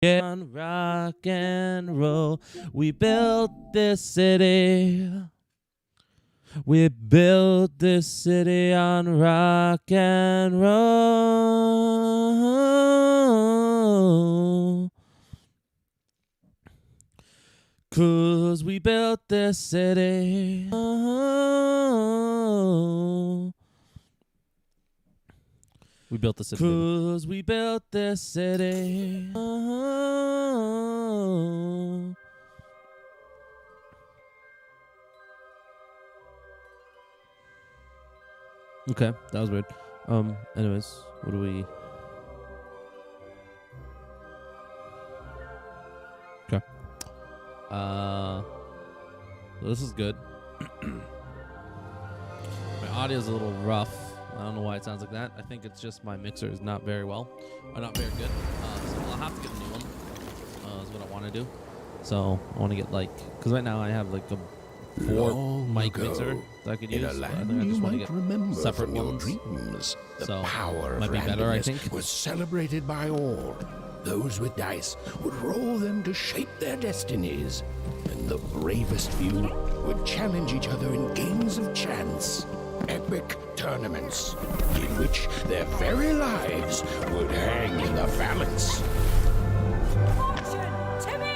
On rock and roll, we built this city. We built this city on rock and roll. 'Cause we built this city. We built the city. 'Cause we built this city. Okay, that was weird. Anyways, what do we... Okay. This is good. My audio's a little rough. I don't know why it sounds like that. I think it's just my mixer is not very well, or not very good. So I'll have to get a new one. Is what I want to do. So I want to get because right now I have a 4 mic mixer that I could use. I think I just want to get separate ones. Dreams, the So power might of be better, I think. was celebrated by all. Those with dice would roll them to shape their destinies, and the bravest few would challenge each other in games of chance. Epic tournaments in which their very lives would hang in the balance. Fortune to me!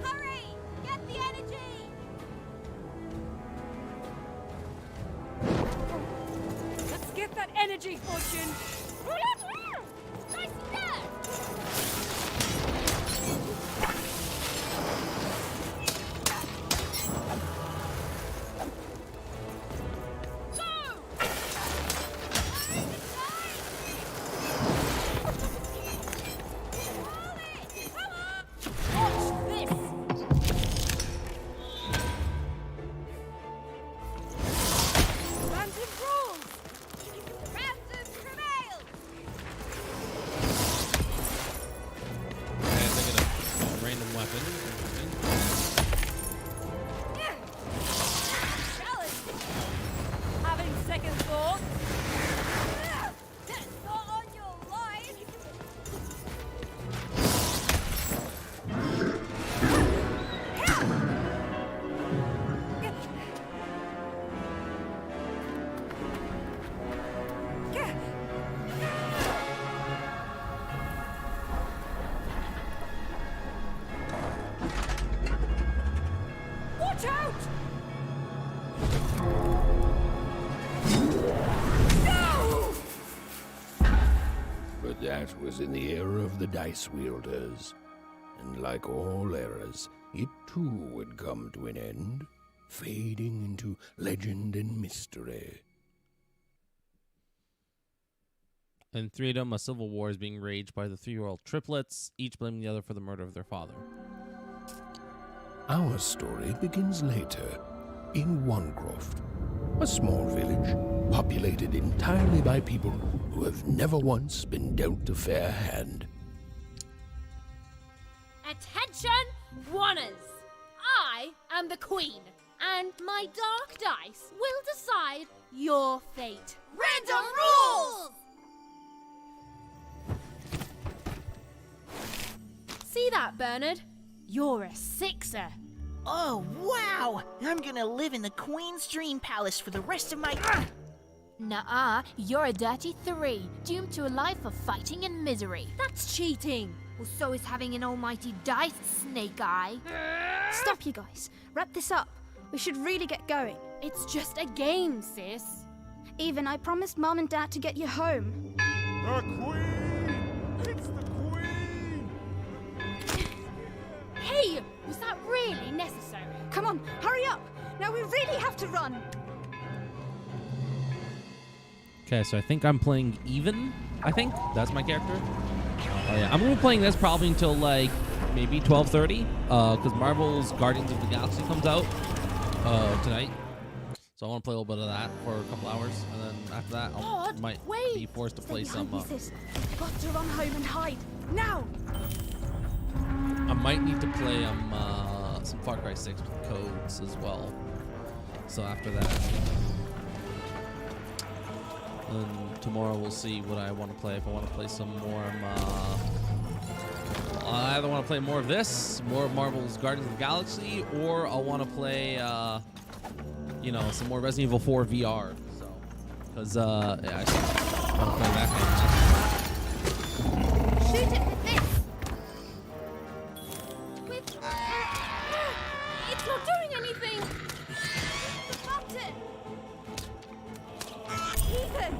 Hurry! Get the energy! Let's get that energy, Fortune! Nice there! Watch this! Random rules! Random prevail! And I get a random weapon. Challenge! Having second thought? Not on your life! Watch out! No! But that was in the era of the dice wielders. And like all eras, it too would come to an end, fading into legend and mystery. In Threedom, a civil war is being raged by the 3-year-old triplets, each blaming the other for the murder of their father. Our story begins later, in Wanecroft, a small village populated entirely by people who have never once been dealt a fair hand. Attention, Wanners! I am the Queen, and my dark dice will decide your fate. Random rules! See that, Bernard? You're a 6er. Oh, wow! I'm gonna live in the Queen's Dream Palace for the rest of my... Nuh-uh, you're a dirty 3, doomed to a life of fighting and misery. That's cheating. Well, so is having an almighty dice, Snake Eye. Stop, you guys. Wrap this up. We should really get going. It's just a game, sis. Even, I promised Mom and Dad to get you home. The Queen! It's the Queen! Hey, was that really necessary? Come on, hurry up. Now we really have to run. Okay, so I think I'm playing even. I think that's my character. Oh yeah, I'm gonna be playing this probably until maybe 12:30, because Marvel's Guardians of the Galaxy comes out tonight. So So I want to play a little bit of that for a couple hours, and then after that, I Lord, might wait. be forced to Stay play behind some. me, sis. I've got to run home and hide. Now! I might need to play some Far Cry 6 with codes as well. So after that, then tomorrow we'll see what I want to play. If I want to play some more, I either want to play more of this, more of Marvel's Guardians of the Galaxy, or I'll want to play, you know, some more Resident Evil 4 VR. So, because yeah, I just want to play that game. Shoot it with this. With. It's not doing anything. The button! Ethan!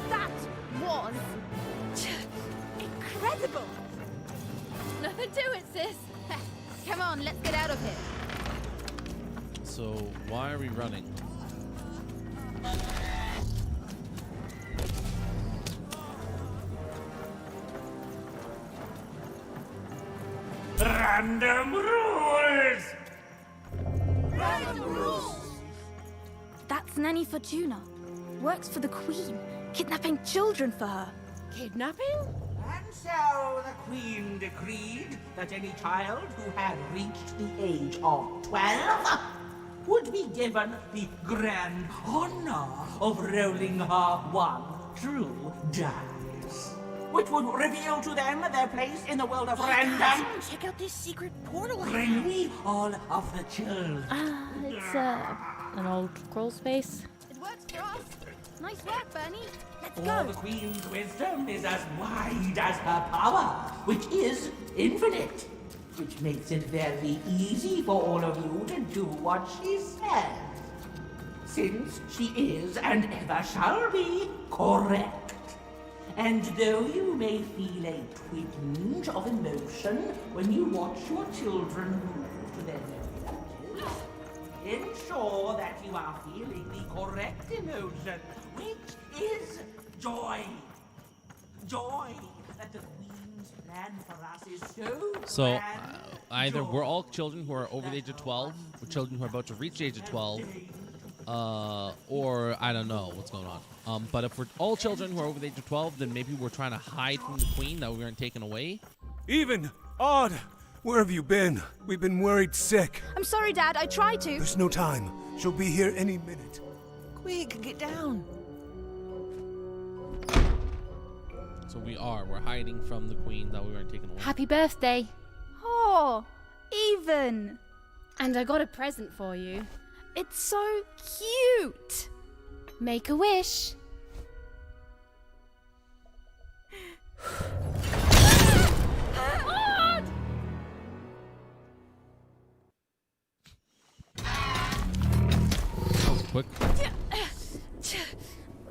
That was incredible! Nothing to it, sis. Come on, let's get out of here. So why are we running? Random rules! That's Nanny Fortuna. Works for the Queen, kidnapping children for her. Kidnapping? And so the Queen decreed that any child who had reached the age of 12 would be given the grand honor of rolling her one true dice, which would reveal to them their place in the world of random. Check out this secret portal. Bring me all of the children. It's an old crawl space. It works for us. Nice work, Bernie. Let's For go. the Queen's wisdom is as wide as her power, which is infinite, which makes it very easy for all of you to do what she says, since she is and ever shall be correct. And though you may feel a twinge of emotion when you watch your children move to their new relatives, ensure that you are feeling the correct emotion, which is joy. Joy that the Queen's plan for us is so So grand. either we're all Joy children who are over the age of 12, or children who are about to reach the age of 12, or I don't know what's going on. But if we're all children who are over the age of 12, then maybe we're trying to hide from the Queen that we weren't taken away. Even, Odd, where have you been? We've been worried sick. I'm sorry, Dad. I tried to. There's no time. She'll be here any minute. Quick, get down. So we're hiding from the Queen that we weren't taken away. Happy birthday. Oh, Even. And I got a present for you. It's so cute. Make a wish. Odd! That was quick.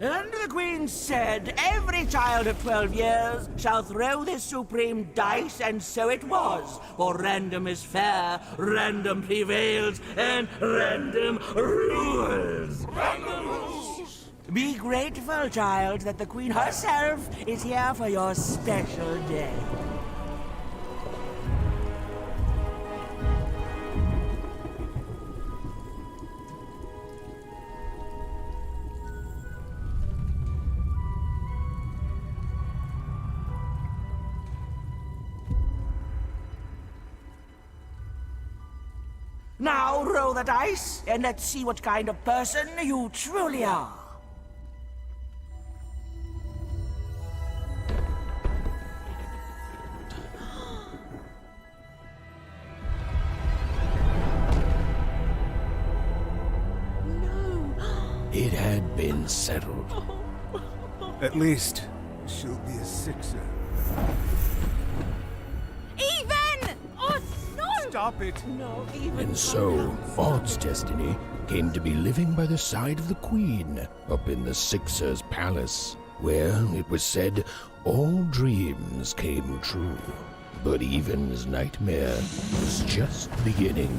And the Queen said, every child of 12 years shall throw this supreme dice, and so it was. For random is fair, random prevails, and random rules. Random rules! Be grateful, child, that the Queen herself is here for your special day. Now roll the dice, and let's see what kind of person you truly are. It had been settled. At least, she'll be a sixer. Even! Oh, no! Stop it! And so, Odd's destiny came to be living by the side of the Queen up in the Sixer's palace, where, it was said, all dreams came true. But Even's nightmare was just beginning.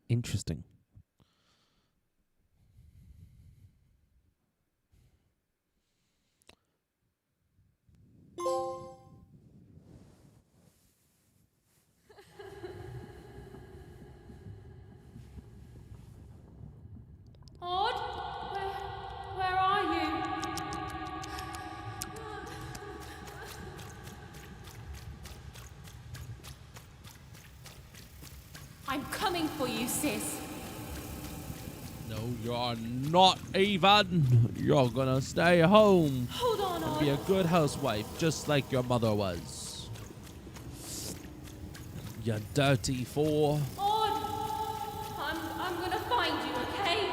Interesting. coming for you, sis. No, you're not, Even. You're gonna stay home Hold on, and be a Odd. good housewife, just like your mother was. You dirty four. Odd. I'm gonna find you, okay?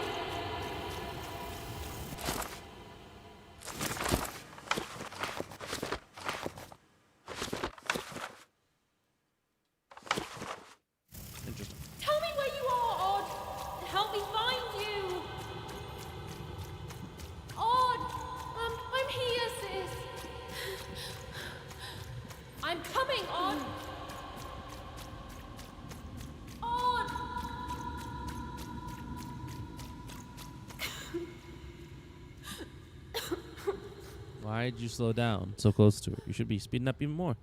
Interesting. Tell me where you are, Odd. Help me find you. Odd. I'm here, sis. I'm coming, Odd. Odd. Why'd you slow down so close to her? You should be speeding up even more.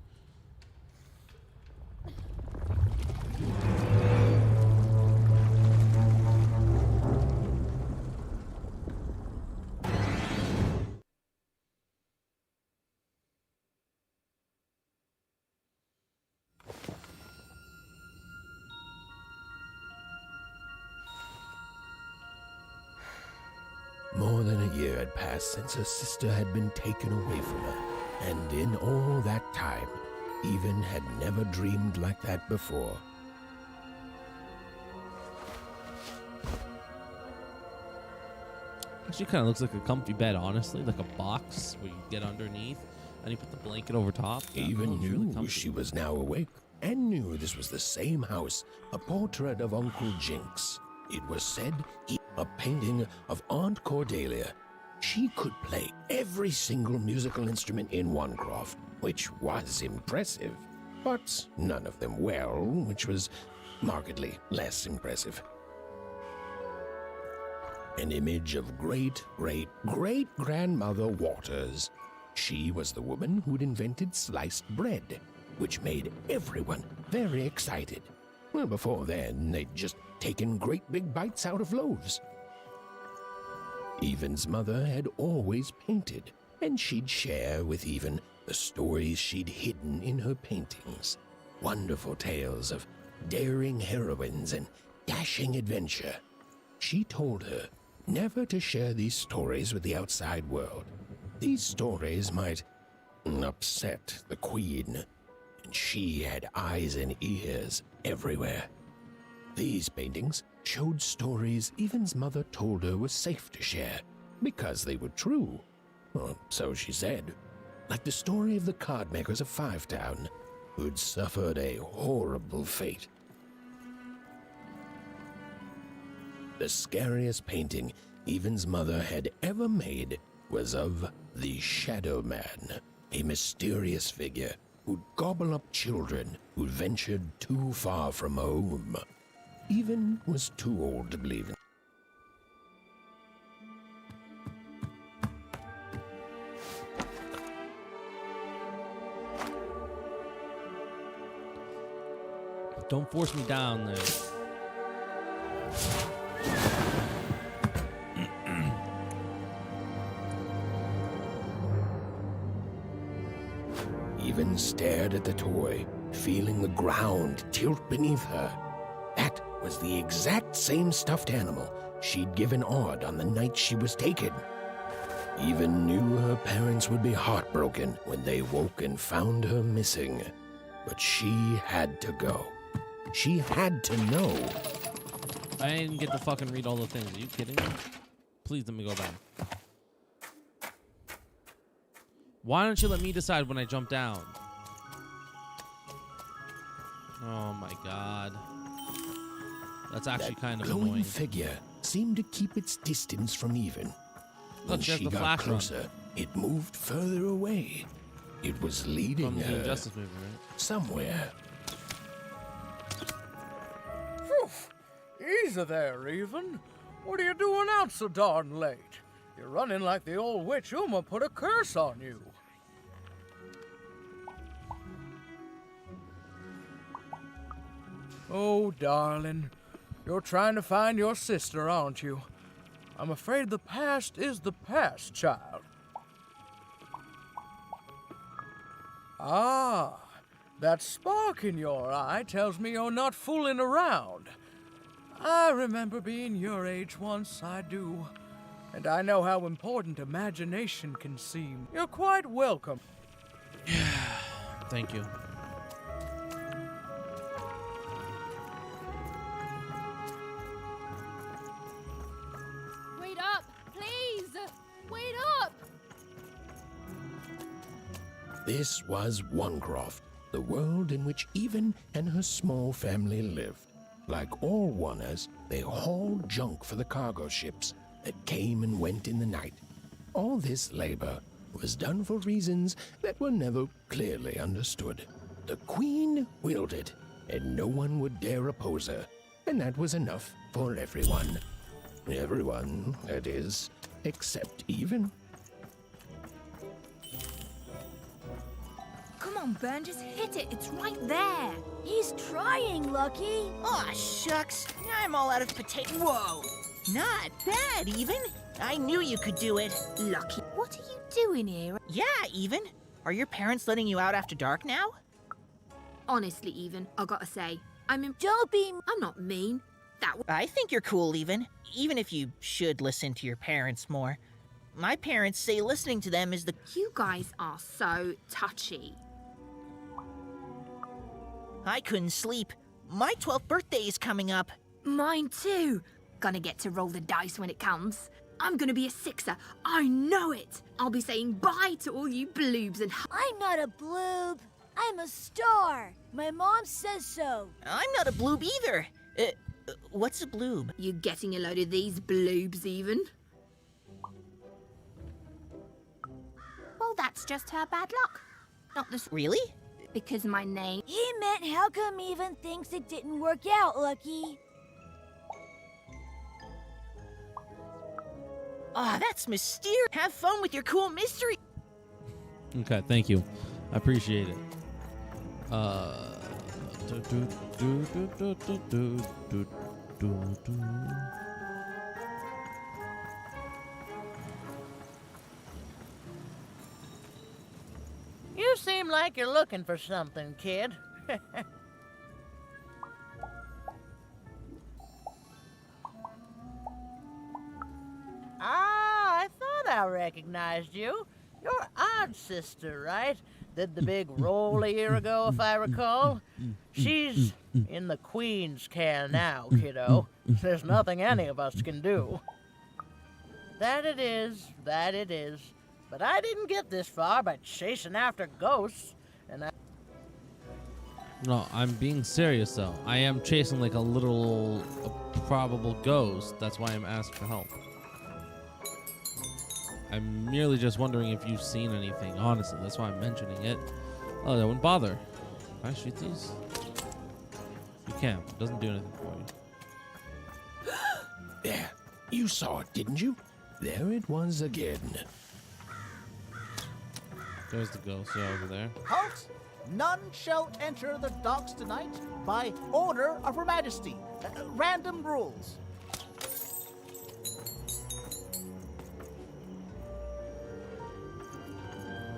More than a year had passed since her sister had been taken away from her, and in all that time, Even had never dreamed like that before. Actually, kind of looks like a comfy bed, honestly, like a box where you get underneath and you put the blanket over top. Yeah, Even looks really knew comfy. she was now awake, and knew this was the same house, a portrait of Uncle Jinx. It was said a painting of Aunt Cordelia. She could play every single musical instrument in Wanecroft, which was impressive, but none of them well, which was markedly less impressive. An image of great-great-great-grandmother Waters. She was the woman who'd invented sliced bread, which made everyone very excited. Well, before then, they'd just taken great big bites out of loaves. Even's mother had always painted, and she'd share with Even the stories she'd hidden in her paintings. Wonderful tales of daring heroines and dashing adventure. She told her never to share these stories with the outside world. These stories might upset the Queen, and she had eyes and ears everywhere. These paintings showed stories Even's mother told her was safe to share, because they were true. Or so she said. Like the story of the cardmakers of Five Town, who'd suffered a horrible fate. The scariest painting Even's mother had ever made was of the Shadow Man, a mysterious figure who'd gobble up children who'd ventured too far from home. Even was too old to believe in. Don't force me down there. Even stared at the toy, feeling the ground tilt beneath her. That was the exact same stuffed animal she'd given Odd on the night she was taken. Even knew her parents would be heartbroken when they woke and found her missing. But she had to go. She had to know. I didn't get to fucking read all the things. Are you kidding me? Please let me go back. Why don't you let me decide when I jump down? Oh my god. That's actually That kind of glowing annoying. figure seemed to keep its distance from Even. When Look, there's she the got flash run closer, it moved further away. It was leading from the her Injustice movie, right? somewhere. Easy there, Even. What are you doing out so darn late? You're running like the old witch Uma put a curse on you. Oh, darling. You're trying to find your sister, aren't you? I'm afraid the past is the past, child. Ah, that spark in your eye tells me you're not fooling around. I remember being your age once, I do. And I know how important imagination can seem. You're quite welcome. Thank you. Wait up, please! Wait up! This was Onecroft, the world in which Even and her small family lived. Like all Oners, they hauled junk for the cargo ships that came and went in the night. All this labor was done for reasons that were never clearly understood. The Queen willed it, and no one would dare oppose her, and that was enough for everyone. Everyone, that is, except Even. Come on, Ben, just hit it. It's right there. He's trying, Lucky. Aw, shucks. I'm all out of potato. Whoa! Not bad, Even. I knew you could do it. Lucky. What are you doing here? Yeah, Even. Are your parents letting you out after dark now? Honestly, Even, I gotta say, Don't be... I'm not mean. I think you're cool, Even. Even if you should listen to your parents more. My parents say listening to them is the... You guys are so touchy. I couldn't sleep. My 12th birthday is coming up. Mine too. Gonna get to roll the dice when it comes. I'm gonna be a sixer. I know it. I'll be saying bye to all you bloobs and... I'm not a bloob. I'm a star. My mom says so. I'm not a bloob either. What's a bloob? You getting a load of these bloobs, Even? Well, that's just her bad luck. Not this... Really? Because my name... He meant how come Even thinks it didn't work out, Lucky? Aw, that's mysterious. Have fun with your cool mystery. Okay, thank you. I appreciate it. You seem like you're looking for something, kid. I thought I recognized you. You're Odd Sister, right? Did the big roll a year ago, if I recall. She's in the Queen's care now, kiddo. There's nothing any of us can do. That it is, that it is. But I didn't get this far by chasing after ghosts, and I... No, I'm being serious though. I am chasing like a little probable ghost. That's why I'm asking for help. I'm merely just wondering if you've seen anything. Honestly, that's why I'm mentioning it. Oh, that wouldn't bother. Can I shoot these? You can't. It doesn't do anything for you. There, you saw it, didn't you? There it was again. There's the ghost over there. Halt! None shall enter the docks tonight by order of Her Majesty. Random rules.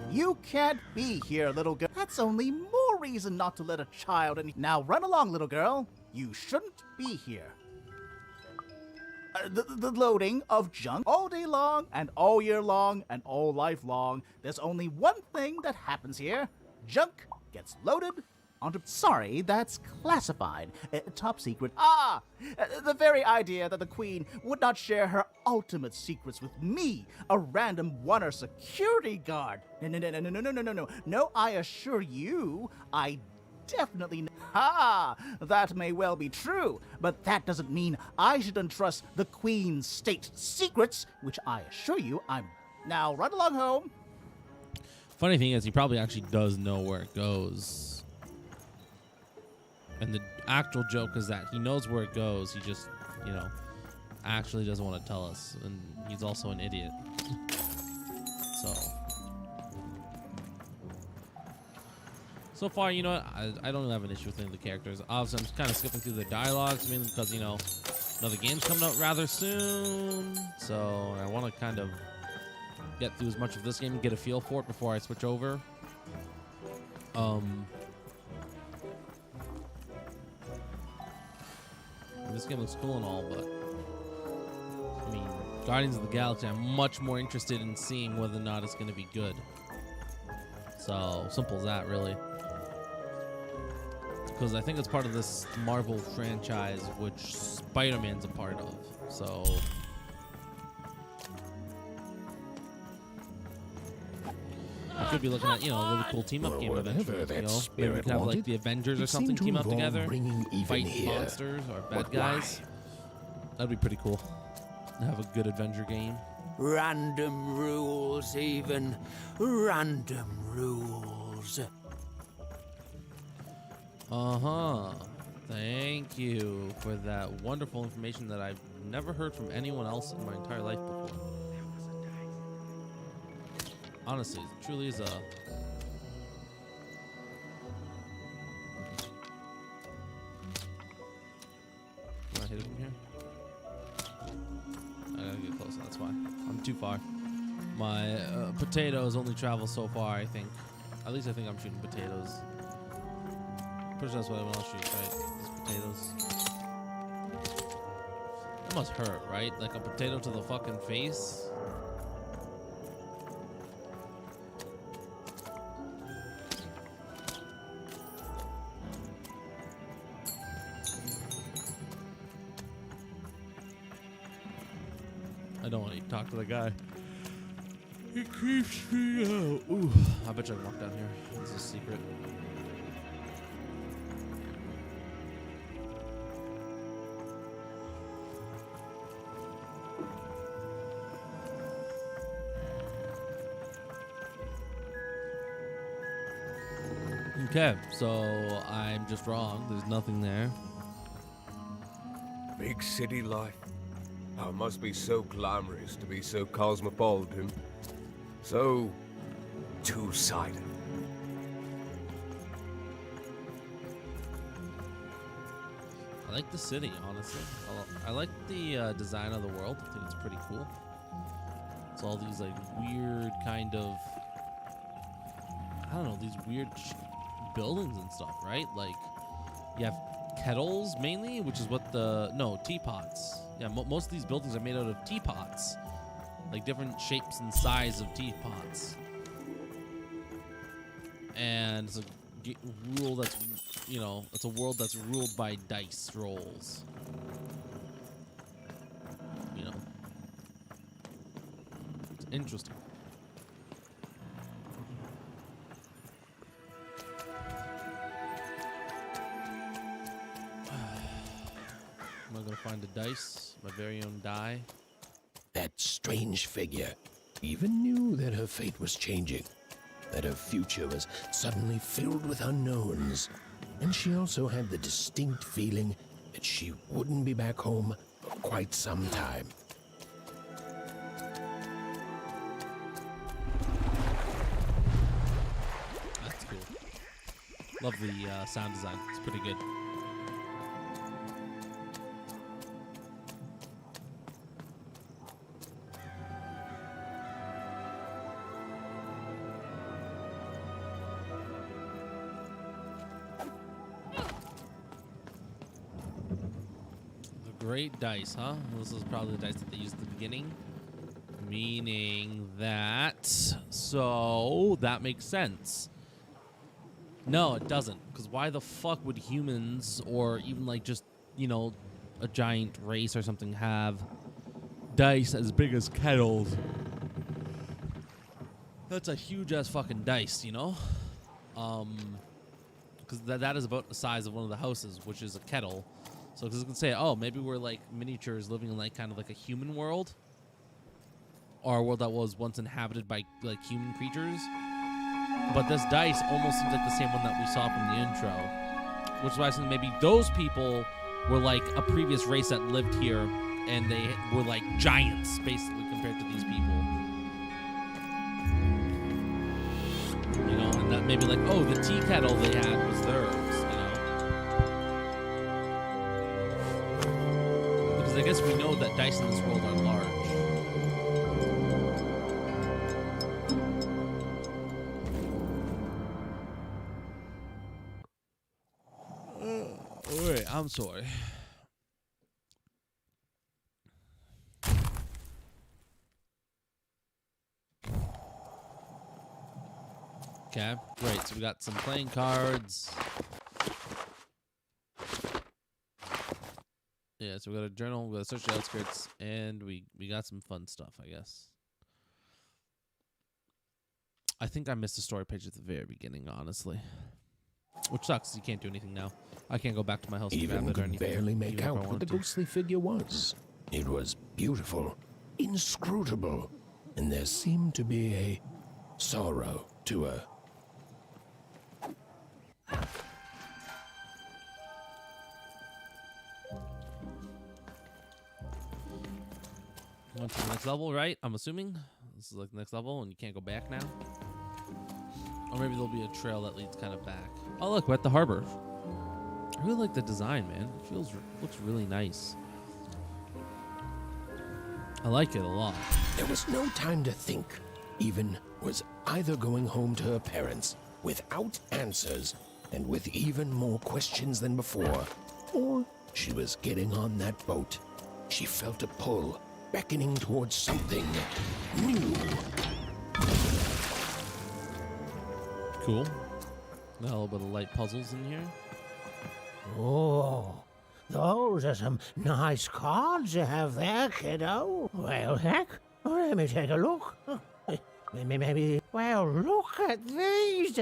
You can't be here, little girl. That's only more reason not to let a child in. Now run along, little girl. You shouldn't be here. The loading of junk all day long and all year long and all life long. There's only one thing that happens here. Junk gets loaded onto... Sorry, that's classified. Top secret. The very idea that the Queen would not share her ultimate secrets with me, a random Oner security guard. No. No, I assure you, I definitely know. That may well be true, but that doesn't mean I should entrust the Queen's state secrets, which I assure you I'm... Now, run along home. Funny thing is, he probably actually does know where it goes. And the actual joke is that he knows where it goes. He just, you know, actually doesn't want to tell us. And he's also an idiot. So far, you know what? I don't have an issue with any of the characters. Obviously, I'm just kind of skipping through the dialogues, mainly because, you know, another game's coming out rather soon. So I want to kind of get through as much of this game and get a feel for it before I switch over. This this game looks cool and all, but I mean, Guardians of the Galaxy, I'm much more interested in seeing whether or not it's going to be good. So simple as that, really. Because I think it's part of this Marvel franchise, which Spider-Man's a part of. So I could be looking at, a really cool team-up game eventually. Maybe we could have like the Avengers or something team up together, fight monsters or bad guys. That'd be pretty cool. Have a good adventure game. Random rules, even. Random rules. Thank you for that wonderful information that I've never heard from anyone else in my entire life before. Honestly, it truly is a... Can I hit it from here? I gotta get closer, that's why. I'm too far. My potatoes only travel so far, I think. At least I think I'm shooting potatoes. Pretty sure that's what everyone else shoots, right? Just potatoes. It must hurt, right? Like a potato to the fucking face. I don't want to talk to the guy. It creeps me out. Ooh, I bet you I can walk down here. This is a secret. Okay, so I'm just wrong. There's nothing there. Big city life. Oh, it must be so glamorous to be so cosmopolitan. So two-sided. I like the city, honestly. I like the design of the world. I think it's pretty cool. It's all these like weird kind of, I don't know, these weird buildings and stuff, right? Like you have kettles mainly, which is what teapots. Yeah, most of these buildings are made out of teapots, like different shapes and size of teapots. And it's a rule that's, it's a world that's ruled by dice rolls. It's interesting. Am I gonna find a dice? My very own die? That strange figure even knew that her fate was changing, that her future was suddenly filled with unknowns, and she also had the distinct feeling that she wouldn't be back home for quite some time. That's cool. Love the sound design. It's pretty good. Great dice, huh? This is probably the dice that they used at the beginning. Meaning that... So, that makes sense. No, it doesn't. Because why the fuck would humans, or even like just, a giant race or something, have dice as big as kettles? That's a huge-ass fucking dice, Because that is about the size of one of the houses, which is a kettle. So because it can say, oh, maybe we're like miniatures living in like kind of like a human world, or a world that was once inhabited by like human creatures. But this dice almost seems like the same one that we saw from the intro, which is why I think maybe those people were like a previous race that lived here, and they were like giants basically compared to these people. And that maybe like, oh, the tea kettle they had was theirs. I guess we know that dice in this world are large. Wait, I'm sorry. Okay, great. So we got some playing cards. Yeah, so we got a journal, we got a search the outskirts, and we got some fun stuff, I guess. I think I missed the story page at the very beginning, honestly. Which sucks. You can't do anything now. I can't go back to my house. Even or could anything, barely make even if I out what wanted the to. ghostly figure was. It was beautiful, inscrutable, and there seemed to be a sorrow to her. On to the next level, right? I'm assuming this is like the next level, and you can't go back now. Or maybe there'll be a trail that leads kind of back. Oh, look, we're at the harbor. I really like the design, man. It looks really nice. I like it a lot. There was no time to think. Even was either going home to her parents without answers and with even more questions than before, or she was getting on that boat. She felt a pull, beckoning towards something new. Cool. A little bit of light puzzles in here. Oh, those are some nice cards you have there, kiddo. Well, heck, let me take a look. Maybe, well, look at these.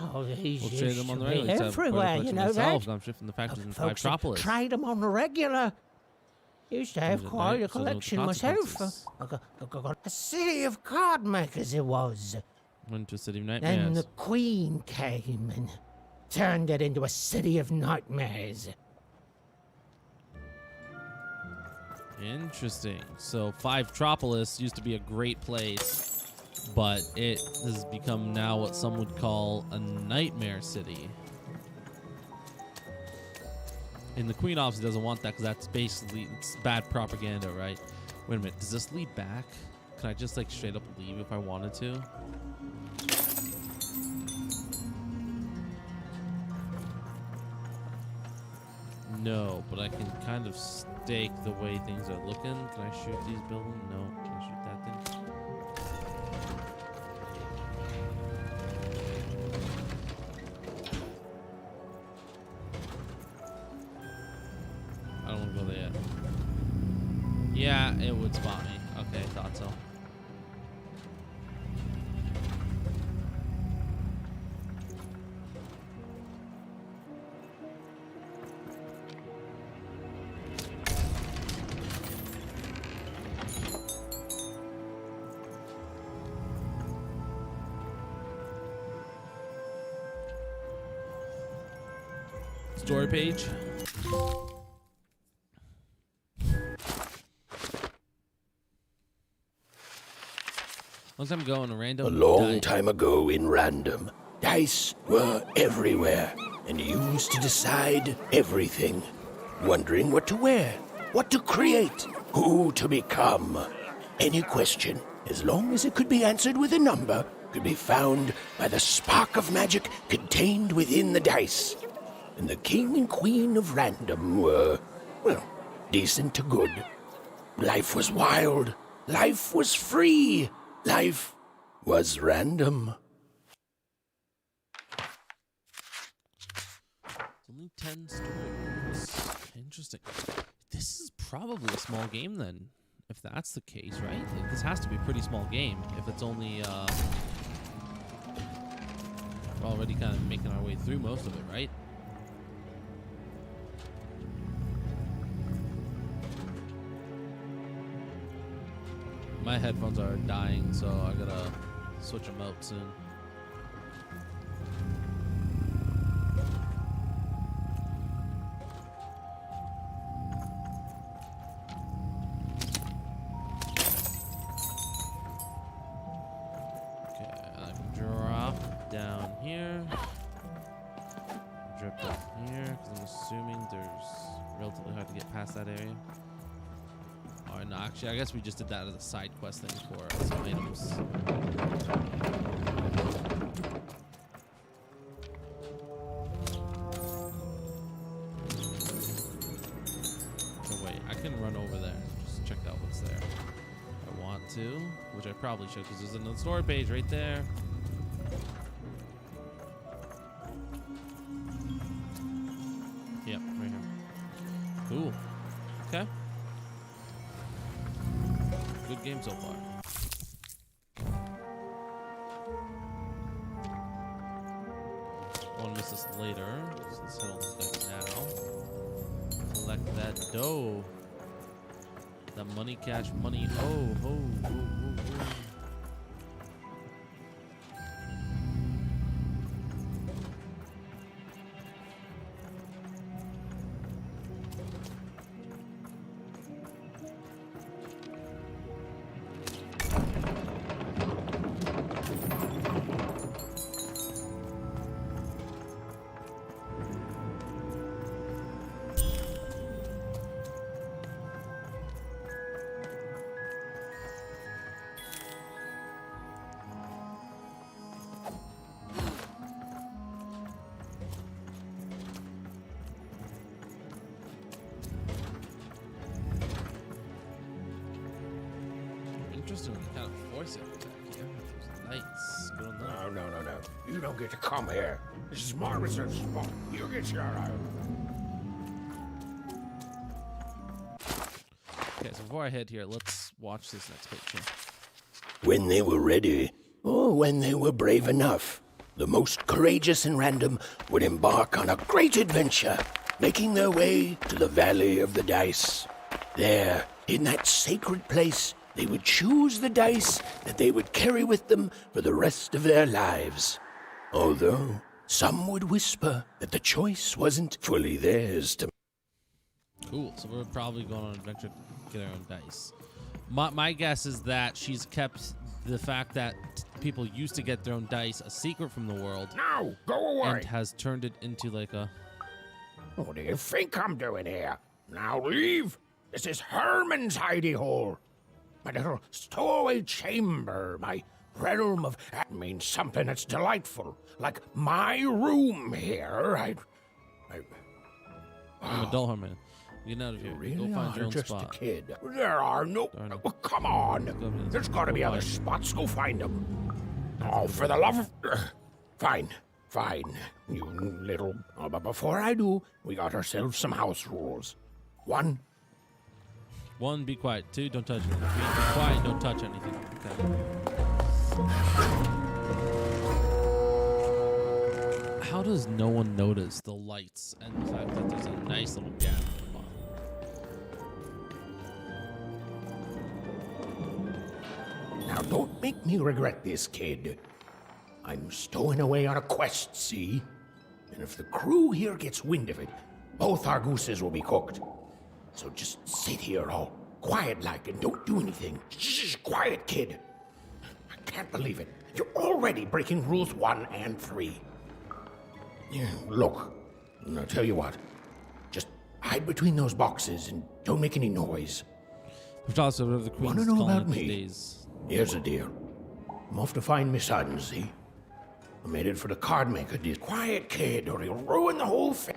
Oh, these We'll used trade them on to the be regular. everywhere, you know myself. that? I'm shifting the factors in Folks that Five-Tropolis. trade them on the regular. Used to have Is it quite right? a So know what the collection myself. consequences. I got a city of card makers it was. Went to a City of Then Nightmares. the Queen came and turned it into a city of nightmares. Interesting. So Five-Tropolis used to be a great place, but it has become now what some would call a nightmare city. And the Queen obviously doesn't want that because that's basically it's bad propaganda, right? Wait a minute. Does this lead back? Can I just like straight up leave if I wanted to? No, but I can kind of stake the way things are looking. Can I shoot these buildings? No. Can I shoot that thing? I don't want to go there yet. Yeah, it would spot me. Okay, thought so. Story page. Long time ago in a random A long dice- time ago in Random, dice were everywhere and used to decide everything. Wondering what to wear, what to create, who to become. Any question, as long as it could be answered with a number, could be found by the spark of magic contained within the dice. And the king and queen of Random were, well, decent to good. Life was wild. Life was free. Life was random. It's only 10 stories. Interesting. This is probably a small game then, if that's the case, right? Like, this has to be a pretty small game if it's only, we're already kind of making our way through most of it, right? My headphones are dying, so I gotta switch them out soon. Okay, I can drop down here. Drop down here, because I'm assuming there's relatively hard to get past that area. Or no, actually, I guess we just did that as a side quest thing for some items. So wait, I can run over there and just check out what's there. I want to, which I probably should, because there's another story page right there. Cool. Okay. Good game so far. Won't miss this later. Let's hit on this guy now. Collect that dough. That money, cash, money. Oh, ho, ho, ho, ho. Interesting when you kind of force it attack here. Those lights. Good on that. No. You don't get to come here. This is my research spot. You get your eye. Okay, so before I head here, let's watch this next picture. When they were ready, or when they were brave enough, the most courageous in Random would embark on a great adventure, making their way to the Valley of the Dice. There, in that sacred place, they would choose the dice that they would carry with them for the rest of their lives. Although some would whisper that the choice wasn't fully theirs to. Cool. So we're probably going on an adventure to get our own dice. My guess is that she's kept the fact that people used to get their own dice a secret from the world. Now, go away! And has turned it into like a... What do you think I'm doing here? Now leave! This is Herman's hidey hole. My little stowaway chamber, my realm of... That means something that's delightful. Like my room here. I'm a dull Herman. Get out of here. Really Go find your own just spot. a kid. There are no... Oh, come on. There's got to be other spots. Go find them. Oh, for the love of... Fine. You little... Oh, but before I do, we got ourselves some house rules. 1... 1, be quiet. 2, don't touch anything. 3, be quiet, don't touch anything. Okay. How does no one notice the lights and the fact that there's a nice little gap at the bottom? Now, don't make me regret this, kid. I'm stowing away on a quest, see? And if the crew here gets wind of it, both our gooses will be cooked. So just sit here all quiet-like and don't do anything. Shh, quiet, kid. I can't believe it. You're already breaking rules 1 and 3. Yeah, look, I'll tell you what. Just hide between those boxes and don't make any noise. Which also of the Queen's Want to know calling about it these me? days. Here's the deal. I'm off to find my son, see? I made it for the card maker deal. Quiet, kid, or he'll ruin the whole thing.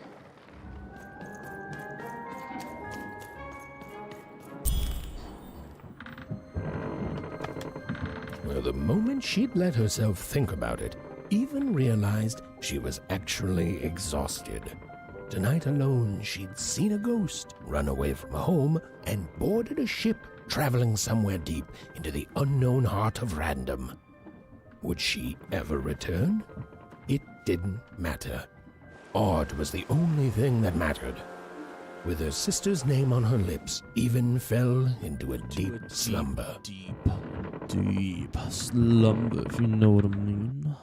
Well, the moment she'd let herself think about it, even realized she was actually exhausted. Tonight alone, she'd seen a ghost, run away from home, and boarded a ship traveling somewhere deep into the unknown heart of Random. Would she ever return? It didn't matter. Odd was the only thing that mattered. With her sister's name on her lips, Even fell into a deep slumber. Deep slumber, if you know what I mean.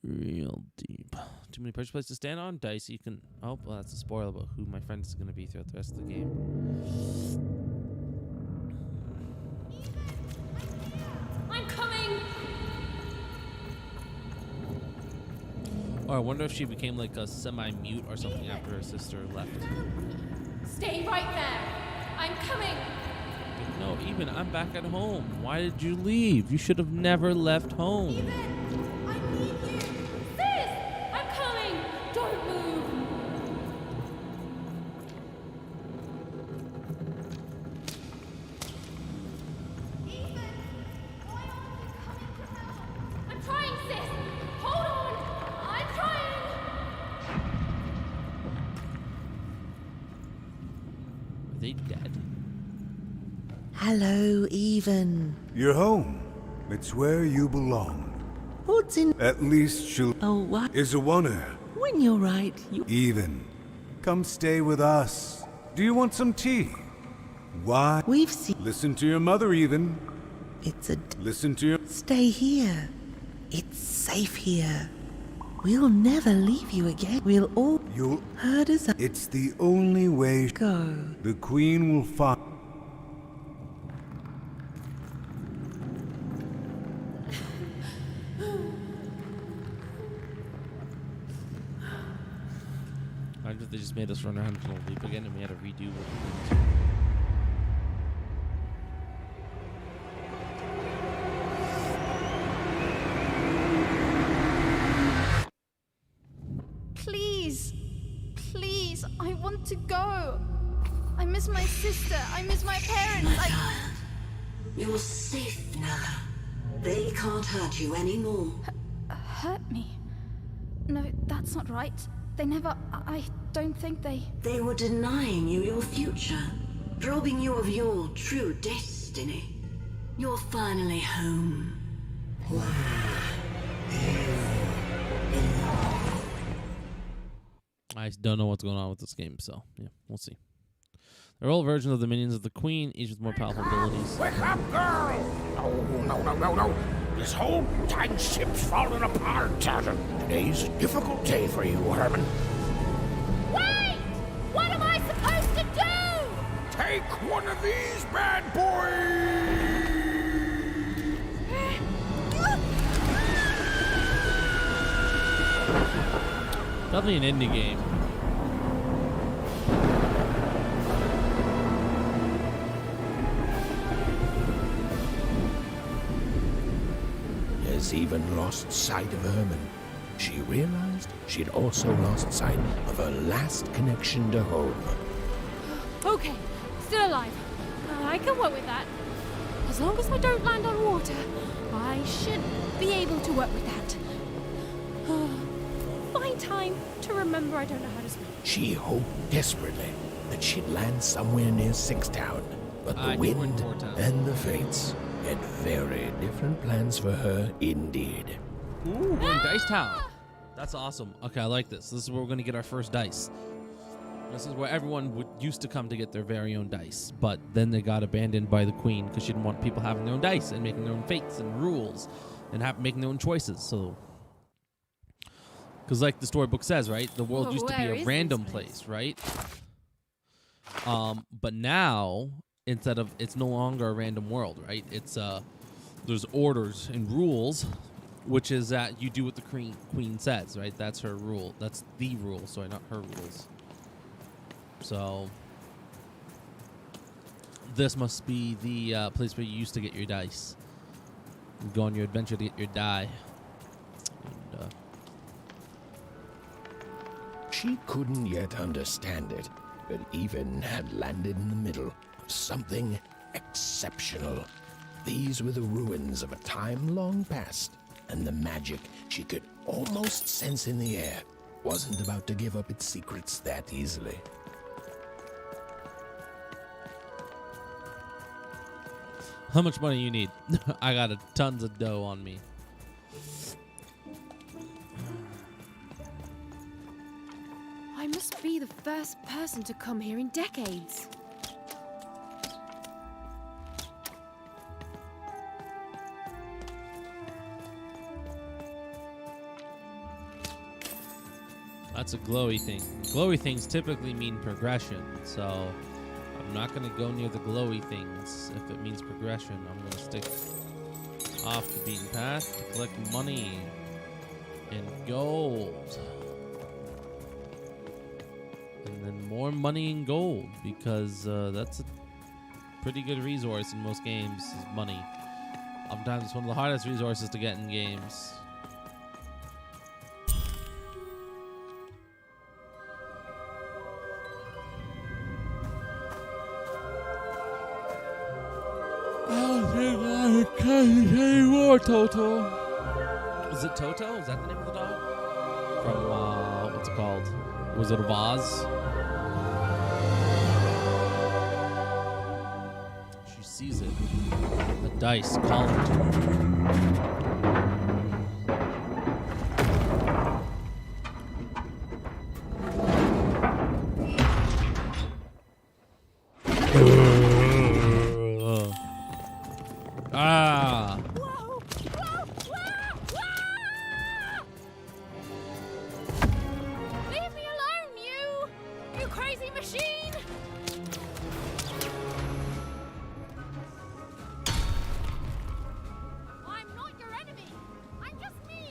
Real deep. Too many purchase places to stand on? Dice, you can... Oh, well, that's a spoiler about who my friend is going to be throughout the rest of the game. I'm coming! Oh, I wonder if she became like a semi-mute or something after her sister left. Stay right there! I'm coming! But no, Even, I'm back at home. Why did you leave? You should have never left home. Even! I need you! Sis! I'm coming! Don't move! Even! Why aren't you coming to help? I'm trying, sis! Hold on! I'm trying! they dead? Hello, Even. You're home. It's where you belong. What's in? At least she'll. Oh, what? Is a wonder. When you're right, you. Even. Come stay with us. Do you want some tea? Why? We've seen. Listen to your mother, Even. It's a. Listen to your. Stay here. It's safe here. We'll never leave you again. We'll all. You'll. Heard us. It's the only way. Go. The Queen will find. I wonder if they just made us run around and leap again and we had to redo what we did. Please. Please, I want to go. I miss my sister. I miss my parents. You're safe now. They can't hurt you anymore. Hurt me? No, that's not right. They never. I don't think they. They were denying you your future, robbing you of your true destiny. You're finally home. I don't know what's going on with this game, so yeah, we'll see. They're all versions of the minions of the Queen, each with more powerful abilities. Wake up, girl! No. This whole time ship's falling apart. Today's a difficult day for you, Herman. Wait! What am I supposed to do? Take one of these bad boys! Definitely an indie game. Has even lost sight of Herman. She realized she'd also lost sight of her last connection to home. Okay, still alive. I can work with that. As long as I don't land on water, I should be able to work with that. Find time to remember I don't know how to swim. She hoped desperately that she'd land somewhere near Sixtown, but the wind and the fates had very different plans for her indeed. Ooh, we're in Dice Town. That's awesome. Okay, I like this. This is where we're going to get our first dice. This is where everyone used to come to get their very own dice, but then they got abandoned by the Queen because she didn't want people having their own dice and making their own fates and rules and making their own choices. So, because like the storybook says, right, the world used to be a random place, right? But now it's no longer a random world, right? It's there's orders and rules, which is that you do what the queen says, right? That's her rule. That's the rule. Sorry, not her rules. So this must be the place where you used to get your dice. You go on your adventure to get your die. And, she couldn't yet understand it, but Even had landed in the middle of something exceptional. These were the ruins of a time long past, and the magic she could almost sense in the air wasn't about to give up its secrets that easily. How much money you need? I got tons of dough on me. I must be the first person to come here in decades. That's a glowy thing. Glowy things typically mean progression, so I'm not going to go near the glowy things if it means progression. I'm going to stick off the beaten path to collect money and gold. And then more money and gold, because that's a pretty good resource in most games, is money. Sometimes it's one of the hardest resources to get in games. I can't anymore, Toto. Is it Toto? Is that the name of the dog? From, what's it called? Wizard of Oz? dice calling to you. Ah. Leave me alone, you crazy machine! I'm not your enemy. I'm just me.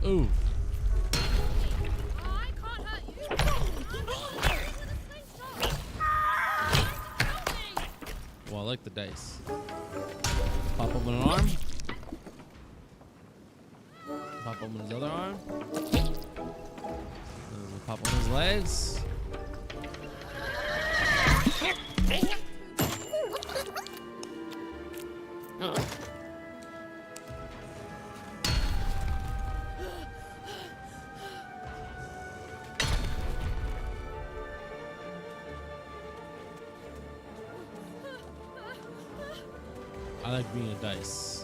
Ooh. I can't hurt you. I'm not with a slingshot. Well, I like the dice. Pop open an arm. Pop open his other arm. Pop open his legs. I like being a dice.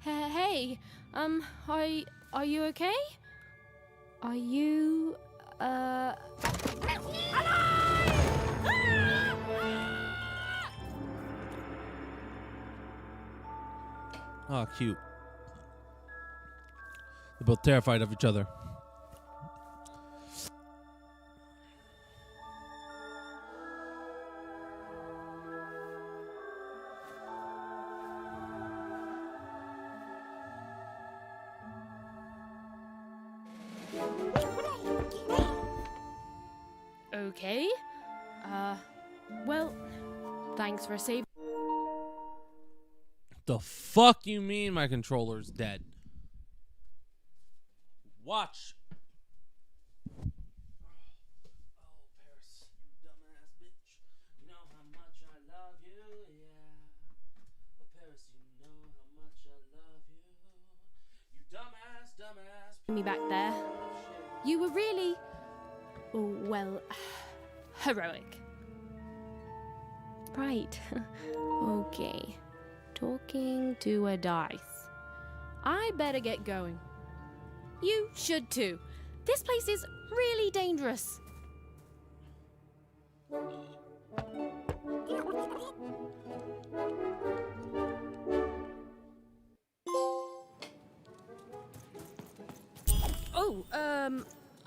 Hey, are you okay? Are you, Oh, cute. They're both terrified of each other. okay? Well, thanks for saving. The fuck you mean my controller's dead? Watch. Me back there. You were really, well, heroic. Right. Okay. Talking to a dice. I better get going. You should too. This place is really dangerous. Oh,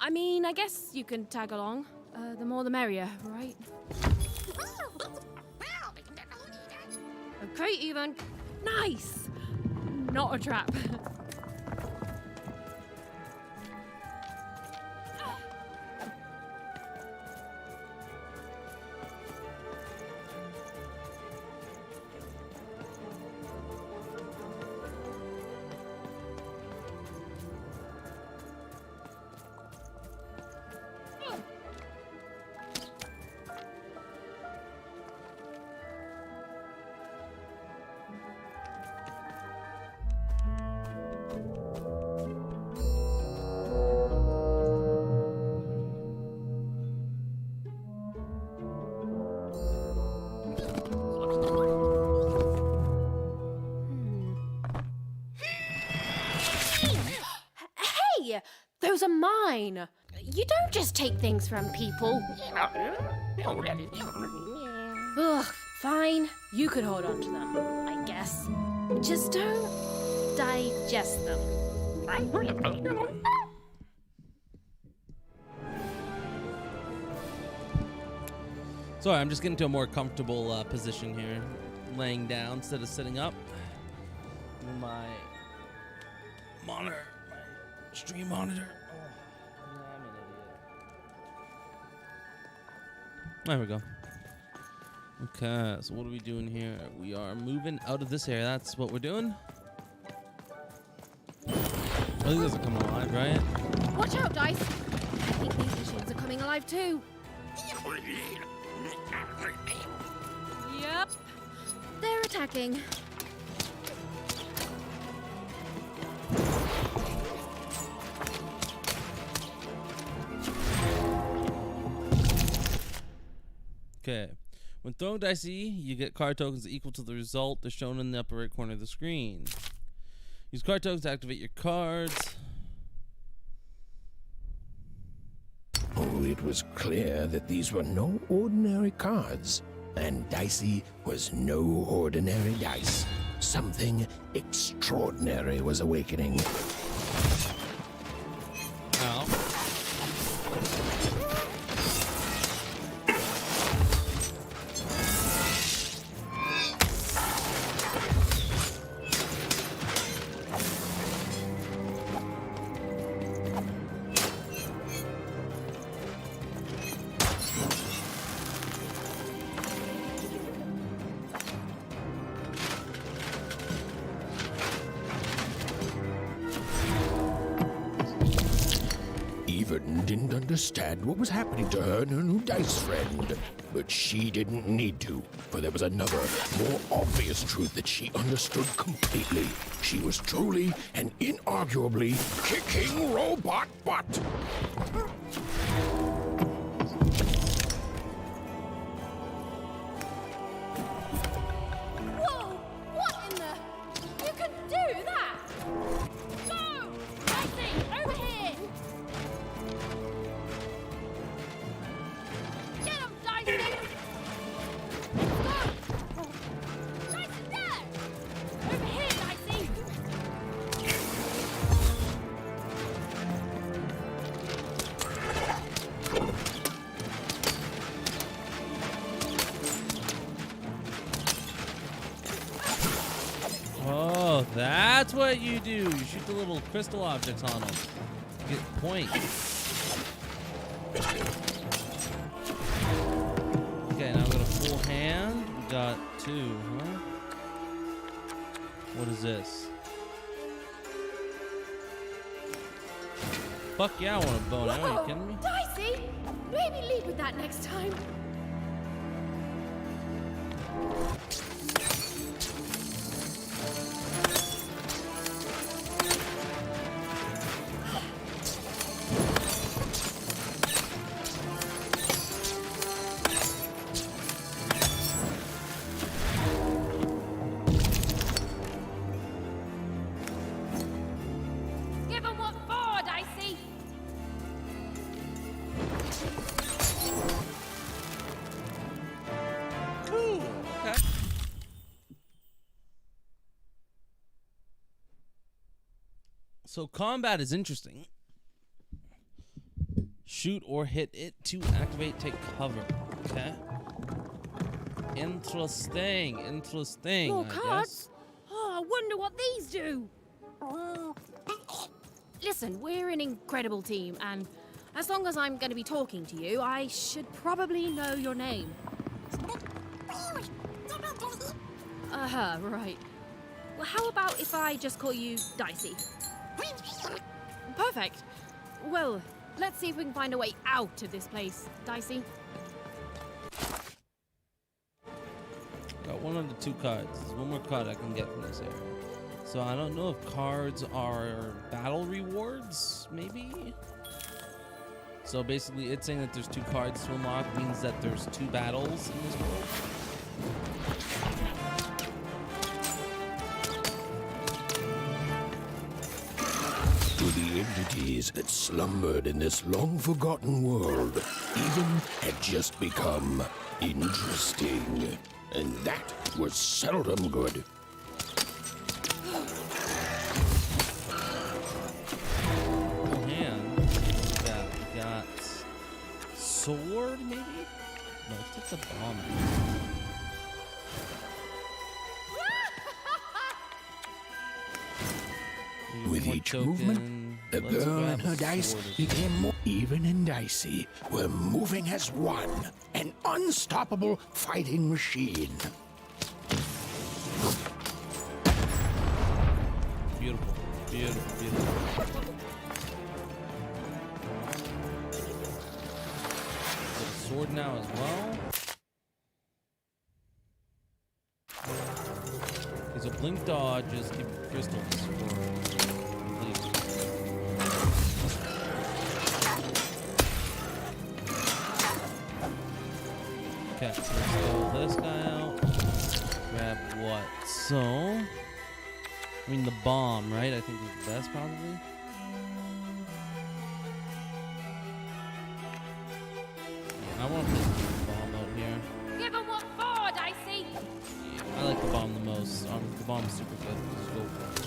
I mean, I guess you can tag along. The more the merrier, right? Okay, even. Nice! Not a trap. Hey! Those are mine! You don't just take things from people. Ugh, fine. You could hold on to them, I guess. Just don't digest them. Sorry, I'm just getting to a more comfortable position here. laying down instead of sitting up. My monitor, my stream monitor. Oh, I'm an idiot. There we go. Okay, so what are we doing here? We are moving out of this area. That's what we're doing. I think those are coming alive, right? Watch out, Dice. I think these machines are coming alive too. Yep. They're attacking. Okay. When throwing Dicey, you get card tokens equal to the result that's shown in the upper right corner of the screen. Use card tokens to activate your cards. Oh, it was clear that these were no ordinary cards, and Dicey was no ordinary dice. Something extraordinary was awakening. Ow. Yvonne didn't understand what was happening to her and her new dice friend. But she didn't need to, for there was another, more obvious truth that she understood completely. She was truly and inarguably kicking robot butt. Whoa! What in the... You can do that! Go! Dicey, over here! Get him, Dicey! Let's go! Dicey, there! Over here, Dicey! Oh, that's what you do. You shoot the little crystal objects on them. Get points. Okay, now I'm gonna full hand. We got 2, huh? What is this? Fuck yeah, I want a bow now. Are you kidding me? Dicey! Maybe lead with that next time. Give him what for, Dicey! Cool. Okay. So combat is interesting. Shoot or hit it to activate, take cover. Okay. Interesting. Interesting. More I cards? Oh, I wonder what these do. Listen, we're an incredible team, and as long as I'm going to be talking to you, I should probably know your name. Right. Well, how about if I just call you Dicey? Perfect. Well, let's see if we can find a way out of this place, Dicey. Got 1 under 2 cards. There's 1 more card I can get from this area. So I don't know if cards are battle rewards, maybe? So basically it's saying that there's 2 cards to unlock, means that there's 2 battles in this world. To the entities that slumbered in this long-forgotten world, Eden had just become interesting. And that was seldom good. Hand. We got sword, maybe? No, let's take the bomb. With more each token. movement, the Let's girl grab and a her dice sword as became more even and dicey. We're moving as one, an unstoppable fighting machine. Beautiful, beautiful, beautiful. Get a sword now as well. Okay, so blink dodge is keep crystals for complete. Okay, so let's pull this guy out. Grab what? So, I mean the bomb, right? I think is the best probably. I want to put the bomb out here. Give 'em what for, Dicey! I like the bomb the most. The bomb's super good. Let's go for it.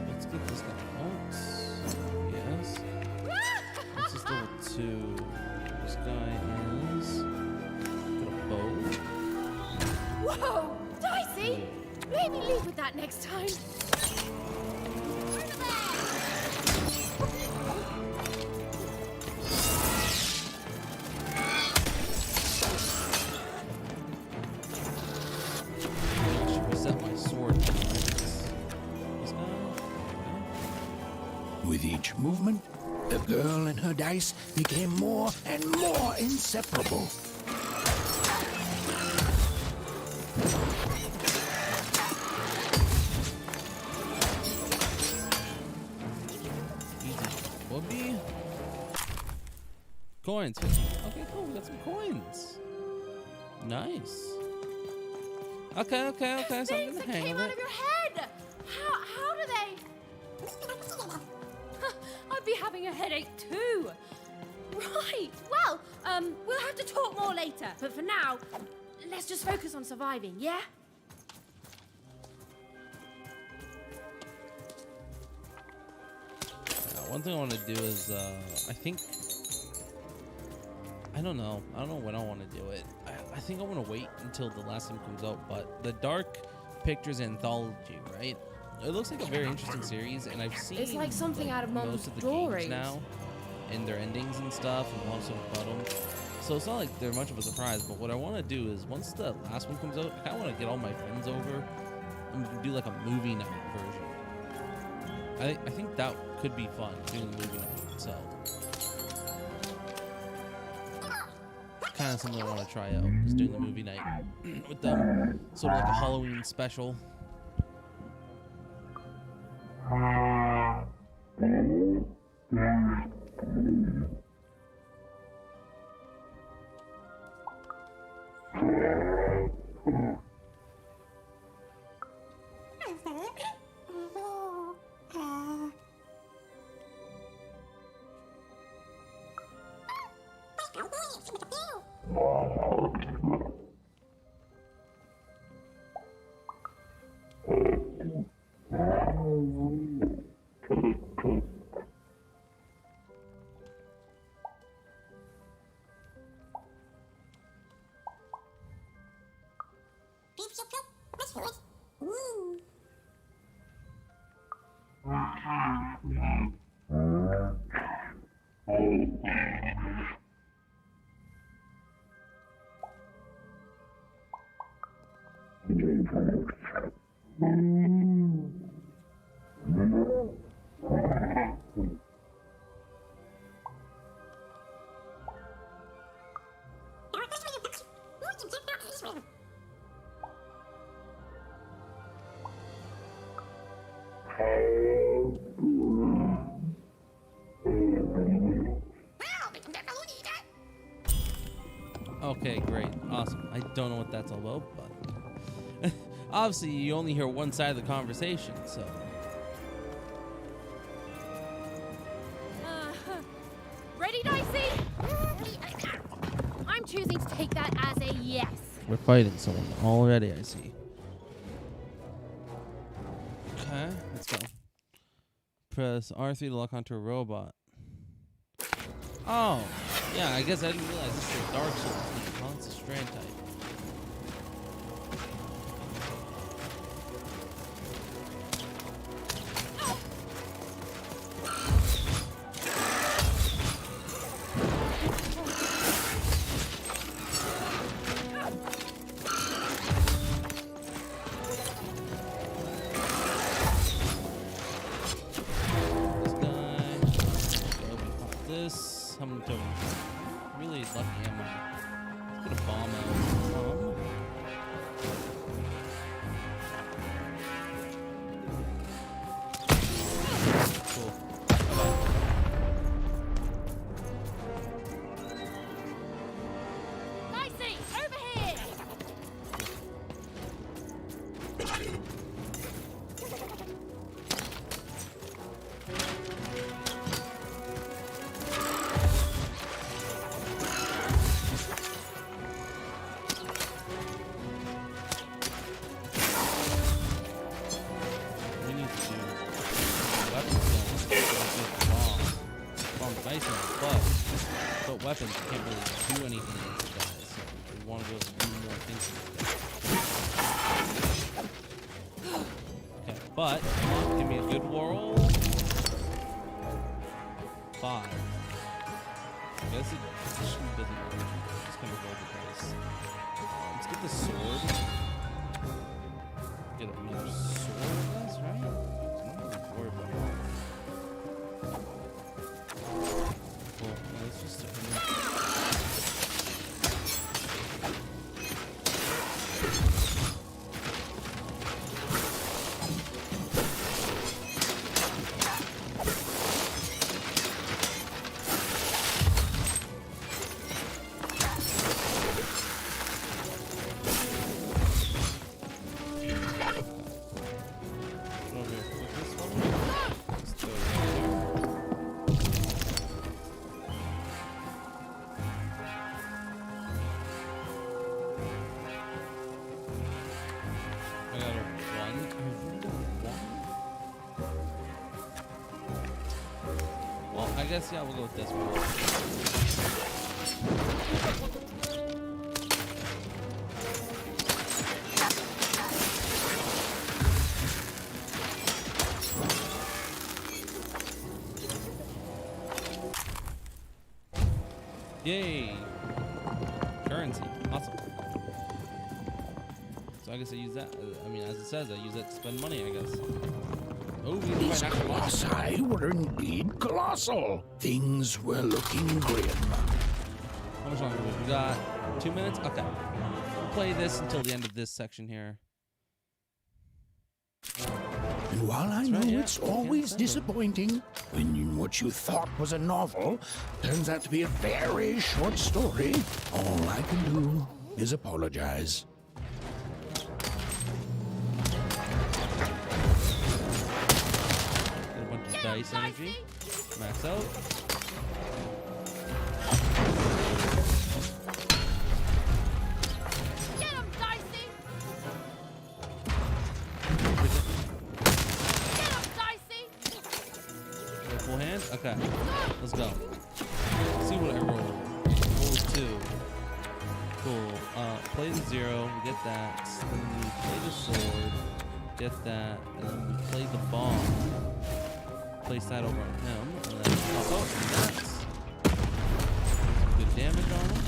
Let's get this guy out. Yes. This is level 2. This guy is. Got a bow. Whoa! Dicey! Maybe leave with that next time. Should reset my sword. This guy. With each movement, the girl and her dice became more and more inseparable. Easy. Whoopee. Coins. Okay, cool. We got some coins. Nice. Okay. So I'm Things gonna that hang came with out it. of your head! How do they? I'd be having a headache too. Right. Well, we'll have to talk more later. But for now, let's just focus on surviving, yeah? One thing I want to do is, I don't know when I want to do it. I think I want to wait until the last time comes out, but the Dark Pictures Anthology, right? It looks like a very interesting series, and I've seen It's like something out of Mum's most of the stories. games now, and their endings and stuff, and lots of about them. So it's not like they're much of a surprise, but what I want to do is, once the last one comes out, I kind of want to get all my friends over and do like a movie night version. I think that could be fun, doing the movie night, so. Kind of something I want to try out, is doing the movie night with them. Sort of like a Halloween special. Okay, great. Awesome. I don't know what that's all about, but obviously you only hear one side of the conversation, so. Ready, Dicey? I'm choosing to take that as a yes. We're fighting someone already, I see. Okay, let's go. Press R3 to lock onto a robot. Oh, yeah, I guess I didn't realize this is a Dark Souls thing. Well, it's a Strand type. Really lucky ammo. Let's get a bomb out. Cool. Dicey, over here! But weapons, you can't really do anything against the guys. So we want to go do more things with them. Okay, but give me a good roll. 5. I guess it doesn't matter. Just kind of roll the dice. Let's get the sword. Get another sword, I guess, right? So I'm not really worried about that. Cool. Let's just I guess, yeah, we'll go with this one. Yay! Currency. Awesome. So I guess I use that. I mean, as it says, I use that to spend money, I guess. Oh, These colossi were indeed colossal. Things were looking grim. How much longer do we got? 2 minutes? Okay. We'll play this until the end of this section here. And while I know it's always disappointing when what you thought was a novel turns out to be a very short story, all I can do is apologize. Dice energy. Max out. Get him, Dicey! Get him, Dicey! Full hand? Okay. Let's go. Let's see what I roll. Roll 2. Cool. Play the 0. We get that. Then we play the sword. Get that. And then we play the bomb. Place that over on him, and then pop out, and that's good damage on him.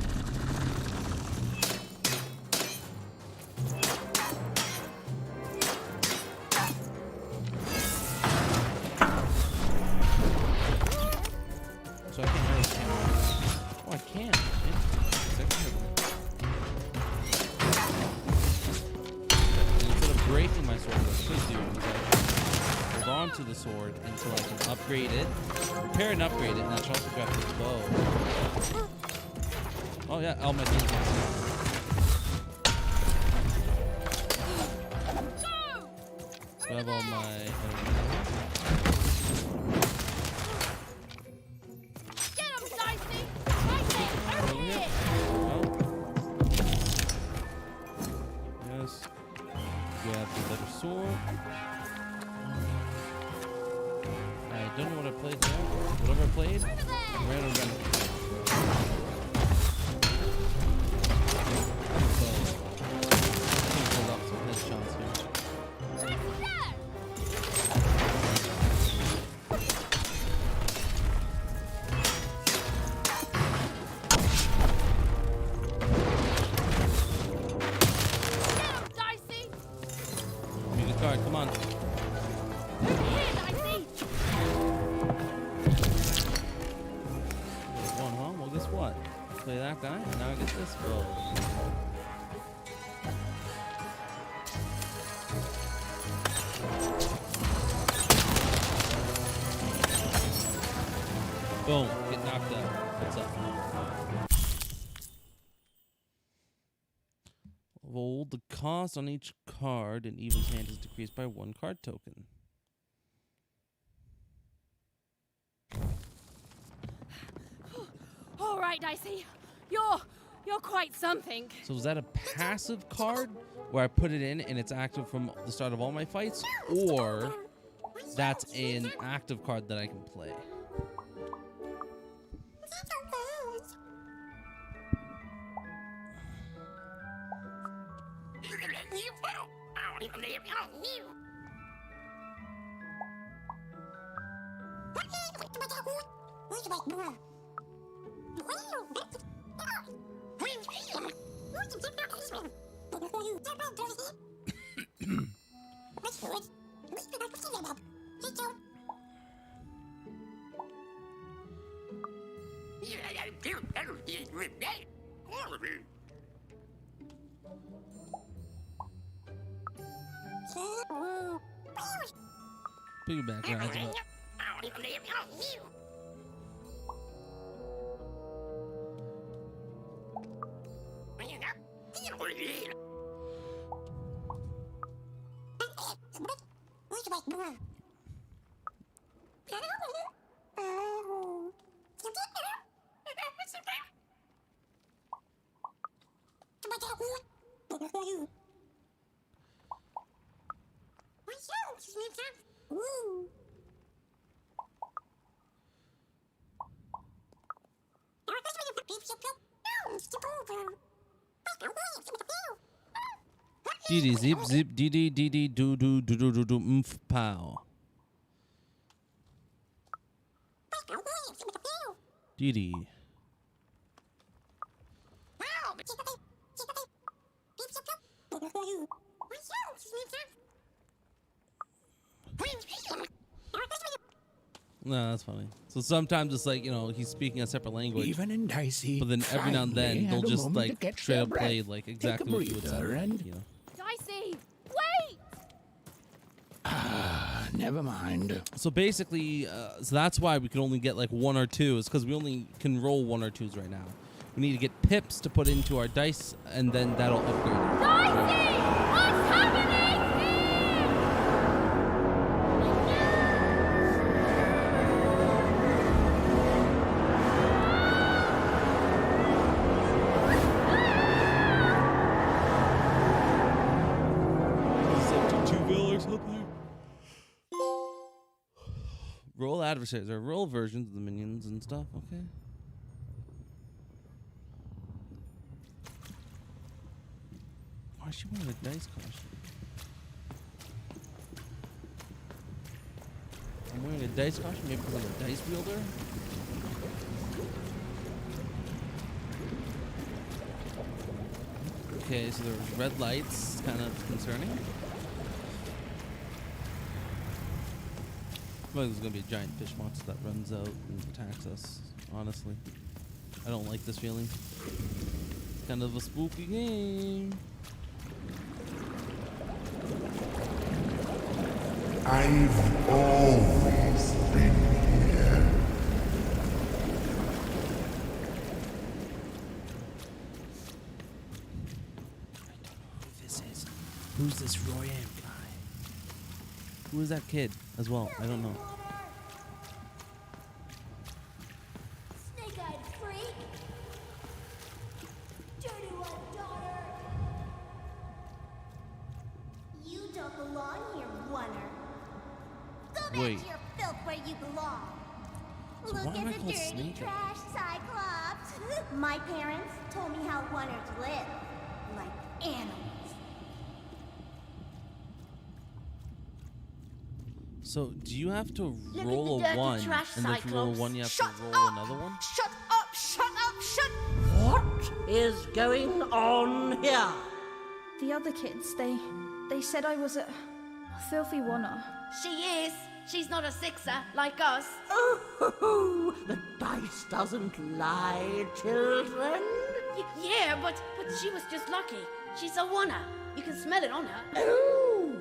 So I can't really camera. Oh, I can. Instead of breaking my sword, what I should do is onto the sword until I can upgrade it, repair and upgrade it, and I should also grab the bow. Oh yeah, all my things. Grab all my. Get him, Dicey! Dicey, over here! played there. Whatever I played, ran and ran. So, I think hold up some headshots here. Dicey! Music card, come on. Over here, Dicey! There's one, huh? Well, guess what? Play that guy, and now I get this bow. Boom, get knocked out. What's up? Roll the cost on each card in Even's hand is decreased by 1 card token. All right, Dicey. You're quite something. So is that a passive card where I put it in and it's active from the start of all my fights, or that's an active card that I can play? Piggyback rides up. Dee zip zip dee dee dee dee do do do do do do pow. Dee dee. No, that's funny. So sometimes it's like, you know, he's speaking a separate language. Even and Dicey, but then every now and then finally they'll had a just moment to like catch straight their up play breath. like Take a exactly what you would say. breather and- You know? Dicey, wait! Never mind. So basically, so that's why we can only get like 1 or 2, is because we only can roll 1 or 2s right now. We need to get pips to put into our dice, and then that'll upgrade it. Dicey! What's happening Roll adversaries or roll versions of the minions and stuff. Okay. Why is she wearing a dice costume? I'm wearing a dice costume, maybe because I'm a dice wielder. Okay, so there's red lights, kind of concerning. I feel like there's gonna be a giant fish monster that runs out and attacks us. Honestly, I don't like this feeling. It's kind of a spooky game. I've always been here. Who this is? Who's this Royam guy? Who is that kid as well? I don't know. Snake-eyed freak! Dirty one, daughter! You don't belong here, Oner. Go back Wait. to your filth where you belong. So Look why am I at the called dirty Snake? trash Cyclops. My parents told me how wonders live, like animals. So do you have to at roll the a dirty 1, trash, and if you roll a Cyclops. 1, you have Shut to roll another one? Shut up, shut up, shut What is going on here? The other kids, they said I was a filthy oner. She is. She's not a sixer like us. Oh, the dice doesn't lie, children. Yeah, but she was just lucky. She's a oner. You can smell it on her. Oh,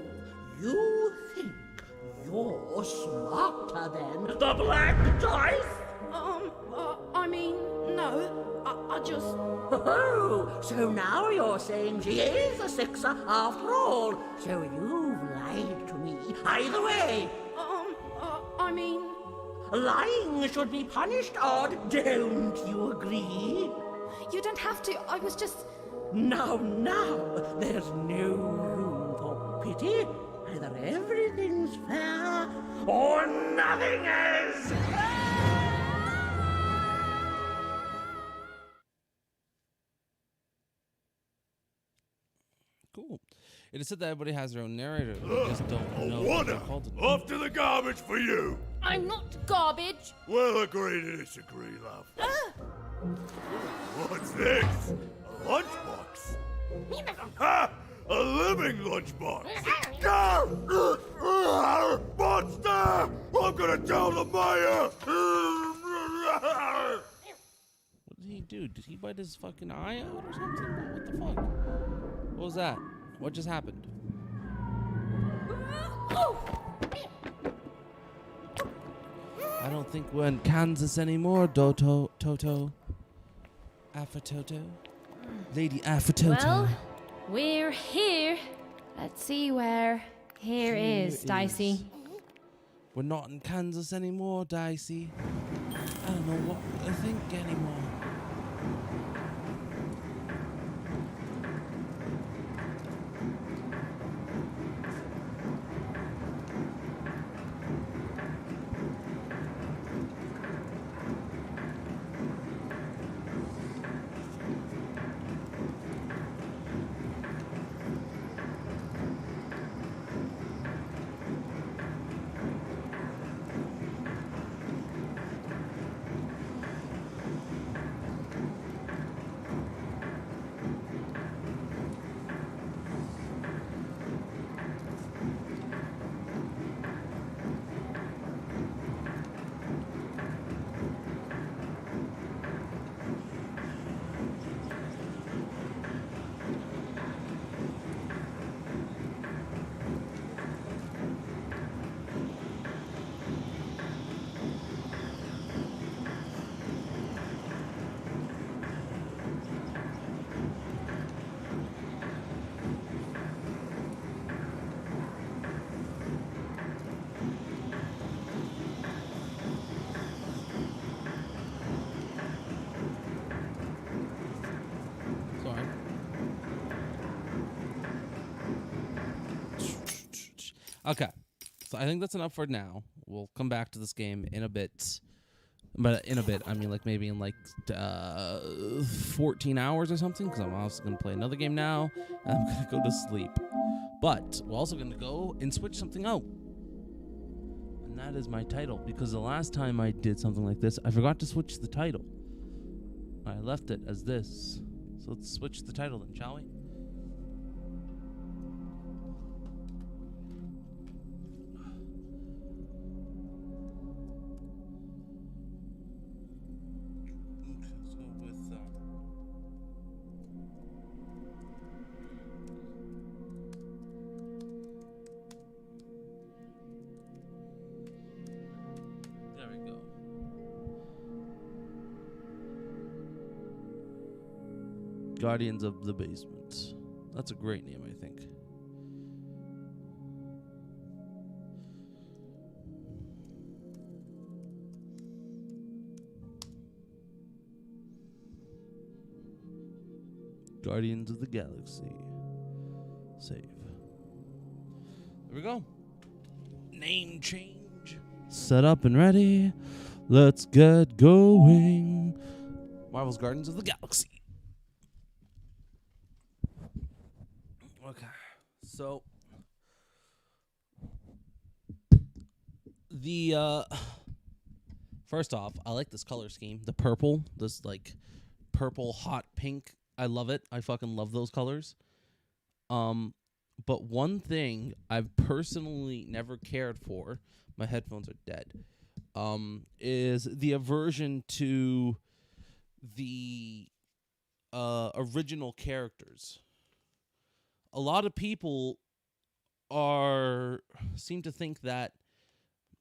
you think you're smarter than the black dice? I mean, no. I just... Oh, so now you're saying she is a sixer after all. So you've lied to me. Either way. I mean... Lying should be punished, Odd. Don't you agree? You don't have to. I was just... Now, there's no room for pity. Either everything's fair or nothing is. Cool. It is said that everybody has their own narrator. They just don't know what they're called. Off to the garbage for you! I'm not garbage. We'll agree to disagree, love. What's this? A lunchbox? Ha! A living lunchbox! Monster! I'm gonna tell the mayor! What did he do? Did he bite his fucking eye out or something? What the fuck? What was that? What just happened? I don't think we're in Kansas anymore, Toto. Afatoto. Lady Afatoto. Well, we're here. Let's see where here is, Dicey. We're not in Kansas anymore, Dicey. I don't know what to think anymore. Okay, so I think that's enough for now. We'll come back to this game in a bit. But in a bit, I mean like maybe in like 14 hours or something, because I'm also going to play another game now, and I'm going to go to sleep. But we're also going to go and switch something out. And that is my title, because the last time I did something like this, I forgot to switch the title. I left it as this. So let's switch the title then, shall we? Guardians of the Basement. That's a great name, I think. Guardians of the Galaxy. Save. There we go. Name change. Set up and ready. Let's get going. Marvel's Guardians of the Galaxy. Okay. So the first off, I like this color scheme. The purple, this like purple hot pink. I love it. I fucking love those colors. But one thing I've personally never cared for, my headphones are dead, is the aversion to the original characters. A lot of people seem to think that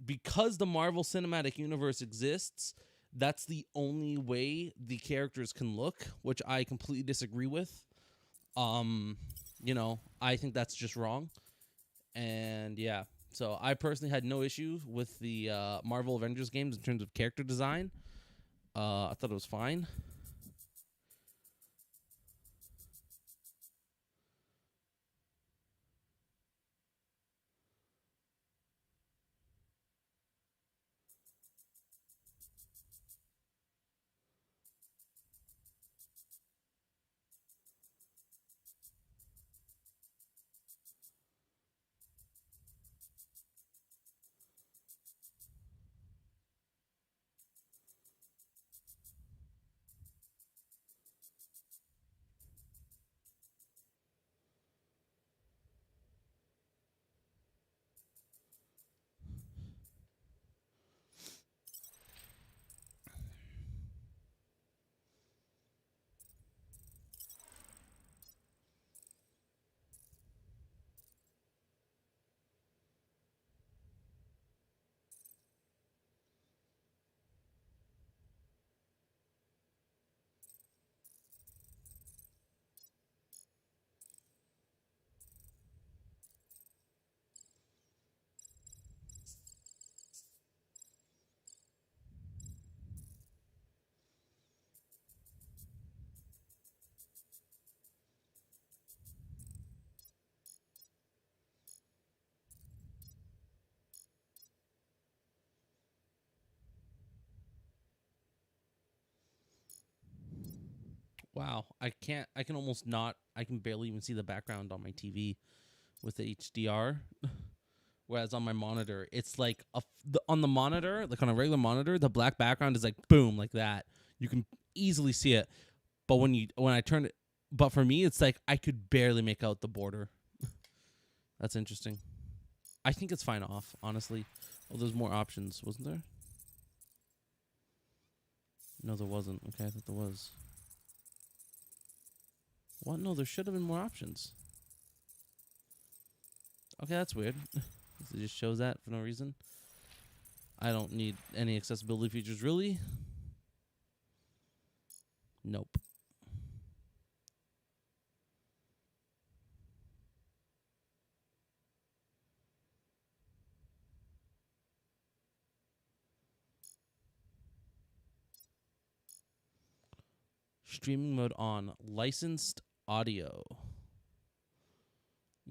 because the Marvel Cinematic Universe exists, that's the only way the characters can look, which I completely disagree with. You know, I think that's just wrong. And yeah, so I personally had no issue with the Marvel Avengers games in terms of character design. I thought it was fine. Wow, I can almost not, I can barely even see the background on my TV with the HDR. Whereas on my monitor, it's like on the monitor, like on a regular monitor, the black background is like boom, like that. You can easily see it. But when I turn it, but for me, it's like I could barely make out the border. That's interesting. I think it's fine off, honestly. Oh, there's more options, wasn't there? No, there wasn't. Okay, I thought there was. What? No, there should have been more options. Okay, that's weird. It just shows that for no reason. I don't need any accessibility features, really. Nope. Streaming mode on. Licensed audio.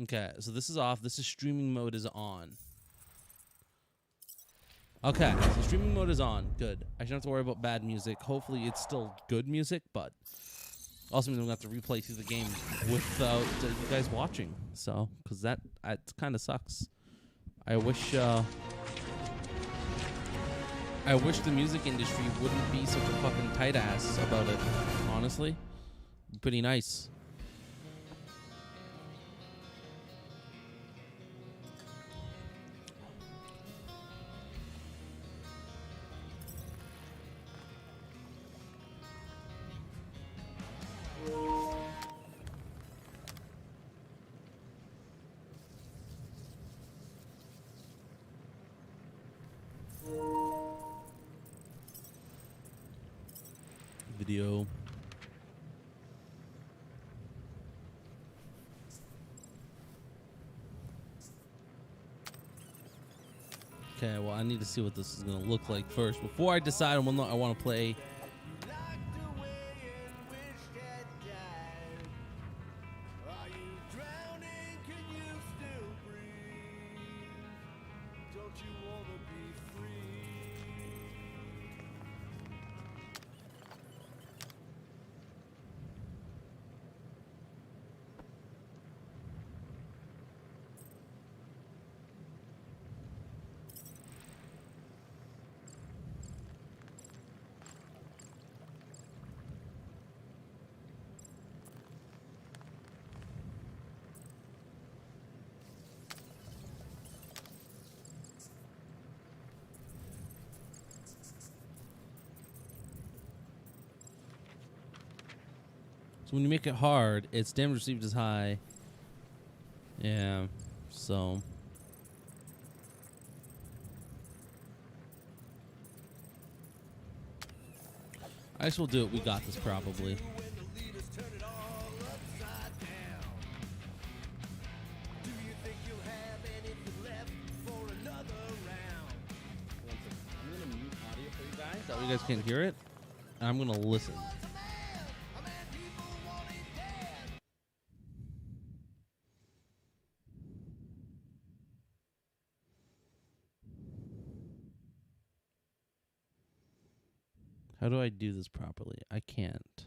Okay, so this is off. This is streaming mode is on. Okay, so streaming mode is on. Good. I shouldn't have to worry about bad music. Hopefully it's still good music, but also means I'm going to have to replay through the game without you guys watching. So, because that kind of sucks. I wish the music industry wouldn't be such a fucking tight ass about it, honestly. Pretty nice. Video. Okay, well, I need to see what this is going to look like first before I decide on what I want to play. So when you make it hard, its damage received is high. Yeah, so... I guess we'll do it. We got this probably. That way you guys can't hear it. And I'm gonna listen. How do I do this properly? I can't.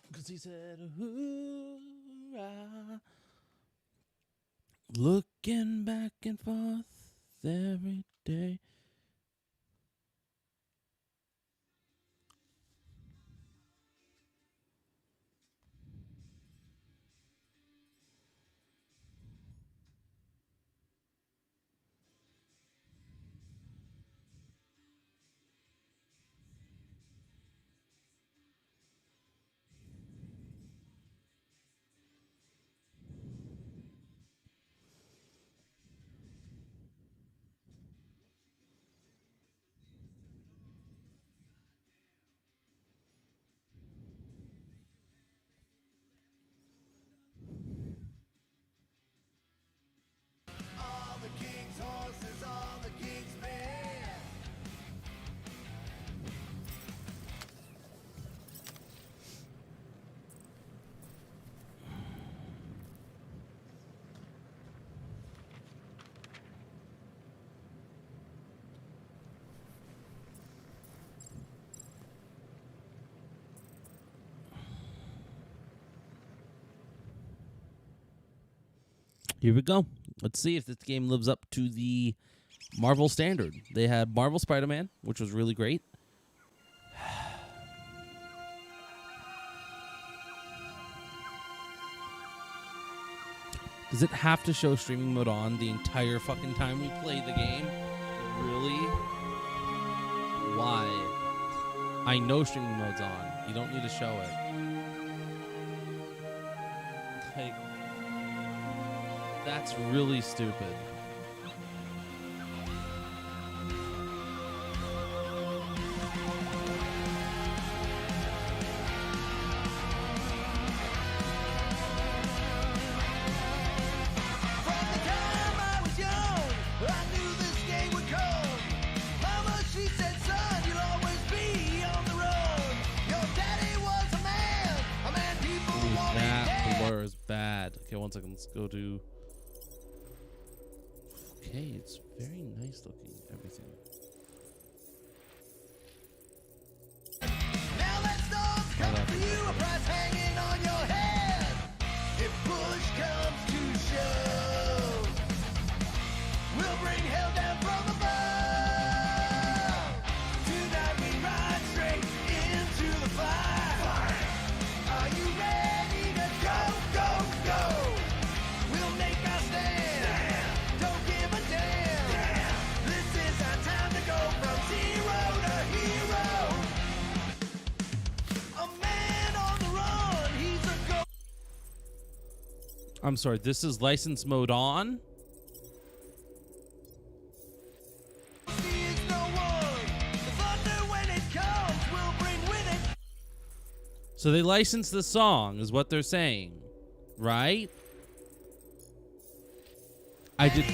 Because he said, hoorah. Looking back and forth every day. Here we go. Let's see if this game lives up to the Marvel standard. They had Marvel Spider-Man, which was really great. Does it have to show streaming mode on the entire fucking time we play the game? Really? Why? I know streaming mode's on. You don't need to show it. Like, that's really stupid. Okay, one second. Let's go to... Okay, it's very nice looking, everything. Now let's not come for you, a price hanging on your head. If push comes to shove, we'll bring hell down from above. Tonight we ride straight into the fire. Are you ready to go, go, go? We'll make our stand. Don't give a damn. This is our time to go from zero to hero. A man on the run, he's a go. I'm sorry, this is license mode on? So they licensed the song, is what they're saying, right? I did.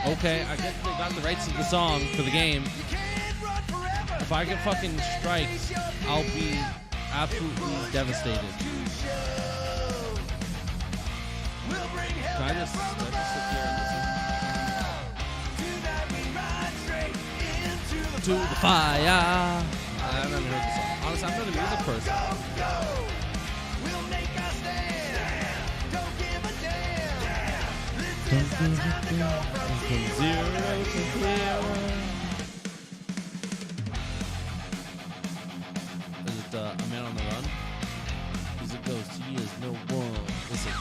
Okay, I guess they got the rights to the song for the game. If I get fucking strikes, I'll be absolutely devastated. Can I just sit here and listen? To the fire. I've never heard the song. Honestly, I'm not a music person. From zero to hero. Is it A Man on the Run? Music goes, he is no one. Listen.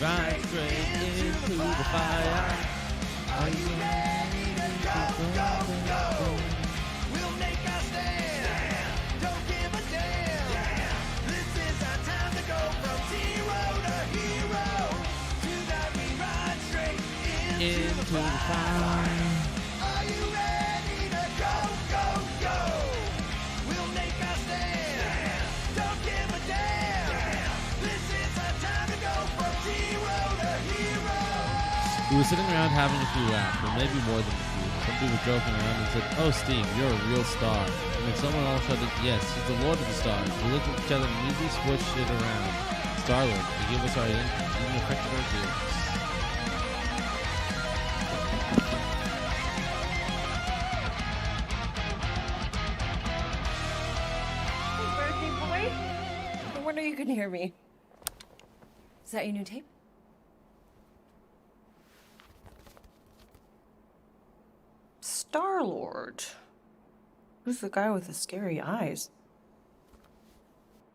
ride straight into the fire. Are you ready to go, go, go? We'll make our stand. Don't give a damn. This is our time to go from zero to hero. Tonight we ride straight into the fire. Are you ready to go, go, go? We'll make our stand. Don't give a damn. This is our time to go from zero to hero. We were sitting around having a few laughs, or maybe more than a few. Somebody was joking around and said, "Oh, Steve, you're a real star." And then someone else shouted, "Yes, he's the Lord of the Stars." We looked at each other and immediately switched it around. Star-Lord, he gave us our even affected our ears. Birthday boy? No wonder you couldn't hear me. Is that your new tape? Star-Lord. Who's the guy with the scary eyes?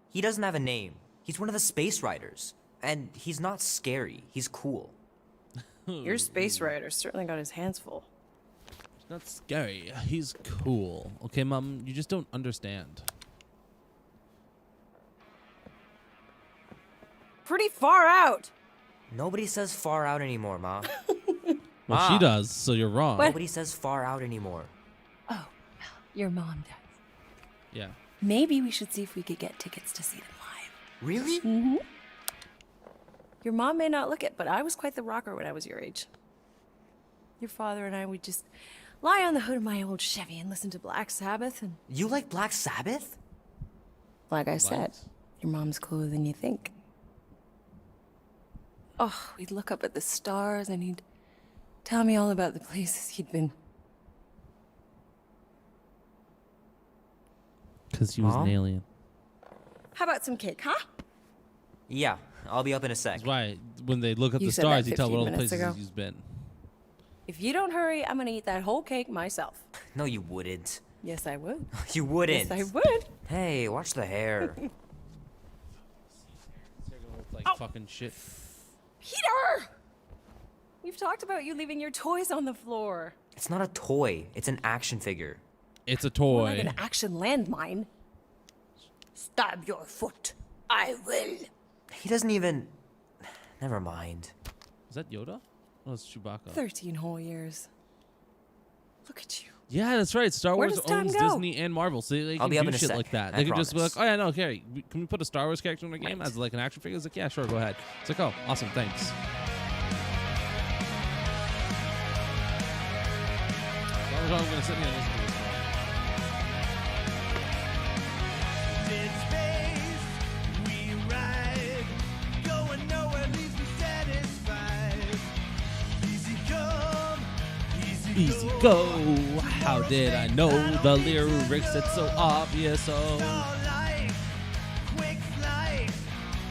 He doesn't have a name. He's one of the Space Riders. And he's not scary. He's cool. Your space rider certainly got his hands full. He's not scary. He's cool. Okay, Mom, you just don't understand. Pretty far out. Nobody says far out anymore, Ma. Well, she does, so you're wrong. Nobody says far out anymore. Oh, your mom does. Yeah. Maybe we should see if we could get tickets to see them live. Really? Mm-hmm. Your mom may not look it, but I was quite the rocker when I was your age. Your father and I would just lie on the hood of my old Chevy and listen to Black Sabbath and... You like Black Sabbath? Like I said, your mom's cooler than you think. Oh, we'd look up at the stars and he'd tell me all about the places he'd been. Because he was an alien. How about some cake, huh? Yeah, I'll be up in a sec. That's why when they look at You the said that stars, you tell 15 what all the minutes places ago. he's been. If you don't hurry, I'm gonna eat that whole cake myself. No, you wouldn't. Yes, I would. You wouldn't. Yes, I would. Hey, watch the hair. Like fucking shit. Peter! We've talked about you leaving your toys on the floor. It's not a toy. It's an action figure. It's a More toy. like an action landmine. Stab your foot. I will. He doesn't even... Never mind. Is that Yoda? Oh, it's Chewbacca. 13 whole years. Look at you. Yeah, that's right. Star Where Wars does time owns go? Disney and Marvel, so they I'll can be up do in a shit sec. like that. I They can just be like, promise. "Oh yeah, no, Carrie, can we put a Star Wars character in the game as like an action figure?" It's like, "Yeah, sure, go ahead." It's like, "Oh, awesome, thanks." As long as I'm gonna sit here and listen to this. In space, we ride, going nowhere leaves me satisfied. Easy come, Easy go. How did I know the lyrics? It's so obvious. Oh. Starlight, quick flight.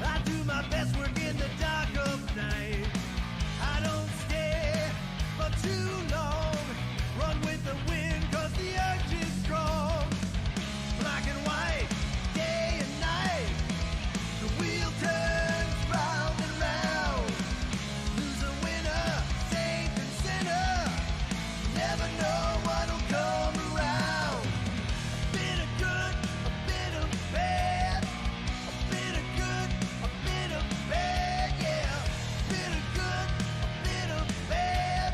I do my best work in the dark of night. I don't stay for too long. Run with the wind 'cause the urge is strong. Black and white, day and night. The wheel turns round and round. Loser, winner, saint and sinner. Never know what'll come around. A bit of good, a bit of bad. A bit of good, a bit of bad, yeah. A bit of good, a bit of bad.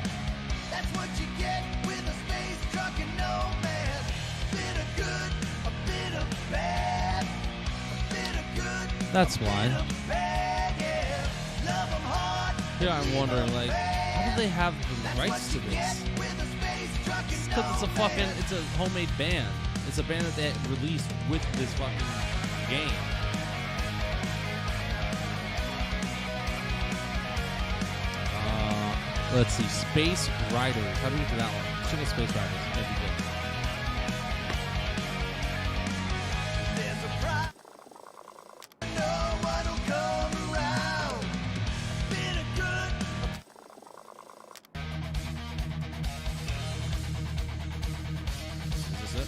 That's what you get with a space truck and nomad. A bit of good, a bit of bad. A bit of good, That's why. bad, yeah. Love 'em hard. Here I'm wondering, like, how do they have the rights to this? It's because it's a homemade band. It's a band that they released with this fucking game. Let's see, Space Riders. How do we get to that one? Should have Space Riders. That'd be good. Know what'll come around. Bit of good. Is this it?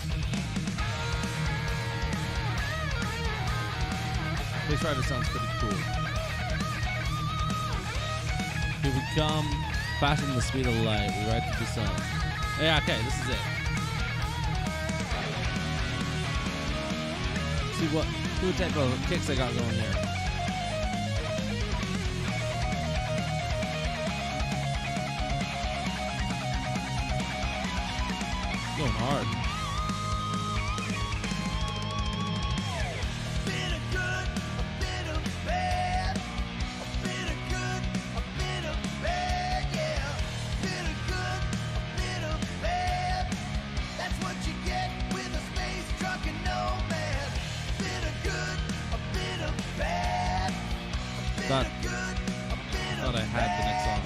Space Riders sounds pretty cool. Here we come, faster than the speed of light. We ride through the sun. Yeah, okay, this is it. See what type of kicks I got going there. Going hard. Thought I had the next song.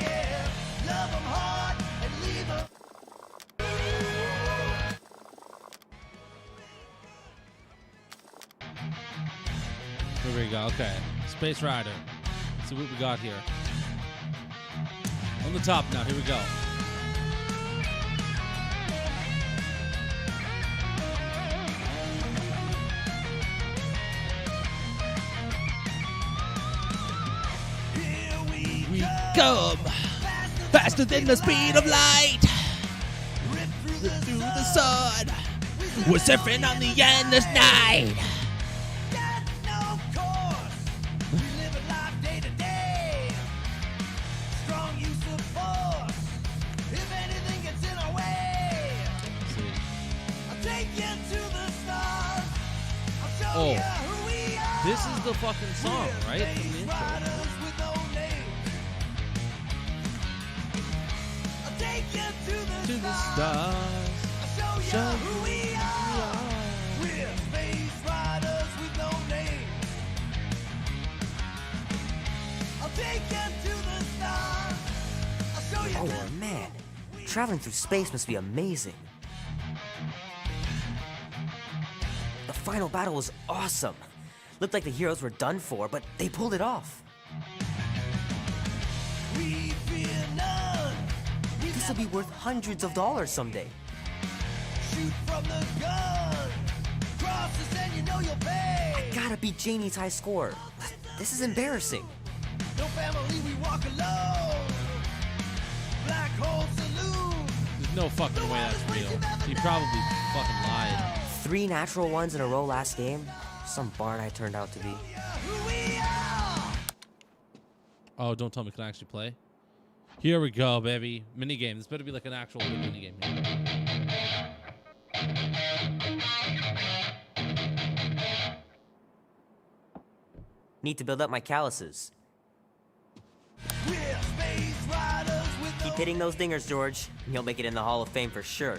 Here we go. Okay, Space Rider. Let's see what we got here. On the top now. Here we go. We come faster than the speed of light through the sun. We're surfing on the endless night. Oh, this is the fucking song, right? From the intro. To the stars, show you who we are. We're space riders with no name. I'll take you to the stars. I'll show you. Oh man, traveling through space must be amazing. The final battle was awesome. Looked like the heroes were done for, but they pulled it off. We fear none. This will be worth hundreds of dollars someday. Shoot from the gun. Cross us and you know you'll pay. I gotta beat Janie's high score. This is embarrassing. No family, we walk alone. Black hole saloon. There's no fucking way that's real. He probably fucking lied. 3 natural ones in a row last game. Some barn I turned out to be. Oh, don't tell me can I actually play. Here we go, baby. Minigame. This better be like an actual minigame here. Need to build up my calluses. Keep hitting those dingers, George. You'll make it in the Hall of Fame for sure.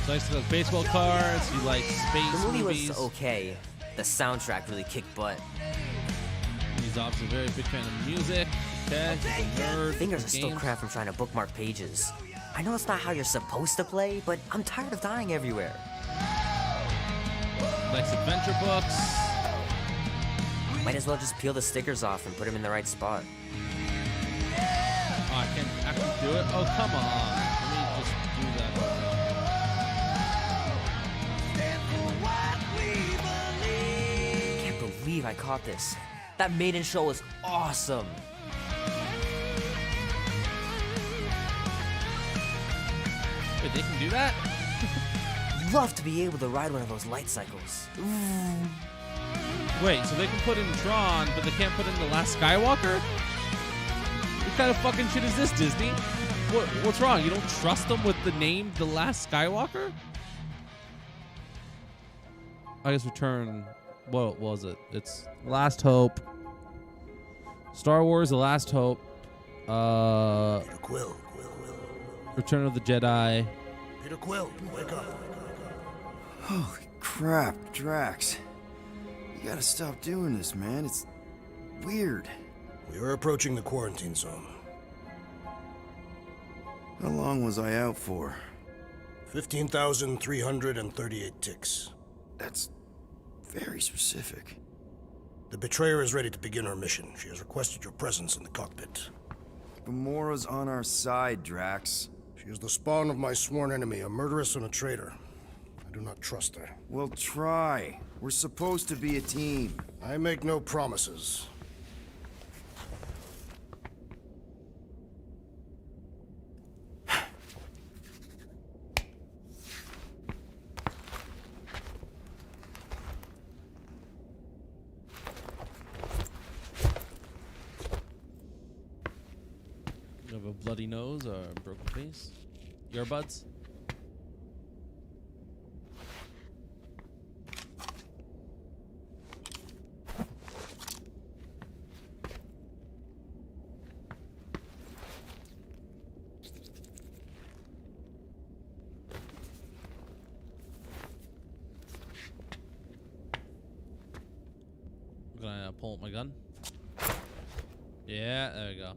So I like baseball cards. You like space The movie movies. was okay. The soundtrack really kicked butt. He's obviously a very big fan of music. Okay, he's a nerd. Fingers are of still games. cramped from trying to bookmark pages. I know it's not how you're supposed to play, but I'm tired of dying everywhere. Likes adventure books. Might as well just peel the stickers off and put them in the right spot. Oh, I can't actually do it? Oh, come on. Let me just do that. Can't believe I caught this. That maiden show was awesome. Wait, they can do that? Love to be able to ride one of those light cycles. Wait, so they can put in Tron, but they can't put in The Last Skywalker? What kind of fucking shit is this, Disney? What's wrong? You don't trust them with the name The Last Skywalker? I guess Return... What was it? It's Last Hope. Star Wars: The Last Hope. Quill. Return of the Jedi. Peter Quill, wake up. Holy crap, Drax. You gotta stop doing this, man. It's weird. We are approaching the quarantine zone. How long was I out for? 15,338 ticks. That's very specific. The betrayer is ready to begin her mission. She has requested your presence in the cockpit. Gamora's on our side, Drax. She is the spawn of my sworn enemy, a murderess and a traitor. I do not trust her. Well, try. We're supposed to be a team. I make no promises. have a bloody nose or a broken face? Earbuds? I'm gonna pull up my gun. Yeah, there we go.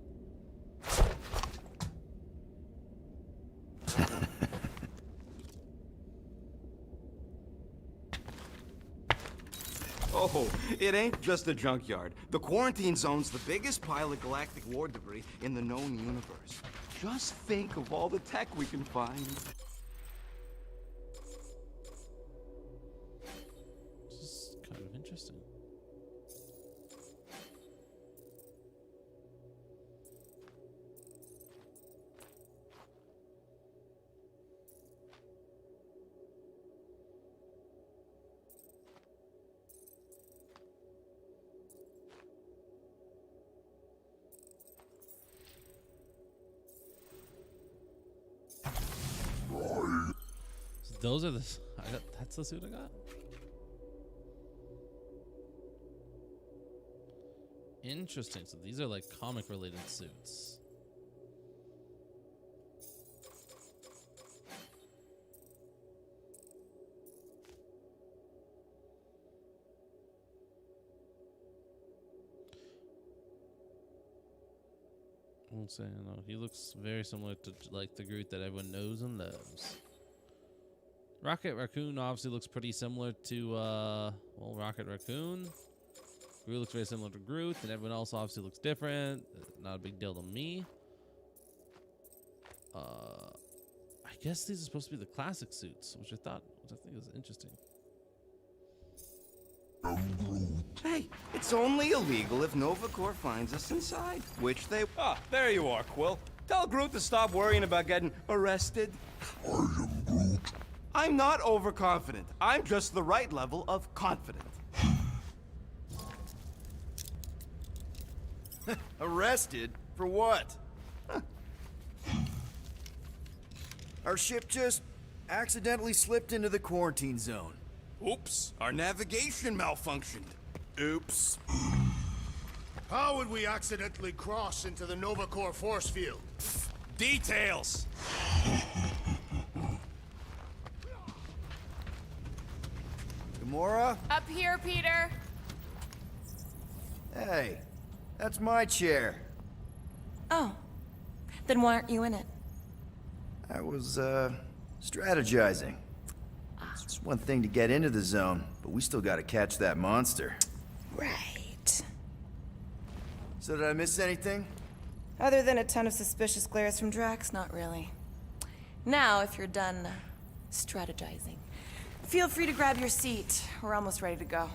Oh, it ain't just a junkyard. The quarantine zone's the biggest pile of galactic war debris in the known universe. Just think of all the tech we can find. This is kind of interesting. So those are the. That's the suit I got. Interesting. So these are like comic-related suits. I won't say no. He looks very similar to like the Groot that everyone knows and loves. Rocket Raccoon obviously looks pretty similar to well, Rocket Raccoon. Groot looks very similar to Groot, and everyone else obviously looks different. Not a big deal to me. I guess these are supposed to be the classic suits, which I think is interesting. Hey, it's only illegal if Novacore finds us inside, which they... Ah, there you are, Quill. Tell Groot to stop worrying about getting arrested. I am Groot. I'm not overconfident. I'm just the right level of confident. Arrested? For what? Our ship just accidentally slipped into the quarantine zone. Oops, our navigation malfunctioned. Oops. How would we accidentally cross into the Novacore force field? Details! Gamora? Up here, Peter. Hey, that's my chair. Oh, then why aren't you in it? I was, strategizing. It's one thing to get into the zone, but we still gotta catch that monster. Right. So did I miss anything? Other than a ton of suspicious glares from Drax, not really. Now, if you're done strategizing, feel free to grab your seat. We're almost ready to go.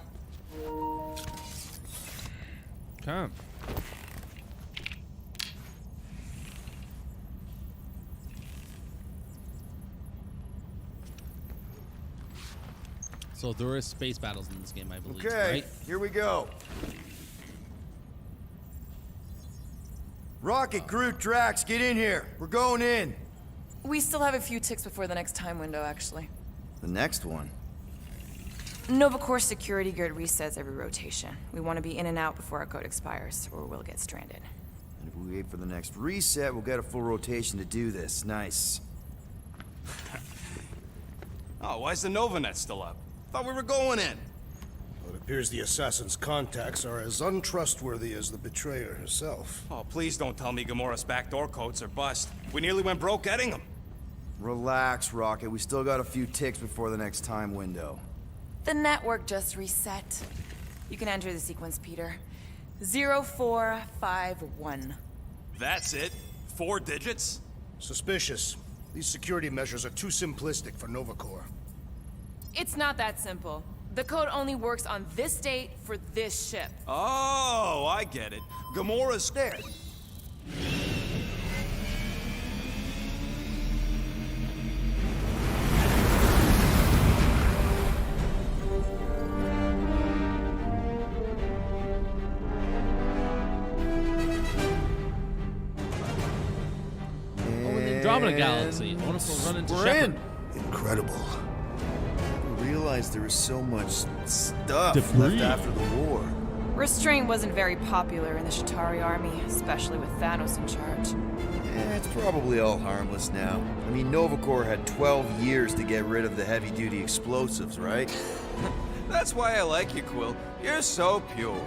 Come. So there is space battles in this game, I believe. Okay, right? here we go. Rocket, Groot, Drax, get in here. We're going in. We still have a few ticks before the next time window, actually. The next one? Novacore security grid resets every rotation. We want to be in and out before our code expires, or we'll get stranded. And if we wait for the next reset, we'll get a full rotation to do this. Nice. Oh, why's the Novanet still up? Thought we were going in. Well, it appears the assassin's contacts are as untrustworthy as the betrayer herself. Oh, please don't tell me Gamora's backdoor codes are bust. We nearly went broke getting them. Relax, Rocket. We still got a few ticks before the next time window. The network just reset. You can enter the sequence, Peter. 0451. That's it? 4 digits? Suspicious. These security measures are too simplistic for Novacore. It's not that simple. The code only works on this date for this ship. Oh, I get it. Gamora's there. Andromeda And Galaxy. What if we'll run into we're Shepard? in. Incredible. I didn't realize there was so much stuff Debris. left after the war. Restraint wasn't very popular in the Shatari army, especially with Thanos in charge. It's probably all harmless now. I mean, Nova Corps had 12 years to get rid of the heavy-duty explosives, right? That's why I like you, Quill. You're so pure.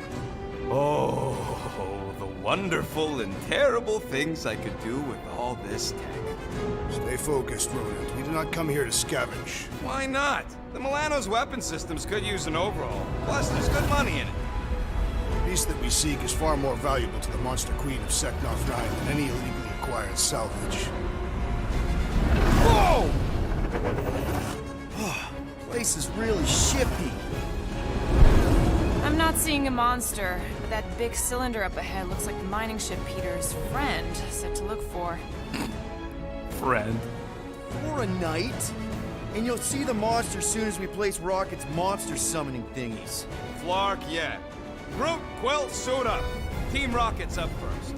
Oh, the wonderful and terrible things I could do with all this tech. Stay focused, Rodent. We did not come here to scavenge. Why not? The Milano's weapon systems could use an overhaul. Plus, there's good money in it. The beast that we seek is far more valuable to the Monster Queen of Seknarf 9 than any illegally acquired salvage. Whoa! Place is really shifty. I'm not seeing a monster, but that big cylinder up ahead looks like the mining ship Peter's friend said to look for. Friend. For a night? And you'll see the monster soon as we place Rocket's monster summoning thingies. Flark, yeah. Groot, Quill, suit up. Team Rocket's up first.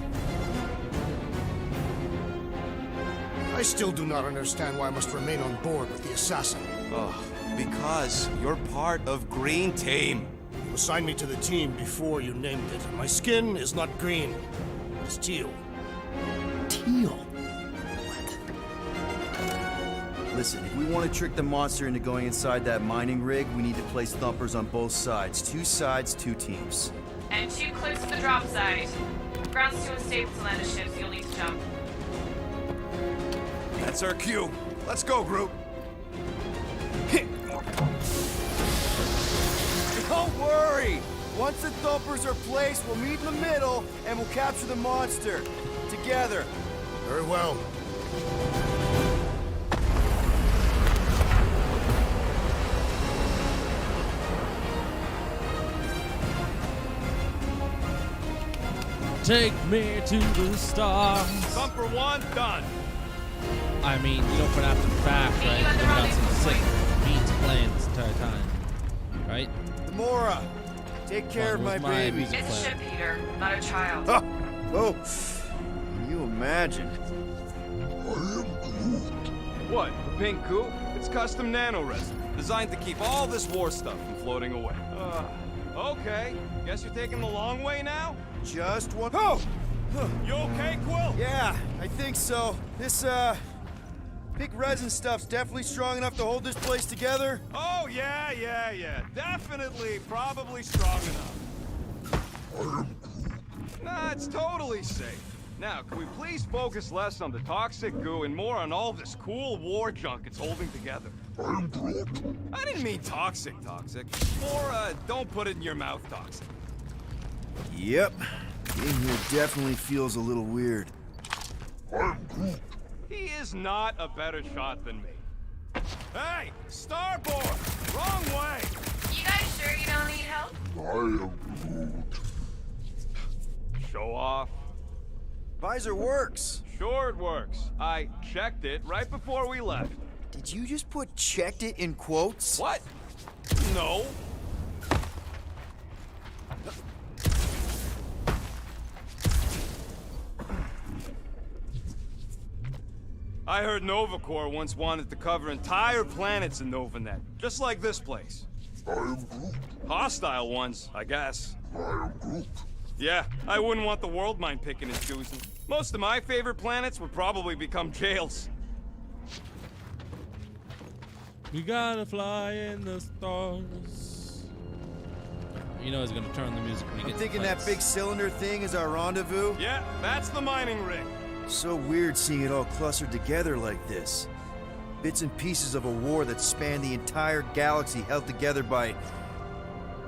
I still do not understand why I must remain on board with the assassin. Oh, because you're part of Green Team. You assigned me to the team before you named it. My skin is not green. It's teal. Teal? Listen, if we want to trick the monster into going inside that mining rig, we need to place thumpers on both sides. 2 sides, 2 teams. And 2 clips to the drop side. Ground's too unstable to land a ship, so you'll need to jump. That's our cue. Let's go, Groot. Don't worry! Once the thumpers are placed, we'll meet in the middle, and we'll capture the monster. Together. Very well. Take me to the stars. Thumper 1, done. I mean, you don't put after the fact, right? you got the We got rendezvous some sick point. beats playing this entire time, right? Gamora, take care of my Where's my baby. music It's a ship, Peter, not a child. Oh, can you imagine? What, the pink goo? It's custom nano resin, designed to keep all this war stuff from floating away. Okay. Guess you're taking the long way now? Just one. Oh! You okay, Quill? Yeah, I think so. This, big resin stuff's definitely strong enough to hold this place together. Oh, yeah. Definitely, probably strong enough. Nah, it's totally safe. Now, can we please focus less on the toxic goo and more on all this cool war junk it's holding together? I didn't mean toxic. More, don't put it in your mouth toxic. Yep. Being here definitely feels a little weird. He is not a better shot than me. Hey, starboard! Wrong way! You guys sure you don't need help? Show off. Visor works. Sure it works. I checked it right before we left. Did you just put checked it in quotes? What? No. I heard Nova Corps once wanted to cover entire planets in Novanet, just like this place. Hostile ones, I guess. Yeah, I wouldn't want the world mind picking and choosing. Most of my favorite planets would probably become jails. We gotta fly in the stars. You know he's gonna turn the music when he I'm gets thinking to that fights. big cylinder thing is our rendezvous. Yeah, that's the mining rig. So weird seeing it all clustered together like this. Bits and pieces of a war that spanned the entire galaxy held together by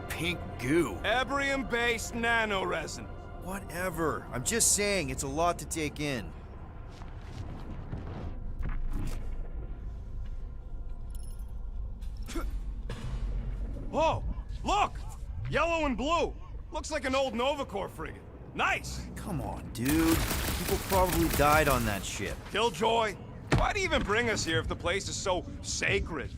pink goo. Ebrium-based nanoresin. Whatever. I'm just saying, it's a lot to take in. Oh, look! Yellow and blue. Looks like an old Nova Corps frigate. Nice! Come on, dude. People probably died on that ship. Killjoy, why'd he even bring us here if the place is so sacred?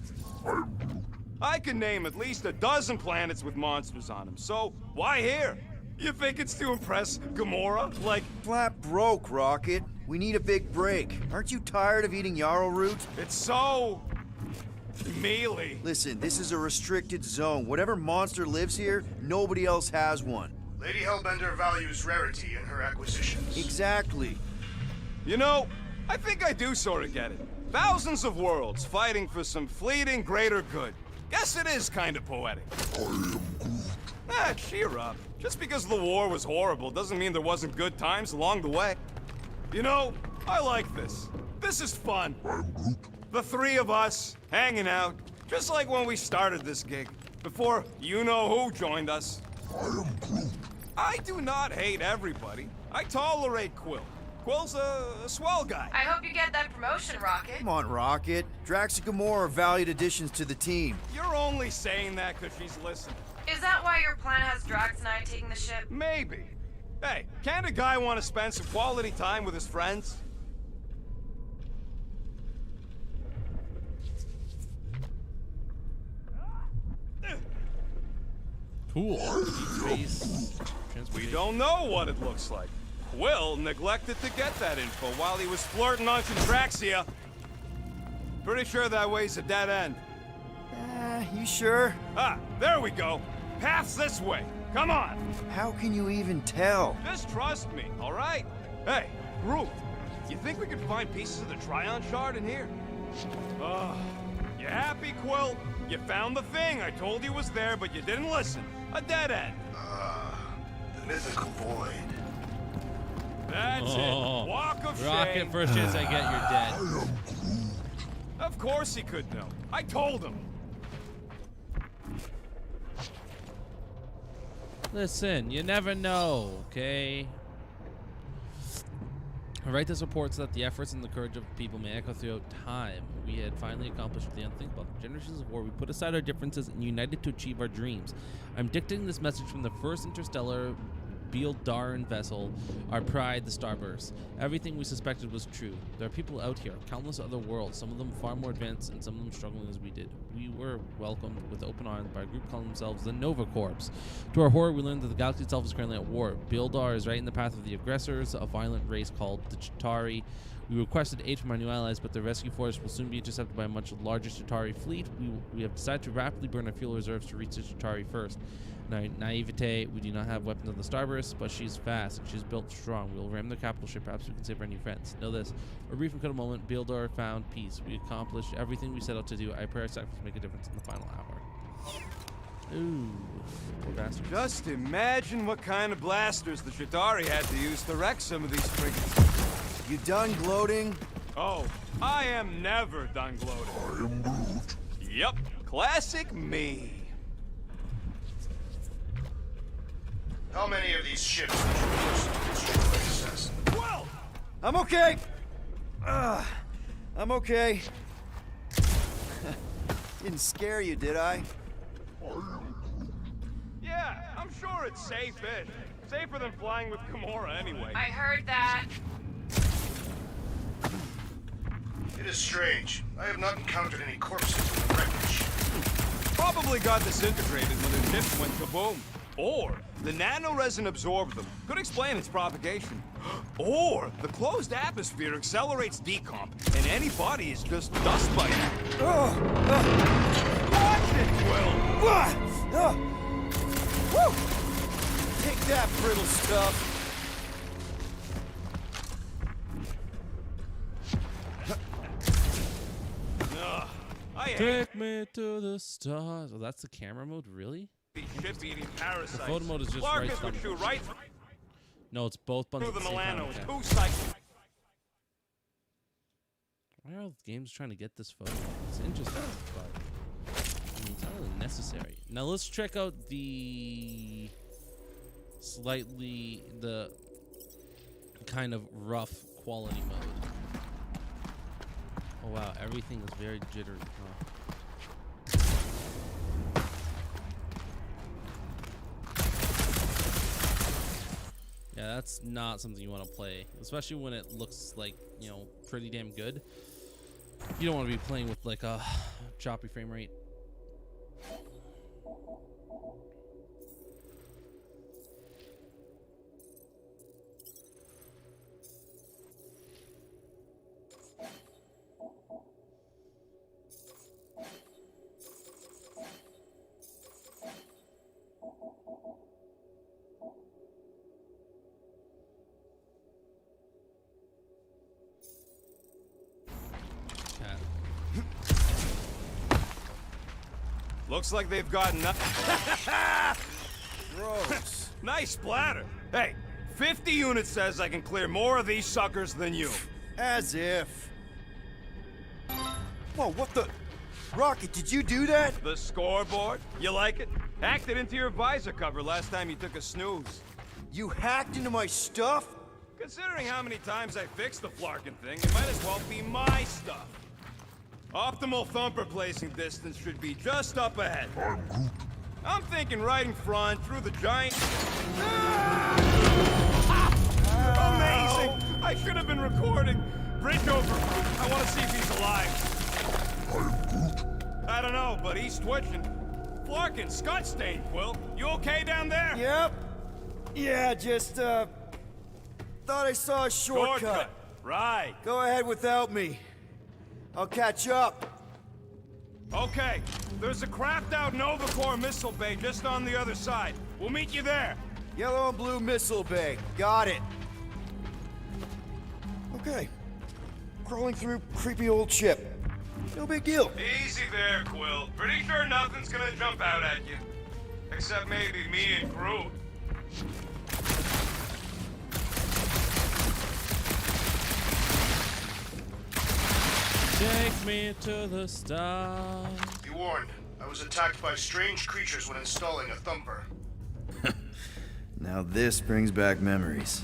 I can name at least a dozen planets with monsters on them, so why here? You think it's to impress Gamora? Like, flat broke, Rocket. We need a big break. Aren't you tired of eating yarrow root? It's so... mealy. Listen, this is a restricted zone. Whatever monster lives here, nobody else has one. Lady Hellbender values rarity in her acquisitions. Exactly. You know, I think I do sort of get it. Thousands of worlds fighting for some fleeting greater good. Guess it is kind of poetic. Cheer up. Just because the war was horrible doesn't mean there wasn't good times along the way. You know, I like this. This is fun. The three of us, hanging out, just like when we started this gig, before you-know-who joined us. I do not hate everybody. I tolerate Quill. Quill's a swell guy. I hope you get that promotion, Rocket. Come on, Rocket. Drax and Gamora are valued additions to the team. You're only saying that because she's listening. Is that why your plan has Drax and I taking the ship? Maybe. Hey, can't a guy want to spend some quality time with his friends? Cool. Face. We don't know what it looks like. Quill neglected to get that info while he was flirting on Contraxia. Pretty sure that way's a dead end. You sure? Ah, there we go. Path's this way. Come on. How can you even tell? Just trust me, all right? Hey, Groot, you think we could find pieces of the Tryon Shard in here? You happy, Quill? You found the thing I told you was there, but you didn't listen. A dead end. The mythical void. That's it. Walk of Rocket, shame. first chance I get, you're dead. Of course he could know. I told him. Listen, you never know, okay? Alright, this reports that the efforts and the courage of people may echo throughout time. We had finally accomplished the unthinkable. Generations of war, we put aside our differences and united to achieve our dreams. I'm dictating this message from the first interstellar Beeldarin vessel, our pride, the Starburst. Everything we suspected was true. There are people out here, countless other worlds, some of them far more advanced and some of them struggling as we did. We were welcomed with open arms by a group calling themselves the Nova Corps. To our horror, we learned that the galaxy itself is currently at war. Beeldar is right in the path of the aggressors, a violent race called the Chitauri. We requested aid from our new allies, but the rescue force will soon be intercepted by a much larger Chitauri fleet. We have decided to rapidly burn our fuel reserves to reach the Chitauri first. Naivete, we do not have weapons of the Starburst, but she's fast and she's built strong. We will ram the capital ship. Perhaps we can save our new friends. Know this: a brief and cut moment, Beeldar found peace. We accomplished everything we set out to do. I pray our sacrifice make a difference in the final hour. Ooh, poor bastard. Just imagine what kind of blasters the Chitauri had to use to wreck some of these frigates. You done gloating? Oh, I am never done gloating. I am Groot. Yep, classic me. How many of these ships did you use to destroy Assassin? Well, I'm okay. I'm okay. Didn't scare you, did I? Yeah, I'm sure it's safe-ish. Safer than flying with Gamora anyway. I heard that. It is strange. I have not encountered any corpses in the wreckage. Probably got disintegrated when the ship went kaboom. Or the nanoresin absorbed them. Could explain its propagation. Or the closed atmosphere accelerates decomp, and any body is just dust biting. Watch it, Quill! Woo! Take that, brittle stuff. Take me to the stars. Oh, that's the camera mode, really? Ship-eating parasites. The photo mode is just Larkus right would thumb. shoot right No, it's both buttons through at the the same time. Milano. Okay. 2 cycles. Why are all the games trying to get this photo? It's interesting, but I mean, it's not really necessary. Now let's check out the the kind of rough quality mode. Oh wow, everything is very jittery. Huh? Yeah, that's not something you want to play, especially when it looks like, you know, pretty damn good. You don't want to be playing with like a choppy frame rate. Looks like they've got nothing. Gross. Nice splatter. Hey, 50 units says I can clear more of these suckers than you. As if. Whoa, what the? Rocket, did you do that? The scoreboard? You like it? Hacked it into your visor cover last time you took a snooze. You hacked into my stuff? Considering how mmany times I fixed the Flarkin thing, it might as well be my stuff. Optimal thumper placing distance should be just up ahead. I'm thinking right in front, through the giant... Amazing! I should have been recording. Bridge over. I want to see if he's alive. I don't know, but he's twitching. Flarkin, Scott Stain, Quill. You okay down there? Yep. Yeah, just, thought I saw a shortcut. Right. Go ahead without me. I'll catch up. Okay, there's a craft-out Nova Corps missile bay just on the other side. We'll meet you there. Yellow and blue missile bay. Got it. Okay. Crawling through creepy old ship. No big deal. Easy there, Quill. Pretty sure nothing's gonna jump out at you. Except maybe me and Groot. Take me to the stars. Be warned, I was attacked by strange creatures when installing a thumper. Now this brings back memories.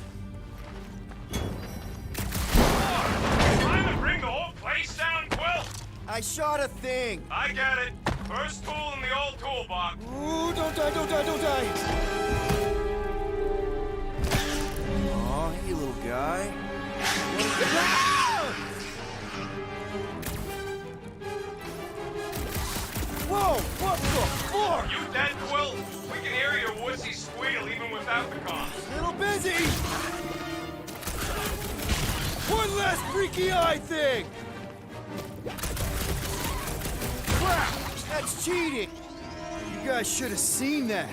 Trying to bring the whole place down, Quill? I shot a thing. I get it. First tool in the old toolbox. Ooh, don't die, don't die, don't die. Aw, hey, little guy. Whoa, what the fuck? You dead, Quill? We can hear your wussy squeal even without the comms. Little busy. One last freaky eye thing. Crap, that's cheating. You guys should have seen that.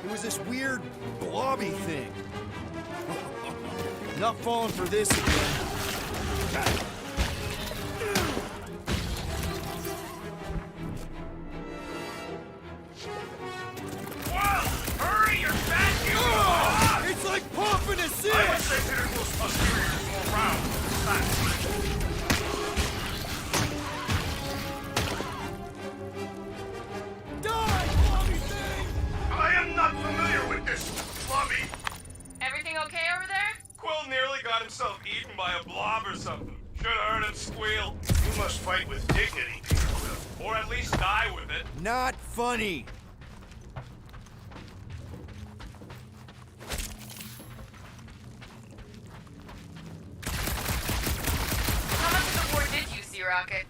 It was this weird blobby thing. Not falling for this again. It's like pumping a zip! I would say that it was posterior more round. Die, blobby thing! I am not familiar with this, blobby. Everything okay over there? Quill nearly got himself eaten by a blob or something. Should have heard him squeal. You must fight with dignity, Peter Quill. Or at least die with it. Not funny. How much of the war did you see, Rocket?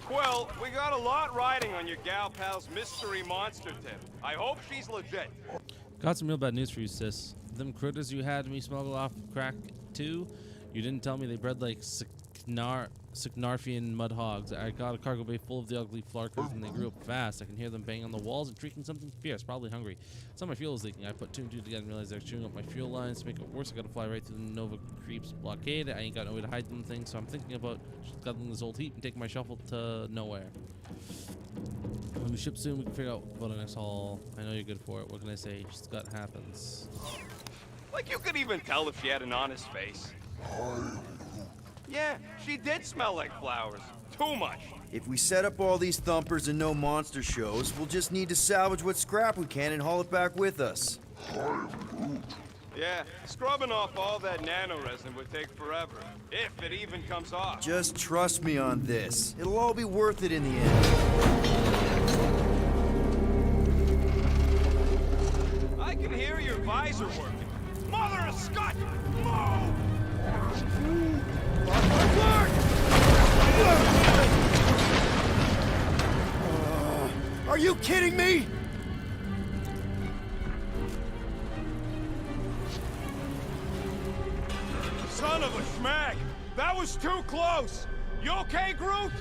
Quill, we got a lot riding on your gal pal's mystery monster tip. I hope she's legit. Got some real bad news for you, sis. Them critters you had me smuggle off crack too, you didn't tell me they bred like Signarfian mud hogs. I got a cargo bay full of the ugly flarkers and they grew up fast. I can hear them banging on the walls and shrieking something fierce, probably hungry. Some of my fuel is leaking. I put 2 and 2 together and realized they're chewing up my fuel lines. To make it worse, I gotta fly right through the Nova Creeps blockade. I ain't got no way to hide them things, so I'm thinking about scuttling this old heap and taking my shuffle to nowhere. When we ship soon, we can figure out about our next haul. I know you're good for it. What can I say? Just gut happens. Like you could even tell if she had an honest face. Yeah, she did smell like flowers. Too much. If we set up all these thumpers and no monster shows, we'll just need to salvage what scrap we can and haul it back with us. Yeah, scrubbing off all that nano resin would take forever. If it even comes off. Just trust me on this. It'll all be worth it in the end. I can hear your visor working. Mother of Scott! Move! Are you kidding me? Son of a schmag! That was too close! You okay, Groot?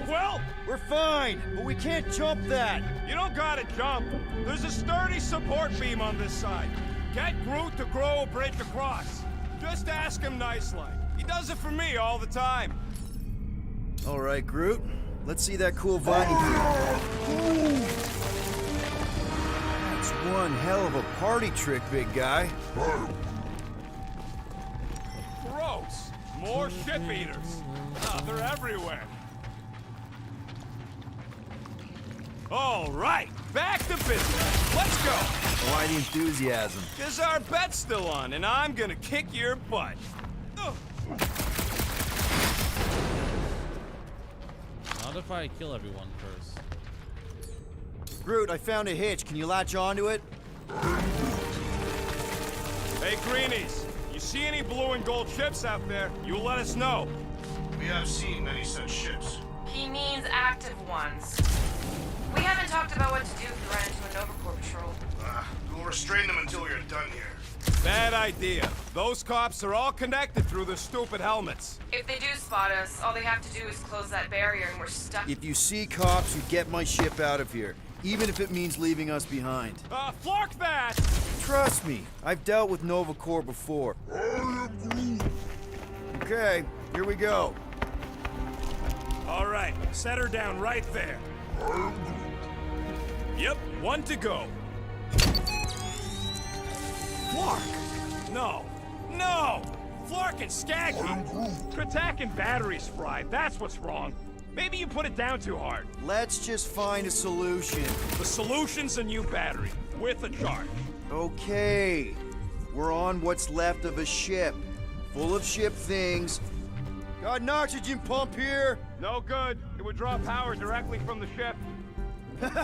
Well, we're fine, but we can't jump that. You don't gotta jump. There's a sturdy support beam on this side. Get Groot to grow a bridge across. Just ask him nice-like. He does it for me all the time. All right, Groot. Let's see that cool vine you threw. That's one hell of a party trick, big guy. Gross! More ship eaters. Oh, they're everywhere. All right, back to business. Let's go. Why the enthusiasm? Because our bet's still on, and I'm gonna kick your butt. Ugh. Not if I kill everyone first. Groot, I found a hitch. Can you latch onto it? Hey, Greenies, you see any blue and gold ships out there? You let us know. We have seen many such ships. He means active ones. We haven't talked about what to do if we run into a Nova Corps patrol. We'll restrain them until we are done here. Bad idea. Those cops are all connected through their stupid helmets. If they do spot us, all they have to do is close that barrier and we're stuck. If you see cops, you get my ship out of here, even if it means leaving us behind. Flark that! Trust me, I've dealt with Nova Corps before. Okay, here we go. All right, set her down right there. Yep, one to go. Flark! No! No! Flark and Skaggy! Attack and batteries fried, that's what's wrong. Maybe you put it down too hard. Let's just find a solution. The solution's a new battery, with a charge. Okay. We're on what's left of a ship. Full of ship things. Got an oxygen pump here. No good. It would draw power directly from the ship.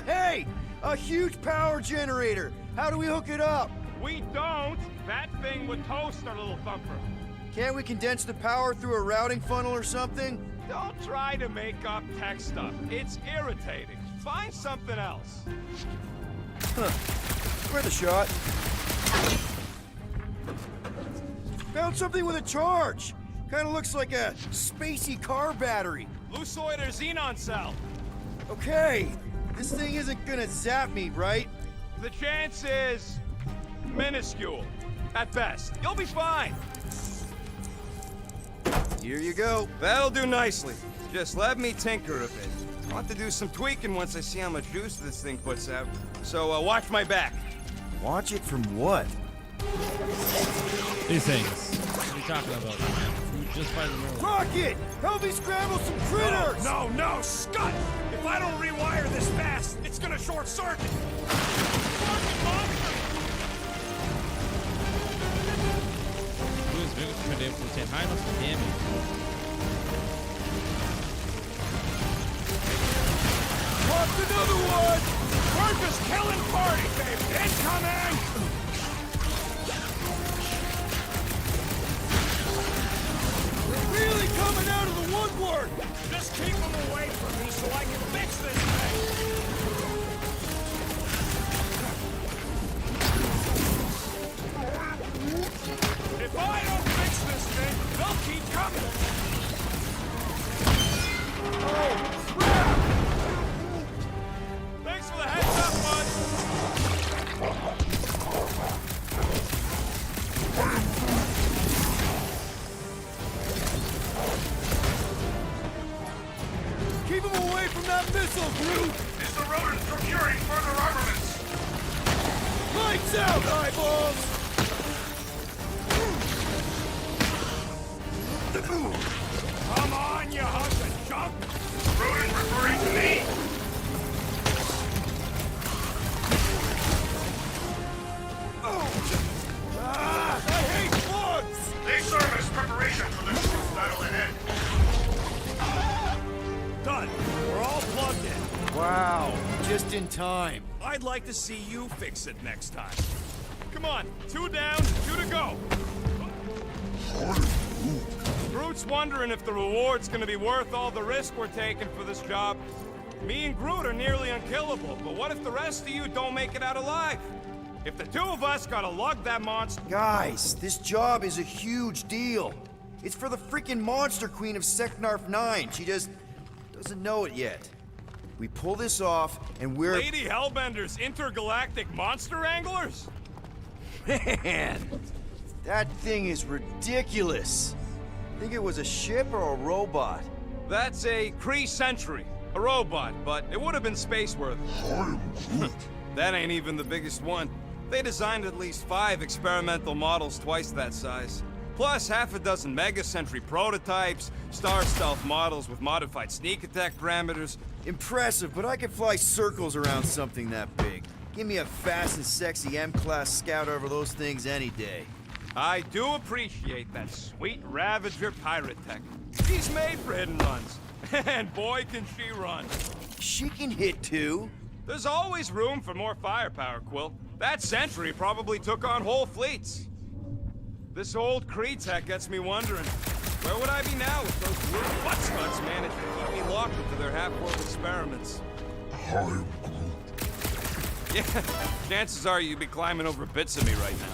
Hey! A huge power generator! How do we hook it up? We don't! That thing would toast our little thumper. Can't we condense the power through a routing funnel or something? Don't try to make up tech stuff. It's irritating. Find something else. Huh. Worth a shot. Found something with a charge. Kinda looks like a spacey car battery. Lusoid or xenon cell. Okay. This thing isn't gonna zap me, right? The chance is minuscule. At best. You'll be fine. Here you go. That'll do nicely. Just let me tinker a bit. I'll have to do some tweaking once I see how much juice this thing puts out. So, watch my back. Watch it from what? These things. What are you talking about, man? You just find them earlier. Rocket! Help me scramble some critters! No, Scud! If I don't rewire this fast, it's gonna short circuit. Who is Vegas trying to inflict high enough damage? Popped another one! We're just killing party, baby! Incoming! They're really coming out of the woodwork! Just keep them away from me so I can fix this thing! If I don't fix this thing, they'll keep coming! Oh, crap! Thanks for the heads up, bud! Keep them away from that missile, Groot! Is the rodent procuring further armaments? Lights out, eyeballs! Come on, you hunk of junk! Rodent referring to me? I hate bugs! They serve as preparation for the true battle ahead. Done. We're all plugged in. Wow, just in time. I'd like to see you fix it next time. Come on, 2 down, 2 to go. Groot's wondering if the reward's gonna be worth all the risk we're taking for this job. Me and Groot are nearly unkillable, but what if the rest of you don't make it out alive? If the 2 of us gotta lug that monster— Guys, this job is a huge deal. It's for the freaking Monster Queen of Seknarf 9. She just doesn't know it yet. We pull this off, and we're— Lady Hellbender's intergalactic monster anglers? Man, that thing is ridiculous. Think it was a ship or a robot? That's a Kree Sentry. A robot, but it would have been space-worthy. That ain't even the biggest one. They designed at least 5 experimental models twice that size. Plus half a dozen Mega Sentry prototypes, Star Stealth models with modified sneak attack parameters. Impressive, but I could fly circles around something that big. Give me a fast and sexy M-Class Scout over those things any day. I do appreciate that sweet Ravager pirate tech. She's made for hit and runs. And boy, can she run. She can hit too. There's always room for more firepower, Quill. That Sentry probably took on whole fleets. This old Kree tech gets me wondering, where would I be now if those weird butt-sluts managed to keep me locked into their half-world experiments? Yeah, chances are you'd be climbing over bits of me right now.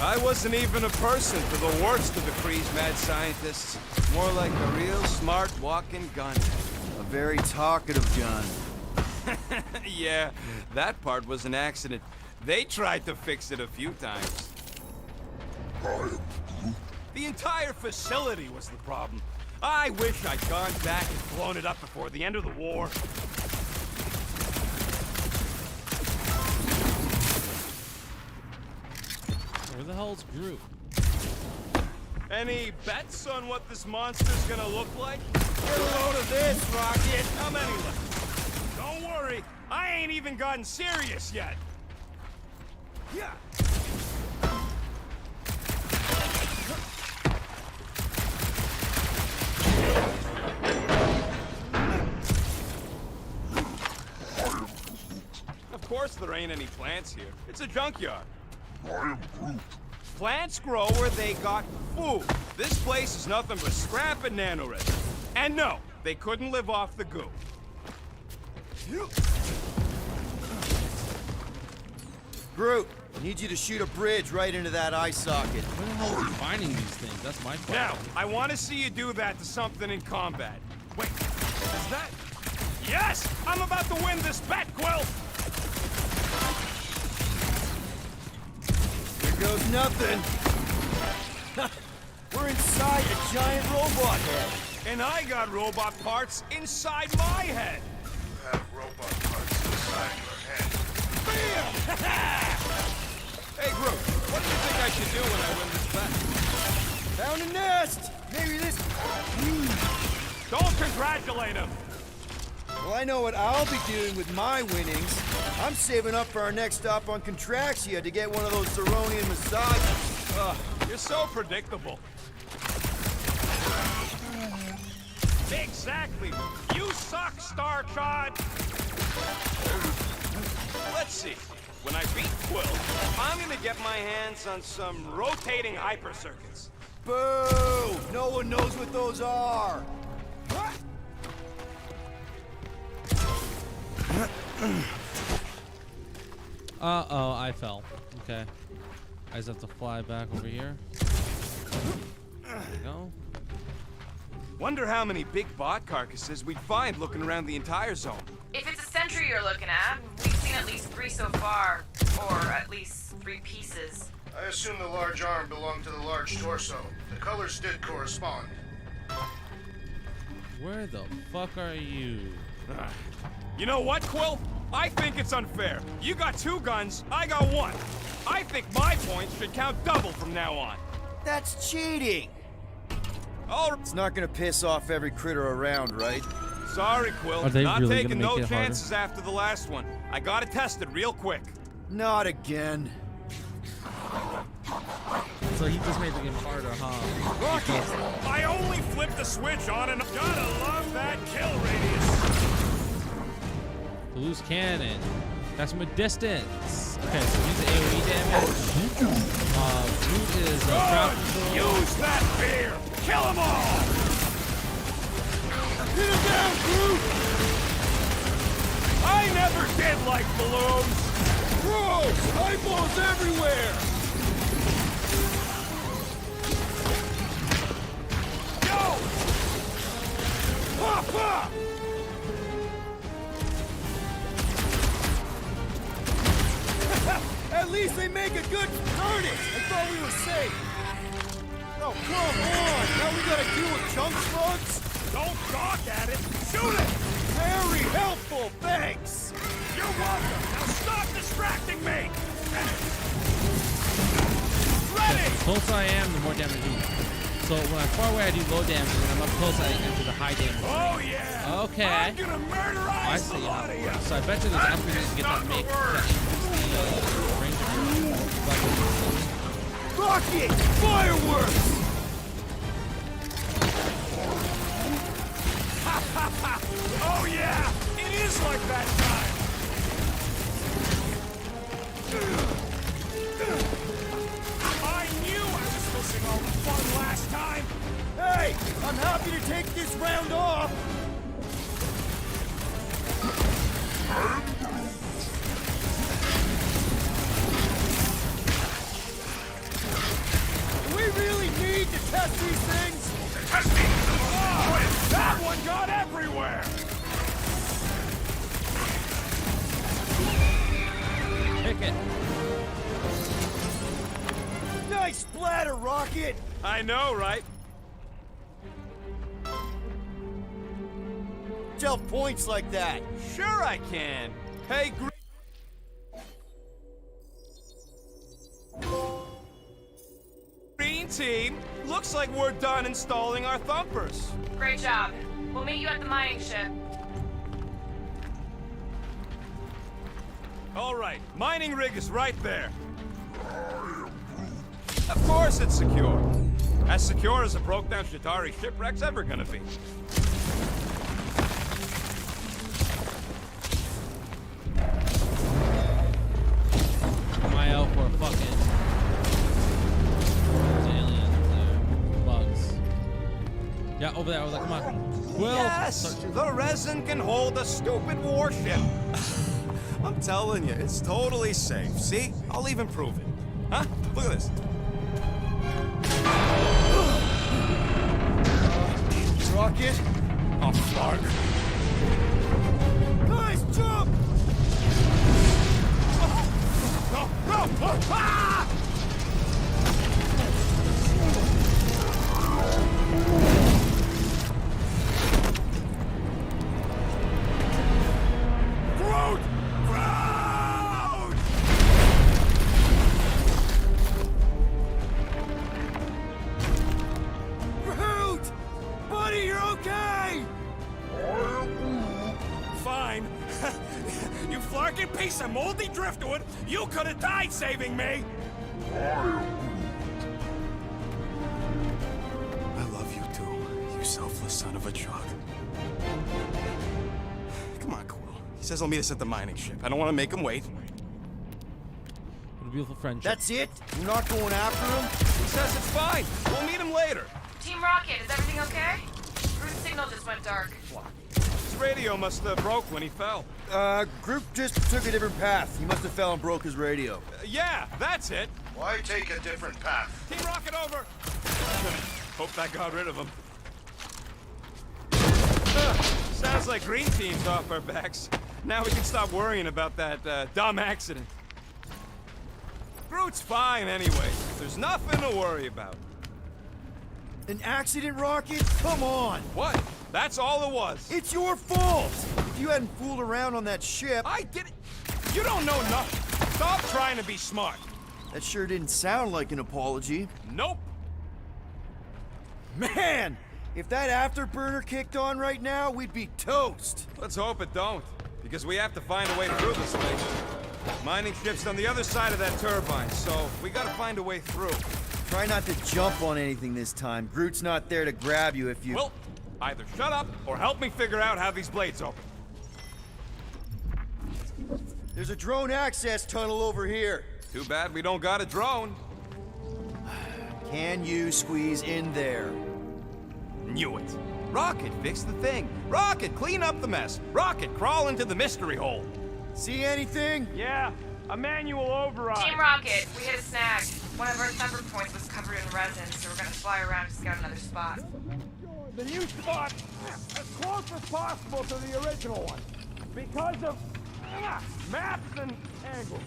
I wasn't even a person for the worst of the Kree's mad scientists. More like a real smart walking gun. A very talkative gun. Yeah, that part was an accident. They tried to fix it a few times. The entire facility was the problem. I wish I'd gone back and blown it up before the end of the war. Where the hell's Groot? Any bets on what this monster's gonna look like? Get a load of this, Rocket! How many left? Don't worry, I ain't even gotten serious yet. Yeah. Of course there ain't any plants here. It's a junkyard. Plants grow where they got food. This place is nothing but scrap and nanoresin. And no, they couldn't live off the goo. Groot, I need you to shoot a bridge right into that eye socket. Where the hell are you finding these things? That's my question. Now, I want to see you do that to something in combat. Wait, is that... Yes! I'm about to win this bet, Quill! Here goes nothing. We're inside a giant robot head. And I got robot parts inside my head. You have robot parts inside your head. Bam! Hey, Groot, what do you think I should do when I win this bet? Found a nest! Maybe this... Don't congratulate him! Well, I know what I'll be doing with my winnings. I'm saving up for our next stop on Contraxia to get one of those Zeronian massages. Ugh, you're so predictable. Exactly. You suck, Starchild! Let's see. When I beat Quill, I'm gonna get my hands on some rotating hypercircuits. Boo! No one knows what those are! Uh-oh, I fell. Okay. I just have to fly back over here. There we go. Wonder how many big bot carcasses we'd find looking around the entire zone. If it's a sentry you're looking at, we've seen at least 3 so far. Or at least 3 pieces. I assume the large arm belonged to the large torso. The colors did correspond. Where the fuck are you? You know what, Quill? I think it's unfair. You got 2 guns, I got 1. I think my points should count double from now on. That's cheating! Oh, it's not gonna piss off every critter around, right? Sorry, Quill. Are they Not really taking gonna make no it harder? chances after the last one. I gotta test it real quick. Not again. So he just made the game harder, huh? Rocky, I only flipped the switch on and gotta love that kill radius. Loose cannon. That's from a distance. Okay, so he's AoE damage. Groot is crowd control. Use that beer! Kill them all! Hit him down, Groot! I never did like balloons! Gross! Eyeballs everywhere! Go! Pop up! At least they make a good furnace! I thought we were safe! Oh, come on! Now we gotta deal with junk slugs? Don't gawk at it! Shoot it! Very helpful, thanks! You're welcome! Now stop distracting me! Ready! The closer I am, the more damage I do. So when I'm far away, I do low damage, and when I'm up close, I enter the high damage. Oh, yeah! Okay. I'm gonna murderize I see the lot of you! So I bet you there's upgrades to get that make that increase the range of your weapons. Rocket! Fireworks! Oh, yeah! It is like that time! I knew I was missing all the fun last time! Hey! I'm happy to take this round off! Do we really need to test these things? Testing! Oh, that one got everywhere! Pick it. Nice splatter, Rocket! I know, right? Tell points like that. Sure I can. Hey, Green Team, looks like we're done installing our thumpers. Great job. We'll meet you at the mining ship. All right, mining rig is right there. Of course it's secure. As secure as a broke-down Shatari shipwreck's ever gonna be. Am I out for fucking aliens there? Bugs. Yeah, over there. I was like, come on. Quill. Yes! The resin can hold a stupid warship. I'm telling you, it's totally safe. See? I'll even prove it. Huh? Look at this. Rocket? Oh, fuck. Guys, jump! No! No! Ah! Groot! Groot! Groot! Buddy, you're okay! Fine. You flarkin' piece of moldy driftwood! You could have died saving me! I love you too, you selfless son of a truck. Come on, Quill. He says he'll meet us at the mining ship. I don't want to make him wait. What a beautiful friendship. That's it? You're not going after him? He says it's fine. We'll meet him later. Team Rocket, is everything okay? Groot's signal just went dark. His radio must have broke when he fell. Groot just took a different path. He must have fell and broke his radio. Yeah, that's it. Why take a different path? Team Rocket over. Hope that got rid of him. Sounds like Green Team's off our backs. Now we can stop worrying about that dumb accident. Groot's fine anyway. There's nothing to worry about. An accident, Rocket? Come on! What? That's all it was. It's your fault! If you hadn't fooled around on that ship... I did it. You don't know nothing. Stop trying to be smart. That sure didn't sound like an apology. Nope. Man! If that afterburner kicked on right now, we'd be toast. Let's hope it don't, because we have to find a way through this thing. Mining ship's on the other side of that turbine, so we gotta find a way through. Try not to jump on anything this time. Groot's not there to grab you if you... Well, either shut up or help me figure out how these blades open. There's a drone access tunnel over here. Too bad we don't got a drone. Can you squeeze in there? Knew it. Rocket, fix the thing. Rocket, clean up the mess. Rocket, crawl into the mystery hole. See anything? Yeah, a manual override. Team Rocket, we hit a snag. One of our thumper points was covered in resin, so we're gonna fly around to scout another spot. The new spot as close as possible to the original one because of maps and angles.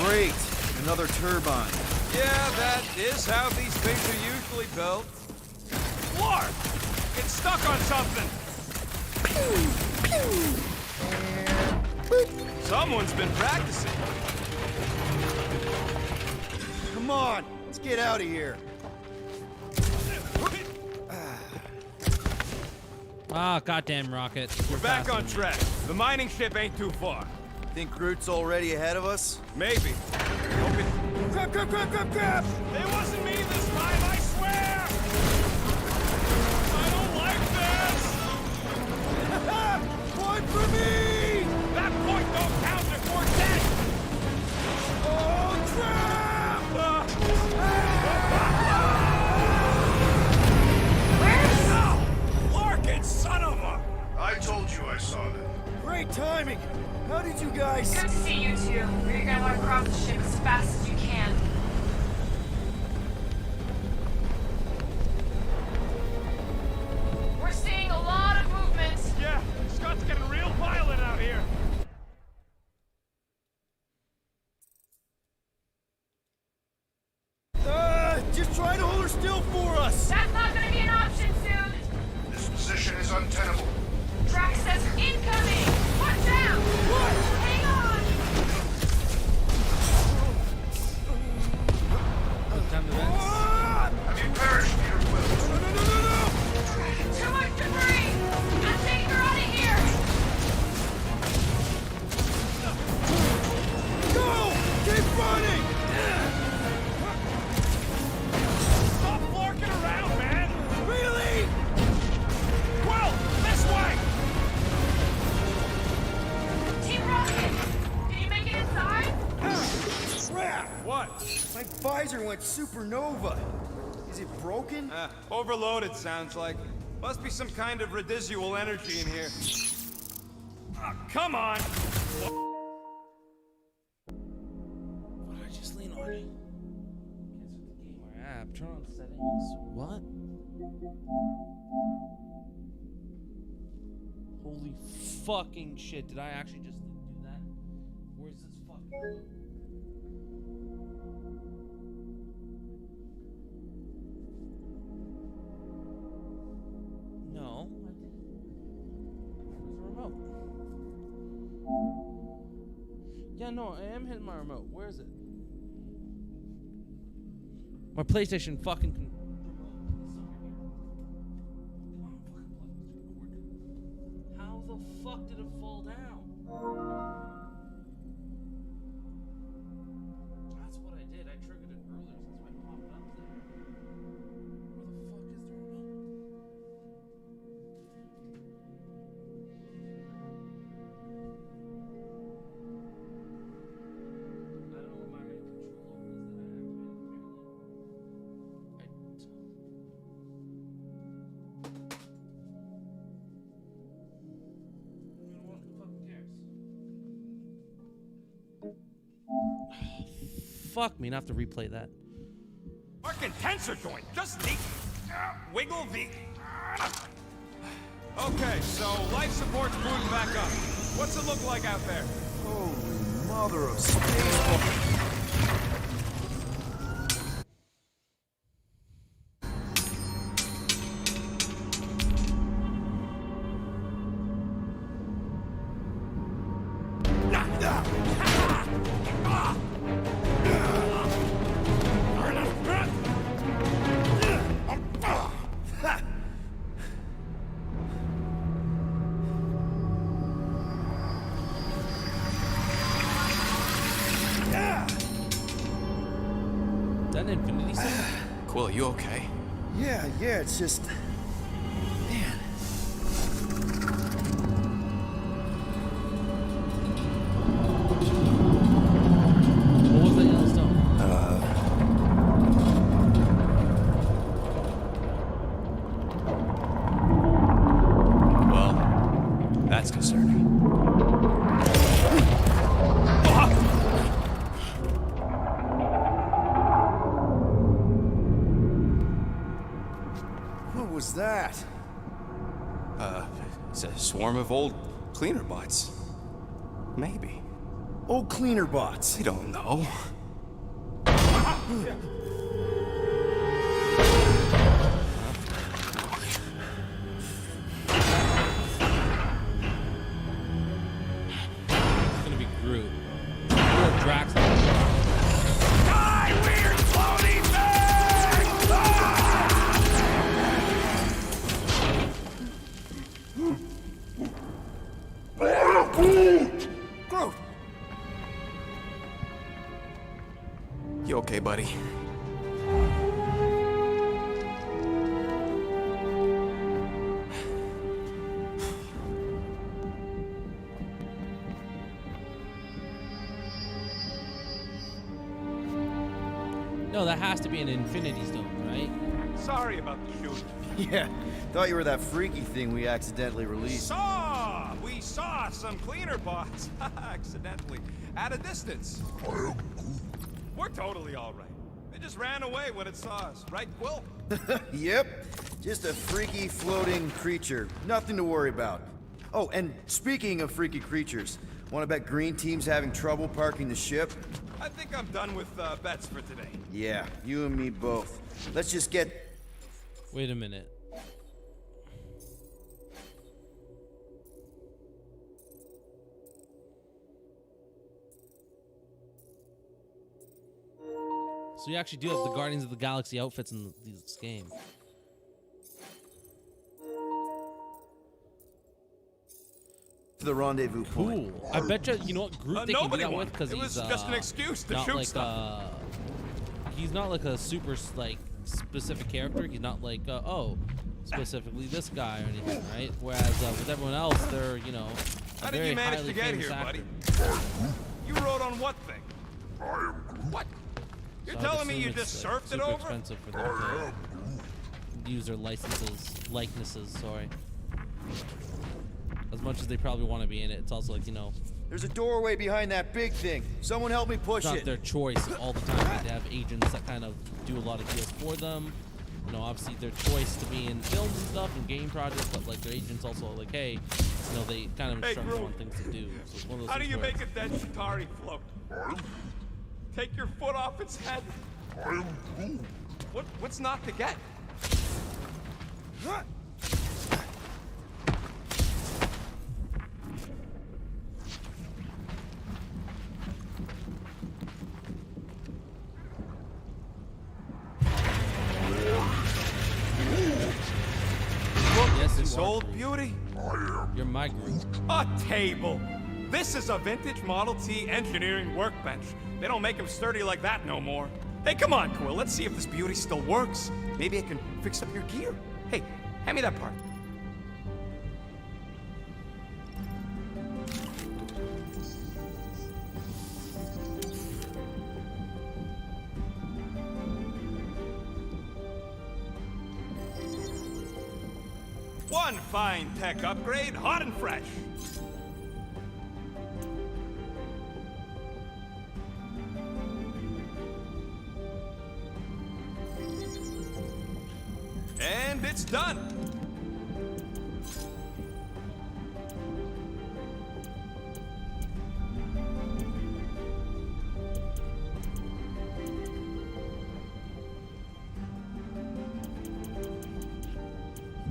Great. Another turbine. Yeah, that is how these things are usually built. Lord! Get stuck on something! Someone's been practicing. Come on, let's get out of here. Ah, goddamn rocket. We're back on track. The mining ship ain't too far. Think Groot's already ahead of us? Maybe. Crap! It wasn't me this time, I swear! I don't like this! Point for me! That point don't count if we're dead! Oh, crap! Where's... Larkin, son of a... I told you I saw that. Great timing! How did you guys... Good to see you two. You're gonna want to cross the ship as fast as you can. We're seeing a lot of movement. Yeah, Scott's getting real violent out here. Just try to hold her still for us! That's not gonna be an option soon. This position is untenable. Drax says incoming. Watch out! What? Hang on! Time to vents. Have you perished, Peter Quill? No! Too much debris! I'm taking her out of here! Go! Keep running! Stop flarking around, man! Really? Quill, this way! Team Rocket! Did you make it inside? Crap! What? My visor went supernova. Is it broken? Overloaded, sounds like. Must be some kind of residual energy in here. Come on! What did I just lean on? Cancel the gamer app. Turn on settings. What? Holy fucking shit. Did I actually just do that? Where's this fucking... No, I didn't. Where's the remote? Yeah, no, I am hitting my remote. Where is it? My PlayStation fucking remote is over here. Come on, fucking plug this record. How the fuck did it fall down? That's what I did. I triggered it earlier. That's why it popped up there. Where the fuck is the remote? I don't know what my controller is that I activated. Fuck me, not have to replay that. Fucking tensor joint, just neat. Wiggle the... Okay, so life support's booting back up. What's it look like out there? Holy mother of space. Quill, you okay? Yeah, it's just... Man. What was that Yellowstone? Well, that's concerning. What was that? It's a swarm of old cleaner bots. Maybe. Old cleaner bots. I don't know. It's gonna be Groot. Or Drax. Die, weird floating thing! Groot! You okay, buddy? No, that has to be an Infinity Stone, right? Sorry about the shooting. Yeah, thought you were that freaky thing we accidentally released. We saw some cleaner bots accidentally at a distance. We're totally all right. They just ran away when it saw us, right, Quill? Yep, just a freaky floating creature. Nothing to worry about. Oh, and speaking of freaky creatures, want to bet Green Team's having trouble parking the ship? I think I'm done with bets for today. Yeah, you and me both. Let's just get... Wait a minute. So you actually do have the Guardians of the Galaxy outfits in this game. To the rendezvous point. Cool. I bet you know what Groot they can do that with because It he's was just an excuse to not shoot like stuff. he's not like a super like specific character. He's not like oh specifically this guy or anything, right? Whereas with everyone else, they're a How did very you manage highly to get famous here, actor. buddy? You rode on what thing? What? You're So I'd telling me you assume just it's, surfed it super over? expensive for them to use their likenesses. Sorry. As much as they probably want to be in it, it's also like There's a doorway behind that big thing. Someone help me push it's not it. their choice all the time. They have agents that kind of do a lot of deals for them. Obviously their choice to be in films and stuff and game projects, but like their agents also are like, hey, they kind of instruct them on things to do. So it's one of those How do things you where make a dead Chitauri float? Take your foot off its head. What's not to get? Yes, This you are old Groot. beauty? You're my Groot. A table. This is a vintage Model T engineering workbench. They don't make them sturdy like that no more. Hey, come on, Quill. Let's see if this beauty still works. Maybe I can fix up your gear. Hey, hand me that part. One fine tech upgrade, hot and fresh. And it's done.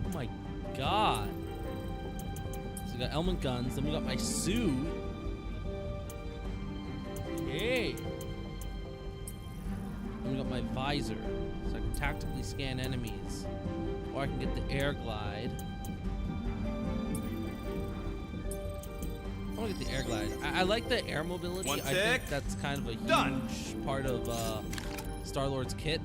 Oh my god. So we got element guns, then we got my suit. Hey. Then we got my visor. So I can tactically scan enemies. Or I can get the air glide. I want to get the air glide. I like the air mobility. One I think tick. that's kind of a huge Done. part of Star-Lord's kit.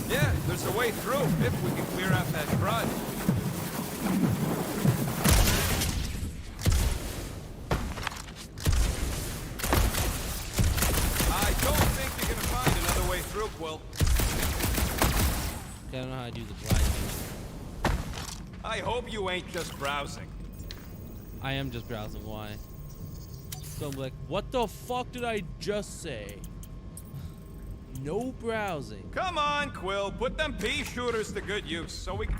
Yeah, there's a way through if we can clear out that crud. I don't think you're gonna find another way through, Quill. Okay, I don't know how to do the glide thing. I hope you ain't just browsing. I am just browsing. Why? So I'm like, what the fuck did I just say? No browsing. Come on, Quill, put them pea shooters to good use so we can...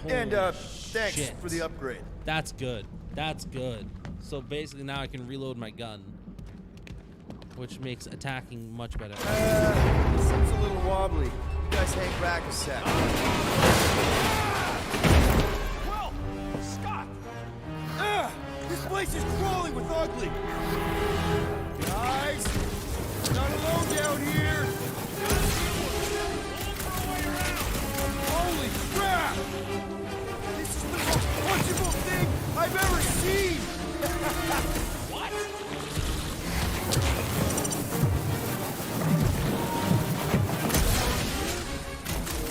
And Holy thanks shit. for the upgrade. That's good. That's good. So basically now I can reload my gun, which makes attacking much better. This seems a little wobbly. You guys hang back a sec. Well, Scott! This place is crawling with ugly. Guys, not alone down here. Holy crap! This is the most punchable thing I've ever seen! What?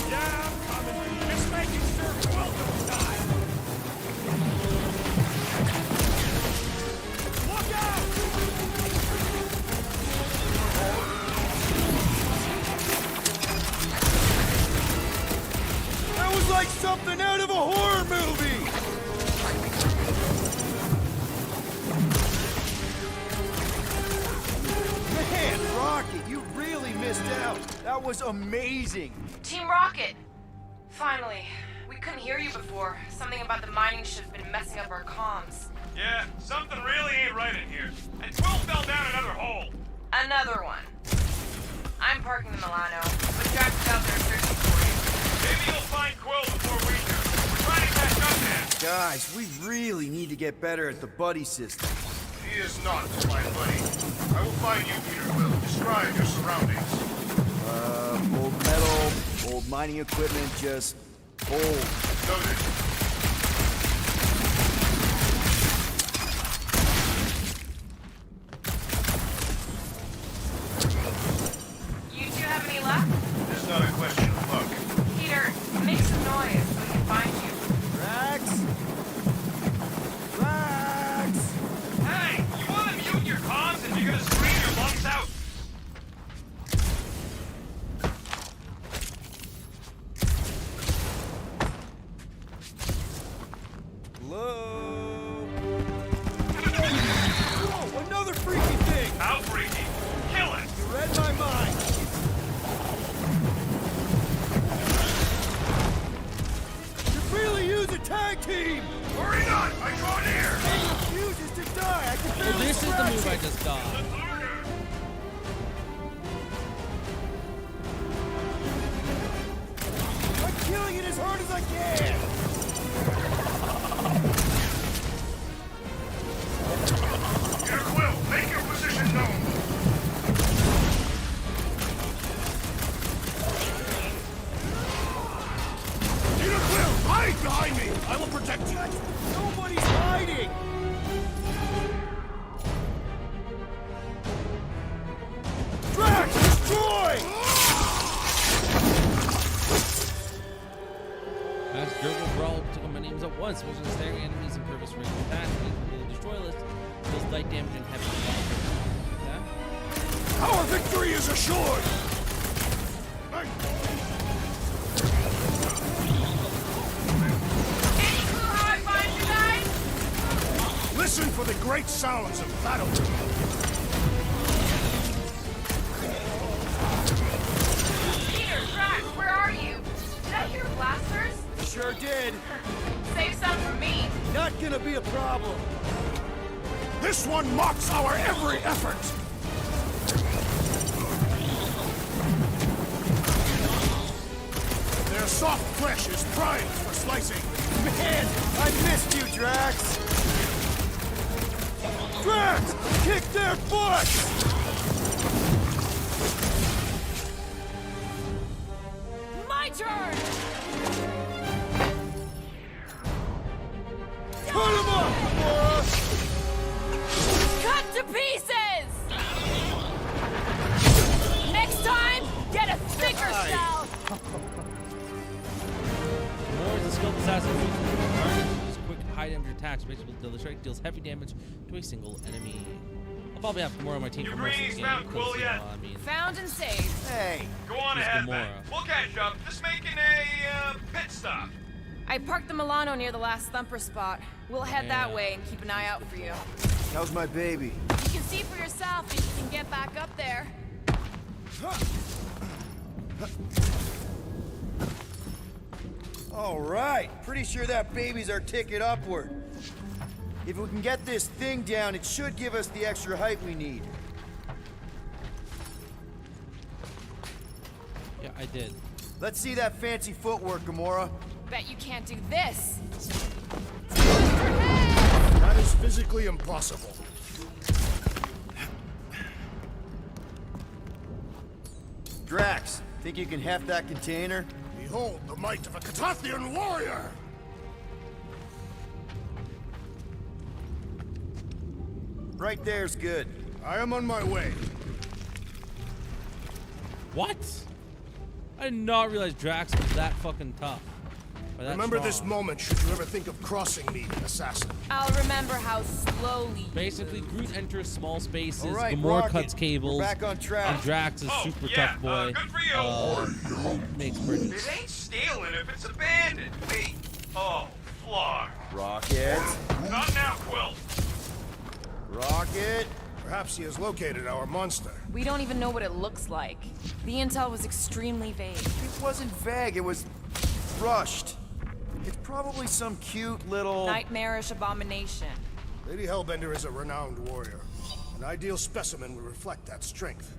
Yeah, I'm coming. Just making sure Quill don't die. Look out! That was like something out of a horror movie! Man, Rocket, you really missed out. That was amazing. Team Rocket! Finally. We couldn't hear you before. Something about the mining ship's been messing up our comms. Yeah, something really ain't right in here. And Quill fell down another hole. Another one. I'm parking the Milano, but Jack is out there searching for you. Maybe you'll find Quill before we do. We're trying to catch up to him. Guys, we really need to get better at the buddy system. He is not my buddy. I will find you, Peter Quill. Describe your surroundings. Old metal, old mining equipment, just old. Noted. You two have any luck? It's not a question of luck. Peter, make some noise so we can find you. Rax! Rax! Hey, you want to mute your comms if you're gonna scream your lungs out? Hello? Whoa, another freaky thing! How freaky? Kill it! You read my mind. You really use a tag team! Hurry not! I draw near! He refuses to die! I can Well, barely this is the scratch move I it. just got. I'm killing it as hard as I can! Peter Quill, make your position known. Peter Quill, hide behind me! I will protect you. Nobody's hiding! Drax, destroy! As Gurgle Brawl took on many names at once, which is staggering enemies in purpose range attack, the destroy list, deals light damage and heavy damage. Our victory is assured! Any clue how I find you guys? Listen for the great sounds of battle. Peter, Drax, where are you? Did I hear blasters? Sure did. Save some for me. Not gonna be a problem. This one mocks our every effort! Their soft flesh is primed for slicing. Man, I missed you, Drax! Drax! Kick their butts! My turn! Put him up, boss! Cut to pieces! Next time, get a thicker shell! More is a skilled assassin who uses quick high damage attacks, basically the strike deals heavy damage to a single enemy. I'll probably have more on my team for most of this game. found Quill because, yet? I mean, Found and saved. Hey, Go on Here's ahead, Gamora. man. We'll catch up. Just making a pit stop. I parked the Milano near the last thumper spot. We'll head that Yeah. way and keep an eye out for you. how's my baby? You can see for yourself if you can get back up there. All right, pretty sure that baby's our ticket upward. If we can get this thing down, it should give us the extra height we need. Yeah, I did. Let's see that fancy footwork, Gamora. Bet you can't do this. That is physically impossible. Drax, think you can heft that container? Behold the might of a Catathian warrior! Right there's good. I am on my way. What? I did not realize Drax was that fucking tough. Or that Remember this strong. moment should you ever think of crossing me, assassin. I'll remember how slowly. Basically, Groot enters small spaces, All right, Gamora Rocket, cuts cables, we're back on track. and Drax is super tough boy. Good for you. Groot makes bridges. It ain't stealing if it's abandoned. Wait. Oh, Flark. Rocket. Not now, Quill. Rocket. Perhaps he has located our monster. We don't even know what it looks like. The intel was extremely vague. It wasn't vague, it was rushed. It's probably some cute little... Nightmarish abomination. Lady Hellbender is a renowned warrior. An ideal specimen would reflect that strength.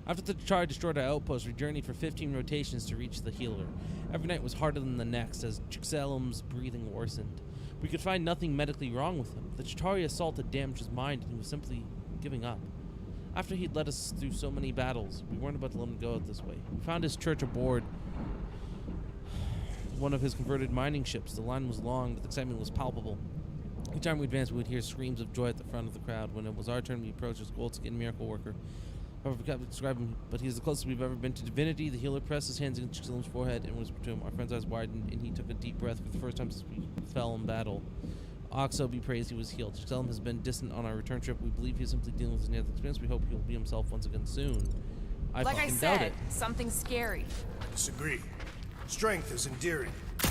After the Chitauri destroyed our outpost, we journeyed for 15 rotations to reach the healer. Every night was harder than the next as Chixelim's breathing worsened. We could find nothing medically wrong with him. The Chitauri assault had damaged his mind and he was simply giving up. After he'd led us through so many battles, we weren't about to let him go this way. We found his church aboard one of his converted mining ships. The line was long, but the excitement was palpable. Each time we advanced, we would hear screams of joy at the front of the crowd. When it was our turn, we approached his gold-skinned miracle worker. However, we can't describe him, but he's the closest we've ever been to divinity. The healer pressed his hands against Chixelim's forehead and whispered to him. Our friend's eyes widened, and he took a deep breath for the first time since we fell in battle. Oxo be praised, he was healed. Chixelim has been distant on our return trip. We believe he's simply dealing with his near-death experience. We hope he'll be himself once again soon. Like I fucking doubt said, it. something scary. I disagree. Strength is endearing. Not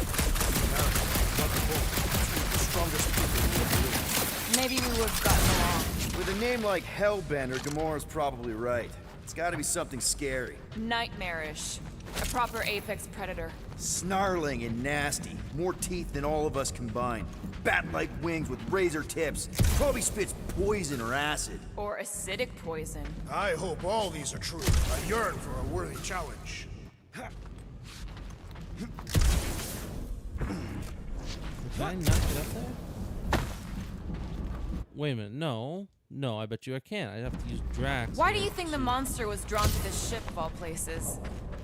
the strongest people. Maybe we would have gotten along. With a name like Hellbender, Gamora's probably right. It's gotta be something scary. Nightmarish. A proper apex predator. Snarling and nasty. More teeth than all of us combined. Bat-like wings with razor tips. Probably spits poison or acid. Or acidic poison. I hope all these are true. I yearn for a worthy challenge. Can I not get up there? Wait a minute, no. No, I bet you I can't. I have to use Drax. Why do you think the monster was drawn to this ship of all places?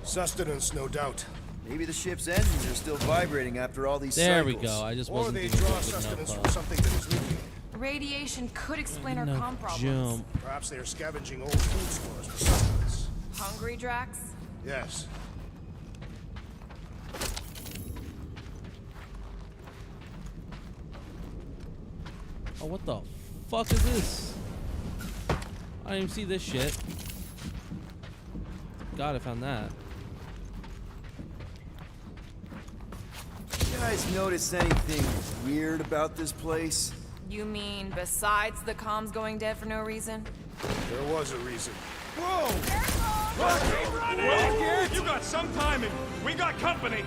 Sustenance, no doubt. Maybe the ship's engines are still vibrating after all these There cycles. we go. I just Or wasn't they giving draw it good sustenance enough, from something that is leaking. Radiation could explain our No comm problems. jump. Perhaps they are scavenging old food stores for sustenance. Hungry, Drax? Yes. Oh, what the fuck is this? I didn't even see this shit. God, I found that. You guys notice anything weird about this place? You mean besides the comms going dead for no reason? There was a reason. Whoa! Rocket! You got some timing. We got company.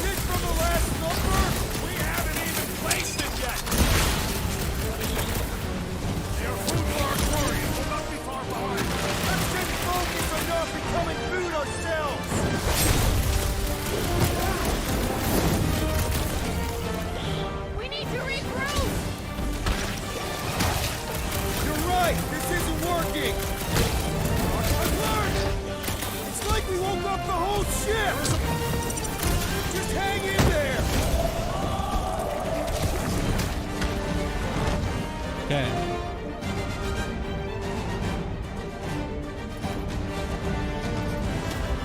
Hit from the last number? We haven't even placed it yet. Your food moratorium will not be far behind. Let's get focused on not becoming food ourselves! We need to regroup! You're right! This isn't working! It's like we woke up the whole ship! Just hang in there! Okay.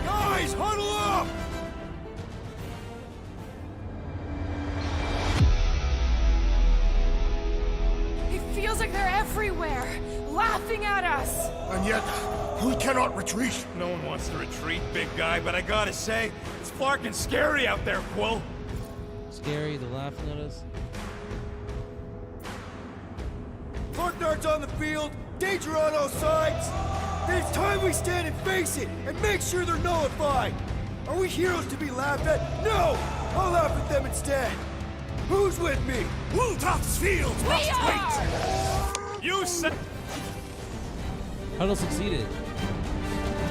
Guys, huddle up! It feels like they're everywhere, laughing at us. And yet, we cannot retreat. No one wants to retreat, big guy, but I gotta say, it's fucking scary out there, Quill. Scary, they're laughing at us. Dark darts on the field, danger on all sides! Then it's time we stand and face it, and make sure they're nullified! Are we heroes to be laughed at? No! I'll laugh at them instead! Who's with me? Bluetops Fields must wait! You said... Huddle succeeded.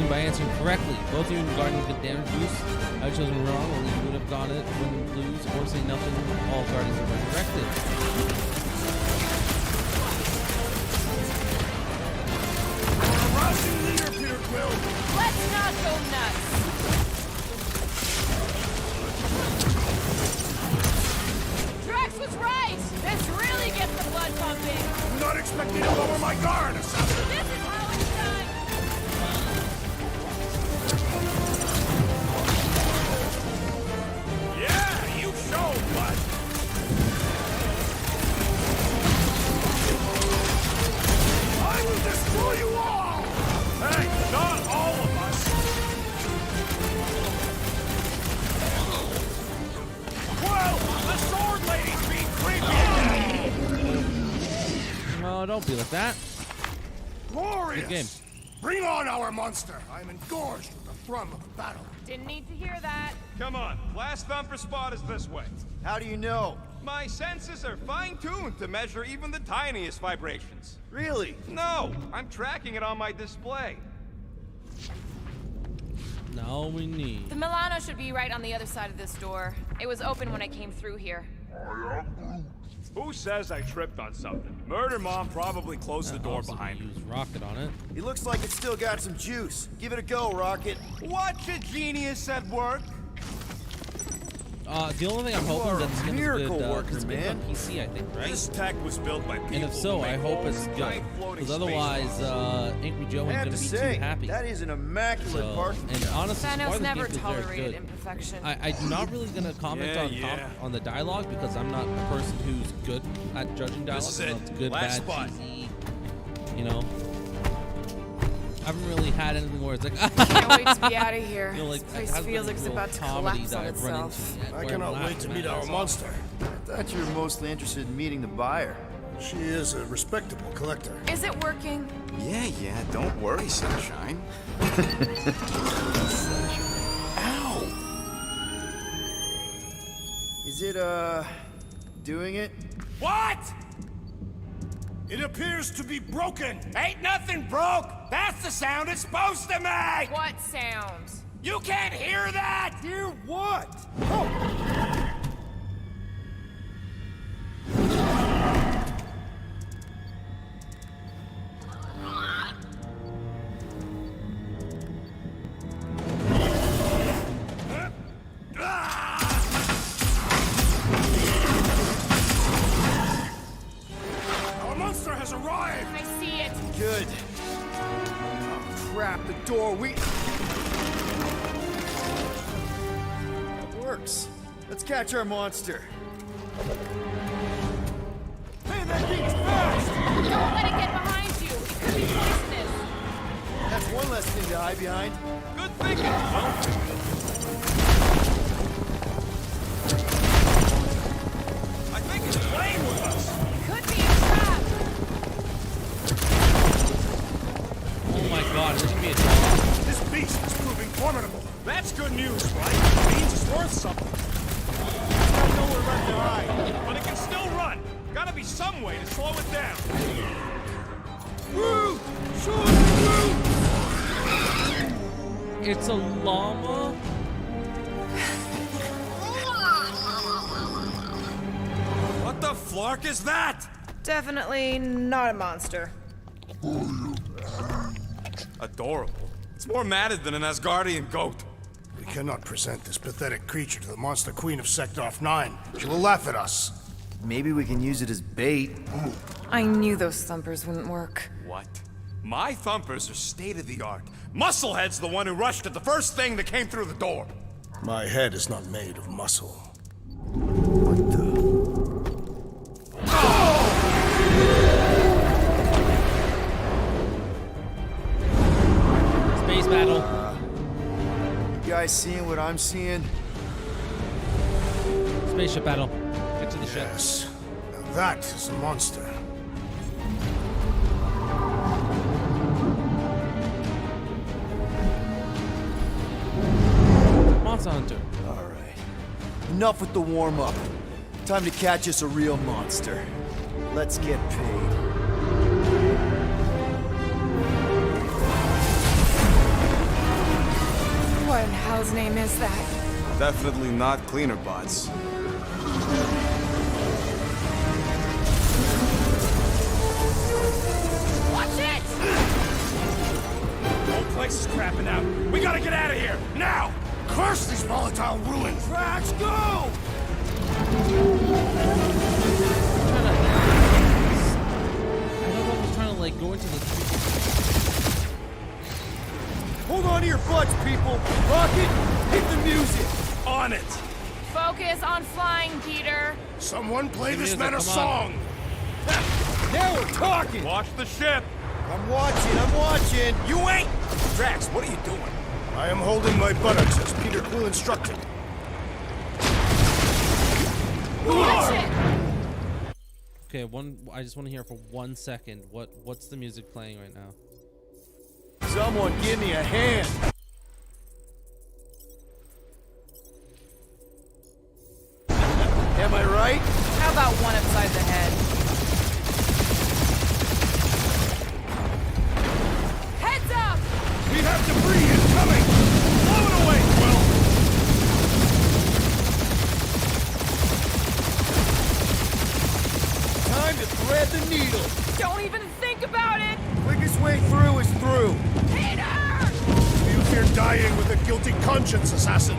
By answering correctly. Both you and Guardians get damage boosts. I've chosen wrong, only you would have got it, wouldn't lose, or say nothing. All Guardians are resurrected. Rousing leader, Peter Quill! Let's not go nuts. Drax was right. This really gets the blood pumping. I'm not expecting to lower my guard, Assassin! This is how it's done. Yeah, you showed, bud. I will destroy you all! Hey, not all of us. Well, the sword lady's being creepy. No, don't be like that. Glorious! Good game. Bring on our monster! I am engorged with the thrum of the battle. Didn't need to hear that. Come on, last thumper spot is this way. How do you know? My senses are fine-tuned to measure even the tiniest vibrations. Really? No, I'm tracking it on my display. Now we need. The Milano should be right on the other side of this door. It was open when I came through here. Who says I tripped on something? Murder Mom probably closed the door behind me. Use Rocket on it. It looks like it's still got some juice. Give it a go, Rocket. Watch a genius at work. The only thing I'm hoping is that it's gonna be miracle good. worker, It's made man. on PC, I think, right? This tech was built by people. And if so, who I make hope all it's these good. giant floating Because otherwise, spacecrafts. Angry Joe I ain't have gonna to be say, too happy. that is an immaculate parking And job. honestly, so far, Thanos this never game feels very tolerated good. imperfection. I'm not really gonna comment on the dialogue because I'm not a person who's good at judging dialogue. This is You know, it. it's good, Last bad, spot. cheesy. You know, I haven't really had anything where it's like. Can't wait to be out of here. You know, like, This place it hasn't feels been like it's real about to comedy collapse that on I've run itself. into yet, I where cannot I'm wait to meet our laughing monster. I thought you were mostly interested in meeting the buyer. She is a respectable collector. Is it working? Yeah, don't worry, Sunshine. Ow! Is it, doing it? What? It appears to be broken. Ain't nothing broke. That's the sound it's supposed to make. What sound? You can't hear that. Hear what? Our monster has arrived. I see it. Good. Oh, crap, the door, That works. Let's catch our monster. Hey, that thing's fast! Don't let it get behind you. It could be poisonous. That's one less thing to hide behind. Good thinking, Will. I think it's playing with us. Could be a trap. Oh my God, is this gonna be a dog? This beast is proving formidable. That's good news, right? It means it's worth something. I know we're left behind. But it can still run. Gotta be some way to slow it down. Woo! Shoot! Woo! It's a llama. What the flark is that? Definitely not a monster. Adorable. It's more matted than an Asgardian goat. We cannot present this pathetic creature to the Monster Queen of Seknarf 9. She will laugh at us. Maybe we can use it as bait. I knew those thumpers wouldn't work. What? My thumpers are state-of-the-art. Musclehead's the one who rushed at the first thing that came through the door. My head is not made of muscle. Space battle. You guys seeing what I'm seeing? Spaceship battle. Get to the ship. Yes. Now that is a monster. Monster Hunter. Alright. Enough with the warm-up. Time to catch us a real monster. Let's get paid. What in hell's name is that? Definitely not cleaner bots. Watch it! The whole place is crapping out. We gotta get out of here, now! Curse these volatile ruins! Drax, go! I don't know if he's trying to like go into the. Hold on to your butts, people! Rocket, hit the music! On it! Focus on flying, Peter. Someone play The this music, man a come on. song! Now we're talking! Watch the ship! I'm watching! You ain't! Drax, what are you doing? I am holding my buttocks as Peter Quill instructed. Watch it! Okay, I just want to hear for 1 second. What's the music playing right now? Someone give me a hand! Am I right? How about one upside the head? Heads up! We have debris incoming! Blow it away, Quill! Time to thread the needle! Don't even think about it! Quickest way through is through! Peter! You fear dying with a guilty conscience, assassin!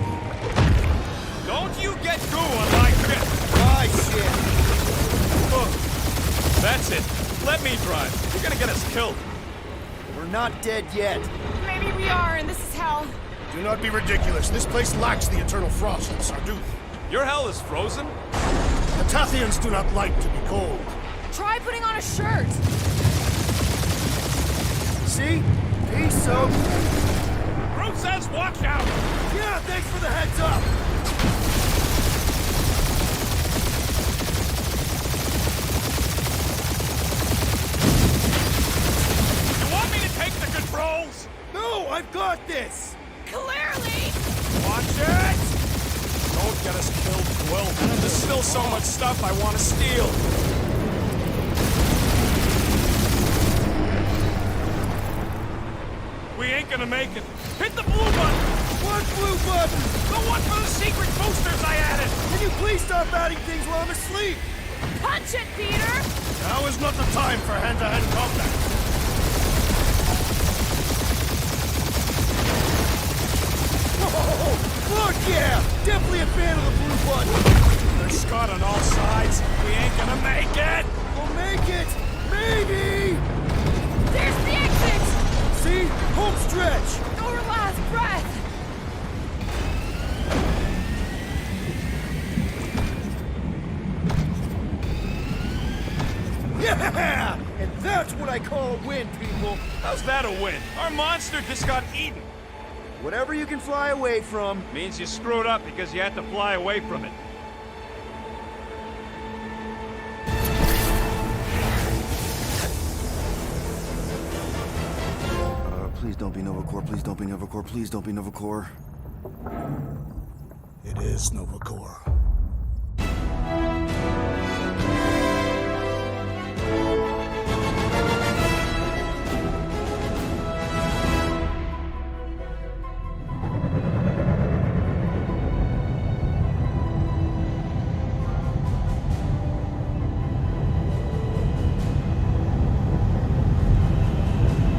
Don't you get goo on my ship! My shit! Look, that's it. Let me drive. You're gonna get us killed. We're not dead yet. Maybe we are, and this is hell. Do not be ridiculous. This place lacks the eternal frost of Sarduth. Your hell is frozen? The Tathians do not like to be cold. Try putting on a shirt. See? Peace out. Groot says watch out! Yeah, thanks for the heads up! You want me to take the controls? No, I've got this! Clearly! Watch it! Don't get us killed, Quill. There's still so much stuff I want to steal. We ain't gonna make it. Hit the blue button! What blue button? The one for the secret boosters I added! Can you please stop adding things while I'm asleep? Punch it, Peter! Now is not the time for hand-to-hand combat. Whoa! Fuck yeah! Definitely a fan of the blue button! There's Scott on all sides. We ain't gonna make it! We'll make it! Maybe! There's the exit! See? Home stretch! Our last breath! Yeah! And that's what I call a win, people! How's that a win? Our monster just got eaten. Whatever you can fly away from. Means you screwed up because you had to fly away from it. Please don't be Nova Corps, please don't be Nova Corps, please don't be Nova Corps. It is Nova Corps.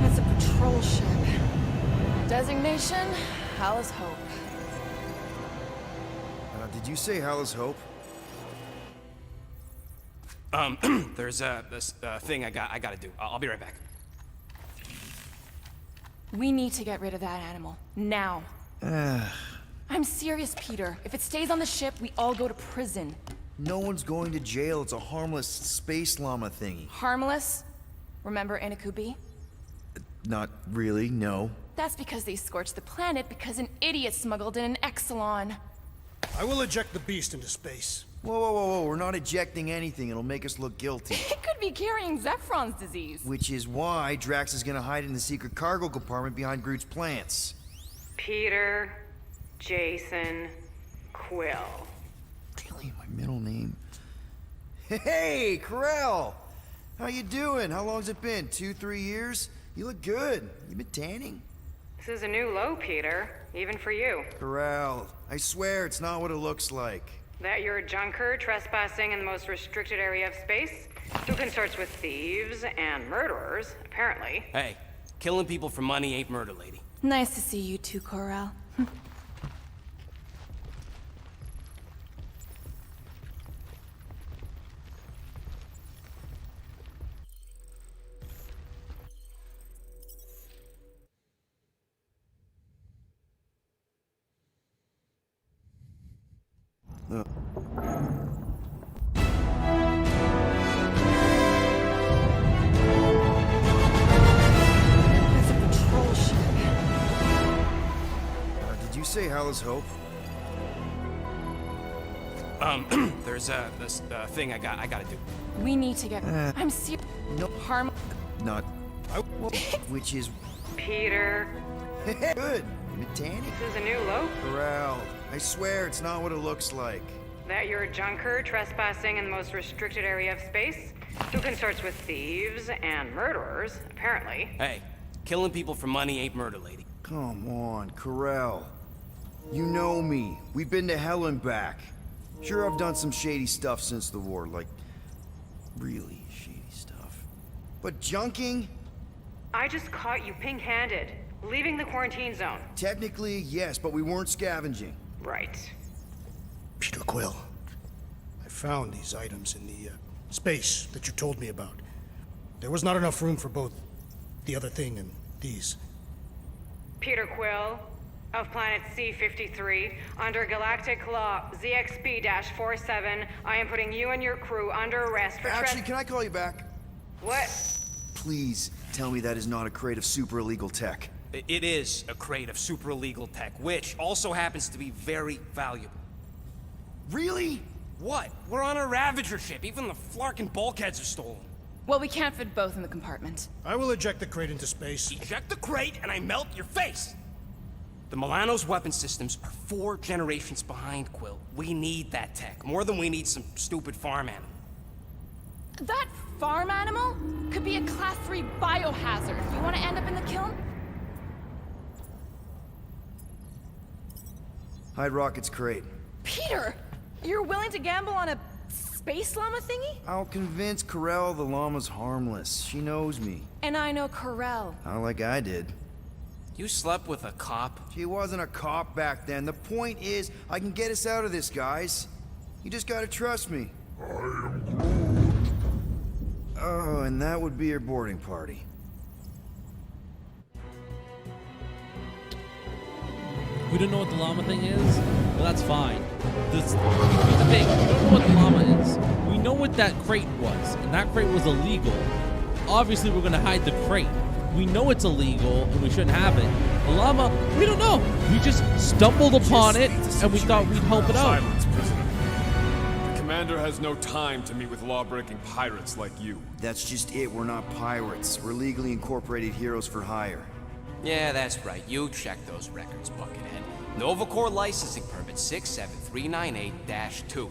That's a patrol ship. Designation, Hal's Hope. Did you say Hal's Hope? There's this thing I gotta do. I'll be right back. We need to get rid of that animal. Now. I'm serious, Peter. If it stays on the ship, we all go to prison. No one's going to jail. It's a harmless space llama thingy. Harmless? Remember Inakubi? Not really, no. That's because they scorched the planet because an idiot smuggled in an Exelon. I will eject the beast into space. Whoa, whoa, whoa, whoa. We're not ejecting anything. It'll make us look guilty. It could be carrying Zephron's disease. Which is why Drax is gonna hide in the secret cargo compartment behind Groot's plants. Peter. Jason Quill. Really, my middle name? Hey, Corell! How you doing? How long's it been? 2-3 years? You look good. You been tanning? This is a new low, Peter. Even for you. Corell, I swear it's not what it looks like. That you're a junker trespassing in the most restricted area of space? Who consorts with thieves and murderers, apparently. Hey, killing people for money ain't murder, lady. Nice to see you too, Corell. Did you say Hala's Hope? There's this thing I gotta do. We need to get... I'm serious. No. Harm... Not. Which is... Peter. Good. You been tanning? This is a new low? Corell, I swear it's not what it looks like. That you're a junker trespassing in the most restricted area of space? Who consorts with thieves and murderers, apparently. Hey, killing people for money ain't murder, lady. Come on, Corell. You know me. We've been to hell and back. Sure, I've done some shady stuff since the war, like really shady stuff. But junking? I just caught you pink-handed, leaving the quarantine zone. Technically, yes, but we weren't scavenging. Right. Peter Quill, I found these items in the space that you told me about. There was not enough room for both the other thing and these. Peter Quill, of planet C-53, under Galactic Law ZXP-47, I am putting you and your crew under arrest for Actually, can I call you back? What? Please tell me that is not a crate of super illegal tech. It is a crate of super illegal tech, which also happens to be very valuable. Really? What? We're on a Ravager ship. Even the flarkin' bulkheads are stolen. Well, we can't fit both in the compartment. I will eject the crate into space. Eject the crate and I melt your face! The Milano's weapon systems are 4 generations behind, Quill. We need that tech, more than we need some stupid farm animal. That farm animal could be a Class 3 biohazard. You want to end up in the kiln? Hide Rocket's crate. Peter! You're willing to gamble on a space llama thingy? I'll convince Corell the llama's harmless. She knows me. And I know Corell. Not like I did. You slept with a cop? She wasn't a cop back then. The point is, I can get us out of this, guys. You just gotta trust me. I am Groot. Oh, and that would be your boarding party. We don't know what the llama thing is? Well, that's fine. Here's the thing, we don't know what the llama is. We know what that crate was, and that crate was illegal. Obviously, we're gonna hide the crate. We know it's illegal, and we shouldn't have it. The llama, we don't know. We just stumbled upon it, and we thought we'd help it out. Silence, prisoner. The commander has no time to meet with law-breaking pirates like you. That's just it. We're not pirates. We're legally incorporated heroes for hire. Yeah, that's right. You check those records, Buckethead. Nova Corps licensing permit 67398-2.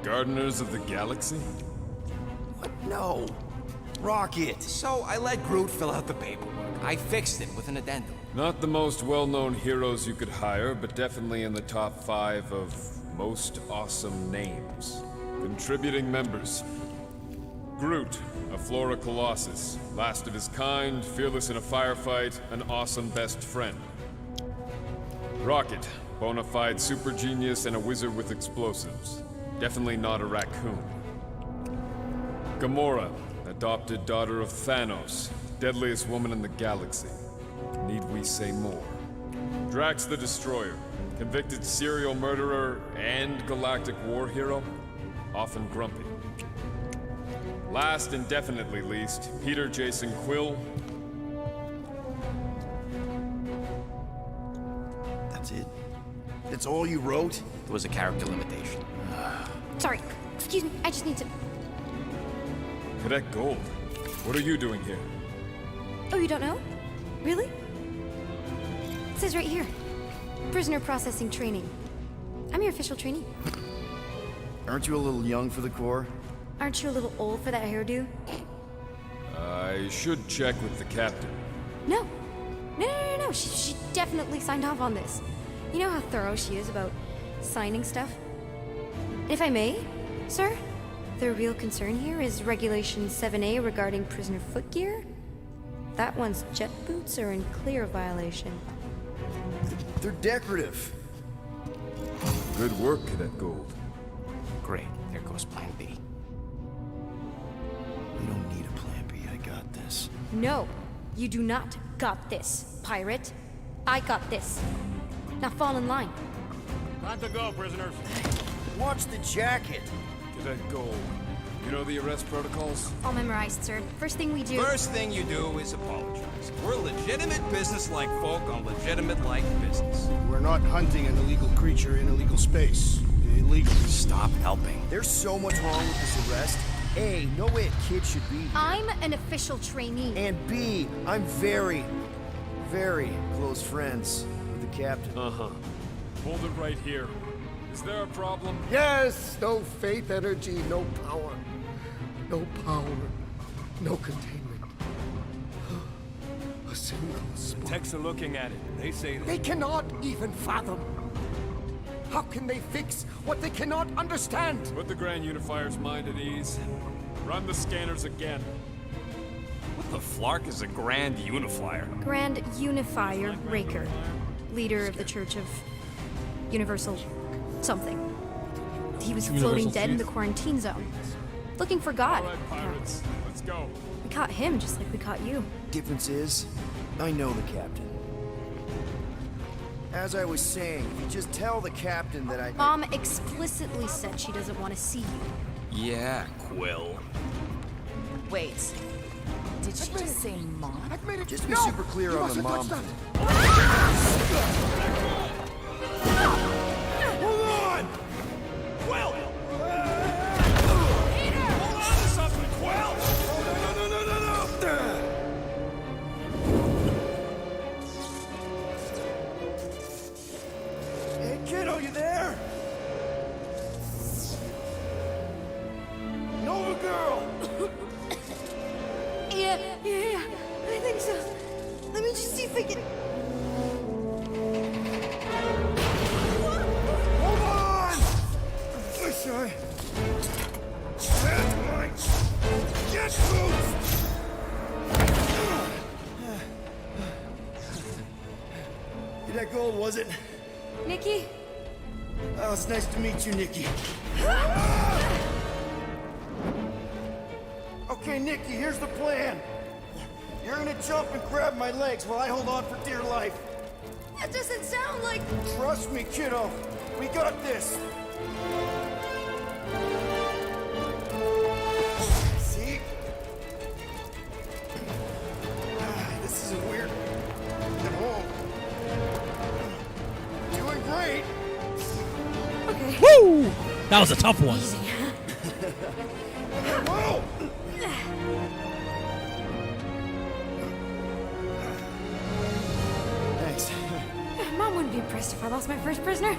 Gardeners of the Galaxy? What? No. Rocket. So I let Groot fill out the paperwork. I fixed it with an addendum. Not the most well-known heroes you could hire, but definitely in the top 5 of most awesome names. Contributing members. Groot, a Flora Colossus, last of his kind, fearless in a firefight, an awesome best friend. Rocket, bona fide super genius and a wizard with explosives. Definitely not a raccoon. Gamora, adopted daughter of Thanos, deadliest woman in the galaxy. Need we say more? Drax the Destroyer, convicted serial murderer and galactic war hero, often grumpy. Last and definitely least, Peter Jason Quill. That's it? That's all you wrote? It was a character limitation. Sorry, excuse me, I just need to... Cadet Gold, what are you doing here? Oh, you don't know? Really? It says right here. Prisoner processing training. I'm your official trainee. Aren't you a little young for the Corps? Aren't you a little old for that hairdo? I should check with the captain. No. No. She definitely signed off on this. You know how thorough she is about signing stuff? If I may, sir, the real concern here is Regulation 7A regarding prisoner footgear. That one's jet boots are in clear violation. They're decorative. Good work, Cadet Gold. Great. There goes Plan B. We don't need a plan B. I got this. No, you do not got this, pirate. I got this. Now fall in line. Time to go, prisoners. Watch the jacket. Cadet Gold. You know the arrest protocols? All memorized, sir. First thing we do... First thing you do is apologize. We're legitimate business-like folk on legitimate-like business. We're not hunting an illegal creature in illegal space. Illegal. Stop helping. There's so much wrong with this arrest. A, no way a kid should be here. I'm an official trainee. And B, I'm very, very close friends with the captain. Uh-huh. Hold it right here. Is there a problem? Yes, no faith energy, no power. No power, no containment. A single spark. Techs are looking at it. They say that. They cannot even fathom. How can they fix what they cannot understand? Put the Grand Unifier's mind at ease. Run the scanners again. What the flark is a Grand Unifier? Grand Unifier Raker, leader of the Church of Universal something. He was floating dead in the quarantine zone, looking for God. All right, pirates. Let's go. We caught him just like we caught you. Difference is, I know the captain. As I was saying, if you just tell the captain that I... Mom explicitly said she doesn't want to see you. Yeah, Quill. Wait. Did she just say mom? Just to be super clear on the mom thing. Hold on! Quill! Peter! Hold on to something, Quill! No! Hey, kiddo, you there? Nova girl! Yeah, I think so. Let me just see if I can... Hold on! Wish I had my jet boots! That gold, was it? Nikki? Oh, it's nice to meet you, Nikki. Okay, Nikki, here's the plan. You're gonna jump and grab my legs while I hold on for dear life. That doesn't sound like... Trust me, kiddo. We got this. See? This isn't weird at all. Doing great. Okay. Woo! That was a tough one. Whoa! Thanks. Mom wouldn't be impressed if I lost my first prisoner.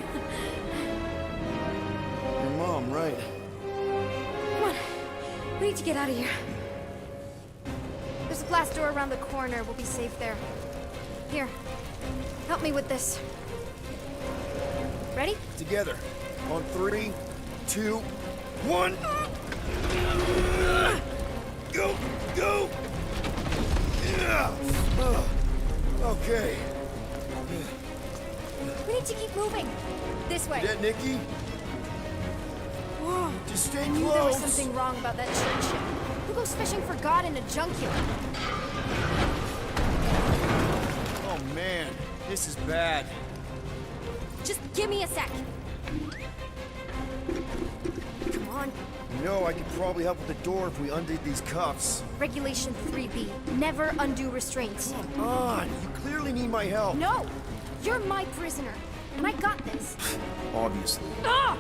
Your mom, right? Come on. We need to get out of here. There's a glass door around the corner. We'll be safe there. Here. Help me with this. Ready? Together. On 3, 2, 1. Go! Go! Yeah. Okay. We need to keep moving. This way. That Nikki? Whoa. Just stay I knew there was close. something wrong about that church ship. Who goes fishing for God in a junkyard? Oh man, this is bad. Just give me a sec. Come on. You know, I could probably help with the door if we undid these cuffs. Regulation 3B. Never undo restraints. Come on, you clearly need my help. No! You're my prisoner, and I got this. Obviously. Ah!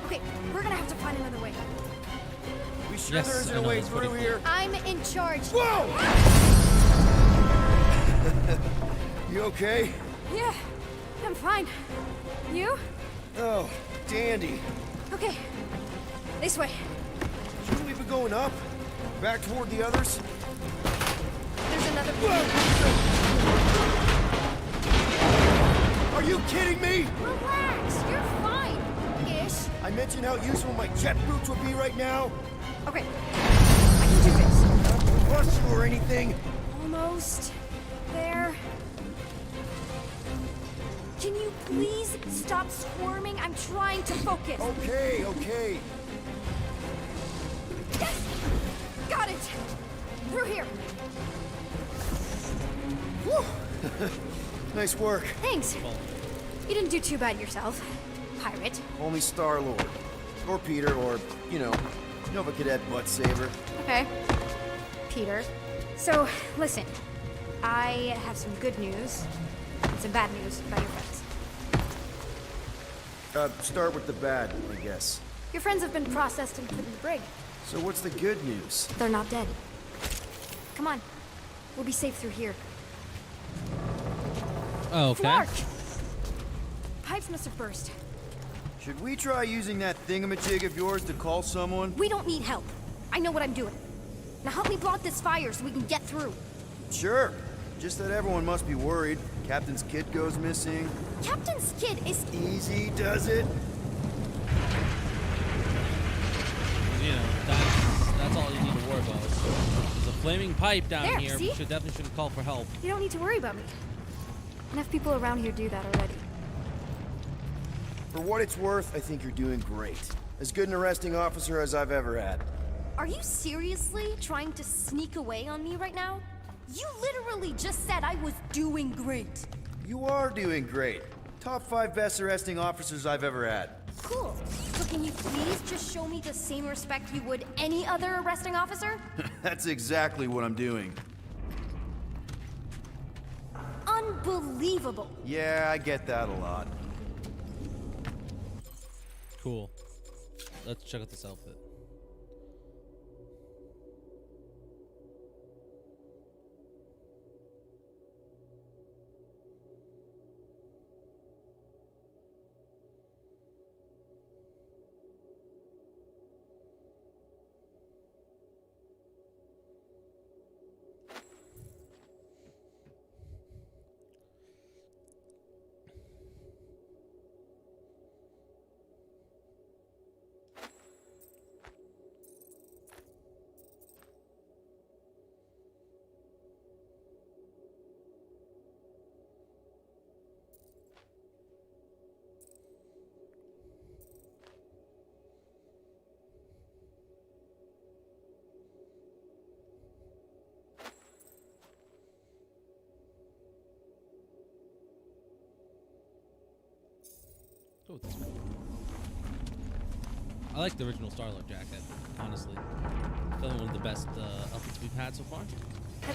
Okay, we're gonna have to find another way. We sure Yes, there isn't I a know, way that's pretty through cool. here? I'm in charge. Whoa! You okay? Yeah, I'm fine. You? Oh, dandy. Okay. This way. Shouldn't we be going up? Back toward the others? There's another. Are you kidding me? Relax, you're fine. Ish. I mentioned how useful my jet boots would be right now. Okay. I can do this. Not to rush you or anything. Almost there. Can you please stop squirming? I'm trying to focus. Okay, okay. Yes! Got it! Through here. Whew. Nice work. Thanks. You didn't do too bad yourself, pirate. Only Star-Lord. Or Peter, or, you know, Nova Cadet Butt Saver. Okay. Peter. So, listen. I have some good news and some bad news about your friends. Start with the bad, I guess. Your friends have been processed and put in the brig. So what's the good news? They're not dead. Come on. We'll be safe through here. Okay. Flark! Pipes must have burst. Should we try using that thingamajig of yours to call someone? We don't need help. I know what I'm doing. Now help me block this fire so we can get through. Sure. Just that everyone must be worried. Captain's kid goes missing. Captain's kid is... Easy does it. You know, that's all you need to worry about. There's a flaming pipe down There, here. see? We shouldn't call for help. You don't need to worry about me. Enough people around here do that already. For what it's worth, I think you're doing great. As good an arresting officer as I've ever had. Are you seriously trying to sneak away on me right now? You literally just said I was doing great. You are doing great. Top 5 best arresting officers I've ever had. Cool. So can you please just show me the same respect you would any other arresting officer? That's exactly what I'm doing. Unbelievable. Yeah, I get that a lot. Cool. Let's check out this outfit. Go with this one. I like the original Star-Lord jacket, honestly. Probably one of the best outfits we've had so far.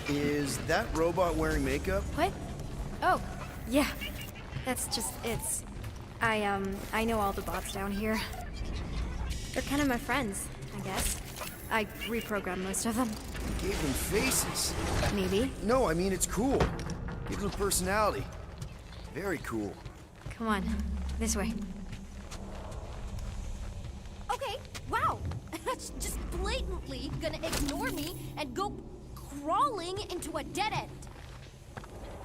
Is that robot wearing makeup? What? Oh, yeah. That's just it's. I know all the bots down here. They're kind of my friends, I guess. I reprogrammed most of them. Gave them faces. Maybe. No, I mean it's cool. Gives them personality. Very cool. Come on, this way. Okay, wow. That's just blatantly gonna ignore me and go crawling into a dead end.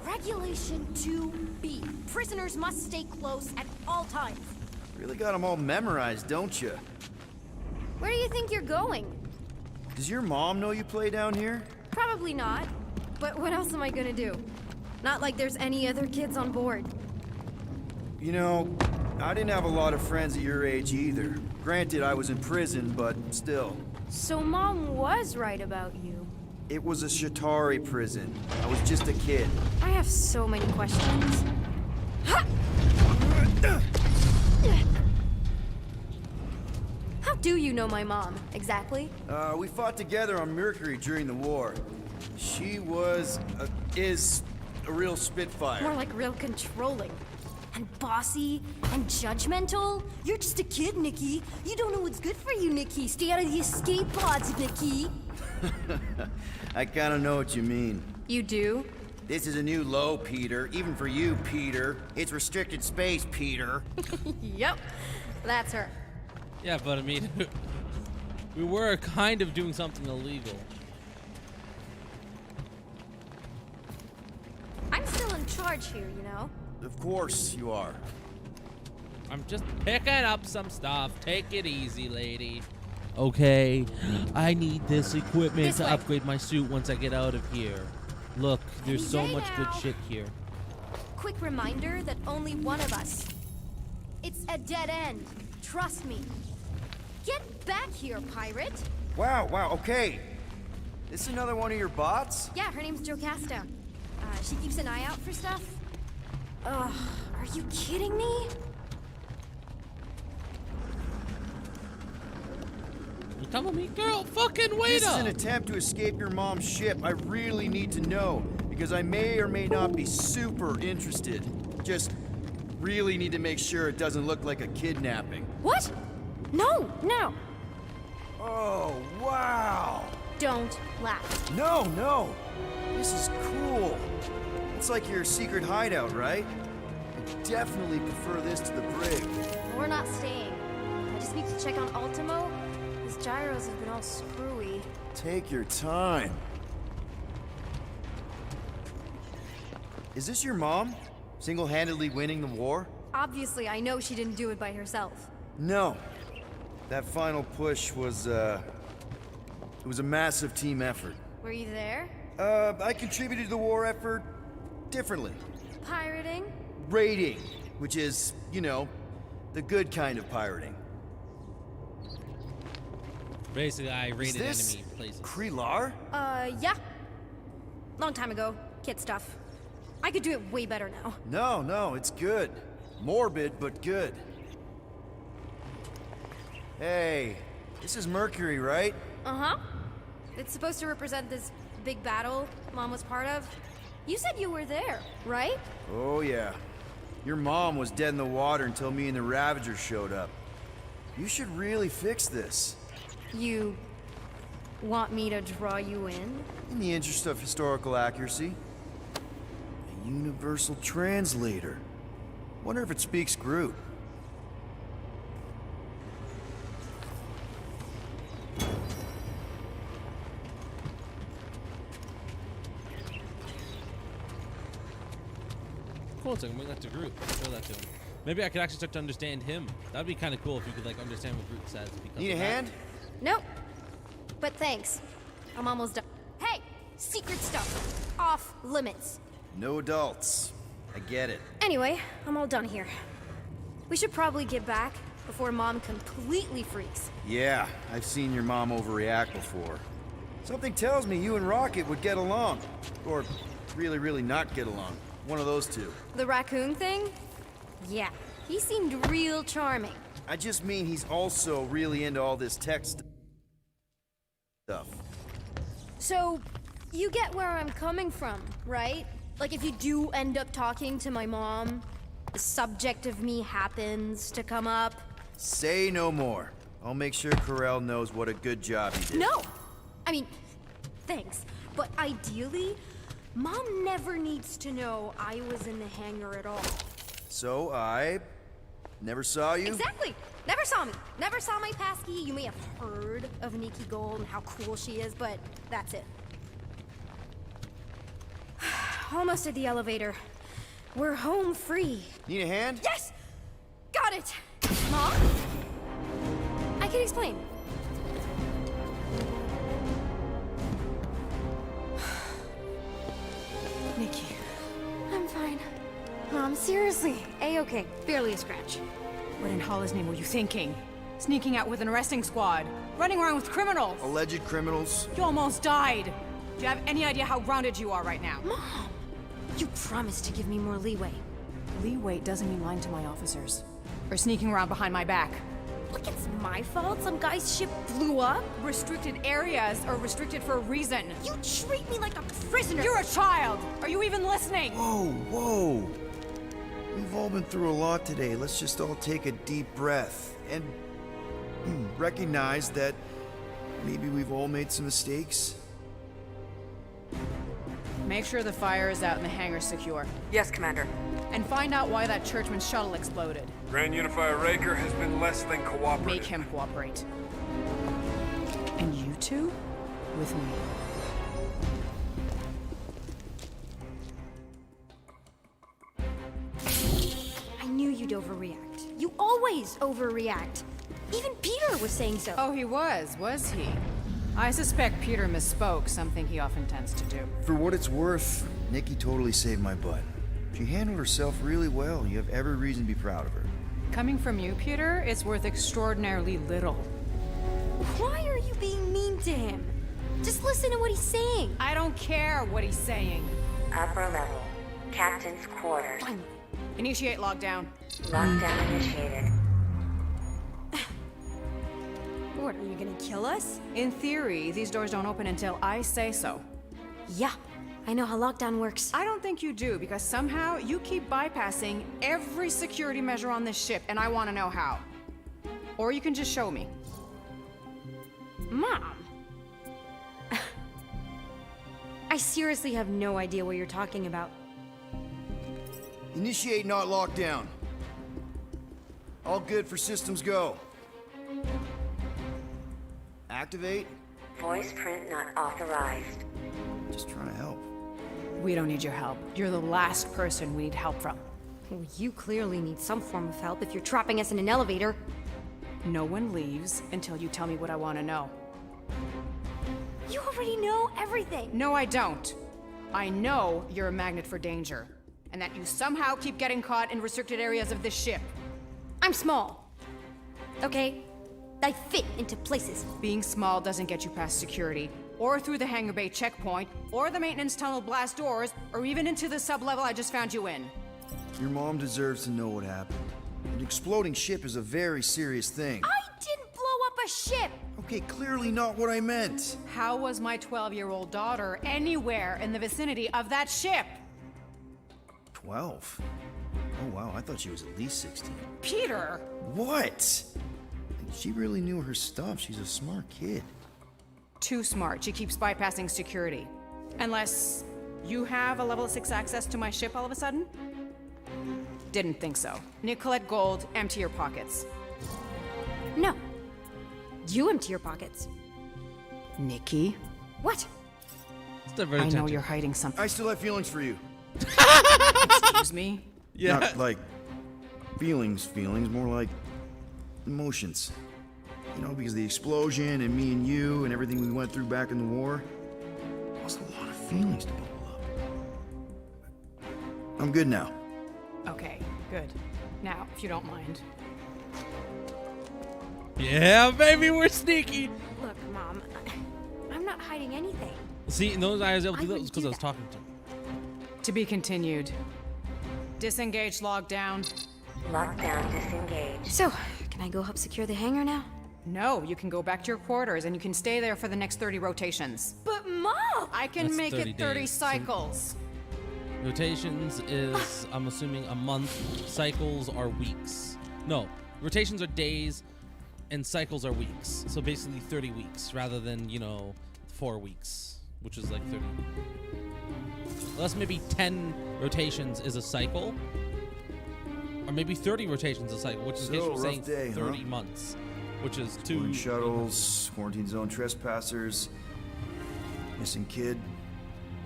Regulation 2B. Prisoners must stay close at all times. Really got them all memorized, don't you? Where do you think you're going? Does your mom know you play down here? Probably not. But what else am I gonna do? Not like there's any other kids on board. You know, I didn't have a lot of friends at your age either. Granted, I was in prison, but still. So Mom was right about you. It was a Shatari prison. I was just a kid. I have so many questions. Ha! How do you know my mom, exactly? We fought together on Mercury during the war. She was, is a real spitfire. More like real controlling. And bossy and judgmental. You're just a kid, Nikki. You don't know what's good for you, Nikki. Stay out of the escape pods, Nikki. I kinda know what you mean. You do? This is a new low, Peter. Even for you, Peter. It's restricted space, Peter. Yep, that's her. Yeah, but I mean, we were kind of doing something illegal. I'm still in charge here, you know? Of course you are. I'm just picking up some stuff. Take it easy, lady. Okay, I need this equipment This to way. upgrade my suit once I get out of here. Look, there's so Yay much good now. shit here. Quick reminder that only one of us. It's a dead end. Trust me. Get back here, pirate. Wow, okay. This is another one of your bots? Yeah, her name's Jocasta. She keeps an eye out for stuff. Ugh, are you kidding me? You telling me, girl? Fucking wait This is up! an attempt to escape your mom's ship. I really need to know, because I may or may not be super interested. Just really need to make sure it doesn't look like a kidnapping. What? No. Oh, wow! Don't laugh. No! This is cool. It's like your secret hideout, right? I definitely prefer this to the brig. We're not staying. I just need to check on Ultimo. His gyros have been all screwy. Take your time. Is this your mom? Single-handedly winning the war? Obviously, I know she didn't do it by herself. No. That final push was, it was a massive team effort. Were you there? I contributed to the war effort differently. Pirating? Raiding, which is, you know, the good kind of pirating. Basically, I raided this enemy places. Krelar? Yeah. Long time ago. Kid stuff. I could do it way better now. No, it's good. Morbid, but good. Hey, this is Mercury, right? Uh-huh. It's supposed to represent this big battle Mom was part of. You said you were there, right? Oh, yeah. Your mom was dead in the water until me and the Ravagers showed up. You should really fix this. You want me to draw you in? In the interest of historical accuracy. A universal translator. Wonder if it speaks Groot. Cool, so I can bring that to Groot. Show that to him. Maybe I could actually start to understand him. That'd be kind of cool if you could like understand what Groot says. because Need a of that. hand? Nope. But thanks. I'm almost done. Hey! Secret stuff. Off limits. No adults. I get it. Anyway, I'm all done here. We should probably get back before Mom completely freaks. Yeah, I've seen your mom overreact before. Something tells me you and Rocket would get along. Or really not get along. One of those two. The raccoon thing? Yeah. He seemed real charming. I just mean he's also really into all this tech stuff. So, you get where I'm coming from, right? Like if you do end up talking to my mom, the subject of me happens to come up. Say no more. I'll make sure Corell knows what a good job he did. No! I mean, thanks. But ideally, Mom never needs to know I was in the hangar at all. So I never saw you? Exactly! Never saw me. Never saw my passkey. You may have heard of Nikki Gold and how cool she is, but that's it. Almost at the elevator. We're home free. Need a hand? Yes! Got it! Mom? I can explain. Nikki. I'm fine. Mom, seriously. A-okay. Barely a scratch. What in Hollis' name were you thinking? Sneaking out with an arresting squad? Running around with criminals? Alleged criminals? You almost died! Do you have any idea how grounded you are right now? Mom! You promised to give me more leeway. Leeway doesn't mean lying to my officers. Or sneaking around behind my back. Look, it's my fault some guy's ship blew up. Restricted areas are restricted for a reason. You treat me like a prisoner. You're a child! Are you even listening? Whoa. We've all been through a lot today. Let's just all take a deep breath and recognize that maybe we've all made some mistakes. Make sure the fire is out and the hangar's secure. Yes, Commander. And find out why that churchman's shuttle exploded. Grand Unifier Raker has been less than cooperative. Make him cooperate. And you two, with me. I knew you'd overreact. You always overreact. Even Peter was saying so. Oh, he was he? I suspect Peter misspoke, something he often tends to do. For what it's worth, Nikki totally saved my butt. She handled herself really well. You have every reason to be proud of her. Coming from you, Peter, it's worth extraordinarily little. Why are you being mean to him? Just listen to what he's saying. I don't care what he's saying. Upper level. Captain's quarters. Finally. Initiate lockdown. Lockdown initiated. What, are you gonna kill us? In theory, these doors don't open until I say so. Yeah, I know how lockdown works. I don't think you do, because somehow you keep bypassing every security measure on this ship, and I want to know how. Or you can just show me. Mom! I seriously have no idea what you're talking about. Initiate not lockdown. All good for systems go. Activate. Voice print not authorized. Just trying to help. We don't need your help. You're the last person we need help from. Well, you clearly need some form of help if you're trapping us in an elevator. No one leaves until you tell me what I want to know. You already know everything. No, I don't. I know you're a magnet for danger, and that you somehow keep getting caught in restricted areas of this ship. I'm small. Okay? I fit into places. Being small doesn't get you past security, or through the hangar bay checkpoint, or the maintenance tunnel blast doors, or even into the sub-level I just found you in. Your mom deserves to know what happened. An exploding ship is a very serious thing. I didn't blow up a ship! Okay, clearly not what I meant. How was my 12-year-old daughter anywhere in the vicinity of that ship? 12? Oh wow, I thought she was at least 16. Peter! What? She really knew her stuff. She's a smart kid. Too smart. She keeps bypassing security. Unless you have a level 6 access to my ship all of a sudden? Didn't think so. Nicolette Gold, empty your pockets. No. You empty your pockets. Nikki? What? I know you're hiding something. I still have feelings for you. Excuse me? Yeah. Not like feelings, more like emotions. You know, because of the explosion and me and you and everything we went through back in the war, caused a lot of feelings to bubble up. I'm good now. Okay, good. Now, if you don't mind. Yeah, baby, we're sneaky. Look, Mom, I'm not hiding anything. See, in those eyes, able to do that wouldn't because do I was that. talking to him. To be continued. Disengage lockdown. Lockdown disengaged. So, can I go help secure the hangar now? No, you can go back to your quarters and you can stay there for the next 30 rotations. But Mom! I can That's make 30 it 30 days. cycles. Rotations is, I'm assuming, a month. Cycles are weeks. No, rotations are days, and cycles are weeks. So basically 30 weeks rather than, 4 weeks, which is like 30. Unless maybe 10 rotations is a cycle, or maybe 30 rotations is a cycle, which is So, we're saying rough day, 30 huh? months, which is Boarding 2 shuttles, quarantine zone trespassers, missing kid.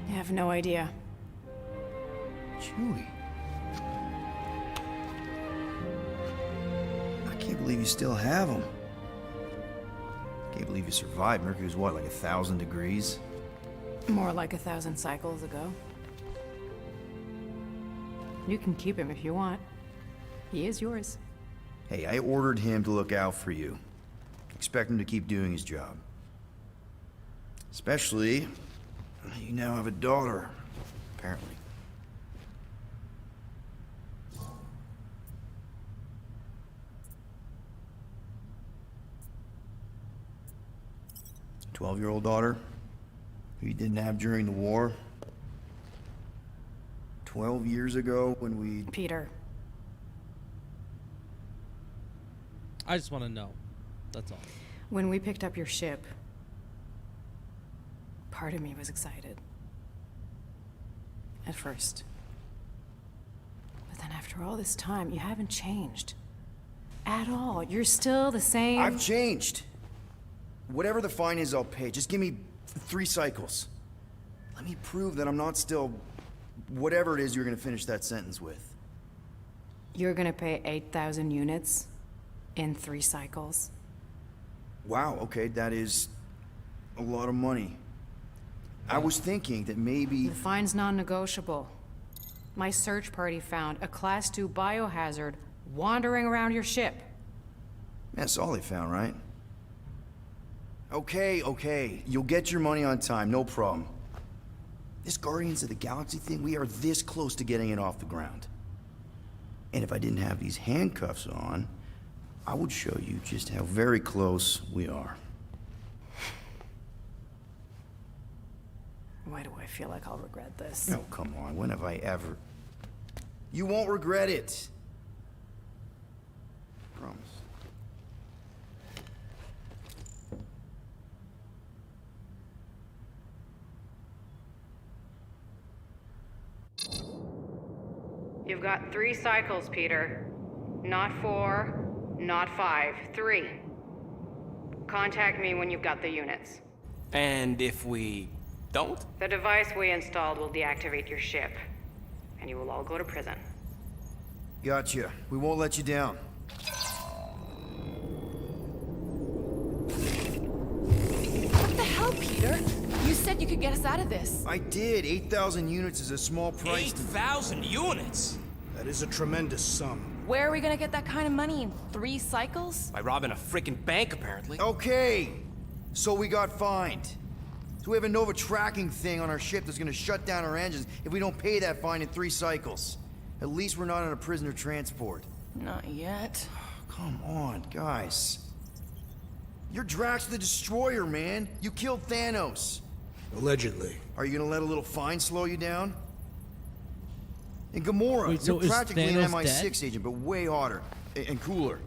I have no idea. Chewie. I can't believe you still have them. Can't believe you survived. Mercury's what, like 1,000 degrees? More like 1,000 cycles ago. You can keep him if you want. He is yours. Hey, I ordered him to look out for you. Expect him to keep doing his job. Especially, you now have a daughter, apparently. A 12-year-old daughter who you didn't have during the war. 12 years ago when we... Peter. I just want to know. That's all. When we picked up your ship, part of me was excited. at first. But then after all this time, you haven't changed. At all. You're still the same. I've changed. Whatever the fine is, I'll pay. Just give me 3 cycles. Let me prove that I'm not still... whatever it is you're gonna finish that sentence with. You're gonna pay 8,000 units in 3 cycles? Wow, okay, that is a lot of money. I was thinking that maybe... The fine's non-negotiable. My search party found a Class 2 biohazard wandering around your ship. That's all they found, right? Okay. You'll get your money on time, no problem. This Guardians of the Galaxy thing, we are this close to getting it off the ground. And if I didn't have these handcuffs on, I would show you just how very close we are. Why do I feel like I'll regret this? Oh, come on, when have I ever... You won't regret it. Promise. You've got 3 cycles, Peter. Not 4, not 5, 3. Contact me when you've got the units. And if we don't? The device we installed will deactivate your ship, and you will all go to prison. Gotcha. We won't let you down. What the hell, Peter? You said you could get us out of this. I did. 8,000 units is a small price. 8,000 units? That is a tremendous sum. Where are we gonna get that kind of money in 3 cycles? By robbing a freaking bank, apparently. Okay. So we got fined. So we have a Nova tracking thing on our ship that's gonna shut down our engines if we don't pay that fine in 3 cycles. At least we're not on a prisoner transport. Not yet. Come on, guys. You're Drax the Destroyer, man. You killed Thanos. Allegedly. Are you gonna let a little fine slow you down? And Gamora, Wait, so you're is practically an Thanos MI6 agent, but way hotter and cooler.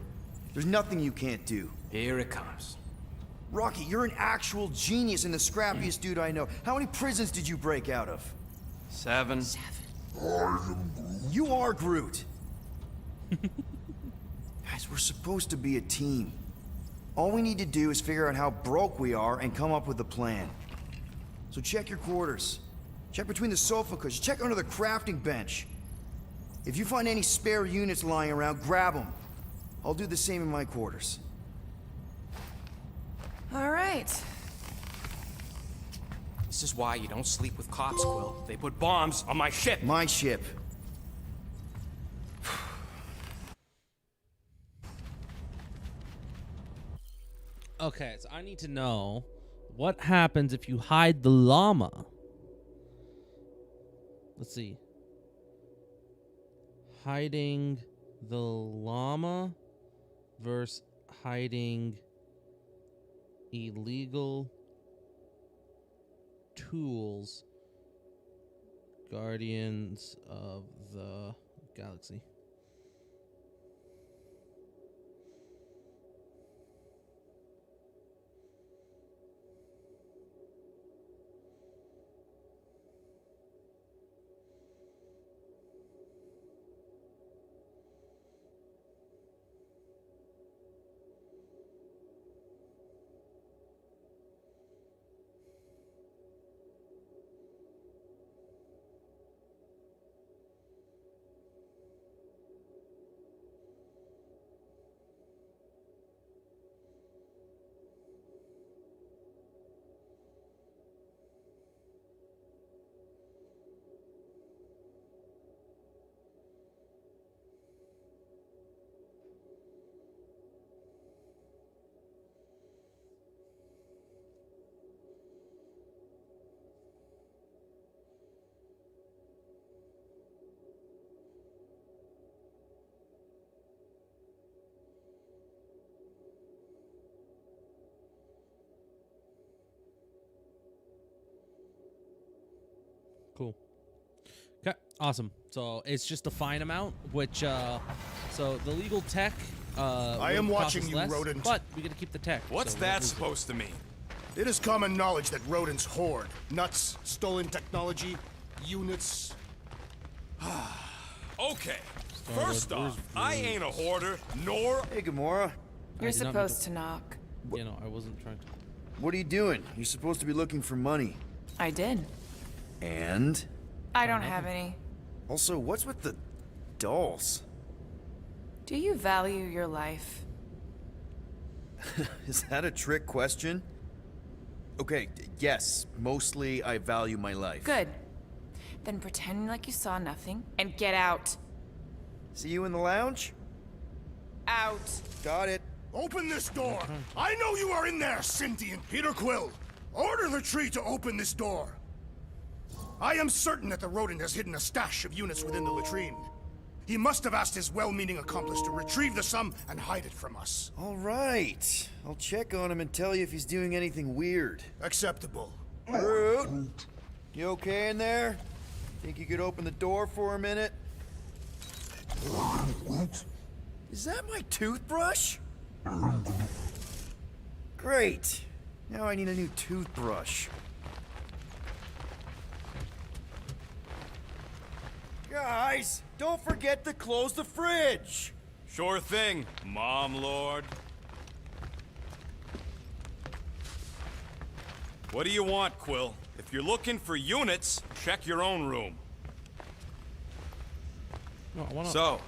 There's nothing you can't do. Here it comes. Rocky, you're an actual genius and the scrappiest dude I know. How many prisons did you break out of? 7. You are Groot. Guys, we're supposed to be a team. All we need to do is figure out how broke we are and come up with a plan. So check your quarters. Check between the sofa cushions. Check under the crafting bench. If you find any spare units lying around, grab them. I'll do the same in my quarters. All right. This is why you don't sleep with cops, Quill. They put bombs on my ship. My ship. Okay, so I need to know what happens if you hide the llama. Let's see. Hiding the llama versus hiding illegal tools. Guardians of the Galaxy. Cool. Okay, awesome. So it's just a fine amount, which so the legal tech I am will cost watching us you, less, rodent. but we gotta keep the tech. What's so that we'll- supposed to mean? It is common knowledge that rodents hoard nuts, stolen technology, units, Okay. First off, I ain't a hoarder, nor... Hey, Gamora. You're supposed to knock. You know, I wasn't trying to. What are you doing? You're supposed to be looking for money. I did. And? I don't have any. Also, what's with the dolls? Do you value your life? Is that a trick question? Okay, yes, mostly I value my life. Good. Then pretend like you saw nothing and get out. See you in the lounge? Out. Got it. Open this door! I know you are in there, Cindy and Peter Quill! Order the tree to open this door! I am certain that the rodent has hidden a stash of units within the latrine. He must have asked his well-meaning accomplice to retrieve the sum and hide it from us. All right. I'll check on him and tell you if he's doing anything weird. Acceptable. Groot! You okay in there? Think you could open the door for a minute? Is that my toothbrush? Great. Now I need a new toothbrush. Guys, don't forget to close the fridge. Sure thing, Mom Lord. What do you want, Quill? If you're looking for units, check your own room. No, I wanna... So,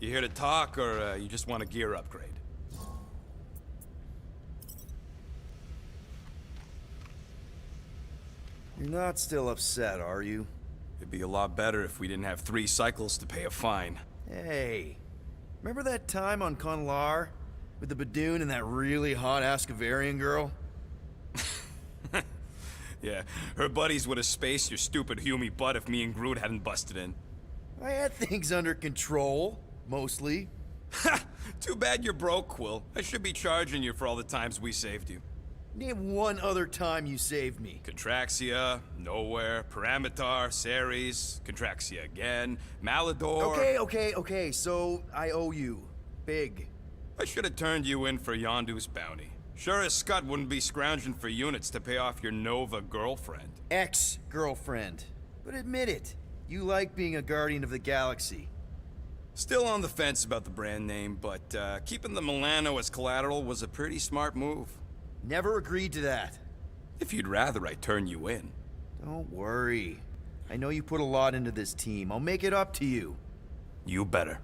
you here to talk, or you just want a gear upgrade? You're not still upset, are you? It'd be a lot better if we didn't have 3 cycles to pay a fine. Hey, remember that time on Conlar? With the Badoon and that really hot Ascavarian girl? Yeah, her buddies would have spaced your stupid Hume butt if me and Groot hadn't busted in. I had things under control, mostly. Ha! Too bad you're broke, Quill. I should be charging you for all the times we saved you. Name one other time you saved me. Contraxia, Nowhere, Paramitar, Ceres, Contraxia again, Malador... Okay, so I owe you. Big. I should have turned you in for Yondu's bounty. Sure as Scott wouldn't be scrounging for units to pay off your Nova girlfriend. Ex-girlfriend. But admit it, you like being a Guardian of the Galaxy. Still on the fence about the brand name, but keeping the Milano as collateral was a pretty smart move. Never agreed to that. If you'd rather I turn you in. Don't worry. I know you put a lot into this team. I'll make it up to you. You better.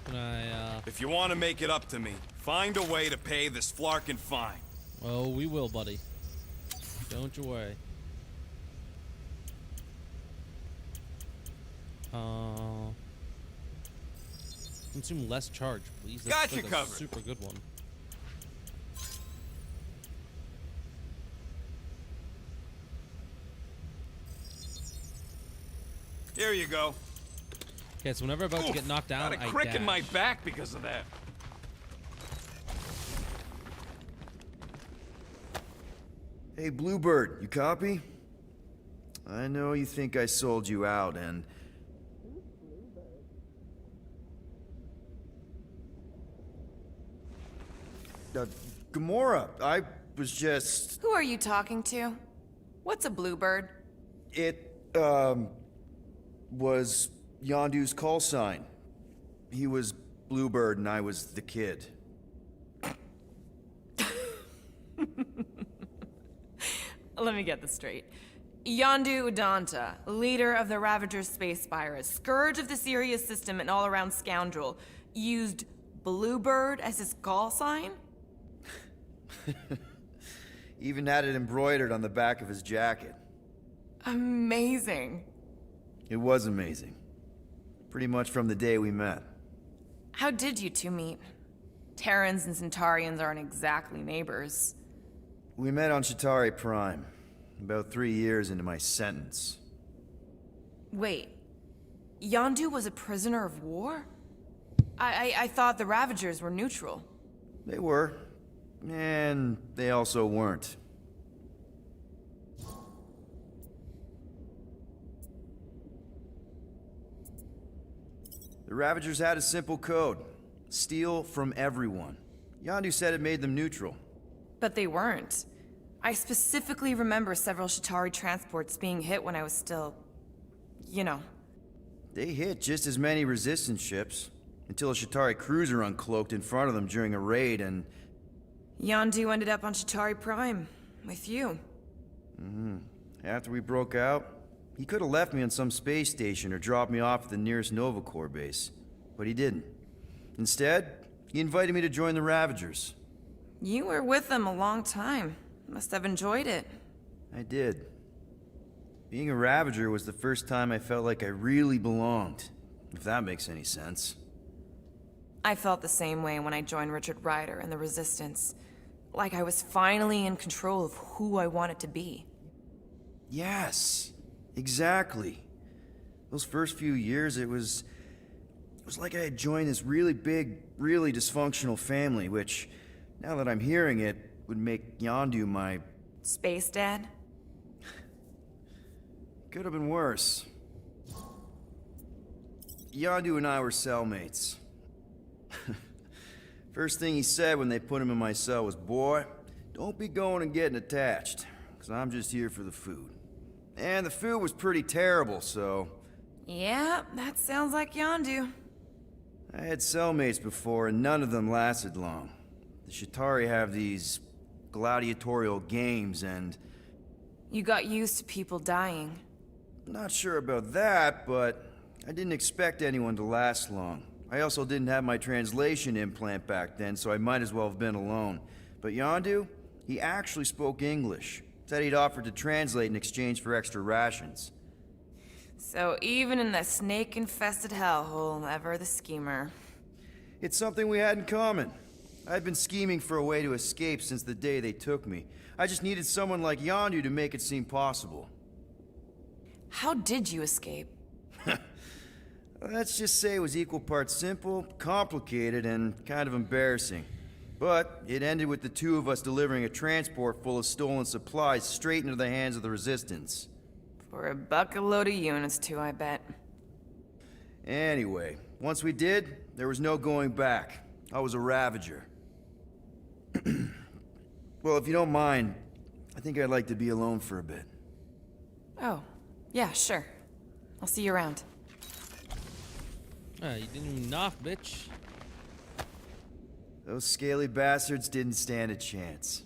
Can I, If you want to make it up to me, find a way to pay this Flarkin fine. Oh, we will, buddy. Don't you worry. Consume less charge, please. That's Gotcha like a covered. super good one. Here you go. Okay, so whenever I'm about to get knocked down, got a I crick dash. in my back because of that. Hey, Bluebird, you copy? I know you think I sold you out, and... Gamora, I was just... Who are you talking to? What's a bluebird? It, was Yondu's call sign. He was Bluebird and I was the kid. Let me get this straight. Yondu Udonta, leader of the Ravager Space Spires, scourge of the Sirius system and all-around scoundrel, used Bluebird as his call sign? Even had it embroidered on the back of his jacket. Amazing. It was amazing. Pretty much from the day we met. How did you two meet? Terrans and Centaurians aren't exactly neighbors. We met on Chitauri Prime, about 3 years into my sentence. Wait, Yondu was a prisoner of war? I thought the Ravagers were neutral. They were. And they also weren't. The Ravagers had a simple code. Steal from everyone. Yondu said it made them neutral. But they weren't. I specifically remember several Shatari transports being hit when I was still... you know. They hit just as many resistance ships, until a Shatari cruiser uncloaked in front of them during a raid and... Yondu ended up on Shatari Prime, with you. After we broke out, he could have left me on some space station or dropped me off at the nearest Nova Corps base. But he didn't. Instead, he invited me to join the Ravagers. You were with them a long time. Must have enjoyed it. I did. Being a Ravager was the first time I felt like I really belonged, if that makes any sense. I felt the same way when I joined Richard Ryder and the Resistance. Like I was finally in control of who I wanted to be. Yes, exactly. Those first few years, it was like I had joined this really big, really dysfunctional family, which, now that I'm hearing it, would make Yondu my... Space Dad? Could have been worse. Yondu and I were cellmates. First thing he said when they put him in my cell was, "Boy, don't be going and getting attached, because I'm just here for the food." And the food was pretty terrible, so... Yeah, that sounds like Yondu. I had cellmates before, and none of them lasted long. The Shatari have these gladiatorial games, and... You got used to people dying. Not sure about that, but I didn't expect anyone to last long. I also didn't have my translation implant back then, so I might as well have been alone. But Yondu, he actually spoke English. Said he'd offered to translate in exchange for extra rations. So even in the snake-infested hellhole, ever the schemer. It's something we had in common. I'd been scheming for a way to escape since the day they took me. I just needed someone like Yondu to make it seem possible. How did you escape? Let's just say it was equal parts simple, complicated, and kind of embarrassing. But it ended with the two of us delivering a transport full of stolen supplies straight into the hands of the Resistance. For a bucket-load of units, too, I bet. Anyway, once we did, there was no going back. I was a Ravager. Well, if you don't mind, I think I'd like to be alone for a bit. Oh, yeah, sure. I'll see you around. You didn't even knock, bitch. Those scaly bastards didn't stand a chance.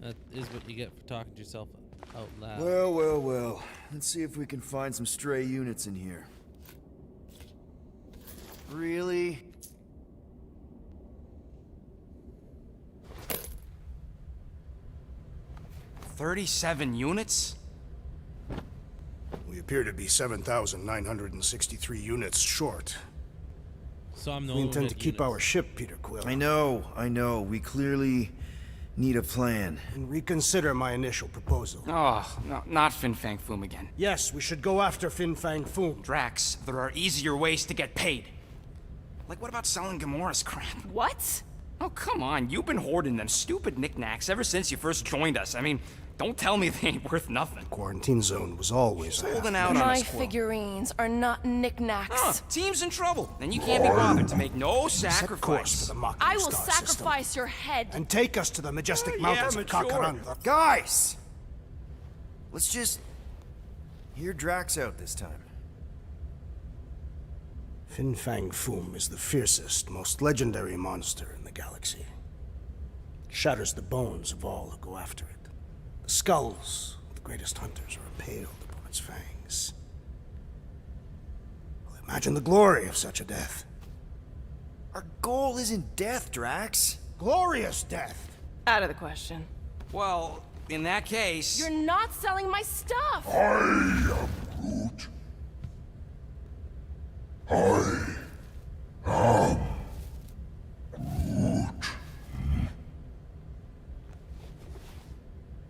That is what you get for talking to yourself out loud. Well. Let's see if we can find some stray units in here. Really? "37 units? We appear to be 7,963 units short. So I'm the We only intend one to with keep units. our ship, Peter Quill. I know. We clearly need a plan. And reconsider my initial proposal. Oh, no, not Fin Fang Foom again. Yes, we should go after Fin Fang Foom. Drax, there are easier ways to get paid. Like, what about selling Gamora's crap? What? Oh, come on. You've been hoarding them stupid knickknacks ever since you first joined us. I mean, don't tell me they ain't worth nothing. Quarantine zone was always holding out on My us, Quill. figurines are not knickknacks. Team's in trouble, and you can't be bothered to make no Set course sacrifice. for the Mach I will Star sacrifice system. your head. And take us to the majestic mountains of mature. Kakaranda. Guys! Let's just hear Drax out this time. Fin Fang Foom is the fiercest, most legendary monster in the galaxy. Shatters the bones of all who go after it. The skulls of the greatest hunters are impaled upon its fangs. Well, imagine the glory of such a death. Our goal isn't death, Drax. Glorious death! Out of the question. Well, in that case... You're not selling my stuff.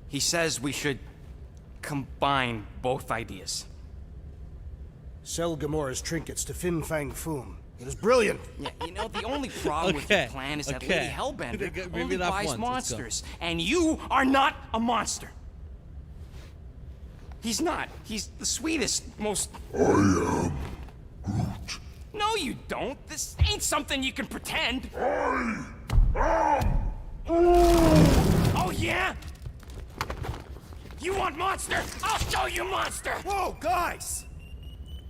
He says we should combine both ideas. Sell Gamora's trinkets to Fin Fang Foom. It is brilliant. Yeah, you know, the only problem with your plan is that Lady Hellbender Maybe only not buys once, let's go. monsters, and you are not a monster. He's not. He's the sweetest, most... I am Groot. No, you don't. This ain't something you can pretend. Oh, yeah? You want Monster? I'll show you Monster! Whoa, guys!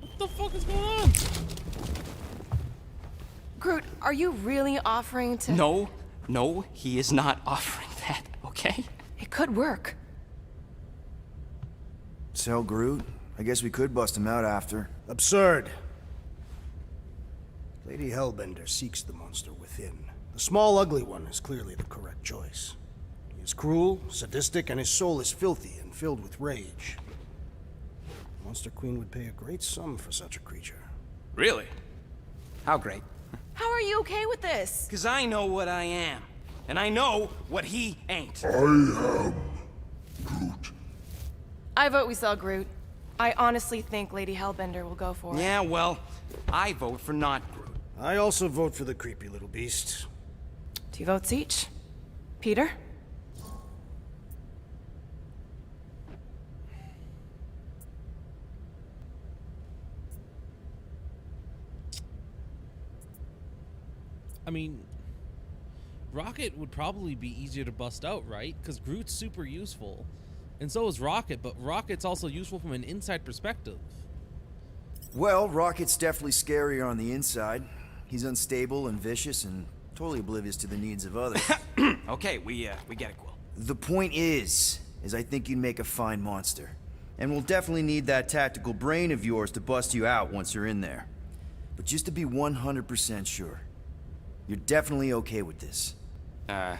What the fuck is going on? Groot, are you really offering to... No, he is not offering that, okay? It could work. Tell Groot. I guess we could bust him out after. Absurd. Lady Hellbender seeks the monster within. The small, ugly one is clearly the correct choice. He is cruel, sadistic, and his soul is filthy and filled with rage. Monster Queen would pay a great sum for such a creature. Really? How great? How are you okay with this? Because I know what I am. And I know what he ain't. I vote we sell Groot. I honestly think Lady Hellbender will go for it. Yeah, well, I vote for not Groot. I also vote for the creepy little beast. 2 votes each. Peter? I mean, Rocket would probably be easier to bust out, right? Because Groot's super useful. And so is Rocket, but Rocket's also useful from an inside perspective. Well, Rocket's definitely scarier on the inside. He's unstable and vicious and totally oblivious to the needs of others. Okay, we get it, Quill. The point is I think you'd make a fine monster. And we'll definitely need that tactical brain of yours to bust you out once you're in there. But just to be 100% sure, you're definitely okay with this. Are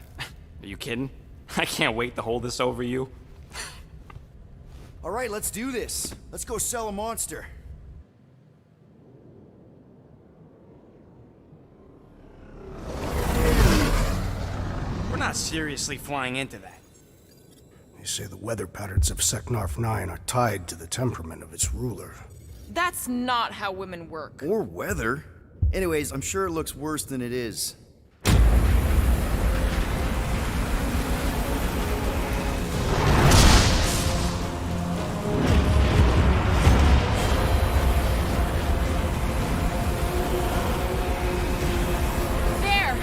you kidding? I can't wait to hold this over you. All right, let's do this. Let's go sell a monster. We're not seriously flying into that. They say the weather patterns of Seknarf 9 are tied to the temperament of its ruler. That's not how women work. Or weather. Anyways, I'm sure it looks worse than it is. There!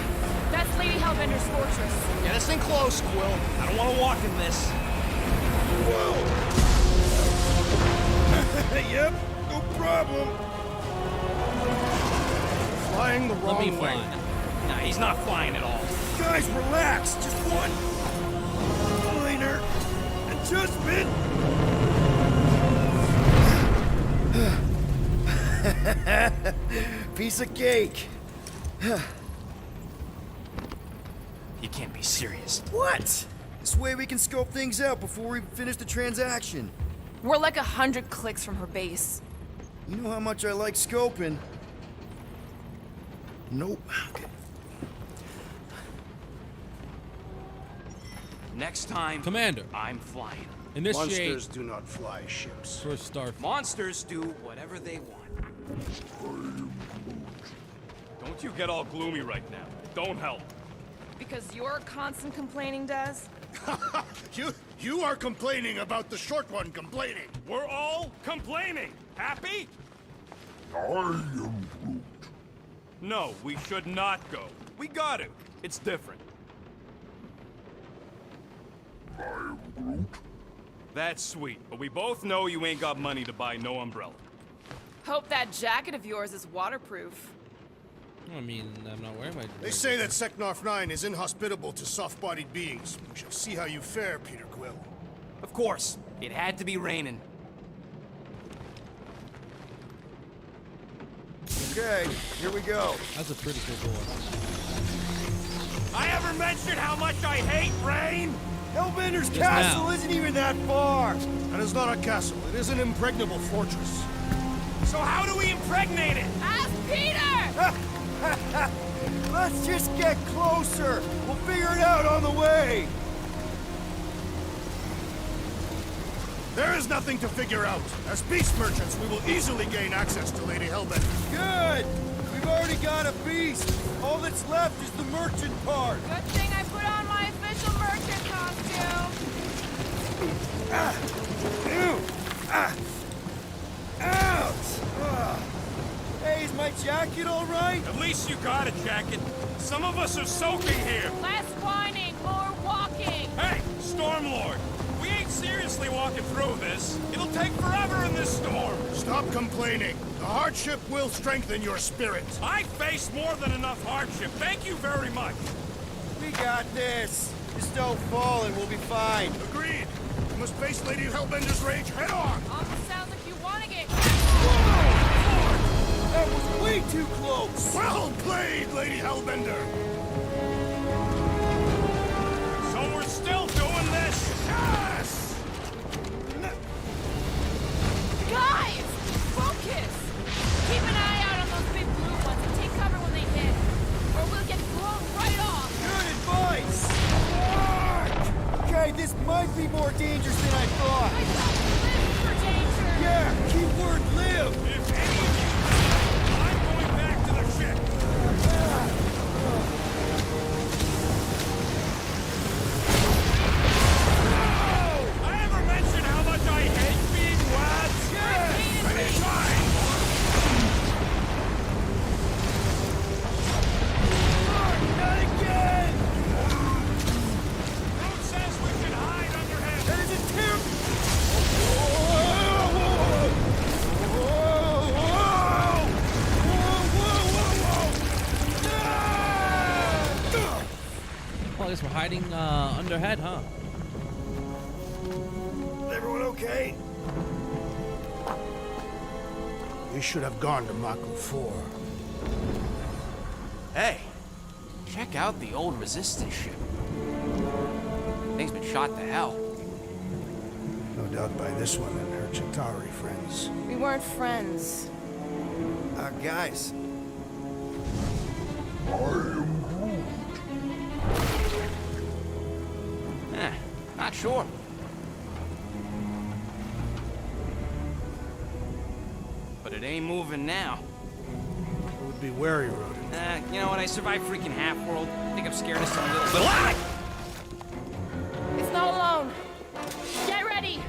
That's Lady Hellbender's fortress. Get us in close, Quill. I don't want to walk in this. Yep, no problem. Flying the wrong Let me way. fly. Nah, he's not flying at all. Guys, relax. Just one minor adjustment. Piece of cake. You can't be serious. What? This way we can scope things out before we finish the transaction. We're like 100 clicks from her base. You know how much I like scoping. Nope. Okay. Next time, Commander, I'm flying. initiate Monsters do not fly ships. for Starfleet. Monsters do whatever they want. Don't you get all gloomy right now. Don't help. Because your constant complaining does? You are complaining about the short one complaining. We're all complaining. Happy? I am Groot. No, we should not go. We got to. It's different. I am Groot. That's sweet, but we both know you ain't got money to buy no umbrella. Hope that jacket of yours is waterproof. I mean, I'm not wearing my... They say that Seknarf 9 is inhospitable to soft-bodied beings. We shall see how you fare, Peter Quill. Of course, it had to be raining. Okay, here we go. That's a pretty cool door. I ever mentioned how much I hate rain? Hellbender's Just castle now. isn't even that far. That is not a castle. It is an impregnable fortress. So how do we impregnate it? Ask Peter! Let's just get closer. We'll figure it out on the way. There is nothing to figure out. As beast merchants, we will easily gain access to Lady Hellbender. Good. We've already got a beast. All that's left is the merchant part. Good thing I put on my official merchant costume. Ouch! Hey, is my my jacket all right? At least you got a jacket. Some of us are soaking here. Less whining, more walking. Hey, Stormlord. We ain't seriously walking through this. It'll take forever in this storm. Stop complaining. The hardship will strengthen your spirit. I faced more than enough hardship. Thank you very much. We got this. Just don't fall and we'll be fine. Agreed. You must face Lady Hellbender's rage head on. Almost sounds like you want to get... That was way too close. Well played, Lady Hellbender. So we're still doing this? Yes! Guys! Focus! Keep an eye out on those big blue ones and take cover when they hit. Or we'll get blown right off. Good advice! Okay, this might be more dangerous than I thought. I thought we lived for danger. Yeah, keyword live. If any of you I'm going back to the ship. I ever mention how much I hate being lads? Yes! Anytime! Not again! Who says we should hide under him? That is a terrible... Well, I guess we're hiding under head, huh? Everyone okay? We should have gone to Maku 4. Hey, check out the old Resistance ship. Thing's been shot to hell. No doubt by this one and her Chitauri friends. We weren't friends. Guys. Not sure. But it ain't moving now. I would be wary, Rodin. You know what? I survived freaking Half-World. I think I'm scared of some little... Ah! It's not alone. Get ready.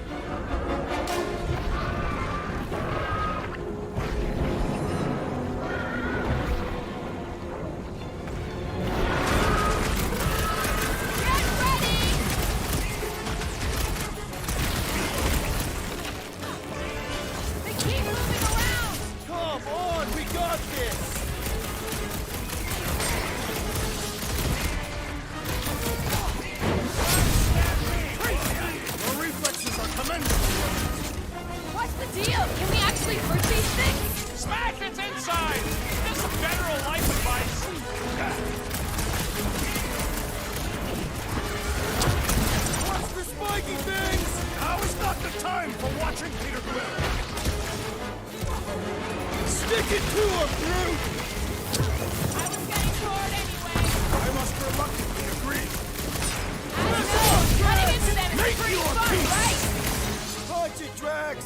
Come on, we got this! Your reflexes are commendable. What's the deal? Can we actually hurt these things? Smash its inside! Just some general life advice. Watch for spiky things! Now is not the time for watching Peter Quill. Stick it to him, Groot! I was getting bored anyway. I must reluctantly agree. Running into them is Make pretty your fun, peace. right? Punch it, Drax!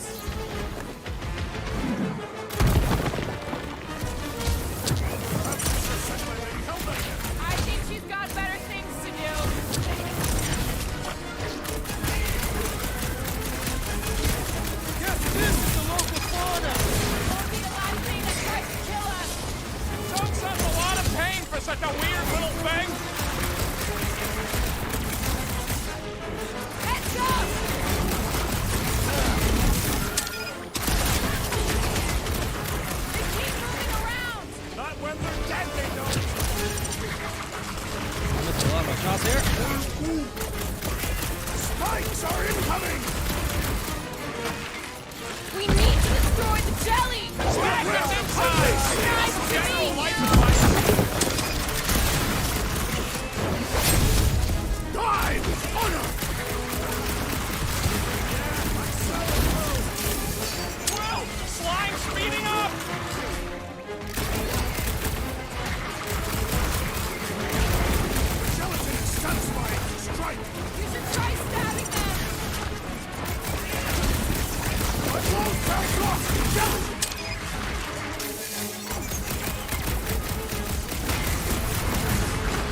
I think she's got better things to do. Yes, this is the local fauna! Won't be the last thing that tries to kill us. Took such a lot of pain for such a weird little thing. Heads up! They keep moving around. Not when they're dead, they don't. That's a lot of shots here. Spikes are incoming! We need to destroy the jelly. Smash its inside! Nice to General meet life you. advice. Die with honor! Whoa! Slime speeding up! Gelatin is satisfied to strike. You should try stabbing them. I won't back off the gelatin!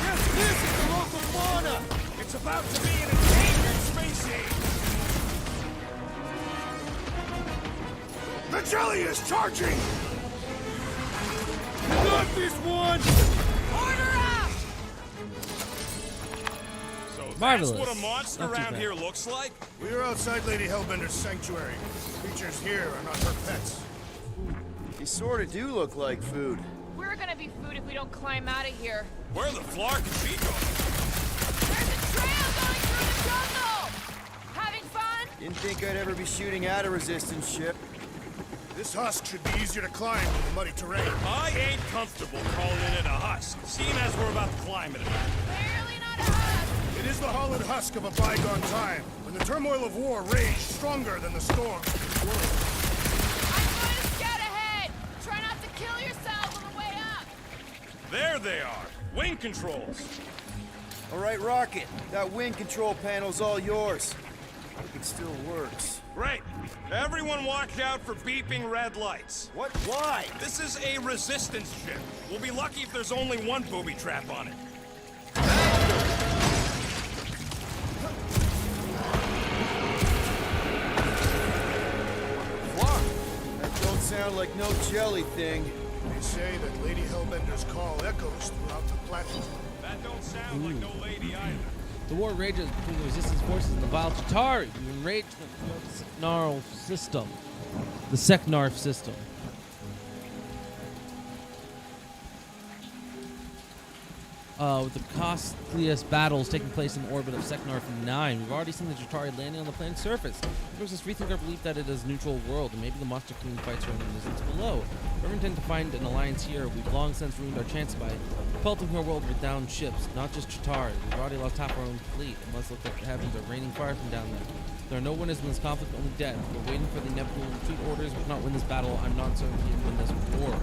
Yes, this is the local fauna! It's about to be an endangered species! The jelly is charging! punch! So Marvelous. that's what a monster Not too around bad. here looks like? We are outside Lady Hellbender's sanctuary. Creatures here are not her pets. You sort of do look like food. We're gonna be food if we don't climb out of here. Where the flar can she go? There's a trail going through the jungle! Having fun? Didn't think I'd ever be shooting at a resistance ship. This husk should be easier to climb than the muddy terrain. I ain't comfortable calling it a husk, seeing as we're about to climb it. Clearly not a husk! It is the hollowed husk of a bygone time, when the turmoil of war raged stronger than the storm of this world. I'm going to scout ahead! Try not to kill yourselves on the way up! There they are. Wing controls. All right, Rocket. That wind control panel's all yours. Hope it still works. Great. Everyone watch out for beeping red lights. What? Why? This is a resistance ship. We'll be lucky if there's only one booby trap on it. That don't sound like no jelly thing. They say that Lady Hellbender's call echoes throughout the planet. That don't sound like no lady either. The war rages between the resistance forces and the vile Chitauri. We enrage the Seknarf system. The Seknarf system. With the costliest battles taking place in the orbit of Seknarf 9, we've already seen the Chitauri landing on the planet's surface. It makes us rethink our belief that it is a neutral world, and maybe the monster queen fights her in the resistance below. If we intend to find an alliance here, we've long since ruined our chances by pelting our world with downed ships, not just Chitauri. We've already lost half our own fleet, and let's look like the heavens are raining fire from down there. There are no winners in this conflict, only dead. We're waiting for the inevitable retreat orders. We cannot win this battle. I'm not certain we can win this war.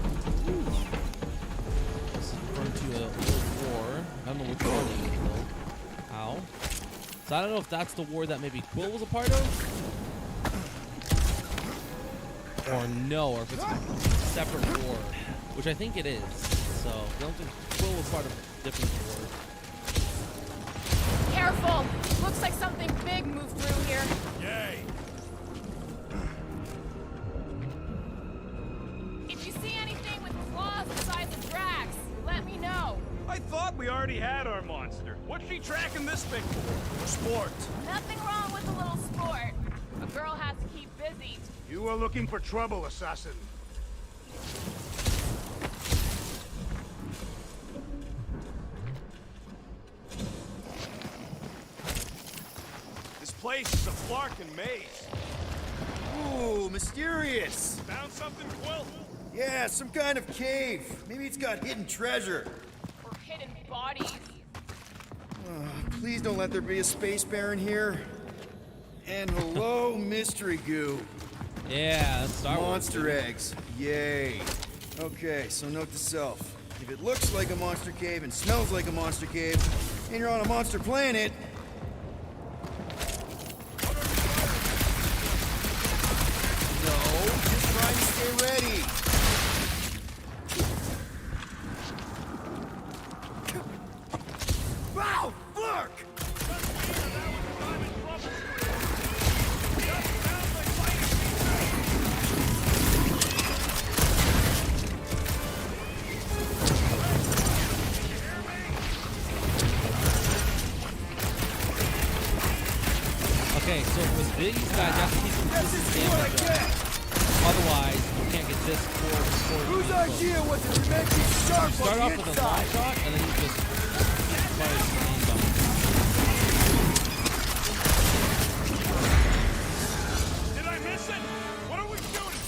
This is referring to a world war. I don't know which war they is, though. How? So I don't know if that's the war that maybe Quill was a part of? Or no, or if it's a separate war. Which I think it is. So I don't think Quill was part of a different war. Careful! Looks like something big moved through here. Yay! If you see anything with claws the size of Drax, let me know. I thought we already had our monster. What's she tracking this thing for? Sport. Nothing wrong with a little sport. A girl has to keep busy. You are looking for trouble, assassin. This place is a Flarkin maze. Ooh, mysterious. Found something, Quill? Yeah, some kind of cave. Maybe it's got hidden treasure. Or hidden bodies. Please don't let there be a space baron here. And hello, mystery goo. Yeah, that's Star Wars. Monster eggs. Yay. Okay, so note to self. If it looks like a monster cave and smells like a monster cave, and you're on a monster planet, no, just trying to stay ready. Wow, look! Okay, so with these guys, you have to keep consistent damage up. Otherwise, you can't get this forward. Whose idea was it to make these sharp Start on off the with a long inside? shot, and then you just fire your hands on. Did I miss it? What are we shooting?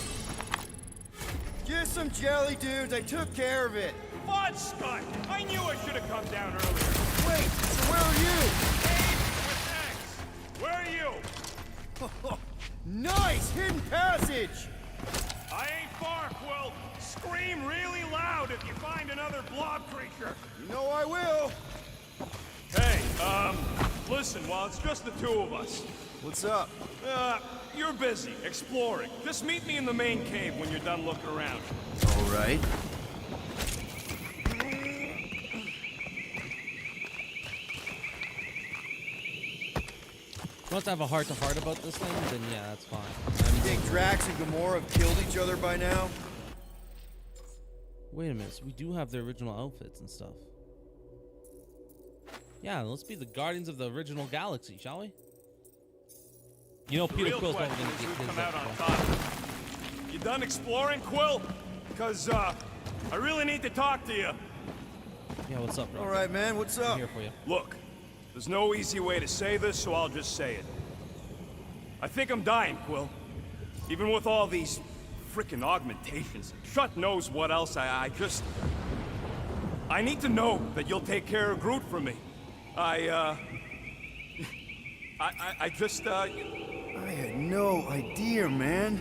Just some jelly dudes. I took care of it. Fudge, Scott! I knew I should have come down earlier. Wait, so where are you? With eggs. Where are you? Nice! Hidden passage! I ain't far, Quill. Scream really loud if you find another blob creature. You know I will. Hey, listen, while it's just the two of us. What's up? You're busy, exploring. Just meet me in the main cave when you're done looking around. All right. If you want to have a heart-to-heart about this thing, then yeah, that's fine. You think Drax and Gamora have killed each other by now? Wait a minute. So we do have the original outfits and stuff. Yeah, let's be the guardians of the original galaxy, shall we? You know, Peter Real Quill's probably question gonna is get who his come out up, on bro. top. You done exploring, Quill? Cause I really need to talk to you. Yeah, what's up, bro? All right, man, what's up? I'm here for you. Look, there's no easy way to say this, so I'll just say it. I think I'm dying, Quill. Even with all these frickin' augmentations. Shut knows what else. I need to know that you'll take care of Groot for me. I had no idea, man.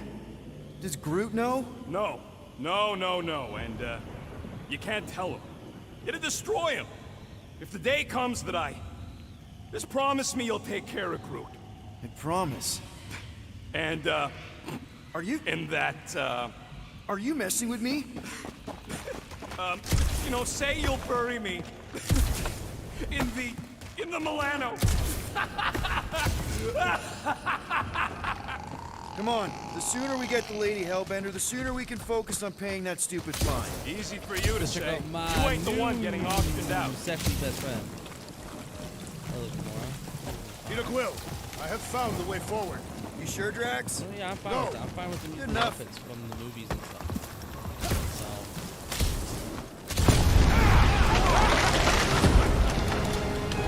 Does Groot know? No. And, you can't tell him. It'll destroy him. If the day comes that just promise me you'll take care of Groot. I promise. And, Are you? And that, Are you messing with me? Say you'll bury me in the Milano. Come on, the sooner we get the Lady Hellbender, the sooner we can focus on paying that stupid fine. Easy for you to Check say. out my You ain't the one getting auctioned out. Sexy best friend. Hello, Gamora. Peter Quill, I have found the way forward. You sure, Drax? Oh, yeah, I'm fine No. with that. I'm fine with the Good new enough. outfits from the movies and stuff.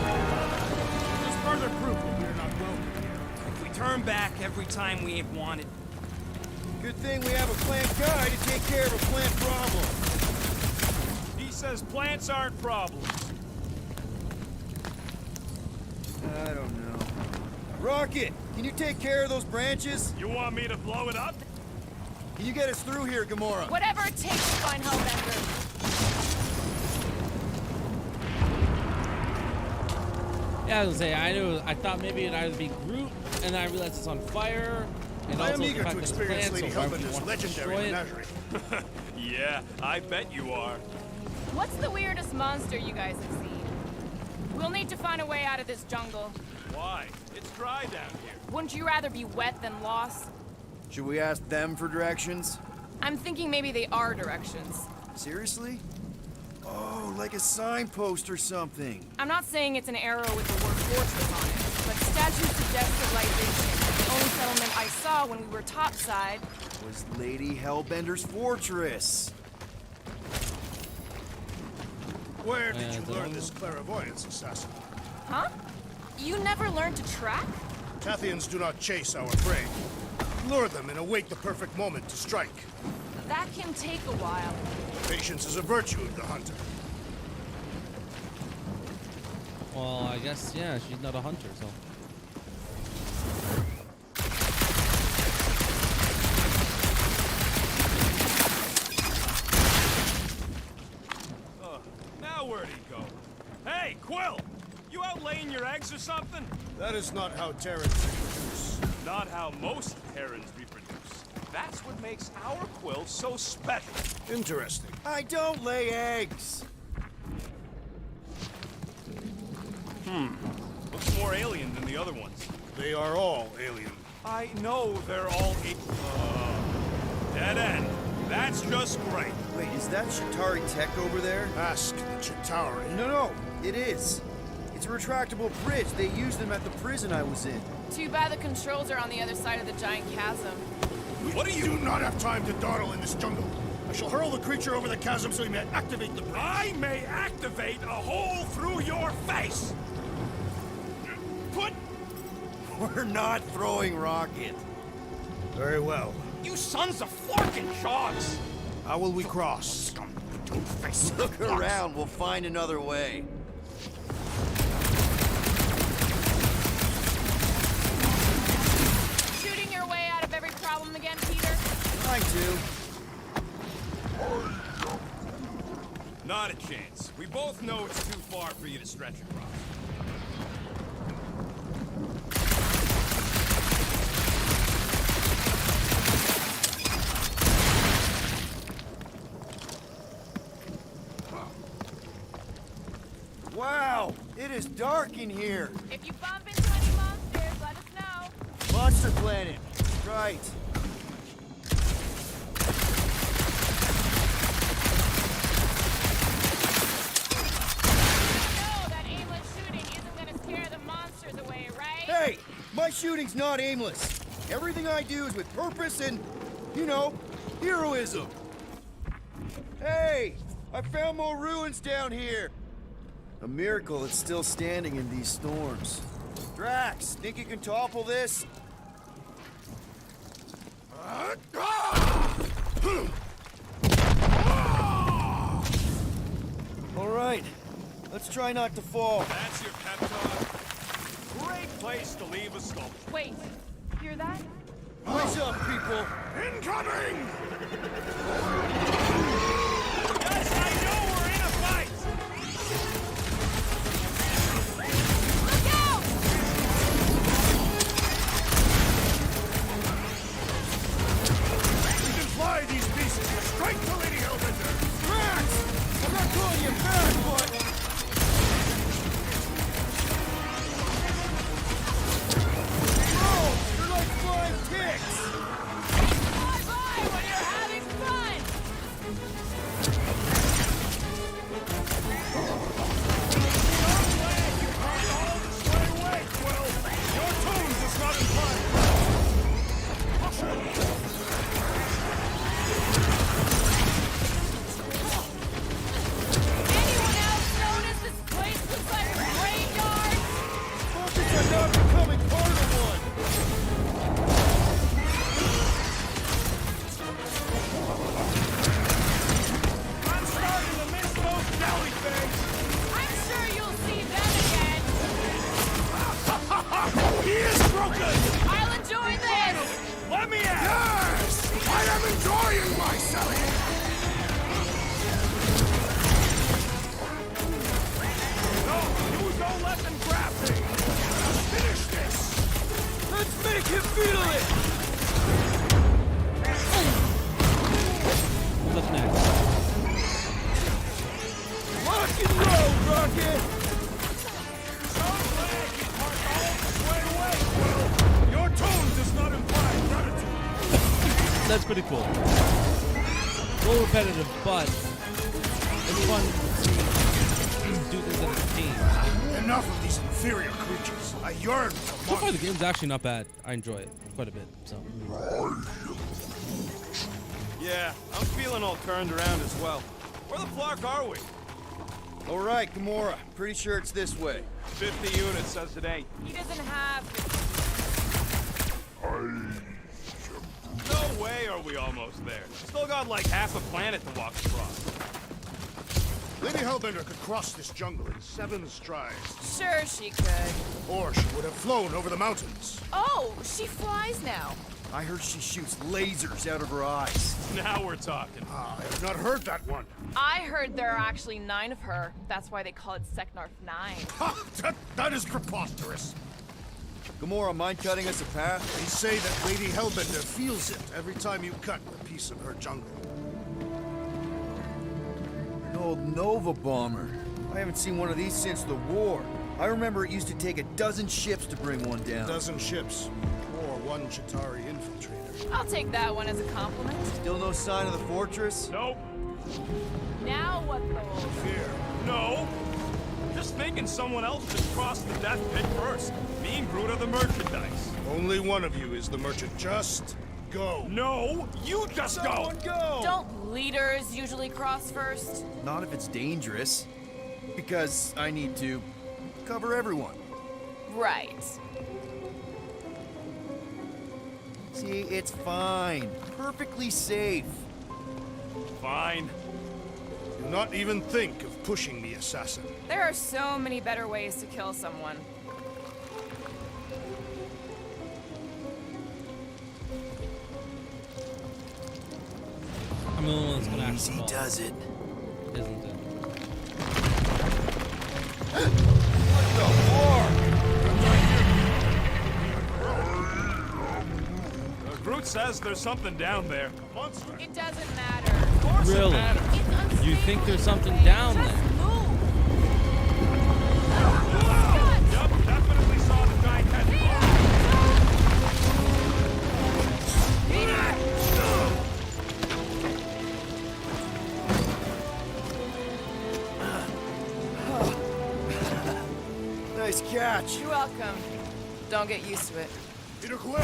There's further proof that we're not broken. If we turn back every time we ain't wanted. Good thing we have a plant guy to take care of a plant problem. He says plants aren't problems. I don't know. Rocket, can you take care of those branches? You want me to blow it up? Can you get us through here, Gamora? Whatever it takes to find Hellbender. Yeah, I was gonna say, I thought maybe it'd either be Groot, and then I realized it's on fire, and I also am the eager fact to that it's experience plants, Lady so why would you Hellbender's want to legendary destroy it? menagerie. Yeah, I bet you are. What's the weirdest monster you guys have seen? We'll need to find a way out of this jungle. Why? It's dry down here. Wouldn't you rather be wet than lost? Should we ask them for directions? I'm thinking maybe they are directions. Seriously? Oh, like a signpost or something. I'm not saying it's an arrow with the word fortress on it, but statues suggest civilization. The only settlement I saw when we were topside Was Lady Hellbender's fortress. Where did Yeah, you the learn one- this clairvoyance, assassin? Huh? You never learned to track? Tathians do not chase our prey. Lure them and await the perfect moment to strike. That can take a while. Patience is a virtue of the hunter. Well, I guess, yeah, she's not a hunter, so. Now where'd he go? Hey, Quill! You out laying your eggs or something? That is not how Terrans reproduce. Not how most Terrans reproduce. That's what makes our Quill so special. Interesting. I don't lay eggs. Looks more alien than the other ones. They are all alien. I know they're all dead end. That's just great. Wait, is that Chitauri tech over there? Ask the Chitauri. No, it is. It's a retractable bridge. They used them at the prison I was in. Too bad the controls are on the other side of the giant chasm. What do you do not have time to dawdle in this jungle? I shall hurl the creature over the chasm so he may activate the bridge. I may activate a hole through your face. Put. We're not throwing rocket. Very well. You sons of forking shogs! How will we cross? Look around. We'll find another way. Shooting your way out of every problem again, Peter? Trying to. Not a chance. We both know it's too far for you to stretch across. Wow, it is dark in here. If you bump into any monsters, let us know. Monster Planet. Right. shooting's not aimless. Everything I do is with purpose and, you know, heroism. Hey, I found more ruins down here. A miracle it's still standing in these storms. Drax, think you can topple this? All right, let's try not to fall. That's your pep talk. Great place to leave a sculpture. Wait, hear that? Rise up, people! Incoming! Yes, I know we're in a fight! Look out! We can fly these pieces straight to Lady Hellbender! Drax! I'm not calling you back, but... You're like flying ticks! Bye-bye when you're having fun! Stay away, Quill! Your tone does not imply... Anyone else notice this place looks like a graveyard? Focus on not becoming part of one! I'm starting to miss those deli things! I'm sure you'll see them again. He is broken! I'll enjoy this! Let me out! Yes! I am enjoying myself! No, you don't let them grab me! Finish this! Let's make him feel it! What's next? Rock and roll, Rocket! Your tone does not imply gratitude. That's pretty cool. A little repetitive, but it's fun to do things at a team. Enough of these inferior creatures. I yearn for So far, the game's actually not bad. I enjoy it quite a bit. So. Yeah, I'm feeling all turned around as well. Where the fuck are we? All right, Gamora. Pretty sure it's this way. 50 units says it ain't. He doesn't have. No way are we almost there. Still got like half a planet to walk across. Lady Hellbender could cross this jungle in 7 strides. Sure, she could. Or she would have flown over the mountains. Oh, she flies now. I heard she shoots lasers out of her eyes. Now we're talking. I have not heard that one. I heard there are actually 9 of her. That's why they call it Seknarf 9. Ha! That is preposterous. Gamora, mind cutting us a path? They say that Lady Hellbender feels it every time you cut a piece of her jungle. An old Nova bomber. I haven't seen one of these since the war. I remember it used to take 12 ships to bring one down. 12 ships. Or 1 Chitauri infiltrator. I'll take that one as a compliment. Still no sign of the fortress? Nope. Now what though? Fear. No. Just thinking someone else just crossed the death pit first. Me and Groot are the merchandise. Only one of you is the merchant. Just go. No, you just Someone go! Don't leaders usually cross first? Not if it's dangerous. Because I need to cover everyone. Right. See, it's fine. Perfectly safe. Fine. Do not even think of pushing the assassin. There are so many better ways to kill someone. I'm the only one that's gonna Easy actually does it. Isn't it? What the Groot says there's something down there. Monster. It doesn't matter. Of course it Really? matters. You think there's something down there? Yup, definitely saw the giant head. Nice catch. You're welcome. Don't get used to it. Peter Quill,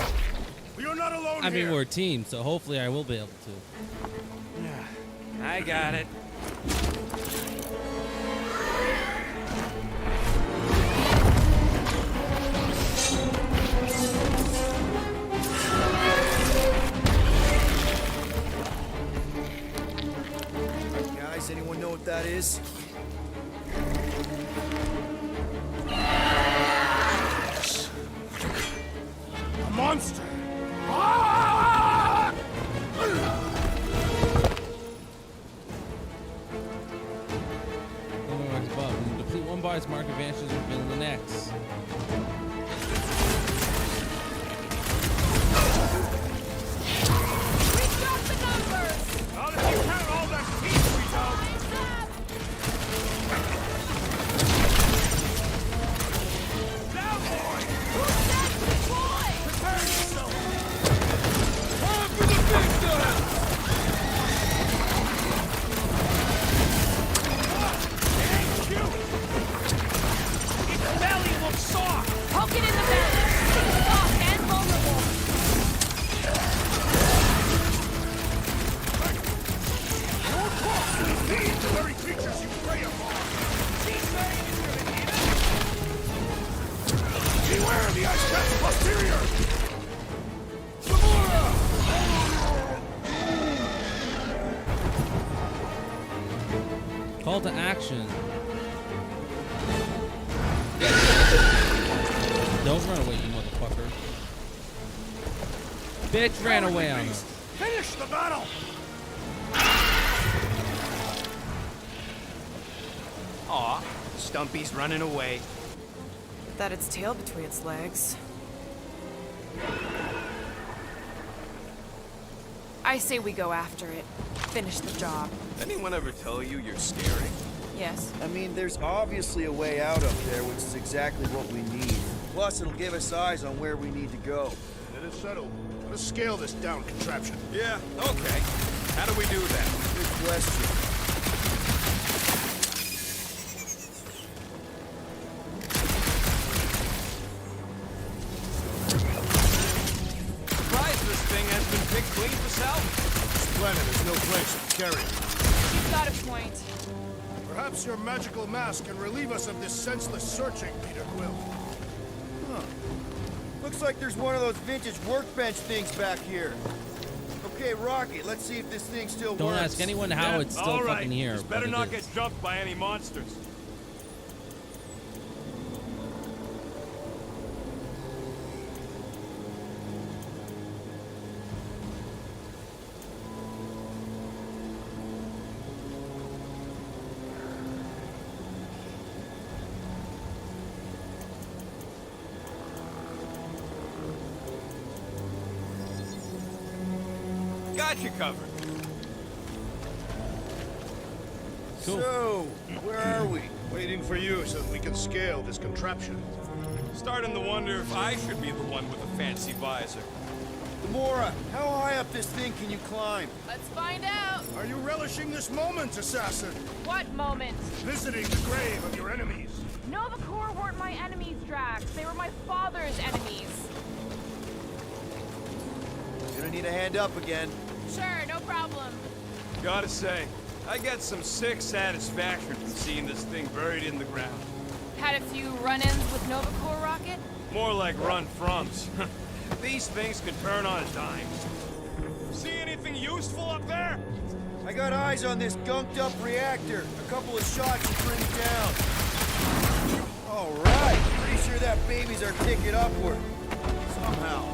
you're not alone I mean, here. we're a team, so hopefully I will be able to. I got it. Guys, anyone know what that is? A monster. Ah! Above. When you deplete one body's mark advantages, reveal the next. How did you count all that peace we don't? Down, boy! Prepare yourself! Time for the big stuff! It ain't cute! Its belly looks soft! Poke it in the belly. It's soft and vulnerable. Your corpses feed the very creatures you prey upon. She's saying it's gonna eat us! Beware the ice cat's posterior! Call to action. Don't run away, you motherfucker. Bitch ran away on us. Finish the battle! Aw, Stumpy's running away. That its tail between its legs. I say we go after it. Finish the job. Anyone ever tell you you're scary? Yes. I mean, there's obviously a way out up there, which is exactly what we need. Plus, it'll give us eyes on where we need to go. It is settled. Let's scale this down contraption. Yeah, okay. How do we do that? Good question. Surprised this thing has been picked clean for salvage. This planet is no place to carry it. You've got a point. Perhaps your magical mask can relieve us of this senseless searching, Peter Quill. Huh. Looks like there's one of those vintage workbench things back here. Okay, Rocket, let's see if this thing still Don't works. ask anyone how it's still all right. fucking here. Just better but it not is. get jumped by any monsters. Got you covered. So, where are we? Waiting for you so that we can scale this contraption. Starting to wonder if I should be the one with the fancy visor. Gamora, how high up this thing can you climb? Let's find out. Are you relishing this moment, assassin? What moment? Visiting the grave of your enemies. Nova Corps weren't my enemies, Drax. They were my father's enemies. Gonna need a hand up again. Sure, no problem. Gotta say, I get some sick satisfaction from seeing this thing buried in the ground. Had a few run-ins with Nova Corps Rocket? More like run-froms. These things can turn on a dime. See anything useful up there? I got eyes on this gunked-up reactor. A couple of shots to bring it down. All right. Pretty sure that baby's our ticket upward. Somehow.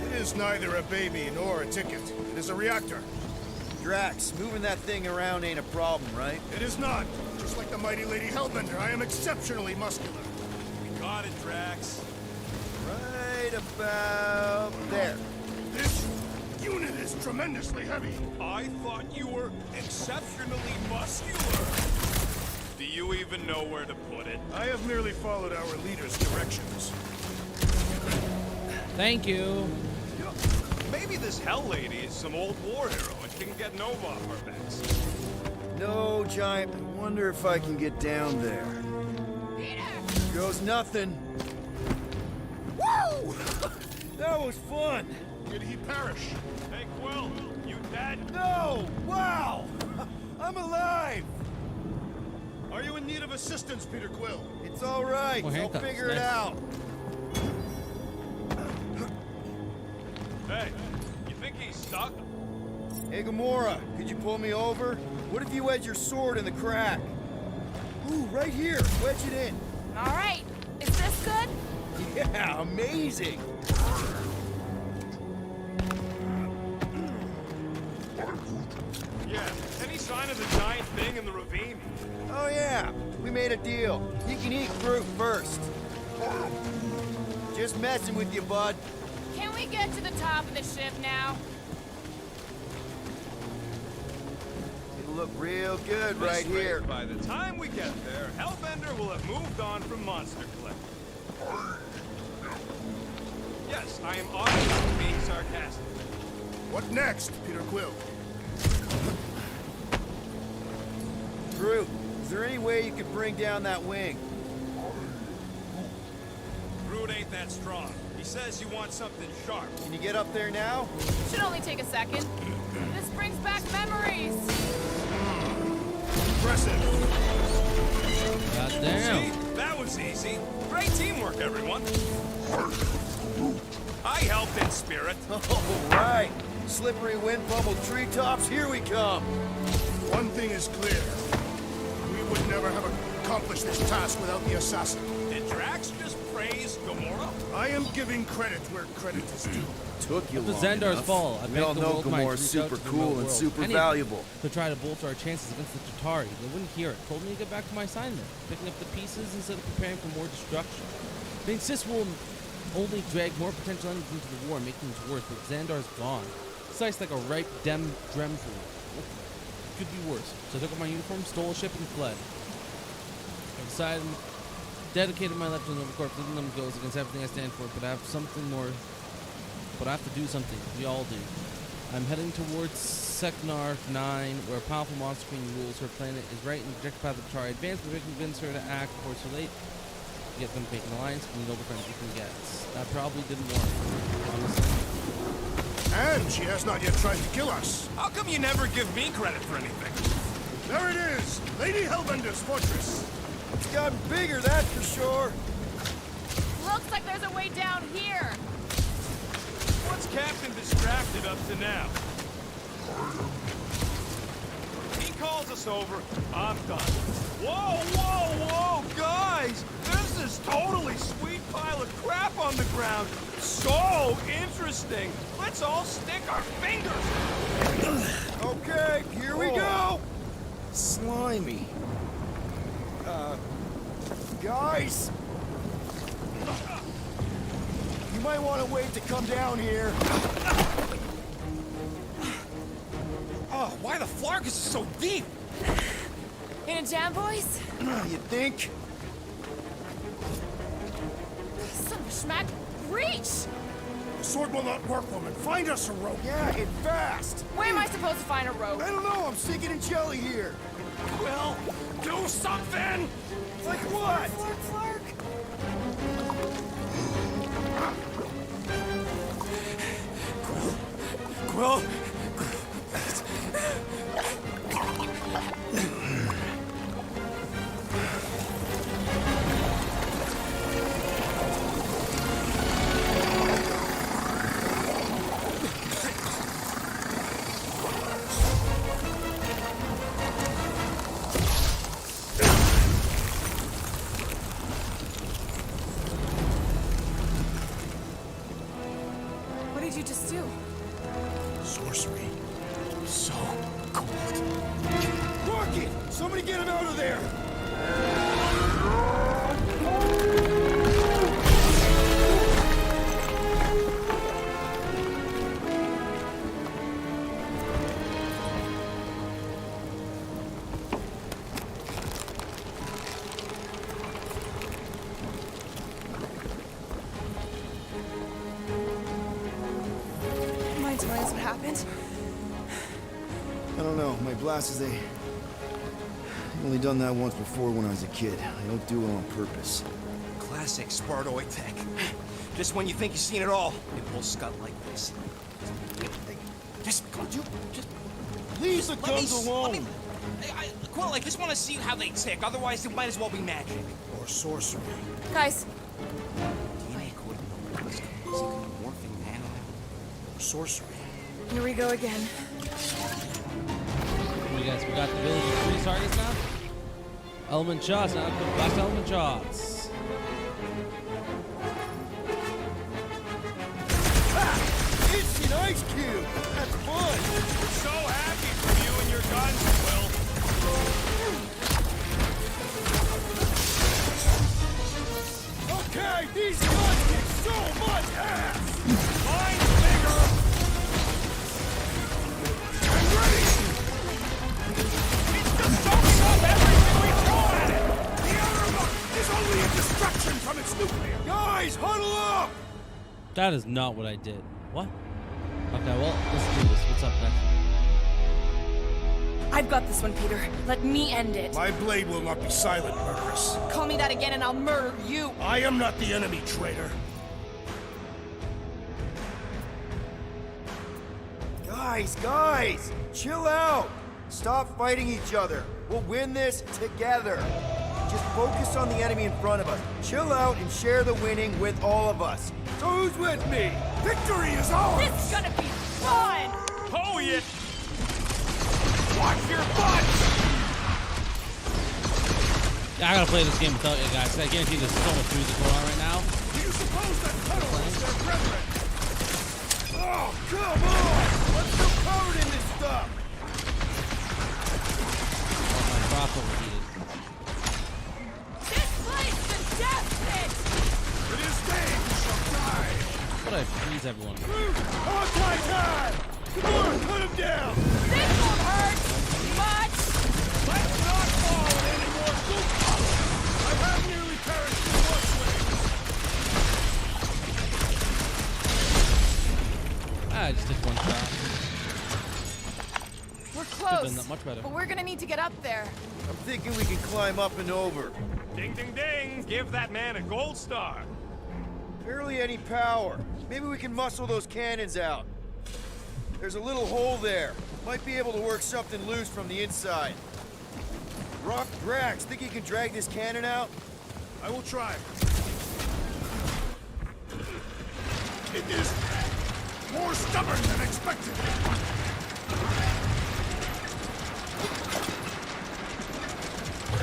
It is neither a baby nor a ticket. It is a reactor. Drax, moving that thing around ain't a problem, right? It is not. Just like the mighty Lady Hellbender, I am exceptionally muscular. We got it, Drax. Right about there. This unit is tremendously heavy. I thought you were exceptionally muscular. Do you even know where to put it? I have merely followed our leader's directions. Thank you. You know, maybe this Hell Lady is some old war hero and can get Nova off our backs. No, Giant. I wonder if I can get down there. Peter! Goes nothing. Woo! That was fun! Did he perish? Hey, Quill, you dead? No! Wow! I'm alive! Are you in need of assistance, Peter Quill? It's all right. Well, I'll handcuffs, figure it nice. out. Hey, you think he's stuck? Hey, Gamora, could you pull me over? What if you wedge your sword in the crack? Ooh, right here. Wedge it in. All right. Is this good? Yeah, amazing. Yeah. Any sign of the giant thing in the ravine? Oh, yeah. We made a deal. You can eat fruit first. Just messing with you, bud. Can we get to the top of the ship now? It'll look real good This right way, here. By the time we get there, Hellbender will have moved on from Monster Cliff. Yes, I am obviously being sarcastic. What next, Peter Quill? Groot, is there any way you could bring down that wing? Groot ain't that strong. He says you want something sharp. Can you get up there now? Should only take a second. This brings back memories. Impressive. Goddamn. See? That was easy. Great teamwork, everyone. I helped in spirit. All right. Slippery wind pummeled treetops, here we come. One thing is clear. We would never have accomplished this task without the assassin. Did Drax just praise Gamora? I am giving credit where credit is due. Took you After long Xandar's enough. fall, I We begged all the know world might Gamora's reach out super to the cool real and world. super Anything valuable. to try to bolster our chances against the Chitauri. They wouldn't hear it. Told me to get back to my assignment, picking up the pieces instead of preparing for more destruction. They insist we'll only drag more potential enemies into the war, making things worse, but Xandar's gone. Sliced like a ripe drem fruit. Could be worse. So I took up my uniform, stole a ship, and fled. I decided, dedicated my life to Nova Corps, letting them go against everything I stand for, but I have something more. But I have to do something. We all do. I'm heading towards Seknar 9, where a powerful monster queen rules. Her planet is right in the projected path of Chitauri. Advance, but we can convince her to act before it's too late. Get them making alliance. We need all the friends we can get. That probably didn't work, honestly. And she has not yet tried to kill us. How come you never give me credit for anything? There it is! Lady Hellbender's fortress. It's gotten bigger, that's for sure. Looks like there's a way down here. What's Captain distracted up to now? He calls us over, I'm done. Whoa, whoa, whoa, guys! There's this totally sweet pile of crap on the ground. So interesting. Let's all stick our fingers. Okay, here we go. Slimy. Guys? You might want to wait to come down here. Oh, why the Flarkus is so deep? In a jam, boys? You think? Son of a schmack. Reach! The sword will not work, woman. Find us a rope. Yeah, and fast. Where am I supposed to find a rope? I don't know, I'm sinking in jelly here. Well, do something! Like what? Flark. Quill? What did you just do? Sorcery. So cold. Rocket! Somebody get him out of there! Mind telling us what happened? I don't know. My blast is I've only done that once before when I was a kid. I don't do it on purpose. Classic Spartoid tech. Just when you think you've seen it all, it will scut like this. Just, come on, you, just... Leave the guns alone! Quill, I just want to see how they tick. Otherwise, it might as well be magic. Or sorcery. Guys, DNA code. Is it gonna be morphing man? Or sorcery. Here we go again. You guys, we got the village of 3 targets now. Element shots, now back to element shots. It's an ice cube! That's fun! We're so happy for you and your guns, Will. Okay, these guns kick so much ass! Mine's bigger! I'm ready! It's just soaking up everything we throw at it! The armor is only a distraction from its nuclear! Guys, huddle up! That is not what I did. What? Okay, well, let's do this. What's up next? I've got this one, Peter. Let me end it. My blade will not be silent, murderess. Call me that again and I'll murder you. I am not the enemy, traitor. Guys, chill out. Stop fighting each other. We'll win this together. Just focus on the enemy in front of us. Chill out and share the winning with all of us. So who's with me? Victory is ours! This is gonna be fun! Oh, yeah! Watch your butts! Yeah, I gotta play this game without you guys. I guarantee there's so much music going on right now. Do you suppose that tunnel is their brethren? Oh, come on! Let's go covered in this stuff! Oh, my prop overheated. This place is a death pit! It is they who shall die! How do I freeze everyone? On my time! Come on, put him down! This won't hurt much! Let's not fall in any more goop! I have nearly perished in one swing! I just took one shot. We're Could've close, been that much better. but we're gonna need to get up there. I'm thinking we can climb up and over. Ding, ding, ding! Give that man a gold star! Barely any power. Maybe we can muscle those cannons out. There's a little hole there. Might be able to work something loose from the inside. Rock Drax, think you can drag this cannon out? I will try. It is more stubborn than expected.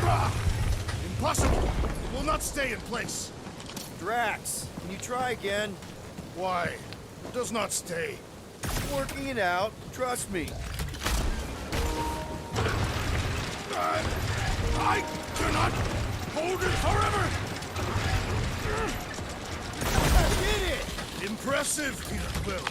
Ah, impossible! It will not stay in place. Drax, can you try again? Why? It does not stay. I'm working it out. Trust me. I cannot hold it forever! I did it! Impressive, Peter Quill.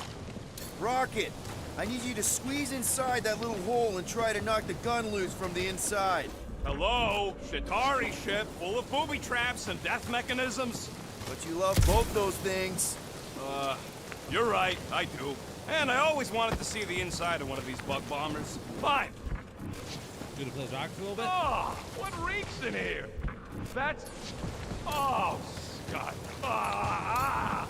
Rocket, I need you to squeeze inside that little hole and try to knock the gun loose from the inside. Hello? Shatari ship full of booby traps and death mechanisms? But you love both those things. You're right, I do. And I always wanted to see the inside of one of these bug bombers. Fine. You gonna play rock for a little bit? Oh, what reeks in here? That's... Oh, Scott. Ah!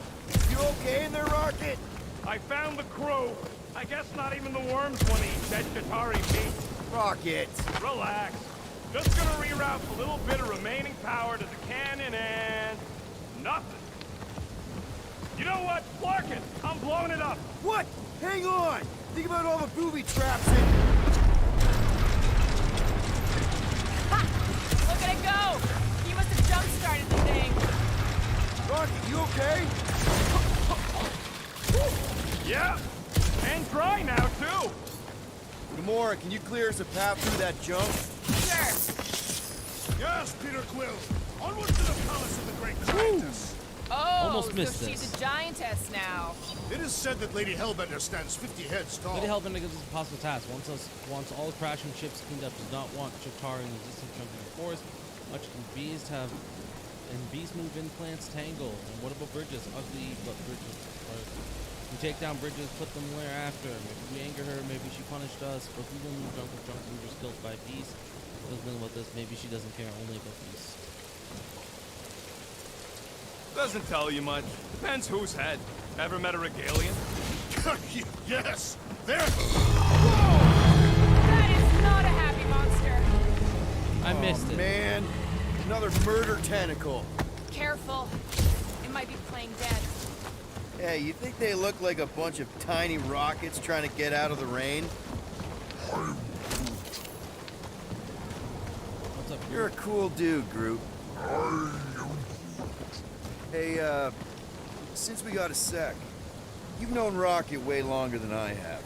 You okay in there, Rocket? I found the crew. I guess not even the worms want to eat dead Shatari meat. Rocket. Relax. Just gonna reroute a little bit of remaining power to the cannon and... nothing. You know what? Larkin, I'm blowing it up. What? Hang on! Think about all the booby traps and... Ha! Look at it go! He must have jump-started the thing. Rocket, you okay? Yeah, and dry now, too. Gamora, can you clear us a path through that jump? Sure. Yes, Peter Quill. Onward to the palace of the great giantess. Oh, Almost missed so she's this. a giantess now. It is said that Lady Hellbender stands 50 heads tall. Lady Hellbender gives us a possible task. Once all crashing ships cleaned up, does not want Shatari in the existing chunk of the forest. Much can bees have... And bees move in, plants tangle. And what about bridges? Ugly, but bridges. We take down bridges, put them where after. Maybe we anger her, maybe she punished us. But we don't drunk with drunk movers killed by bees. Doesn't know about this. Maybe she doesn't care only about bees. Doesn't tell you much. Depends whose head. Ever met a regalian? Yes! There! That is not a happy monster. I missed it. Man, another murder tentacle. Careful. It might be playing dead. Hey, you think they look like a bunch of tiny rockets trying to get out of the rain? What's up? You're a cool dude, Groot. Hey, since we got a sec, you've known Rocket way longer than I have.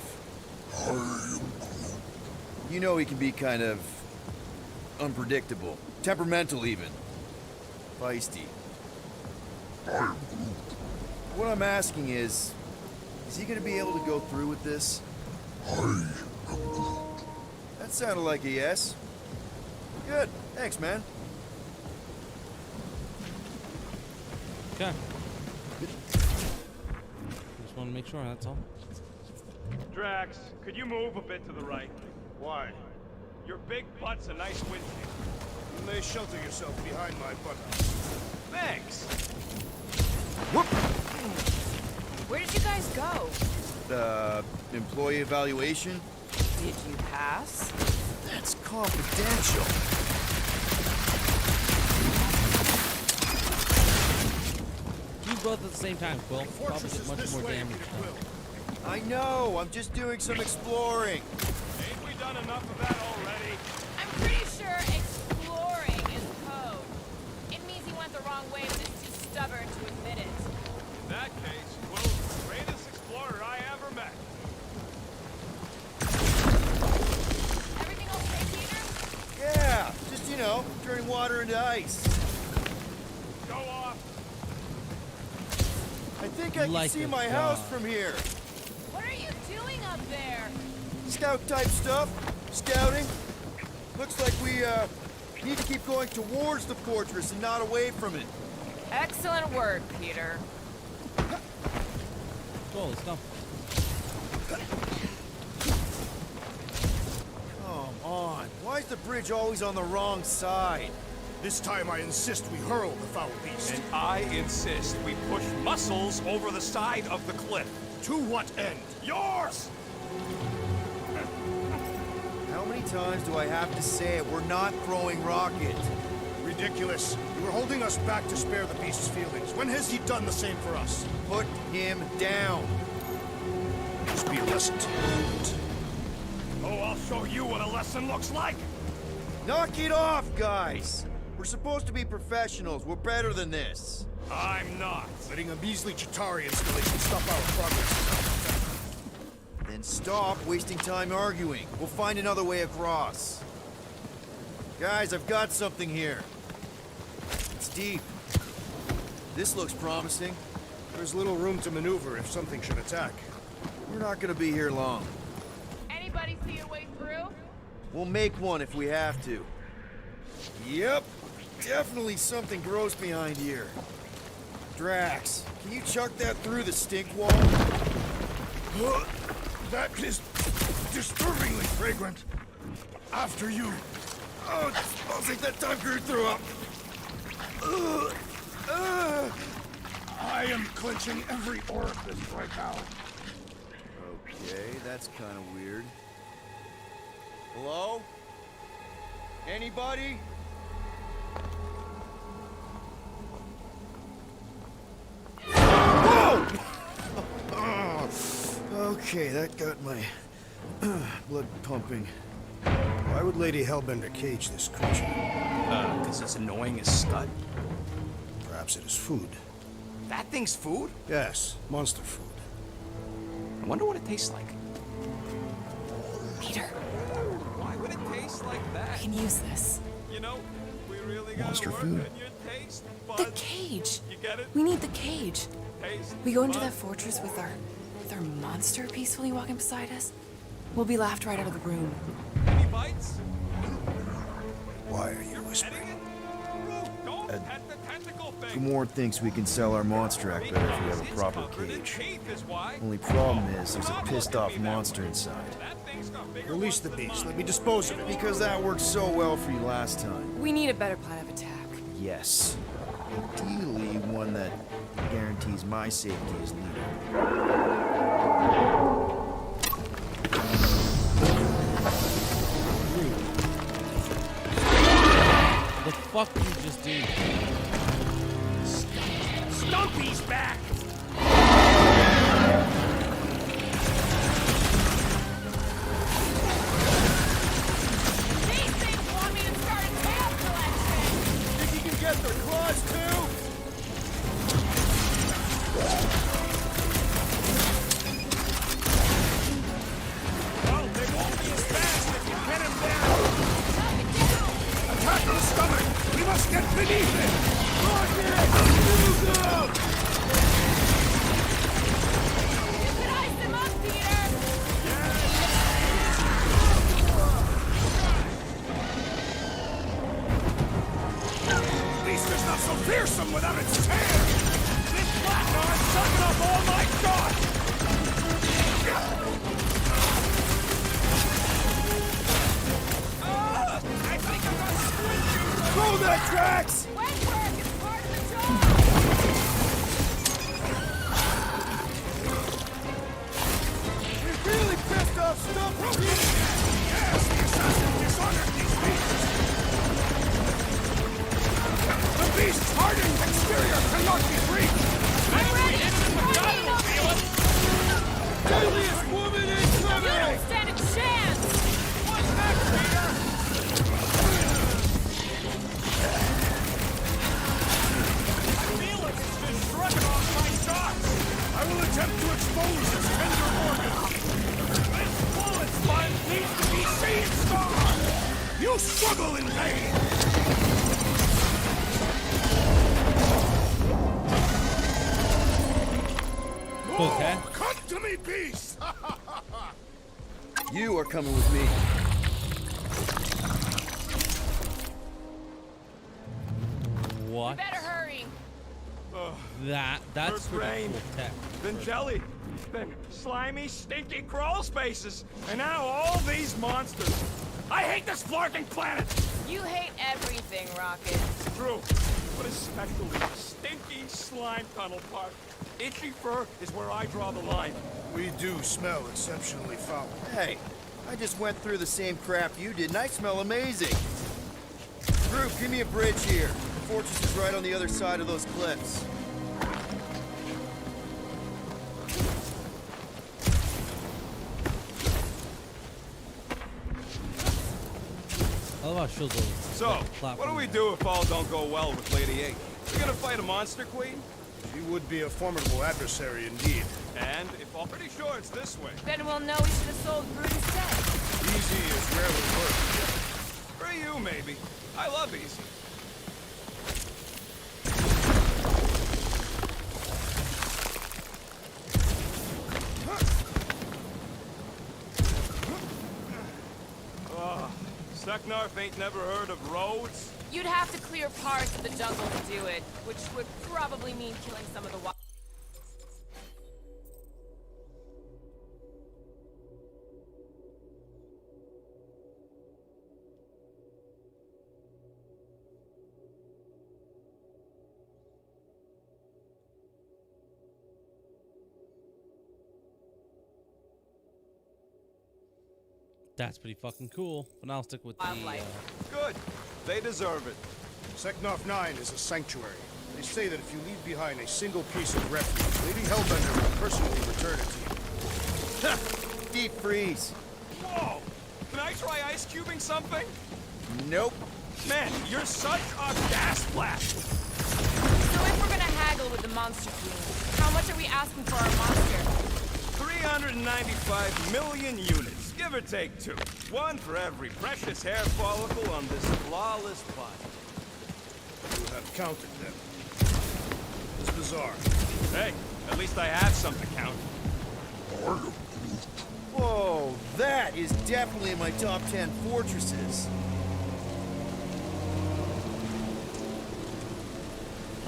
You know he can be kind of unpredictable, temperamental even, feisty. What I'm asking is he gonna be able to go through with this? That sounded like a yes. Good, thanks, man. Okay. Just want to make sure, that's all. Drax, could you move a bit to the right? Why? Your big butt's a nice windshield. You may shelter yourself behind my butt. Thanks. Where did you guys go? Employee evaluation? Did you pass? That's confidential. You both at the same time, Quill. Probably get much more damage done. I know, I'm just doing some exploring. Ain't we done enough of that already? I'm pretty sure exploring is code. It means he went the wrong way, but is too stubborn to admit it. In that case, Will's the greatest explorer I ever met. Everything okay, Peter? Yeah, just, you know, turning water into ice. Go off. I think I can Like see a my god. house from here. What are you doing up there? Scout type stuff. Scouting. Looks like we, need to keep going towards the fortress and not away from it. Excellent work, Peter. Cool, let's go. Come on. Why is the bridge always on the wrong side? This time I insist we hurl the foul beast. And I insist we push muscles over the side of the cliff. To what end? Yours! How many times do I have to say it? We're not throwing Rocket. Ridiculous. You were holding us back to spare the beast's feelings. When has he done the same for us? Put him down. Must be a lesson to you. Oh, I'll show you what a lesson looks like! Knock it off, guys! We're supposed to be professionals. We're better than this. I'm not. Letting a measly Chitauri installation stop our progress. Then stop wasting time arguing. We'll find another way across. Guys, I've got something here. It's deep. This looks promising. There's little room to maneuver if something should attack. We're not gonna be here long. Anybody see a way through? We'll make one if we have to. Yep. Definitely something gross behind here. Drax, can you chuck that through the stink wall? That is disturbingly fragrant. After you. Oh, it smells like that time Groot threw up. I am clenching every orifice right now. Okay, that's kind of weird. Hello? Anybody? Whoa! Okay, that got my blood pumping. Why would Lady Hellbender cage this creature? Because it's annoying as scut. Perhaps it is food. That thing's food? Yes, monster food. I wonder what it tastes like. Peter, Why would it taste like I that? can use this. You know, we really gotta Monster work food. on your taste The buds. cage. You get it? We need the cage. Taste We go into buds. that fortress with our monster peacefully walking beside us. We'll be laughed right out of the room. Any bites? Why are you whispering? Don't pet the tentacle thing. Gamorrean thinks we can sell our monster act better if we have a proper cage. Teeth is why. Only problem is there's a pissed off monster inside. That thing's got bigger Release the beast. Let me dispose of it. Because that worked so well for you last time. We need a better plan of attack. Yes. Ideally, one that guarantees my safety as leader. The fuck you just did? Stumpy's back! These things want me to start a tail collection! Think you can get their claws too? Well, they won't be as fast if you pin him down. Attack the stomach! We must get beneath it! Rocket! Move out! You can ice them up, Peter! Beast is not so fearsome without its tail! This Blacknar's sucking up all my shots! I think I'm gonna squint you! Throw that, Drax! Wentworth is part of the job! We've really pissed off Stumpy! Yes, the assassin dishonored these beasts! The beast's hardened exterior cannot be breached! Deadliest woman incoming! You don't stand a chance! What's next, Peter? I feel like it's just shrugging off my shots! I will attempt to expose its tender organs! This bullet sponge needs to be seen, Star! You struggle in vain! Okay. Oh, come to me, beast! You are coming with me. What? Better hurry! That's First pretty rain, cool tech. then jelly, then slimy, stinky crawl spaces, and now all these monsters. I hate this flarking planet! You hate everything, Rocket. It's true, but especially the stinky slime tunnel part. Itchy fur is where I draw the line. We do smell exceptionally foul. Hey, I just went through the same crap you did, and I smell amazing. Group, give me a bridge here. The fortress is right on the other side of those cliffs. I love how it shows those. So, what do we do if all don't go well with Lady H? We gonna fight a monster queen? She would be a formidable adversary indeed. And if I'm pretty sure it's this way. Then we'll know we should have sold Groot instead. Easy is rarely worth. For you, maybe. I love easy. Seknarf ain't never heard of roads? You'd have to clear parts of the jungle to do it, which would probably mean killing some of the wild. That's pretty fucking cool. But now I'll stick with the. Good. They deserve it. Seknarf 9 is a sanctuary. They say that if you leave behind a single piece of refuge, Lady Hellbender will personally return it to you. Deep freeze. Whoa! Can I try ice cubing something? Nope. Man, you're such a gas blast! So if we're gonna haggle with the Monster Queen, how much are we asking for our monster? 395 million units, give or take 2. 1 for every precious hair follicle on this flawless body. You have counted them. It's bizarre. Hey, at least I have some to count. Whoa, that is definitely in my top 10 fortresses.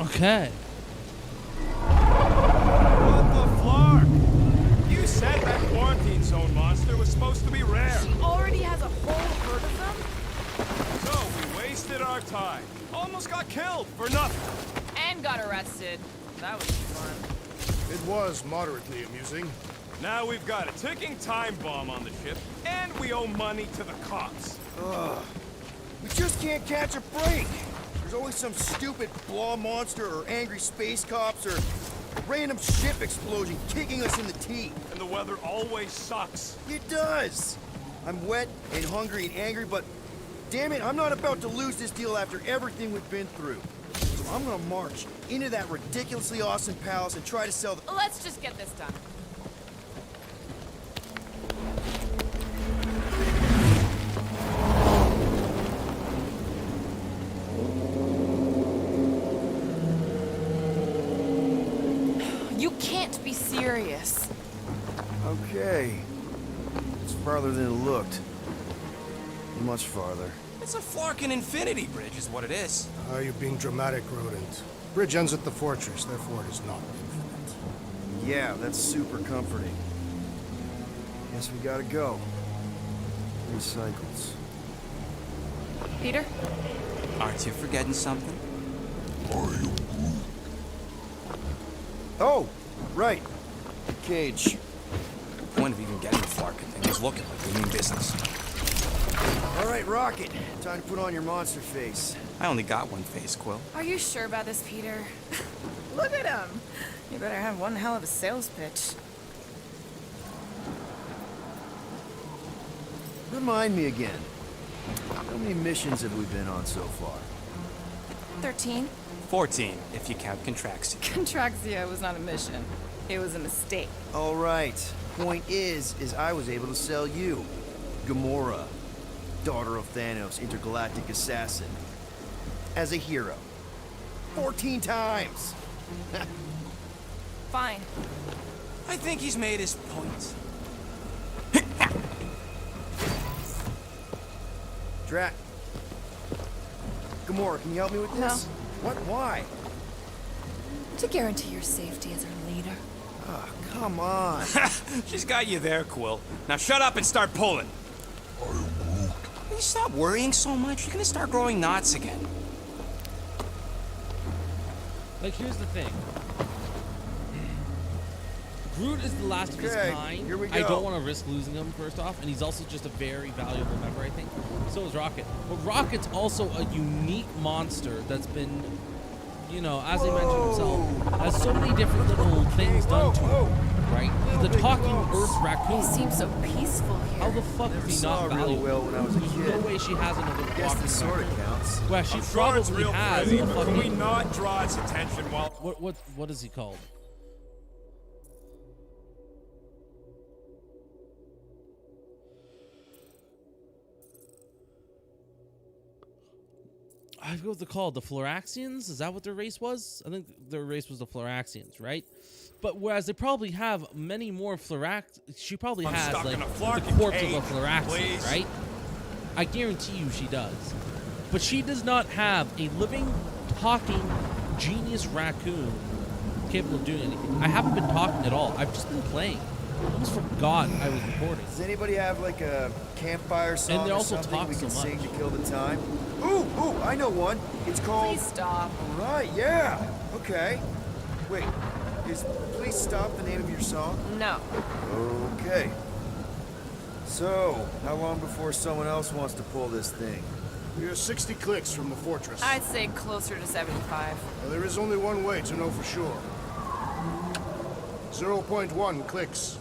Okay. What the flark? You said that quarantine zone monster was supposed to be rare. She already has a whole herd of them? So we wasted our time. Almost got killed for nothing. and got arrested. That was fun. It was moderately amusing. Now we've got a ticking time bomb on the ship, and we owe money to the cops. Ugh. We just can't catch a break. There's always some stupid blah monster or angry space cops or a random ship explosion kicking us in the teeth. And the weather always sucks. It does. I'm wet and hungry and angry, but damn it, I'm not about to lose this deal after everything we've been through. So I'm gonna march into that ridiculously awesome palace and try to sell the— Let's just get this done. You can't be serious. Okay. It's farther than it looked. Much farther. It's a Flarkin Infinity Bridge is what it is. You're being dramatic, Rodent. Bridge ends at the fortress, therefore it is not infinite. Yeah, that's super comforting. Guess we gotta go. 3 cycles. Peter? Aren't you forgetting something? Oh, right. Cage. Point of even getting the Flarkin thing is looking like we mean business. All right, Rocket. Time to put on your monster face. I only got one face, Quill. Are you sure about this, Peter? Look at him. You better have one hell of a sales pitch. Remind me again. How many missions have we been on so far? 13. 14, if you count Contraxia. Contraxia was not a mission. It was a mistake. All right. Point is I was able to sell you, Gamora, daughter of Thanos, intergalactic assassin, as a hero. 14 times. Fine. I think he's made his point. Drac. Gamora, can you help me with this? What? Why? To guarantee your safety as our leader. Ah, come on. She's got you there, Quill. Now shut up and start pulling. Will you stop worrying so much? You're gonna start growing knots again. Like, here's the thing. Groot is the last of his kind. Here we go. I don't want to risk losing him, first off, and he's also just a very valuable member, I think. So is Rocket. But Rocket's also a unique monster that's been, you know, as he mentioned himself, has so many different little things done to him, right? The talking Earth raccoon. He seems so peaceful here. How the fuck is he not valuable? Well when I was a There's kid. no way she has another Guess walking the sort of raccoon. counts. Well, she I'm sure it's probably real has pretty, a but can we fucking... not draw its attention while... What is he called? I forget what they're called. The Floraxians? Is that what their race was? I think their race was the Floraxians, right? But whereas they probably have many more she probably I'm has stuck like in a the Flarkin corpse cage, of a Floraxian, please. right? I guarantee you she does. But she does not have a living, talking, genius raccoon capable of doing anything. I haven't been talking at all. I've just been playing. I almost forgot I was recording. Does anybody have like a campfire song And they or also something talk we so can sing much. to kill the time? Ooh, I know one. It's called... Please stop. Right, yeah. Okay. Wait, is Please Stop the name of your song? No. Okay. So, how long before someone else wants to pull this thing? We are 60 clicks from the fortress. I'd say closer to 75. Well, there is only one way to know for sure. 0.1 clicks.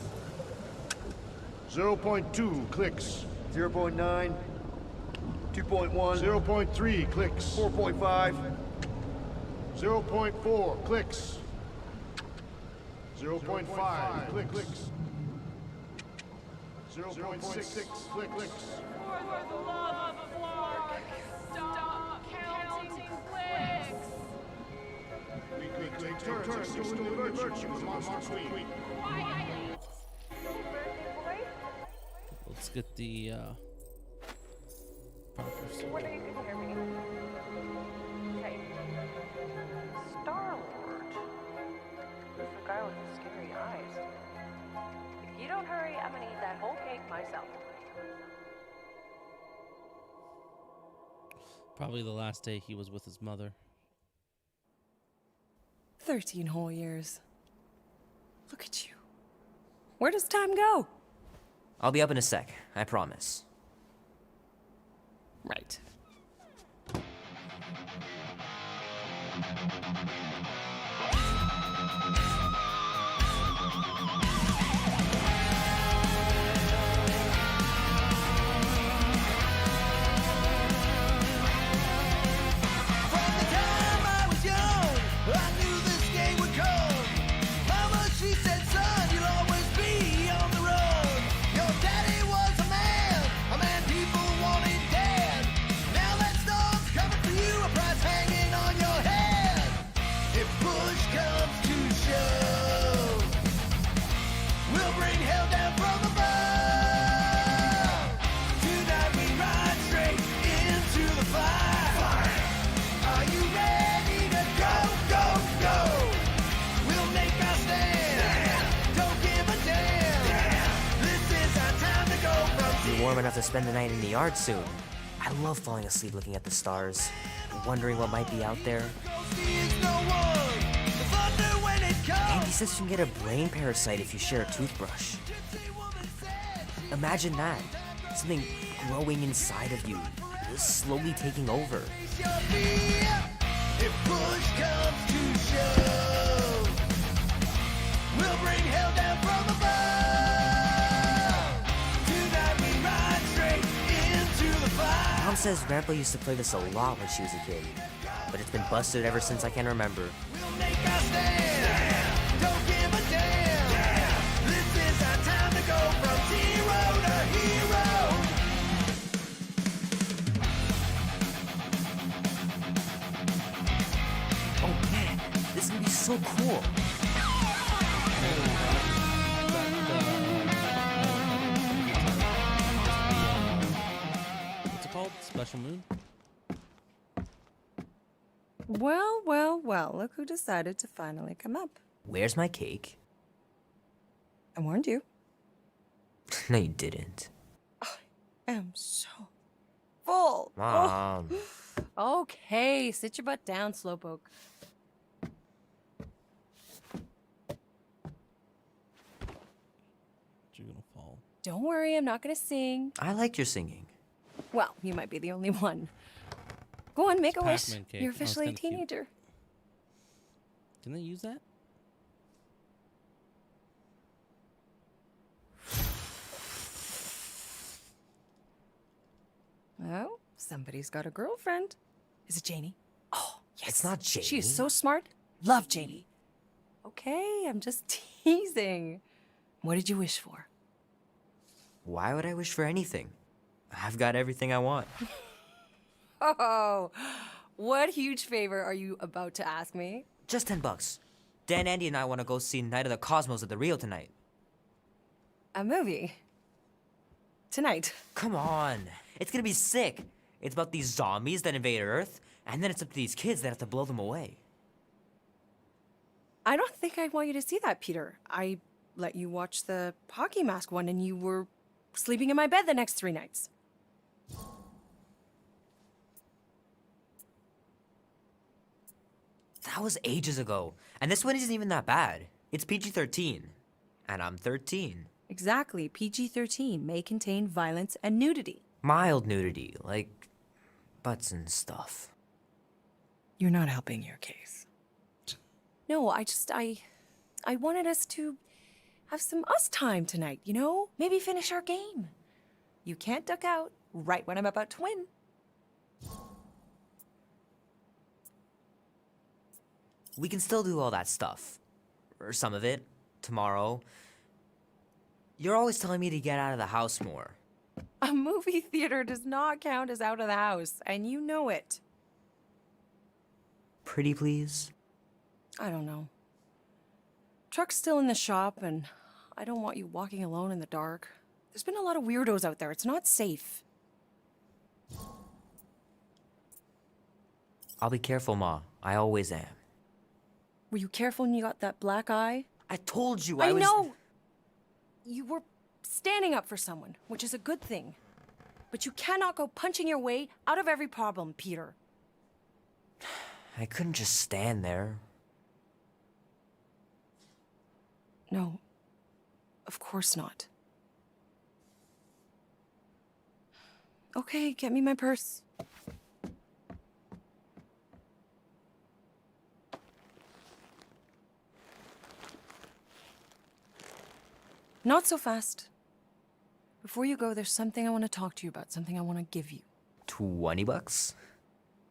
0.2 clicks. 0.9. 2.1. 0.3 clicks. 4.5. 0.4 clicks. 0.5 clicks. 0.6 clicks. For the love of Flark, stop counting clicks. We turn to stolen virtues of Monster Queen. Let's get the Parker's. What are you can hear me? Hey. Star-Lord. Who's the guy with the scary eyes? If you don't hurry, I'm gonna eat that whole cake myself. Probably the last day he was with his mother. 13 whole years. Look at you. Where does time go? I'll be up in a sec, I promise. Right. Warm enough to spend the night in the yard soon. I love falling asleep looking at the stars, wondering what might be out there. Andy says you can get a brain parasite if you share a toothbrush. Imagine that. Something growing inside of you, slowly taking over. If push comes to shove, we'll bring hell down from above. Tonight we ride straight into the fire. Mom says Grandpa used to play this a lot when she was a kid, but it's been busted ever since I can remember. We'll make our stand. Don't give a damn. This is our time to go from zero to hero. Oh man, this is gonna be so cool. What's it called? Special Moon? Well, well, well, look who decided to finally come up. Where's my cake? I warned you. No, you didn't. I am so full. Mom. Oh. Okay, sit your butt down, Slowpoke. You're gonna fall. Don't worry, I'm not gonna sing. I liked your singing. Well, you might be the only one. Go on, make a wish. Pac-Man cake. You're Oh, it's officially a kinda cute. teenager. Can they use that? Oh, somebody's got a girlfriend. Is it Janie? Oh, yes. It's not Janie. She is so smart. Love Janie. Okay, I'm just teasing. What did you wish for? Why would I wish for anything? I've got everything I want. Oh, what huge favor are you about to ask me? Just $10. Dan, Andy, and I want to go see Night of the Cosmos at the Rio tonight. A movie? Tonight? Come on. It's gonna be sick. It's about these zombies that invade Earth, and then it's up to these kids that have to blow them away. I don't think I want you to see that, Peter. I let you watch the hockey mask one and you were sleeping in my bed the next 3 nights. That was ages ago. And this one isn't even that bad. It's PG-13. And I'm 13. Exactly. PG-13 may contain violence and nudity. Mild nudity, like butts and stuff. You're not helping your case. No, I wanted us to have some us time tonight, you know? Maybe finish our game. You can't duck out right when I'm about to win. We can still do all that stuff. Or some of it. Tomorrow. You're always telling me to get out of the house more. A movie theater does not count as out of the house, and you know it. Pretty please? I don't know. Truck's still in the shop, and I don't want you walking alone in the dark. There's been a lot of weirdos out there. It's not safe. I'll be careful, Ma. I always am. Were you careful when you got that black eye? I told you I was... know! You were standing up for someone, which is a good thing. But you cannot go punching your way out of every problem, Peter. I couldn't just stand there. No. Of course not. Okay, get me my purse. Not so fast. Before you go, there's something I want to talk to you about, something I want to give you. $20?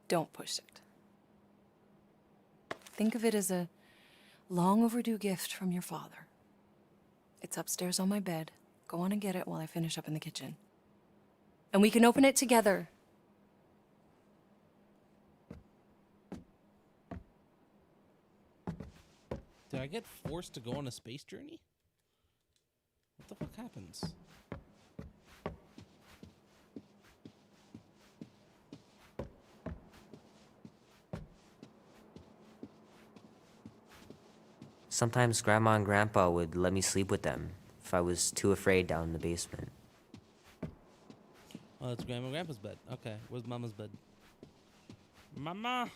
Don't push it. Think of it as a long overdue gift from your father. It's upstairs on my bed. Go on and get it while I finish up in the kitchen. And we can open it together. Did I get forced to go on a space journey? What the fuck happens? Sometimes Grandma and Grandpa would let me sleep with them if I was too afraid down in the basement. Oh, that's Grandma and Grandpa's bed. Okay, where's Mama's bed? Mama!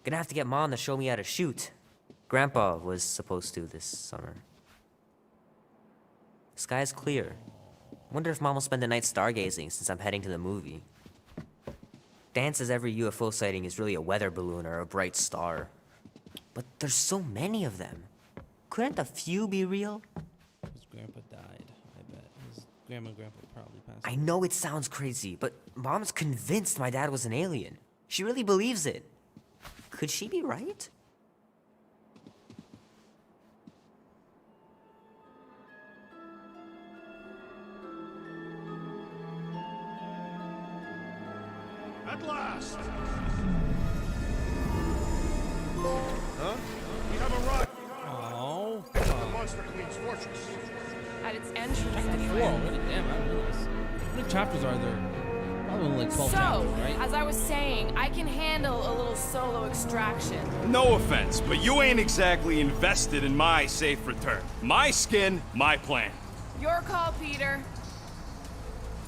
Gonna have to get Mom to show me how to shoot. Grandpa was supposed to this summer. The sky's clear. Wonder if Mom will spend the night stargazing since I'm heading to the movie. Dan says every UFO sighting is really a weather balloon or a bright star. But there's so many of them. Couldn't a few be real? His grandpa died, I bet. His grandma and grandpa probably passed. I know it sounds crazy, but Mom's convinced my dad was an alien. She really believes it. Could she be right? At last! Huh? We have arrived. Oh. The Monster Queen's fortress. At its entrance, Chapter 4 anyway. already? Damn, I didn't realize. How many chapters are there? Probably only like 12 So, chapters, right? as I was saying, I can handle a little solo extraction. No offense, but you ain't exactly invested in my safe return. My skin, my plan. Your call, Peter.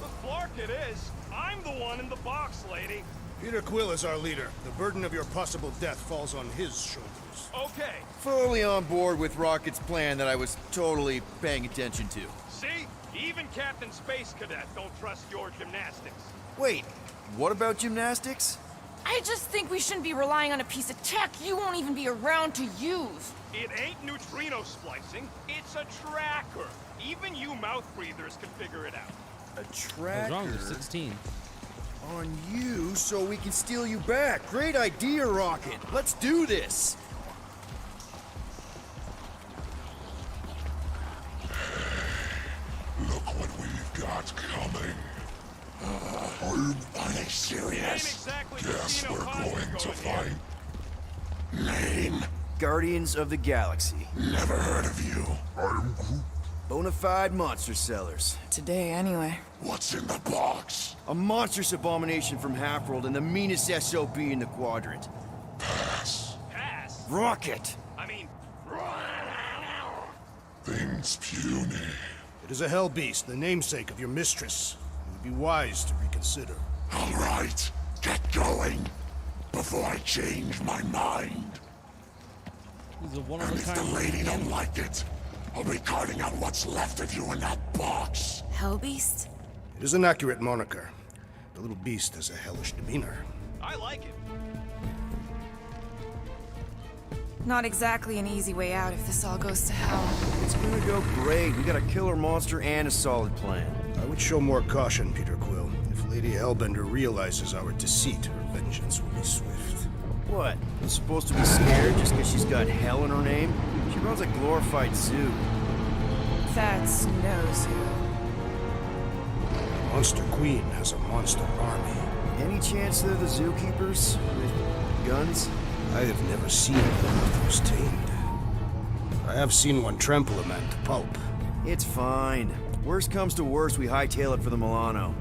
The Flark it is. I'm the one in the box, lady. Peter Quill is our leader. The burden of your possible death falls on his shoulders. Okay. Fully on board with Rocket's plan that I was totally paying attention to. See? Even Captain Space Cadet don't trust your gymnastics. Wait, what about gymnastics? I just think we shouldn't be relying on a piece of tech you won't even be around to use. It ain't neutrino splicing, it's a tracker. Even you mouth breathers can figure it out. A What's tracker wrong with 16? on you so we can steal you back. Great idea, Rocket. Let's do this. Look what we've got coming. Are they serious? Guess we're going to fight. Name? Guardians of the Galaxy. Never heard of you. I'm Groot. Bonafide monster sellers. Today, anyway. What's in the box? A monstrous abomination from Halfworld and the meanest SOB in the quadrant. Pass. Pass? Rocket! I mean... Things puny. It is a hell beast, the namesake of your mistress. It would be wise to reconsider. All right, get going before I change my mind. He's a And one-of-a-kind. if the lady don't like it, I'll be carting out what's left of you in that box. Hellbeast? It is an accurate moniker. The little beast has a hellish demeanor. I like it. Not exactly an easy way out if this all goes to hell. It's gonna go great. We got a killer monster and a solid plan. I would show more caution, Peter Quill. If Lady Hellbender realizes our deceit, her vengeance will be swift. What? I'm supposed to be scared just because she's got hell in her name? She runs a glorified zoo. That's no zoo. Monster Queen has a monster army. Any chance they're the zookeepers? With guns? I have never seen one that was tamed. I have seen one trample a man to pulp. It's fine. Worst comes to worst, we hightail it for the Milano.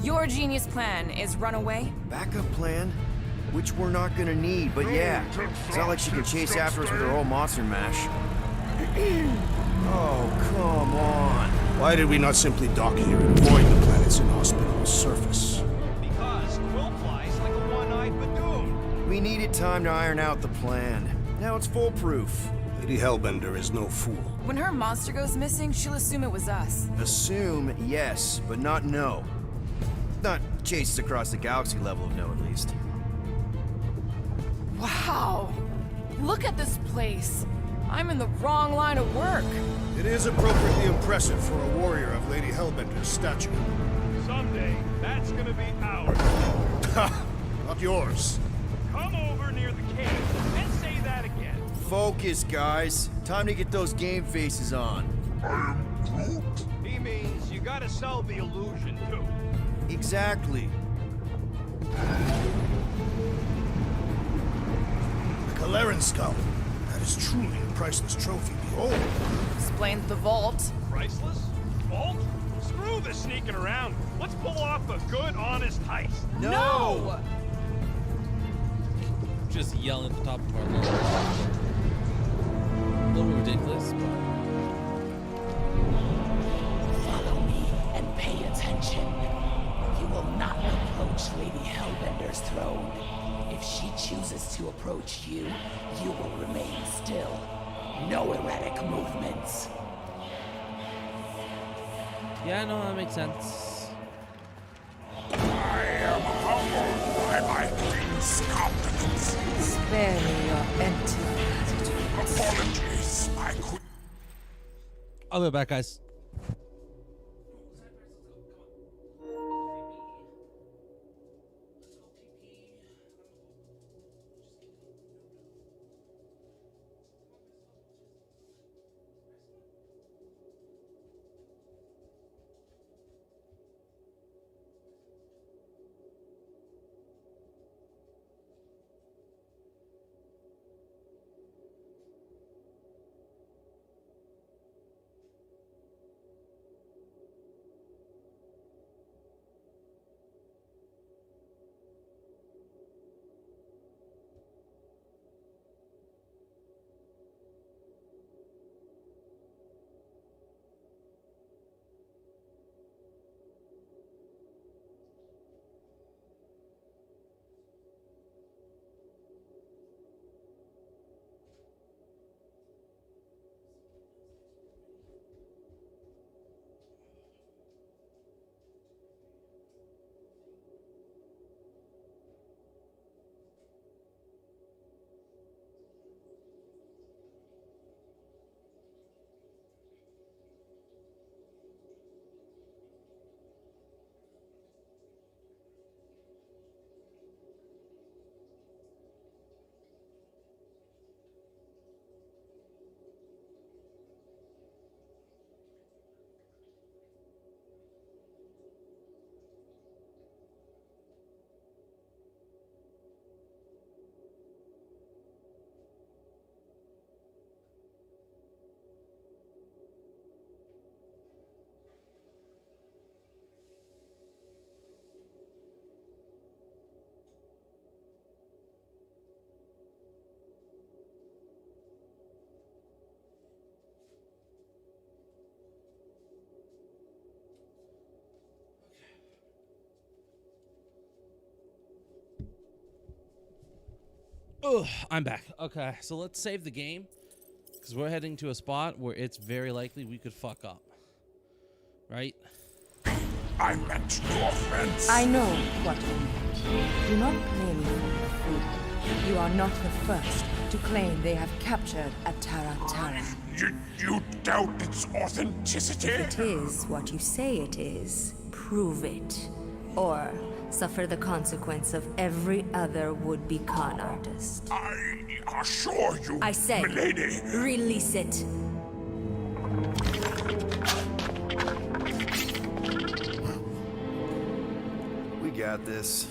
Your genius plan is run away? Backup plan? Which we're not gonna need, but yeah. It's not like she can chase after us with her whole monster mash. Oh, come on. Why did we not simply dock here and avoid the planet's inhospitable surface? Because Quill flies We needed time to iron out the plan. Now it's foolproof. Lady Hellbender is no fool. When her monster goes missing, she'll assume it was us. Assume, yes, but not know. Not chase us across the galaxy level of no, at least. Wow! Look at this place. I'm in the wrong line of work. It is appropriately impressive for a warrior of Lady Hellbender's stature. Someday, that's gonna be ours. Ha! Not yours. Come over near the cannon and say that again. Focus, guys. Time to get those game faces on. He means you gotta sell the illusion, too. Exactly. The Kaleran skull. That is truly a priceless trophy. Behold. Explains the vault. Priceless? Vault? Screw the sneaking around. Let's pull off a good, honest heist. No! Just yell at the top of our lungs. A little bit ridiculous, but... Follow me and pay attention. You will not approach Lady Hellbender's throne. If she chooses to approach you, you will remain still. No erratic movements. Yeah, no, that makes sense. I am humbled by my queen's competence. Spare me your empty platitudes. Apologies, my queen. I'll be back, guys. Oh, I'm back. Okay, so let's save the game because we're heading to a spot where it's very likely we could fuck up. Right? I meant no offense. I know what you meant. Do not blame me for your freedom. You are not the first to claim they have captured Atara Tara. You doubt its authenticity? If it is what you say it is, prove it. Or suffer the consequence of every other would-be con artist. I assure you, I say, milady. Release it. We got this.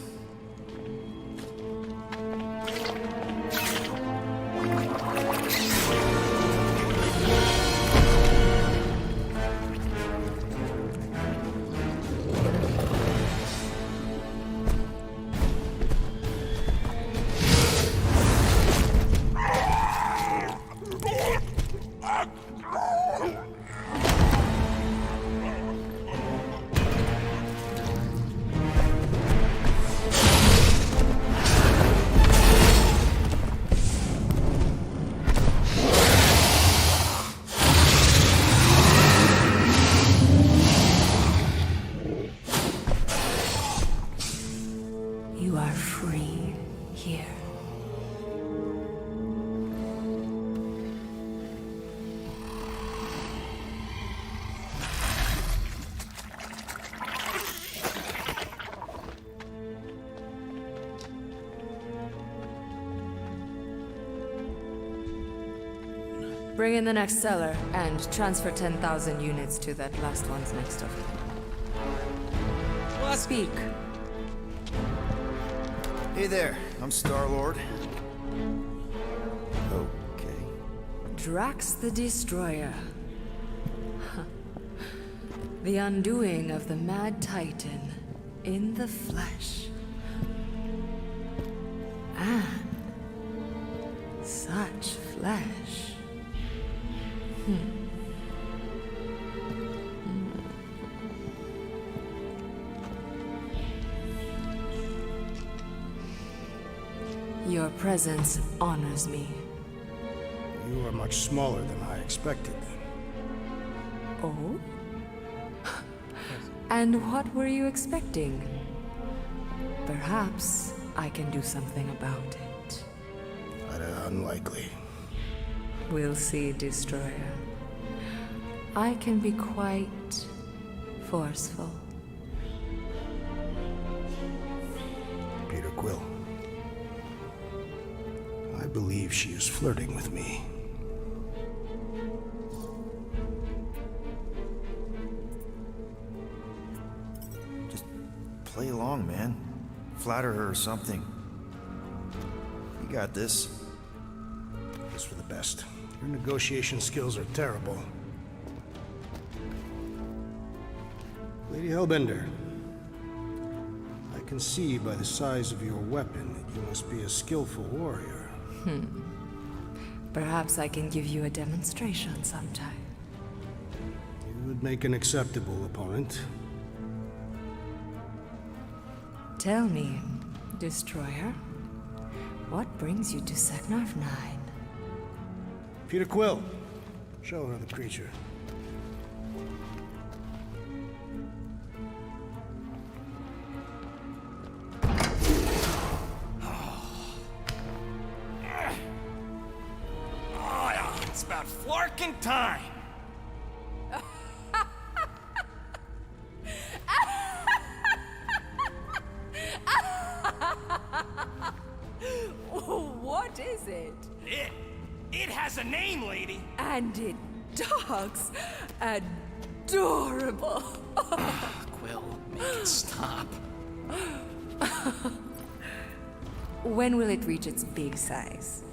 Bring in the next seller and transfer 10,000 units to that last one's next of it. Speak. Hey there, I'm Star-Lord. Okay. Drax the Destroyer. The undoing of the Mad Titan in the flesh. And such flesh. Your presence honors me. You are much smaller than I expected. Oh? And what were you expecting? Perhaps I can do something about it. Unlikely. We'll see, Destroyer. I can be quite forceful. Peter Quill. I believe she is flirting with me. Just play along, man. Flatter her or something. You got this. It's for the best. Your negotiation skills are terrible. Lady Hellbender, I can see by the size of your weapon that you must be a skillful warrior. Perhaps I can give you a demonstration sometime. You would make an acceptable opponent. Tell me, Destroyer, what brings you to Seknarf 9? Peter Quill, show her the creature. It's about flarking time. What is it? It has a name, lady. And it talks adorable. Quill, make it stop. When will it reach its big size?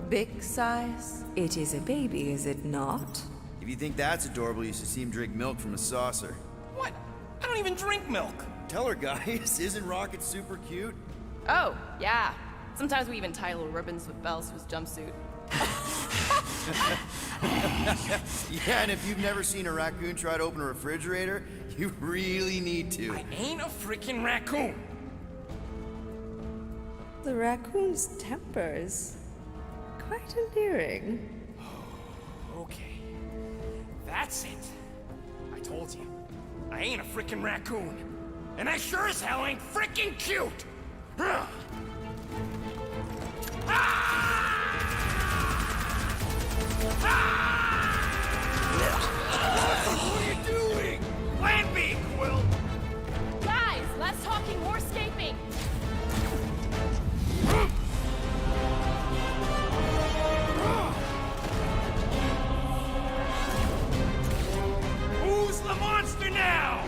Big size? It is a baby, is it not? If you think that's adorable, you should see him drink milk from a saucer. What? I don't even drink milk. Tell her, guys. Isn't Rocket super cute? Oh, yeah. Sometimes we even tie little ribbons with bells to his jumpsuit. Yeah, and if you've never seen a raccoon try to open a refrigerator, you really need to. I ain't a freaking raccoon. The raccoon's tempers. Quite endearing. Okay. That's it. I told you. I ain't a freaking raccoon. And I sure as hell ain't freaking cute. What are you doing? Plan B, Quill. Guys, less talking, more escaping. Who's the monster now?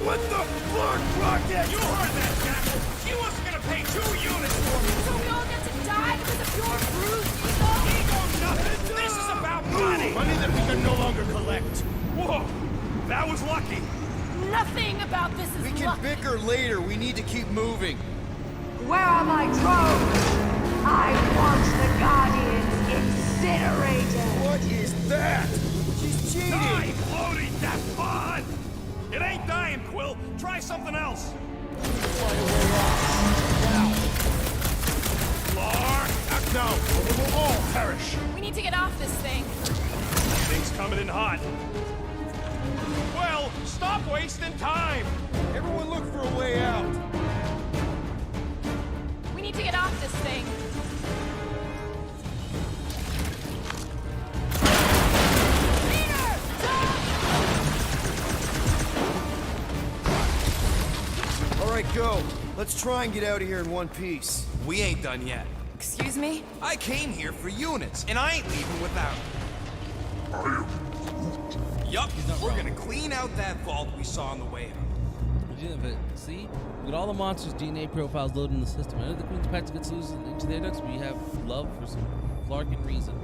What the fuck, Rocket? You heard that, Jackal. She wasn't gonna pay 2 units for me. So we all get to die because of your bruised ego? Ego nothing. This is about money. Money that we can no longer collect. Whoa, that was lucky. Nothing about this is We can luck. bicker later. We need to keep moving. Where are my drones? I want the Guardians incinerated. What is that? She's cheating. Die, floating that pod. It ain't dying, Quill. Try something else. Lark, act now, or we will all perish. We need to get off this thing. Thing's coming in hot. Well, stop wasting time. Everyone look for a way out. We need to get off this thing. All right, go. Let's try and get out of here in one piece. We ain't done yet. Excuse me? I came here for units, and I ain't leaving without them. Yup, we're gonna clean out that vault we saw on the way out. See, with all the monsters' DNA profiles loaded in the system, whenever the Queen's Pets gets loose into their ducts, we have love for some Clarkin reason.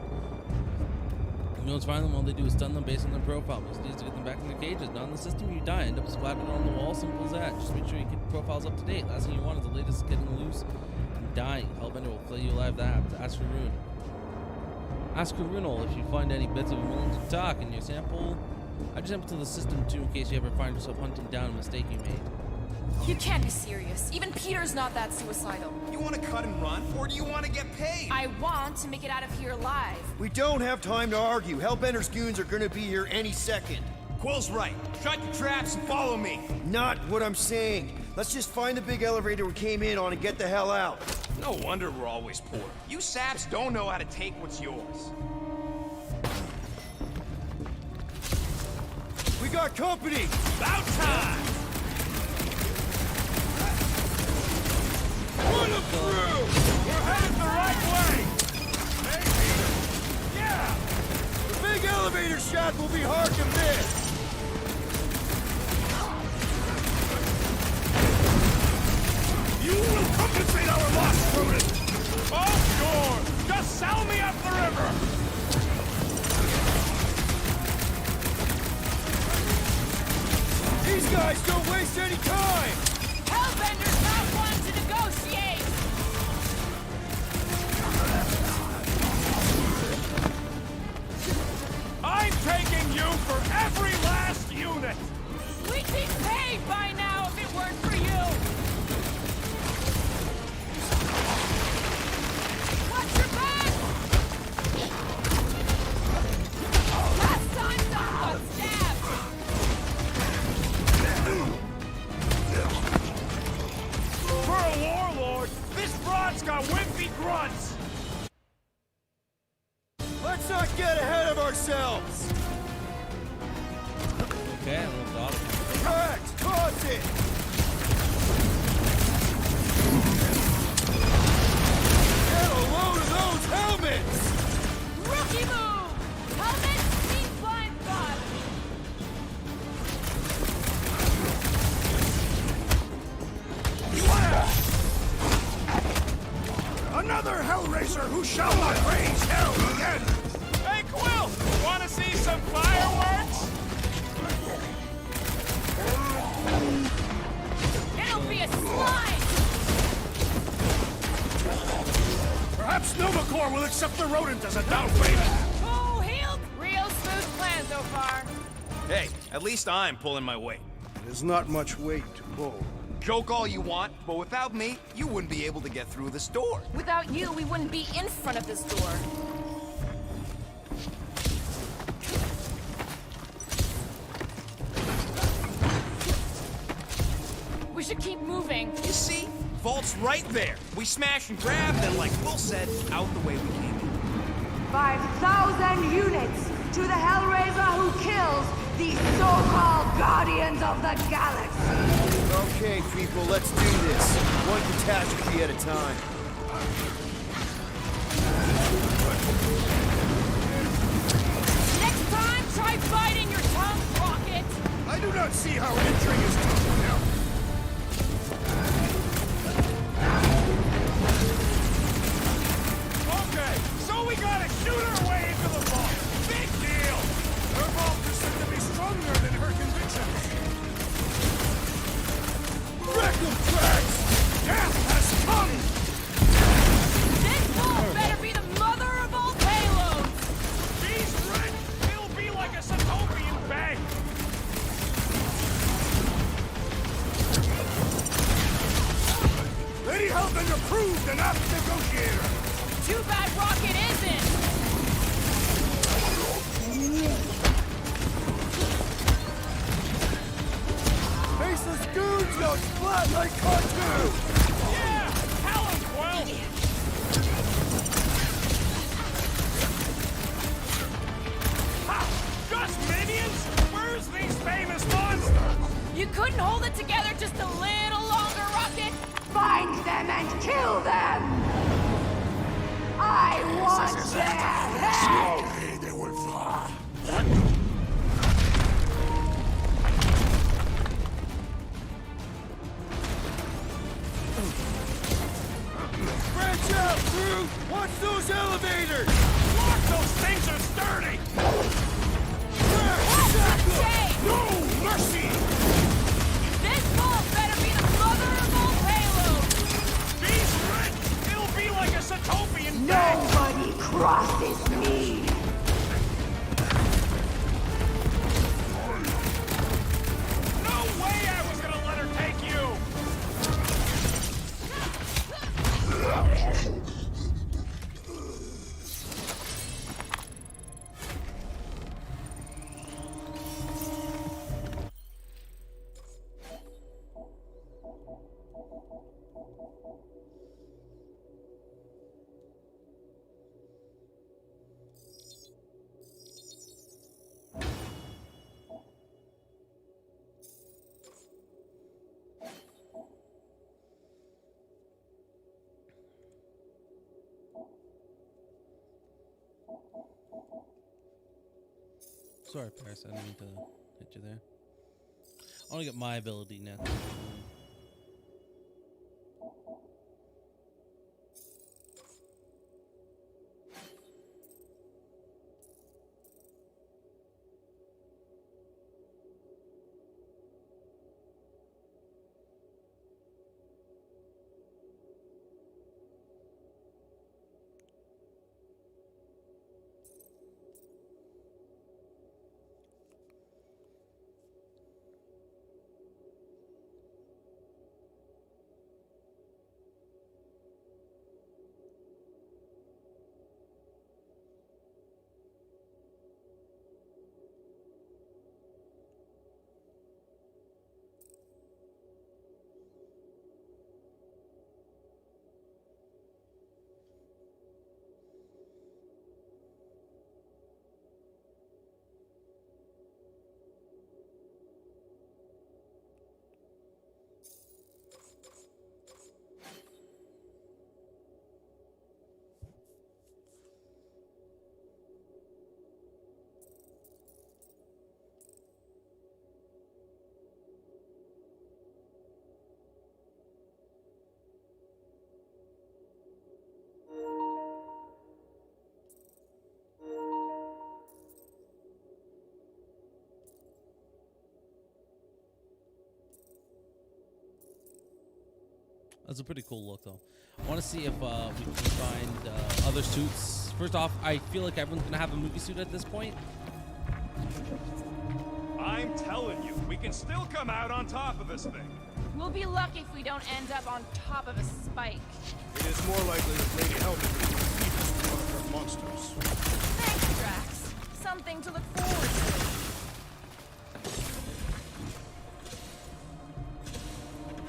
You know, find them, all they do is stun them based on their profile. Most needs to get them back in their cages. Not in the system, you die. End up splattered on the wall. Simple as that. Just make sure you keep your profiles up to date. Last thing you want is the latest getting loose and dying. Hellbender will flay you alive. That happens. Ask for Rune. Ask for Runal if you find any bits of him willing to talk in your sample. I just sample to the system too in case you ever find yourself hunting down a mistake you made. You can't be serious. Even Peter's not that suicidal. You want to cut and run, or do you want to get paid? I want to make it out of here alive. We don't have time to argue. Hellbender's goons are gonna be here any second. Quill's right. Shut your traps and follow me. Not what I'm saying. Let's just find the big elevator we came in on and get the hell out. No wonder we're always poor. You saps don't know how to take what's yours. We got company! About time! Run them through! We're headed the right way! Maybe. Yeah! The big elevator shaft will be hard to miss! You will compensate our loss, Rodent! Oh, sure! Just sell me up the river! These guys don't waste any time! Hellbender's not one to negotiate! I'm taking you for every last unit! We'd be paid by now if it weren't for you! Watch your back! Last time someone got stabbed! For a warlord, this broad's got wimpy grunts! Let's not get ahead of ourselves! Okay, a little dog. Correct! Toss it! Get a load of those helmets! Rookie move! Helmet, deep blind spot! Another Hellraiser who shall not raise hell again! Hey, Quill! Wanna see some fireworks? It'll be a slide! Perhaps Novacor will accept the rodent as a down payment! Oh, healed! Real smooth plan so far. Hey, at least I'm pulling my weight. There's not much weight to pull. Joke all you want, but without me, you wouldn't be able to get through this door. Without you, we wouldn't be in front of this door. We should keep moving. You see? Vault's right there. We smash and grab, then like Will said, out the way we came in. 5,000 units to the Hellraiser who kills these so-called Guardians of the Galaxy. Okay, people, let's do this. One catastrophe at a time. Next time, try biting your tongue, Rocket! I do not see how injuring his tongue will help. Okay, so we gotta shoot our way into the vault. Big deal! Her vault is said to be stronger than her convictions. Rectal tracks! Death has come! This vault better be the mother of all payloads! These red, it'll be like a Sotopian bank. Lady Hellbender proved an apt negotiator. Too bad Rocket isn't! Faceless goons don't splat like cartoons! Yeah! Tell him, Quill! Ha! Just minions? Where's these famous monsters? You couldn't hold it together just a little longer, Rocket? them and kill them! I want their head! Slowly they will fall. Branch out, crew! Watch those elevators! Lock, those things are sturdy! No mercy! This ball better be the mother of all payloads! These red, it'll be like a Satopian Nobody crosses me! No way I was gonna let her take you! Sorry, Paris. I didn't mean to hit you there. I want to get my ability next. That's a pretty cool look, though. I want to see if we can find other suits. First off, I feel like everyone's going to have a movie suit at this point. I'm telling you, we can still come out on top of this thing. We'll be lucky if we don't end up on top of a spike. It is more likely that Lady Hellbender will defeat us with one of her monsters. Thanks, Drax. Something to look forward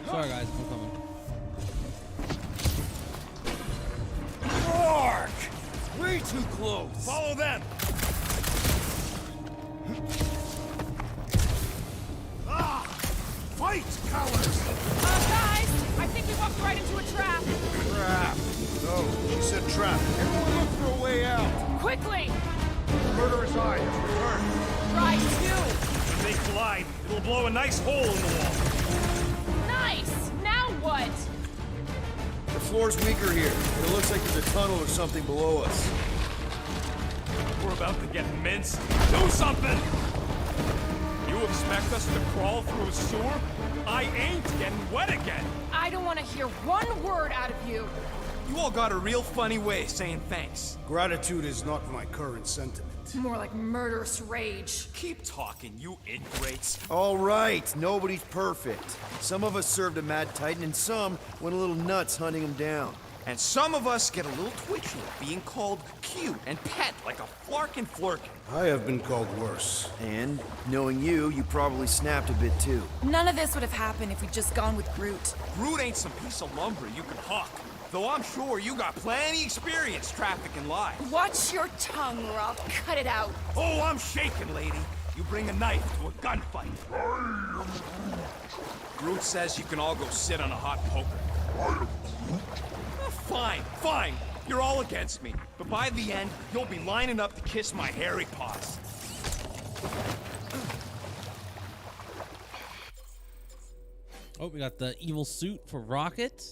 to. Sorry, guys. I'm coming. Mark! Way too close! Follow them! Ah! Fight, cowards! Guys, I think we walked right into a trap. Trap! No, she said trap. Everyone look for a way out! Quickly! The murderous eye has returned. Right, two. When they collide, it'll blow a nice hole in the wall. Nice! Now what? The floor's weaker here. It looks like there's a tunnel or something below us. We're about to get minced. Do something! You expect us to crawl through a sewer? I ain't getting wet again! I don't want to hear one word out of you. You all got a real funny way of saying thanks. Gratitude is not my current sentiment. More like murderous rage. Keep talking, you ingrates. All right, nobody's perfect. Some of us served a Mad Titan, and some went a little nuts hunting him down. And some of us get a little twitchy at being called cute and pet like a flarkin' flirkin. I have been called worse. And, knowing you, you probably snapped a bit too. None of this would have happened if we'd just gone with Groot. Groot ain't some piece of lumber you can hawk. Though I'm sure you got plenty experience trafficking lives. Watch your tongue, or I'll cut it out. Oh, I'm shaking, lady. You bring a knife to a gunfight. Groot says you can all go sit on a hot poker. Fine, fine. You're all against me. But by the end, you'll be lining up to kiss my hairy paws. Oh, we got the evil suit for Rocket.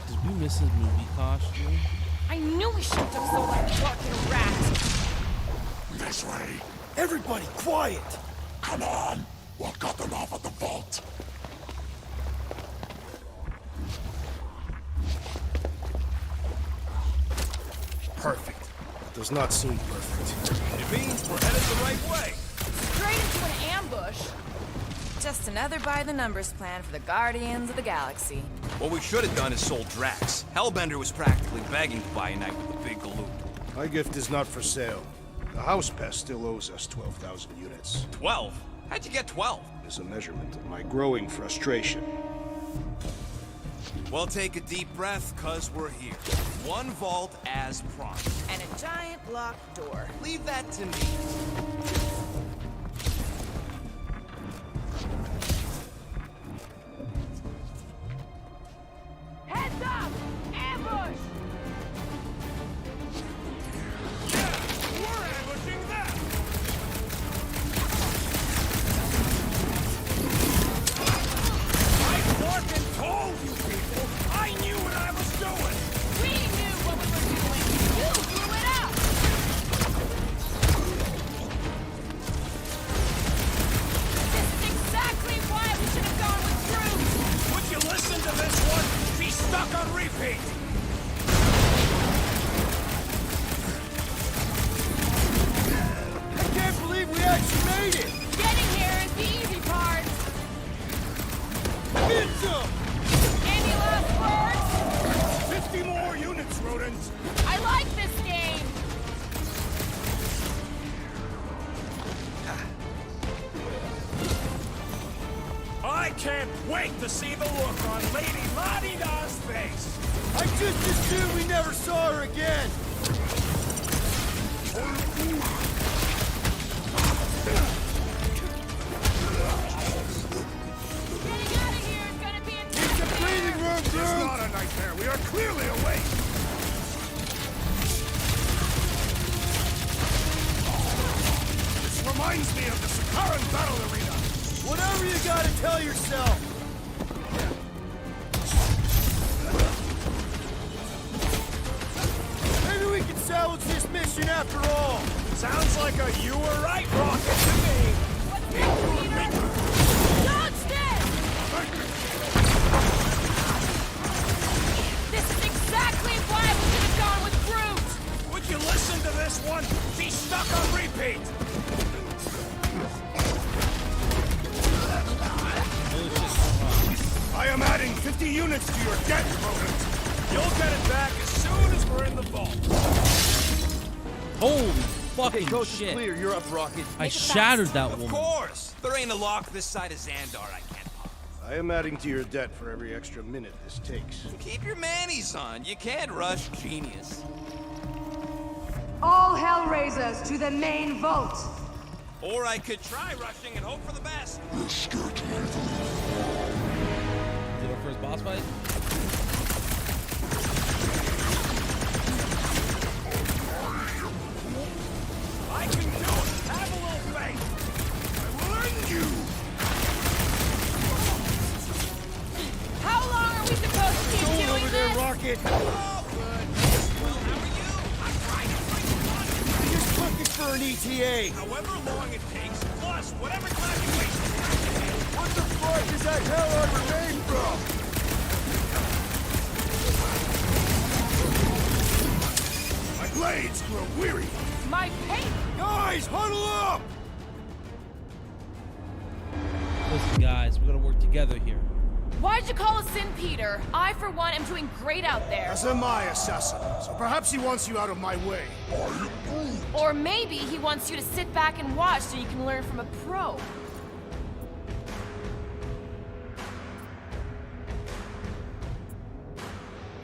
Did we miss his movie costume? I knew we shouldn't have sold that fucking rat. This way. Everybody quiet. Come on. We'll cut them off at the vault. Perfect. It does not seem perfect. It means we're headed the right way. Straight into an ambush. Just another by-the-numbers plan for the Guardians of the Galaxy. What we should have done is sold Drax. Hellbender was practically begging to buy a night with the big galoot. My gift is not for sale. The house pest still owes us 12,000 units. 12? How'd you get 12? Is a measurement of my growing frustration. Well, take a deep breath, cause we're here. One vault as promised. And a giant locked door. Leave that to me. Heads up! Ambush! We're ambushing them! I fucking told you people! I knew what I was doing! We knew what we were doing. You blew it up. This is exactly why we should have gone with Groot. Would you listen to this one? She's stuck on repeat! I can't believe we actually made it! Getting here is the easy part. Get some! Any last words? 50 more units, rodents! I like this game. I can't wait to see the look on Lady La-Di-Da's face! I just assumed we never saw her again! Getting out of here is gonna be a It's a breathing room, It's Groot! not a nightmare. We are clearly awake. This reminds me of the Sakaran battle arena. Whatever you gotta tell yourself! Maybe we can salvage this mission after all! Sounds like a you were right rocket to me! Dodge this! This is exactly why we should have gone with Groot. Would you listen to this one? She's stuck on repeat! I am adding 50 units to your debt, rodent. You'll get it back as soon as we're in the vault. Holy fucking Hey, Coast shit. is clear. You're up, Rocket. I shattered that Of woman. course! There ain't a lock this side of Xandar I can't pop. I am adding to your debt for every extra minute this takes. Keep your manis on. You can't rush genius. All Hellraisers to the main vault! Or I could try rushing and hope for the best. Is it our first boss fight? I can do it. Have a little faith. I will end you. How long are we supposed to keep doing Over there, this? Rocket! Oh, good. Well, how are you? I'm trying to bring fun. Just looking for an ETA! However long it takes, plus whatever time you waste. What the fuck is that hell ever made from? My blades grow weary. My paint. Guys, huddle up! Listen, guys, we're gonna work together here. Why'd you call us in, Peter? I, for one, am doing great out there. As am I, assassin. So perhaps he wants you out of my way. Or maybe he wants you to sit back and watch so you can learn from a pro.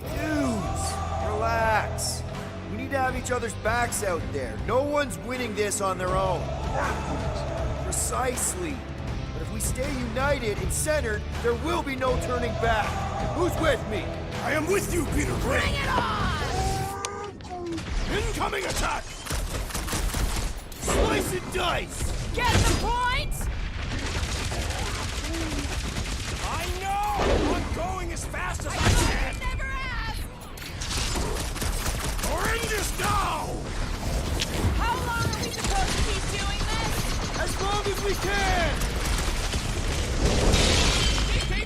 Dudes, relax. We need to have each other's backs out there. No one's winning this on their own. Precisely. But if we stay united and centered, there will be no turning back. Who's with me? I am with you, Peter Quill. Bring it on! Incoming attack! Slice and dice! Get the point? I know! I'm going as fast as I can! Never asked! Horrendous now! How long are we supposed to keep doing this? As long as we can!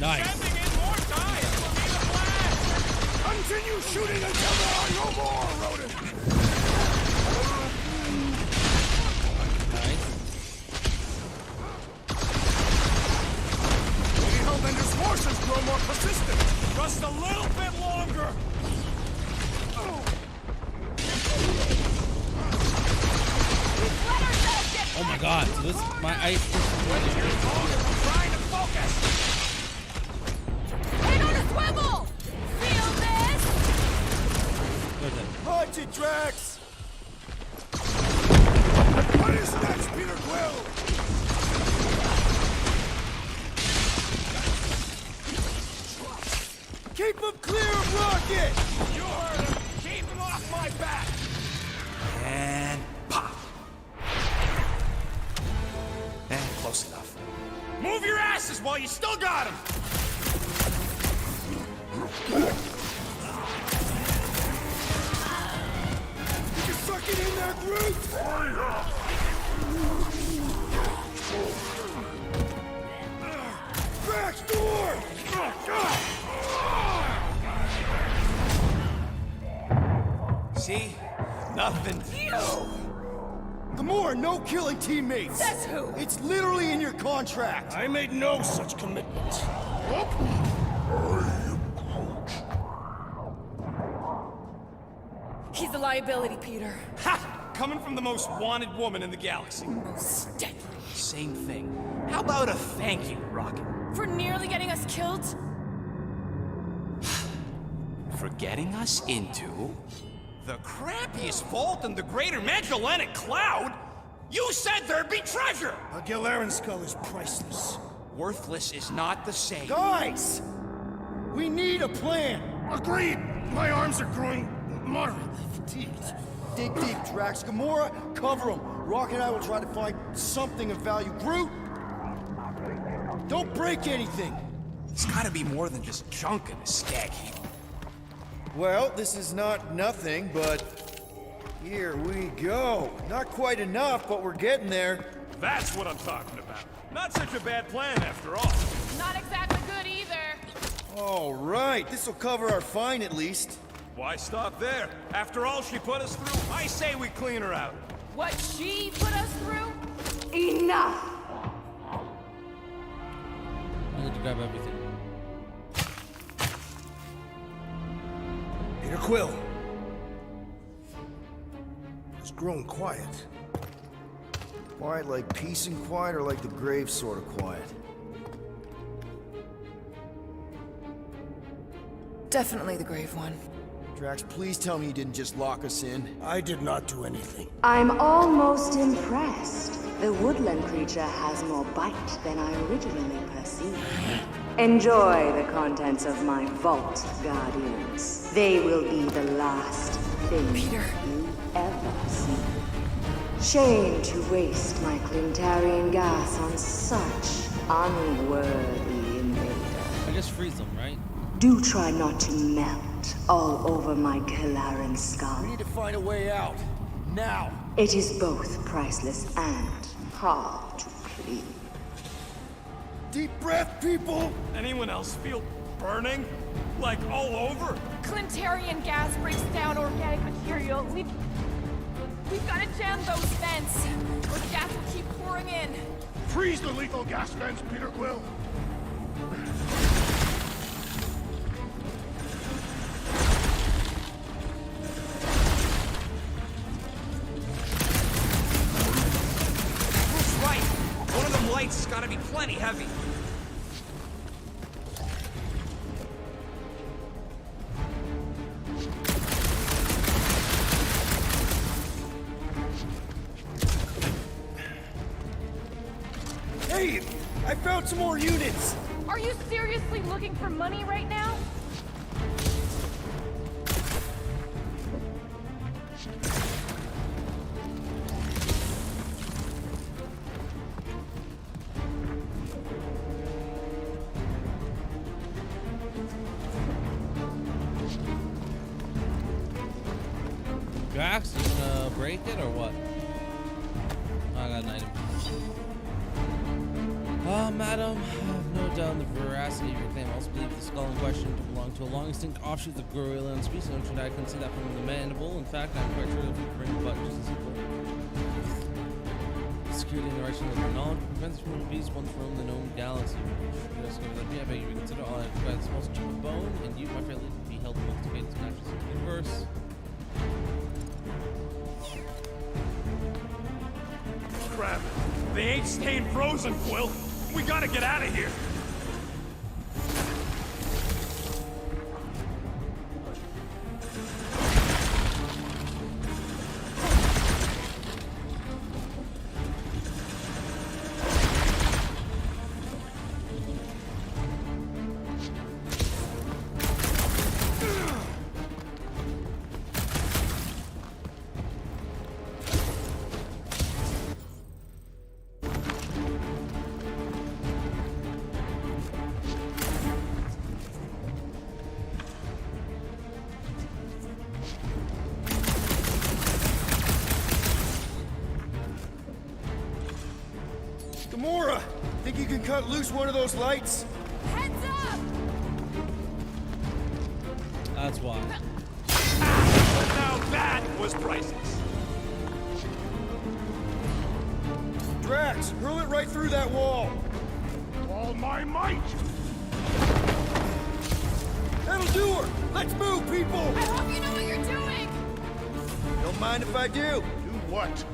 Nice. Continue shooting until there are no more, Rodent! Lady Hellbender's forces grow more persistent! Just a little bit longer! Oh my god, so this my ice is Trying to focus! Head on a swivel! Feel this? Punch it, Drax! What is next, Peter Quill? Keep him clear of Rocket! You heard him! Keep him off my back! And pop. Close enough. Move your asses while you still got him! Did you suck it in there, Groot? Drax, door! See? Nothing. Gamora, no killing teammates! Says who? It's literally in your contract! I made no such commitment. He's a liability, Peter. Ha! Coming from the most wanted woman in the galaxy. Most deadly. Same thing. How about a thank you, Rocket? For nearly getting us killed? For getting us into... The crappiest vault in the greater Magellanic Cloud? You said there'd be treasure! A Galaran skull is priceless. Worthless is not the same. Guys! We need a plan! Agreed! My arms are growing moderately fatigued. Dig deep, Drax. Gamora, cover him. Rocket and I will try to find something of value. Groot, don't break anything. It's gotta be more than just junk in a stag heap. Well, this is not nothing, but here we go. Not quite enough, but we're getting there. That's what I'm talking about. Not such a bad plan after all. Not exactly good either. All right, this will cover our fine at least. Why stop there? After all she put us through, I say we clean her out. What she put us through? Enough! I need to grab everything. Peter Quill. It's grown quiet. Quiet like peace and quiet, or like the grave sort of quiet? Definitely the grave one. Drax, please tell me you didn't just lock us in. I did not do anything. I'm almost impressed. The woodland creature has more bite than I originally perceived. Enjoy the contents of my vault, Guardians. They will be the last thing you ever see. Shame to waste my Clintarian gas on such unworthy invader. I just freeze them, right? Do try not to melt all over my Galaran skull. We need to find a way out. Now! It is both priceless and hard to clean. Deep breath, people! Anyone else feel burning? Like all over? Clintarian gas breaks down organic material. We've got to jam those vents, or the gas will keep pouring in. Freeze the lethal gas vents, Peter Quill. found some more units! Are you seriously looking for money right now? Drax, you gonna break it or what? I got an item. Madam, I have no doubt in the veracity of your claim. I also believe the skull in question to belong to a long extinct offshoot of the gorilla and species. I couldn't see that from the mandible. In fact, I'm quite sure that we bring the button just as simple. Security and direction of the knowledge prevents from the beast once from the known galaxy. You discover that I beg you reconsider all that by the most cheap bone, and you, my friend, be held the most greatest matches in the universe. Crap. They ain't staying frozen, Quill. We gotta get out of here. Gamora! Think you can cut loose one of those lights? Heads up! That's why. Now that was priceless. Drax, hurl it right through that wall! All my might! That'll do her! Let's move, people! I hope you know what you're doing! Don't mind if I do. Do what?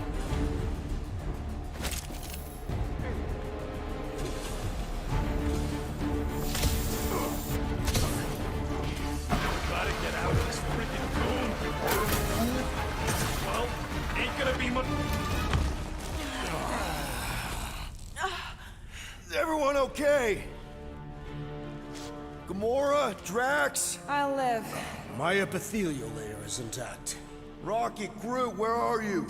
Gotta get out of this freaking goon. Well, ain't gonna be much. Is everyone okay? Gamora, Drax? I'll live. My epithelial layer is intact. Rocket, Groot, where are you?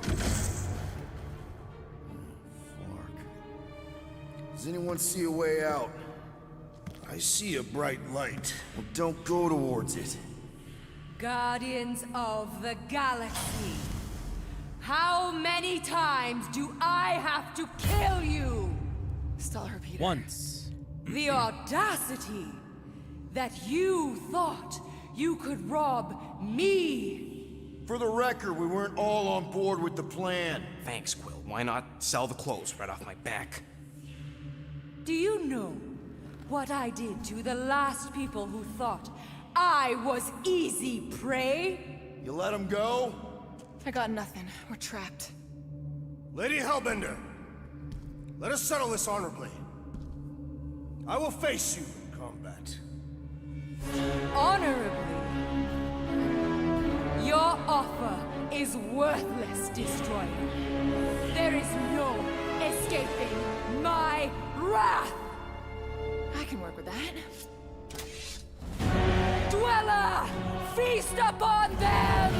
Does anyone see a way out? I see a bright light. Well, don't go towards it. Guardians of the Galaxy. How many times do I have to kill you? Stall her, Peter. Once. The audacity that you thought you could rob me. For the record, we weren't all on board with the plan. Thanks, Quill. Why not sell the clothes right off my back? Do you know what I did to the last people who thought I was easy prey? You let him go? I got nothing. We're trapped. Lady Hellbender, let us settle this honorably. I will face you in combat. Honorably. Your offer is worthless, Destroyer. There is no escaping my wrath! I can work with that. Dweller! Feast upon them!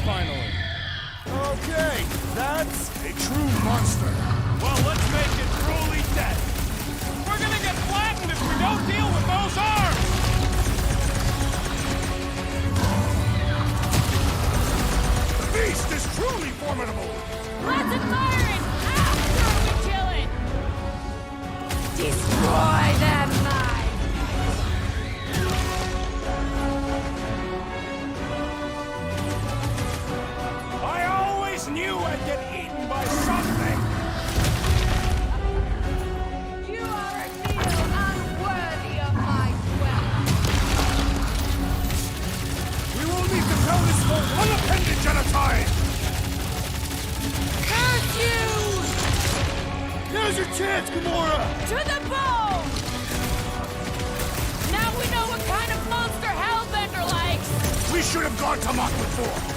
Finally. Okay, that's a true monster. Well, let's make it truly dead. We're gonna get flattened if we don't deal with those arms! The beast is truly formidable! Lots of firing! After we kill it! Destroy them, mine! Knew I'd get eaten by something! You are a meal unworthy of my dwelling. We will need to tell this for one appendage at a time! your chance, Gamora! To the bone! Now we know what kind of monster Hellbender likes! We should have gone to Mach before!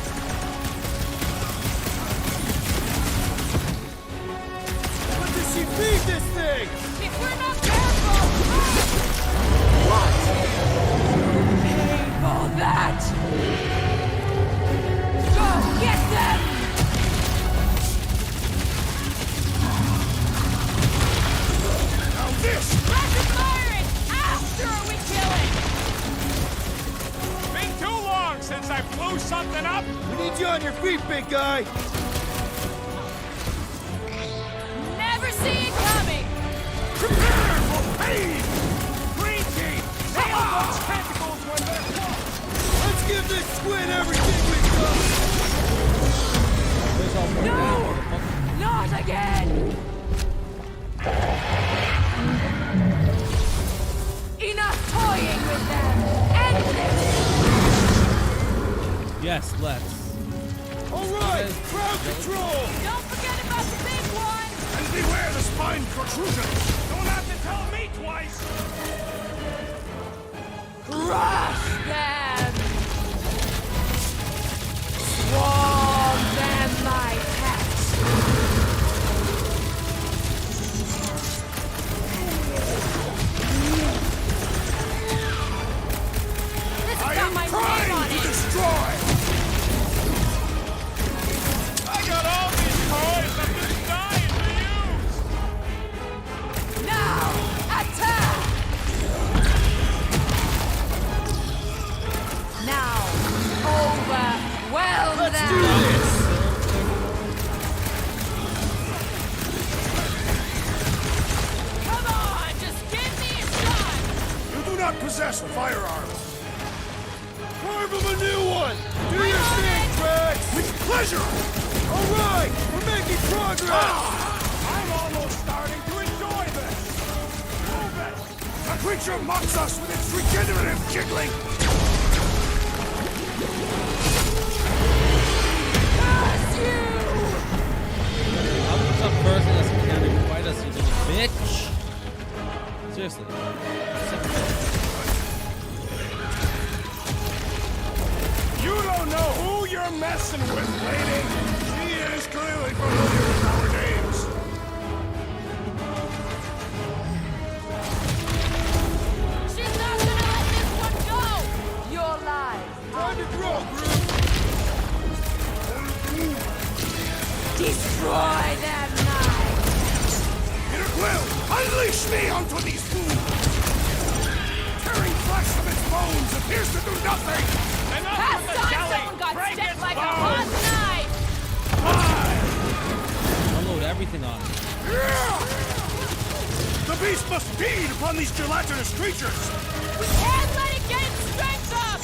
When does she feed this thing? If we're not careful... What? Pay for that! Go get them! Now this! Let's admire it after we kill it! Been too long since I blew something up. We need you on your feet, big guy. Never see it coming! Prepare for pain! Green team, nail those tentacles when they're close. Let's give this squid everything we've got. No! Not again! Enough toying with them! End this! Yes, let's. All right, crowd control. Don't forget about the big one! And beware the spine protrusions! Don't have to tell me twice. Crush them! Swarm them, my pets! This has I got am my name trying on to it! destroy! I got all these toys. I'm just dying to use. Now, attack! Now, overwhelm Let's them! do this. Come on, just give me a shot! You do not possess firearms! Carve him a new one. Do your thing, Drax. With pleasure! All right, we're making progress. I'm almost starting to enjoy this. Move it. The creature mocks us with its regenerative jiggling! Curse you! How comes up first and doesn't count it? Why does he do it? Bitch! Seriously. You don't know who you're messing with, lady. She is clearly familiar with our names. She's not gonna let this one go! Your lives. Time to grow, Groot. Destroy them, knives! Peter Quill, unleash me onto these fools! Tearing flesh from its bones appears to do nothing! Enough Past with the time jelly. someone got Break stepped its like a bones. hot knife! Unload everything on him. The beast must feed upon these gelatinous creatures! We can't let it get its strength up!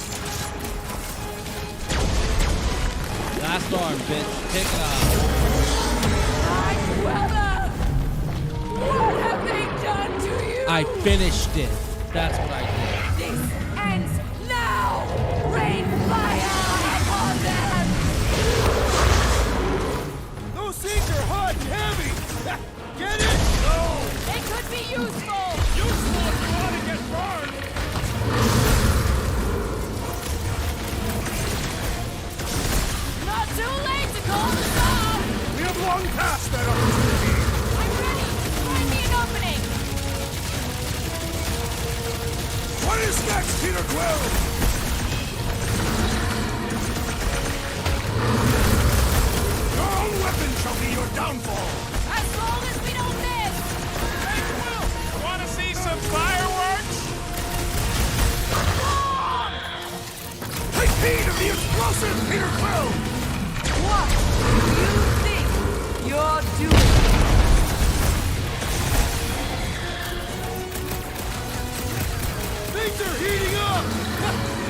Last arm, bitch. Pick it up. Weather! What have they done to you? I finished it. That's what I did. This ends now! Rain fire upon them! Those things are hot and heavy. Get it? They could be useful! Useful if you want to get burned. Not too late to call this off! We have long passed that opportunity! I'm ready! Find me an opening! What is next, Peter Quill? Your own weapon shall be your downfall! As long as we don't miss! Hey, Quill, want to see some fireworks? Take heed of the explosive, Peter Quill! What do you think you're doing? Things are heating up.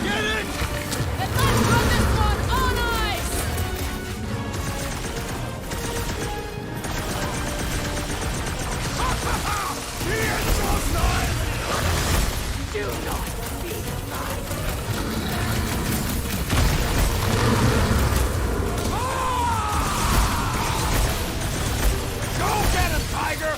Get it? Then let's run this one on ice! The end draws nigh! Do not be Go get him, Tiger!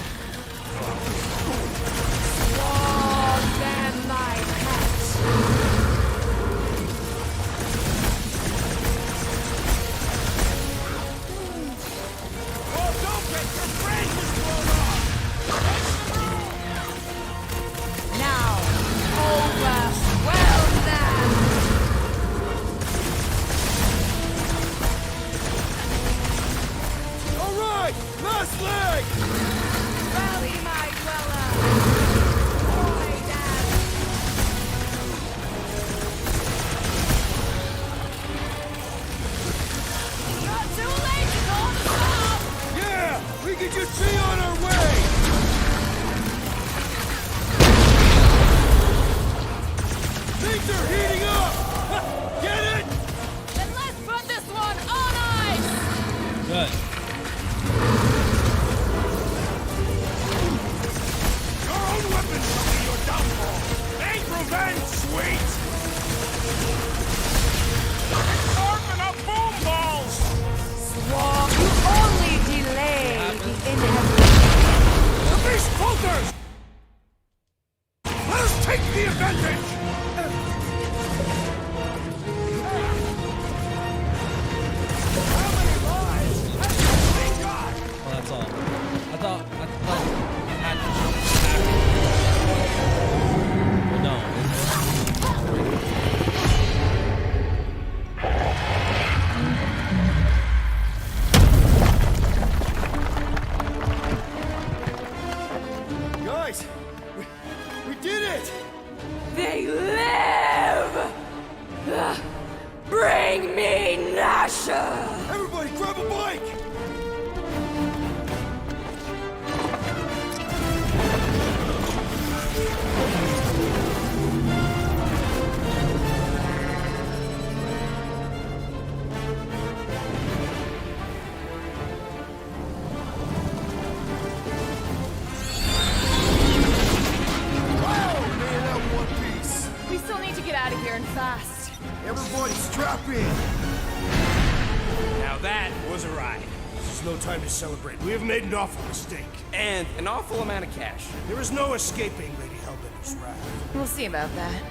is no time to celebrate. We have made an awful mistake. And an awful amount of cash. There is no escaping Lady Hellbender's wrath. We'll see about that.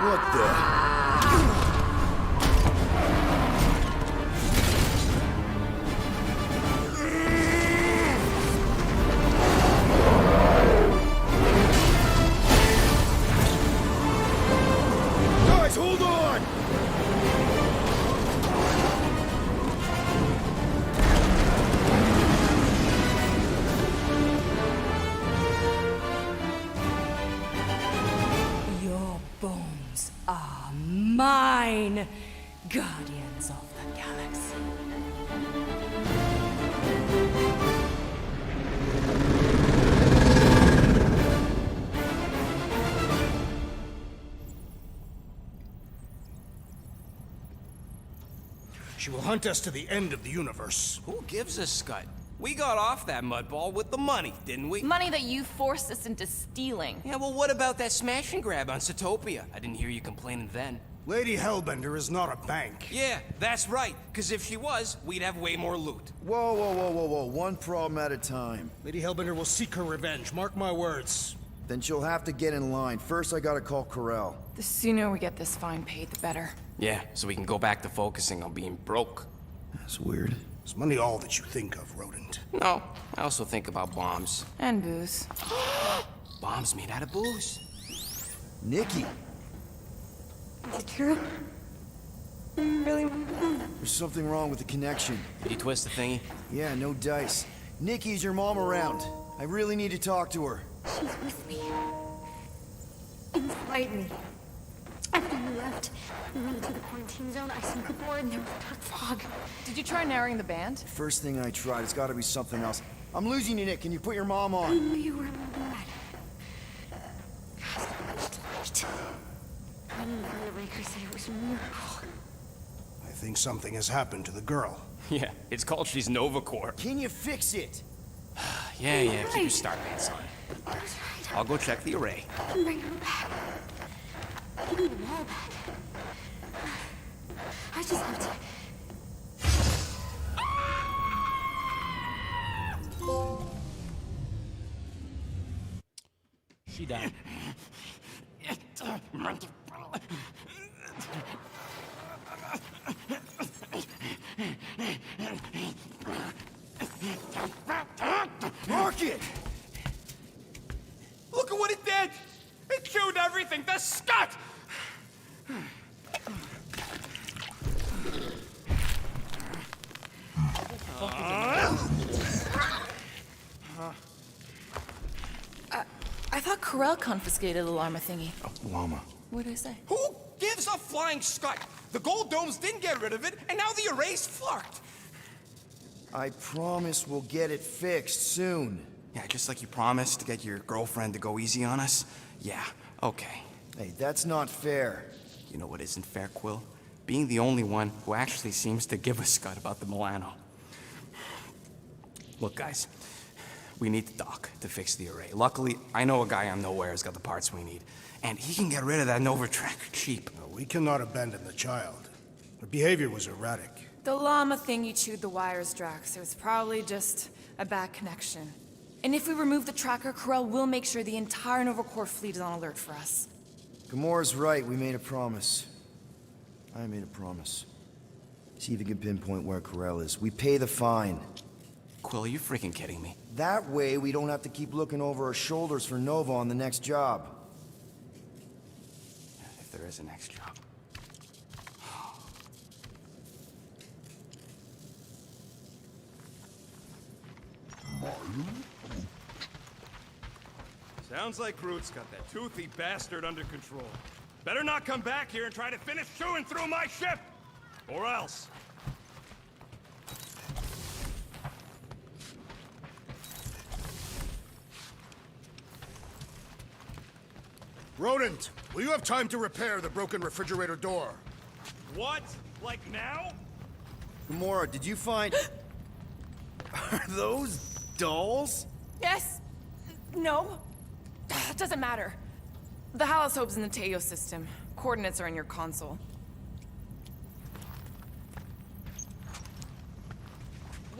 What the? Guys, hold on! Your bones are mine, Guardians of the Galaxy. She will hunt us to the end of the universe. Who gives a scut? We got off that mudball with the money, didn't we? Money that you forced us into stealing. Yeah, well, what about that smash and grab on Satopia? I didn't hear you complaining then. Lady Hellbender is not a bank. Yeah, that's right. Because if she was, we'd have way more loot. Whoa, whoa, whoa, whoa, whoa. One problem at a time. Lady Hellbender will seek her revenge. Mark my words. Then she'll have to get in line. First, I gotta call Corel. The sooner we get this fine paid, the better. Yeah, so we can go back to focusing on being broke. That's weird. Is money all that you think of, Rodent? No, I also think about bombs. And booze. Bombs made out of booze. Nikki! Is it true? Really? There's something wrong with the connection. Did you twist the thingy? Yeah, no dice. Nikki, is your mom around? I really need to talk to her. She's with me. Inside me. After you left, we went into the quarantine zone. I sent the board and there was dark fog. Did you try narrowing the band? First thing I tried, it's gotta be something else. I'm losing you, Nick. Can you put your mom I on? knew you were in my blood. So much light. When the Thunderbreaker said it was a miracle. I think something has happened to the girl. Yeah, it's called she's Nova Corps. Can you fix it? Yeah, keep your star pants on. I'll go check the array. Bring her back. Give me the wall back. I just have to... She died. Rocket! Look at what it did! It chewed everything! The scut! I thought Corel confiscated the llama thingy. Llama. What did I say? Who gives a flying scut? The gold domes didn't get rid of it, and now the array's fucked! I promise we'll get it fixed soon. Yeah, just like you promised to get your girlfriend to go easy on us? Yeah, okay. Hey, that's not fair. You know what isn't fair, Quill? Being the only one who actually seems to give a scut about the Milano. Look, guys, we need the doc to fix the array. Luckily, I know a guy on Nowhere has got the parts we need. And he can get rid of that Nova tracker cheap. No, we cannot abandon the child. Her behavior was erratic. The llama thingy chewed the wires, Drax. It was probably just a bad connection. And if we remove the tracker, Corel will make sure the entire Nova Corps fleet is on alert for us. Gamora's right. We made a promise. I made a promise. See if you can pinpoint where Corel is. We pay the fine. Quill, are you freaking kidding me? That way, we don't have to keep looking over our shoulders for Nova on the next job. If there is a next job. Sounds like Groot's got that toothy bastard under control. Better not come back here and try to finish chewing through my ship! Or else. Rodent, will you have time to repair the broken refrigerator door? What? Like now? Gamora, did you find... Are those dolls? Yes. No. It doesn't matter. The Halosobe's in the Teo system. Coordinates are in your console.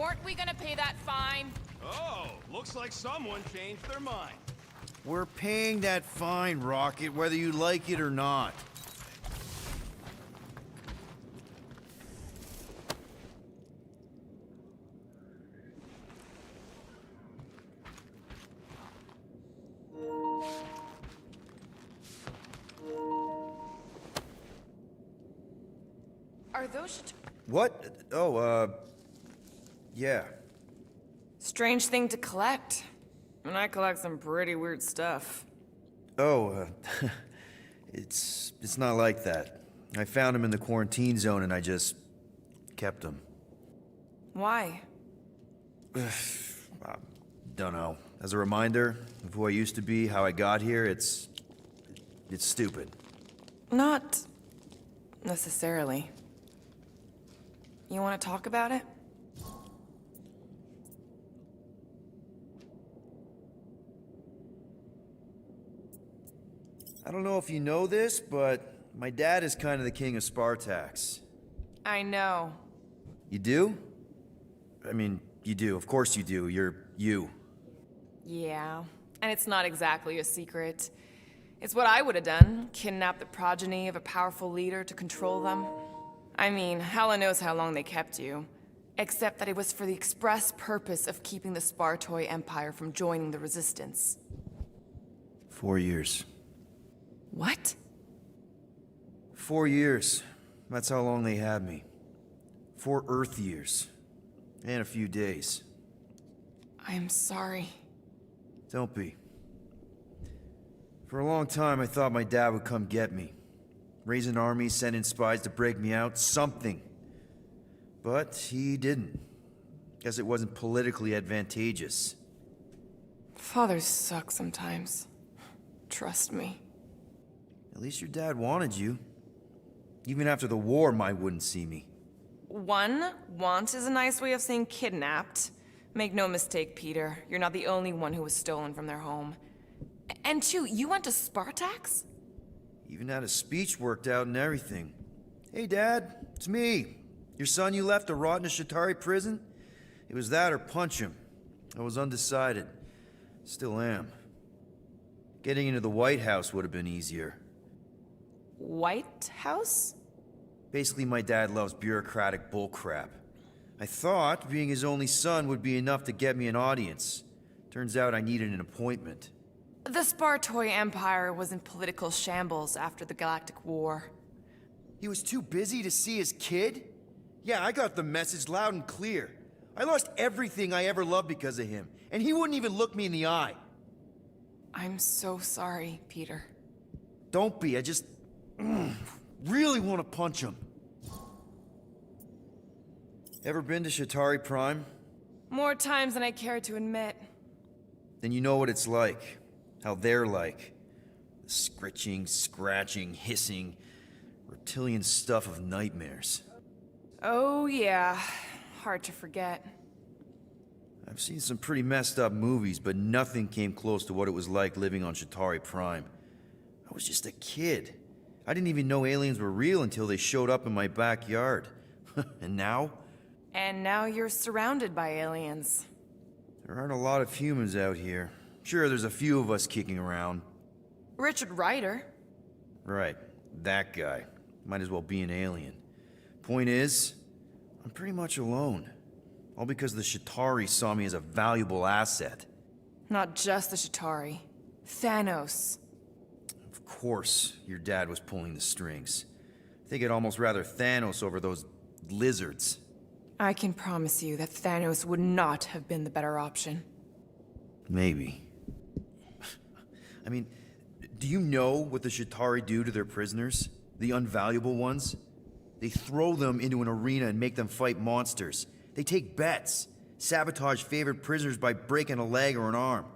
Weren't we gonna pay that fine? Oh, looks like someone changed their mind. We're paying that fine, Rocket, whether you like it or not. Are those What? Oh, yeah. strange thing to collect? And I collect some pretty weird stuff. Oh, it's not like that. I found him in the quarantine zone and I just kept him. Why? Don't know. As a reminder of who I used to be, how I got here, it's stupid. Not necessarily. You want to talk about it? I don't know if you know this, but my dad is kind of the king of Spartax. I know. You do? I mean, you do. Of course you do. You're you. Yeah, and it's not exactly a secret. It's what I would have done, kidnap the progeny of a powerful leader to control them. I mean, Hela knows how long they kept you. Except that it was for the express purpose of keeping the Spartoi Empire from joining the Resistance. 4 years. What? 4 years. That's how long they had me. 4 Earth years. And a few days. I'm sorry. Don't be. For a long time, I thought my dad would come get me. Raise an army, send in spies to break me out, something. But he didn't. Guess it wasn't politically advantageous. Fathers suck sometimes. Trust me. At least your dad wanted you. Even after the war, Mai wouldn't see me. Want is a nice way of saying kidnapped. Make no mistake, Peter. You're not the only one who was stolen from their home. And 2, you went to Spartax? Even had a speech worked out and everything. Hey, Dad, it's me. Your son you left to rot in a Shatari prison? It was that or punch him. I was undecided. Still am. Getting into the White House would have been easier. White House? Basically, my dad loves bureaucratic bullcrap. I thought being his only son would be enough to get me an audience. Turns out I needed an appointment. The Spartoi Empire was in political shambles after the Galactic War. He was too busy to see his kid? Yeah, I got the message loud and clear. I lost everything I ever loved because of him, and he wouldn't even look me in the eye. I'm so sorry, Peter. Don't be, I just really want to punch him. Ever been to Shatari Prime? More times than I care to admit. Then you know what it's like. How they're like. The scritching, scratching, hissing, reptilian stuff of nightmares. Oh yeah, hard to forget. I've seen some pretty messed up movies, but nothing came close to what it was like living on Shatari Prime. I was just a kid. I didn't even know aliens were real until they showed up in my backyard. And now? And now you're surrounded by aliens. There aren't a lot of humans out here. Sure, there's a few of us kicking around. Richard Ryder. Right, that guy. Might as well be an alien. Point is, I'm pretty much alone. All because the Shatari saw me as a valuable asset. Not just the Shatari. Thanos. Of course, your dad was pulling the strings. I think I'd almost rather Thanos over those lizards. I can promise you that Thanos would not have been the better option. Maybe. I mean, do you know what the Shatari do to their prisoners? The unvaluable ones? They throw them into an arena and make them fight monsters. They take bets, sabotage favorite prisoners by breaking a leg or an arm.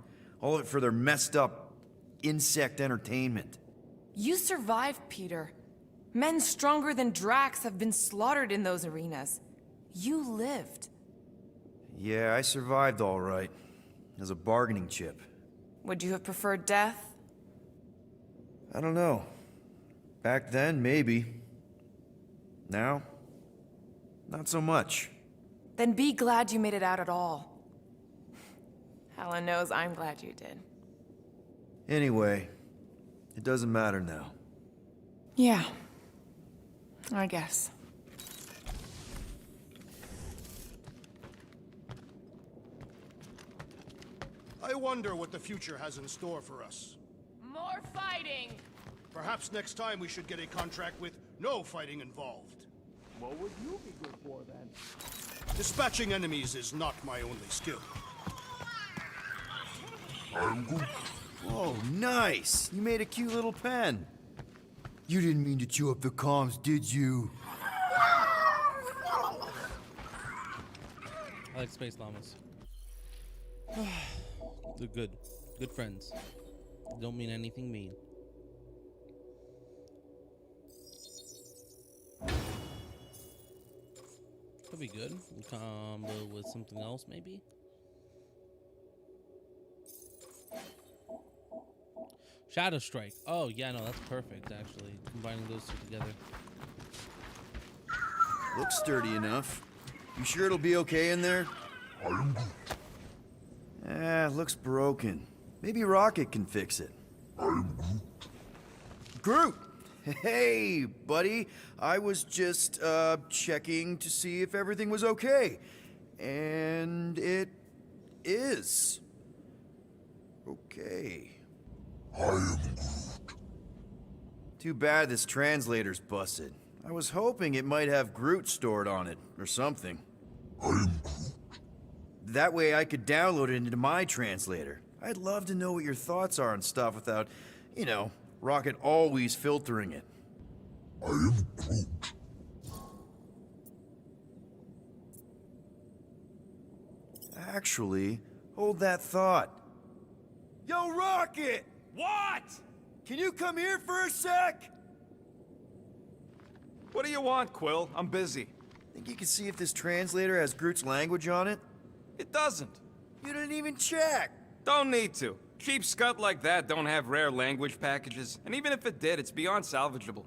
All of it for their messed up insect entertainment. You survived, Peter. Men stronger than Drax have been slaughtered in those arenas. You lived. Yeah, I survived all right. As a bargaining chip. Would you have preferred death? I don't know. Back then, maybe. Now, not so much. Then be glad you made it out at all. Helen knows I'm glad you did. Anyway, it doesn't matter now. Yeah. I guess. I wonder what the future has in store for us. More fighting! Perhaps next time we should get a contract with no fighting involved. What would you be good for then? Dispatching enemies is not my only skill. Oh, nice! You made a cute little pen. You didn't mean to chew up the comms, did you? I like space llamas. They're good. Good friends. Don't mean anything mean. Could be good. Combo with something else, maybe? Shadow Strike. Oh, yeah, no, that's perfect, actually. Combining those two together. Looks sturdy enough. You sure it'll be okay in there? Looks broken. Maybe Rocket can fix it. Groot! Hey, buddy. I was just, checking to see if everything was okay. And it is. Okay. Too bad this translator's busted. I was hoping it might have Groot stored on it, or something. That way I could download it into my translator. I'd love to know what your thoughts are on stuff without, you know, Rocket always filtering it. Actually, hold that thought. Yo, Rocket! What? Can you come here for a sec? What do you want, Quill? I'm busy. Think you can see if this translator has Groot's language on it? It doesn't. You didn't even check. Don't need to. Cheap scut like that don't have rare language packages, and even if it did, it's beyond salvageable.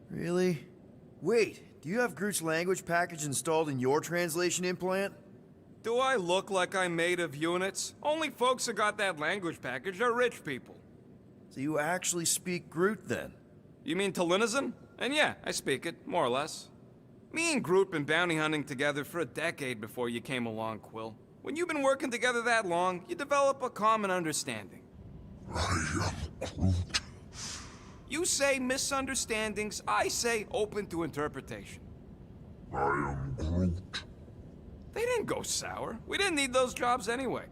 Really? Wait, do you have Groot's language package installed in your translation implant? Do I look like I'm made of units? Only folks who got that language package are rich people. So you actually speak Groot then? You mean Talinisan? And yeah, I speak it, more or less. Me and Groot been bounty hunting together for a decade before you came along, Quill. When you've been working together that long, you develop a common understanding. You say misunderstandings, I say open to interpretation. I am Groot. They didn't go sour. We didn't need those jobs anyway.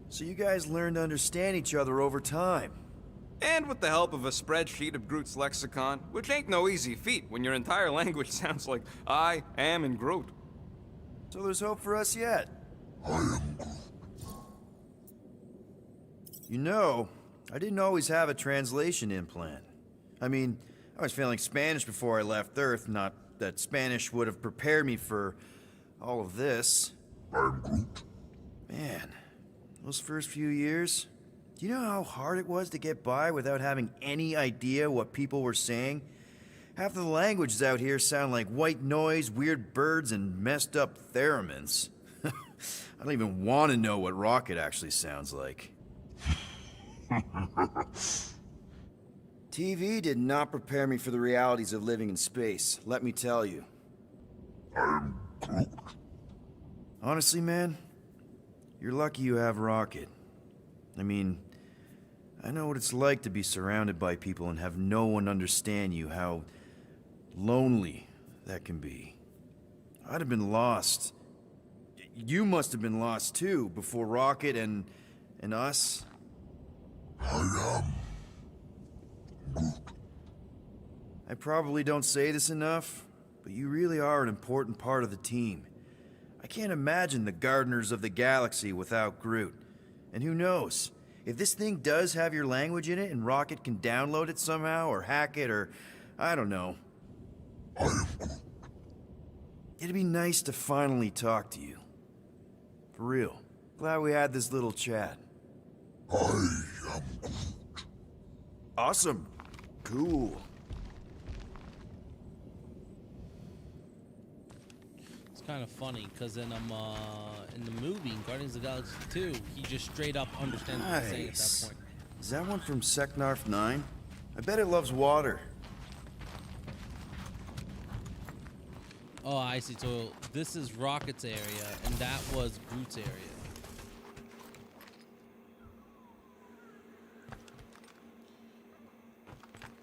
So you guys learned to understand each other over time. And with the help of a spreadsheet of Groot's lexicon, which ain't no easy feat when your entire language sounds like I am in Groot. So there's hope for us yet. You know, I didn't always have a translation implant. I mean, I was failing Spanish before I left Earth, not that Spanish would have prepared me for all of this. I'm Groot. Man, those first few years, do you know how hard it was to get by without having any idea what people were saying? Half of the languages out here sound like white noise, weird birds, and messed up theremins. I don't even want to know what Rocket actually sounds like. TV did not prepare me for the realities of living in space, let me tell you. I'm Groot. Honestly, man, you're lucky you have Rocket. I mean, I know what it's like to be surrounded by people and have no one understand you, how lonely that can be. I'd have been lost. You must have been lost too, before Rocket and us. I am Groot. I probably don't say this enough, but you really are an important part of the team. I can't imagine the Gardeners of the Galaxy without Groot. And who knows? If this thing does have your language in it and Rocket can download it somehow or hack it or I don't know. It'd be nice to finally talk to you. For real. Glad we had this little chat. I am Groot. Awesome. Cool. kind of funny because in the movie Guardians of the Galaxy 2, he just straight up understands what he's saying at Nice. that point. Is that one from Seknarf 9? I bet it loves water. Oh, I see. So this is Rocket's area, and that was Groot's area.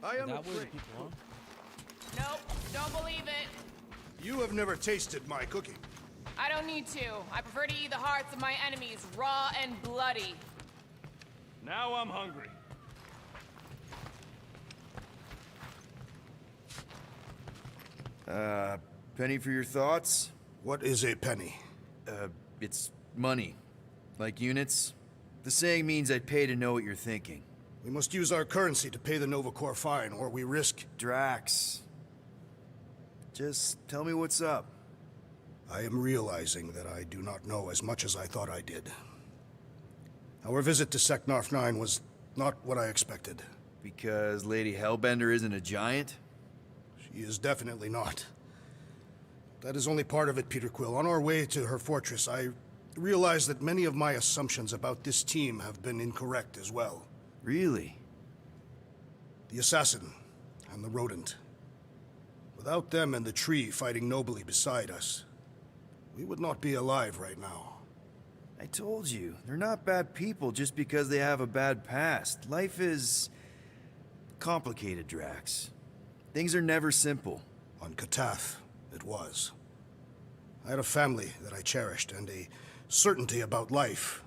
I am That way the afraid. people are. Nope, don't believe it. You have never tasted my cooking. I don't need to. I prefer to eat the hearts of my enemies raw and bloody. Now I'm hungry. Penny for your thoughts? What is a penny? It's money. Like units. The saying means I'd pay to know what you're thinking. We must use our currency to pay the Nova Corps fine, or we risk... Drax. Just tell me what's up. I am realizing that I do not know as much as I thought I did. Our visit to Seknarf 9 was not what I expected. Because Lady Hellbender isn't a giant? She is definitely not. That is only part of it, Peter Quill. On our way to her fortress, I realized that many of my assumptions about this team have been incorrect as well. Really? The assassin and the rodent. Without them and the tree fighting nobly beside us, we would not be alive right now. I told you, they're not bad people just because they have a bad past. Life is complicated, Drax. Things are never simple. On Katath, it was. I had a family that I cherished and a certainty about life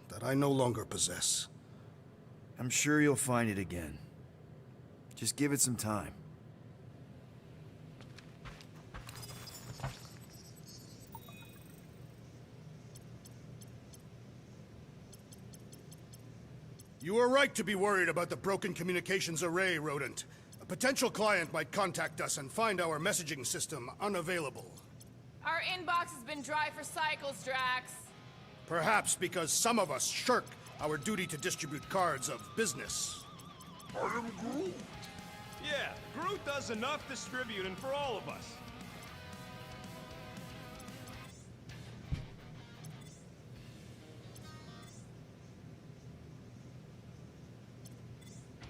that I no longer possess. I'm sure you'll find it again. Just give it some time. You are right to be worried about the broken communications array, Rodent. A potential client might contact us and find our messaging system unavailable. Our inbox has been dry for cycles, Drax. Perhaps because some of us shirk our duty to distribute cards of business. I am Groot. Yeah, Groot does enough distributing for all of us.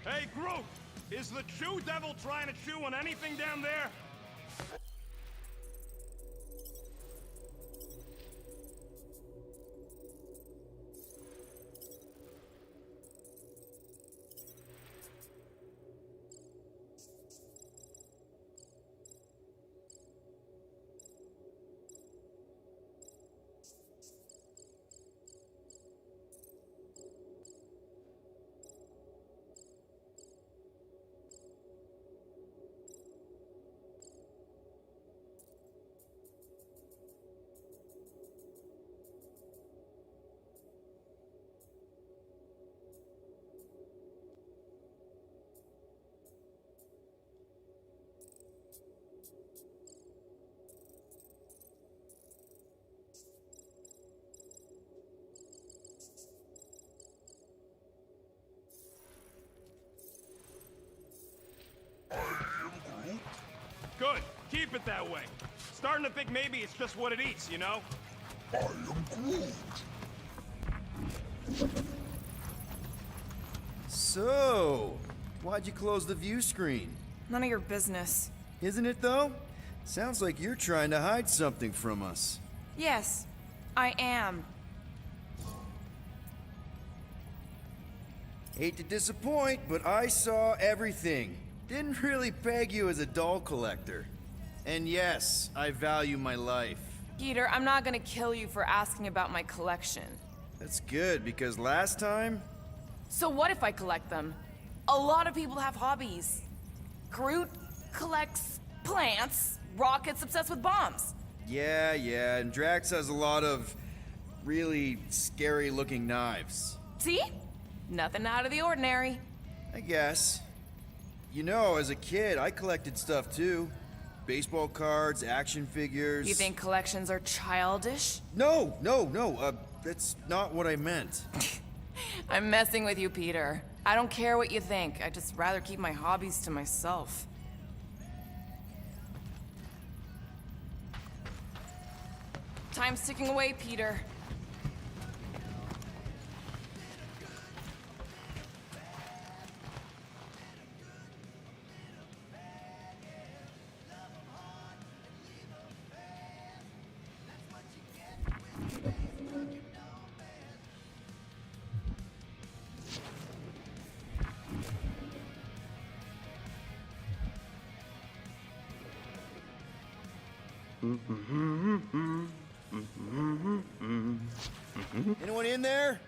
Hey, Groot! Is the Chew Devil trying to chew on anything down there? Good. Keep it that way. Starting to think maybe it's just what it eats, you know? I am Groot. So, why'd you close the view screen? None of your business. Isn't it though? Sounds like you're trying to hide something from us. Yes, I am. Hate to disappoint, but I saw everything. Didn't really peg you as a doll collector. And yes, I value my life. Peter, I'm not gonna kill you for asking about my collection. That's good, because last time... So what if I collect them? A lot of people have hobbies. Groot collects plants, Rocket's obsessed with bombs. Yeah, and Drax has a lot of really scary-looking knives. See? Nothing out of the ordinary. I guess. You know, as a kid, I collected stuff too. Baseball cards, action figures... You think collections are childish? No, that's not what I meant. I'm messing with you, Peter. I don't care what you think. I'd just rather keep my hobbies to myself. Time's ticking away, Peter. Anyone in there?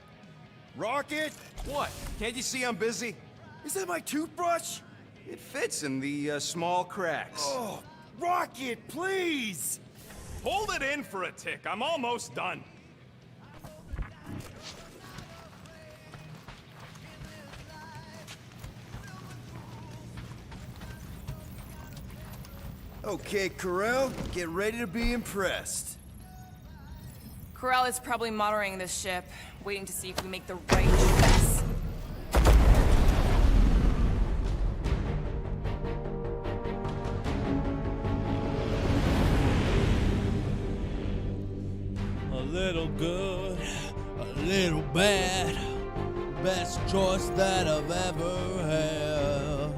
Rocket? What? Can't you see I'm busy? Is that my toothbrush? It fits in the small cracks. Oh, Rocket, please! Hold it in for a tick. I'm almost done. Okay, Corel, get ready to be impressed. Corel is probably monitoring this ship, waiting to see if we make the right choice. A little good, a little bad. Best choice that I've ever had.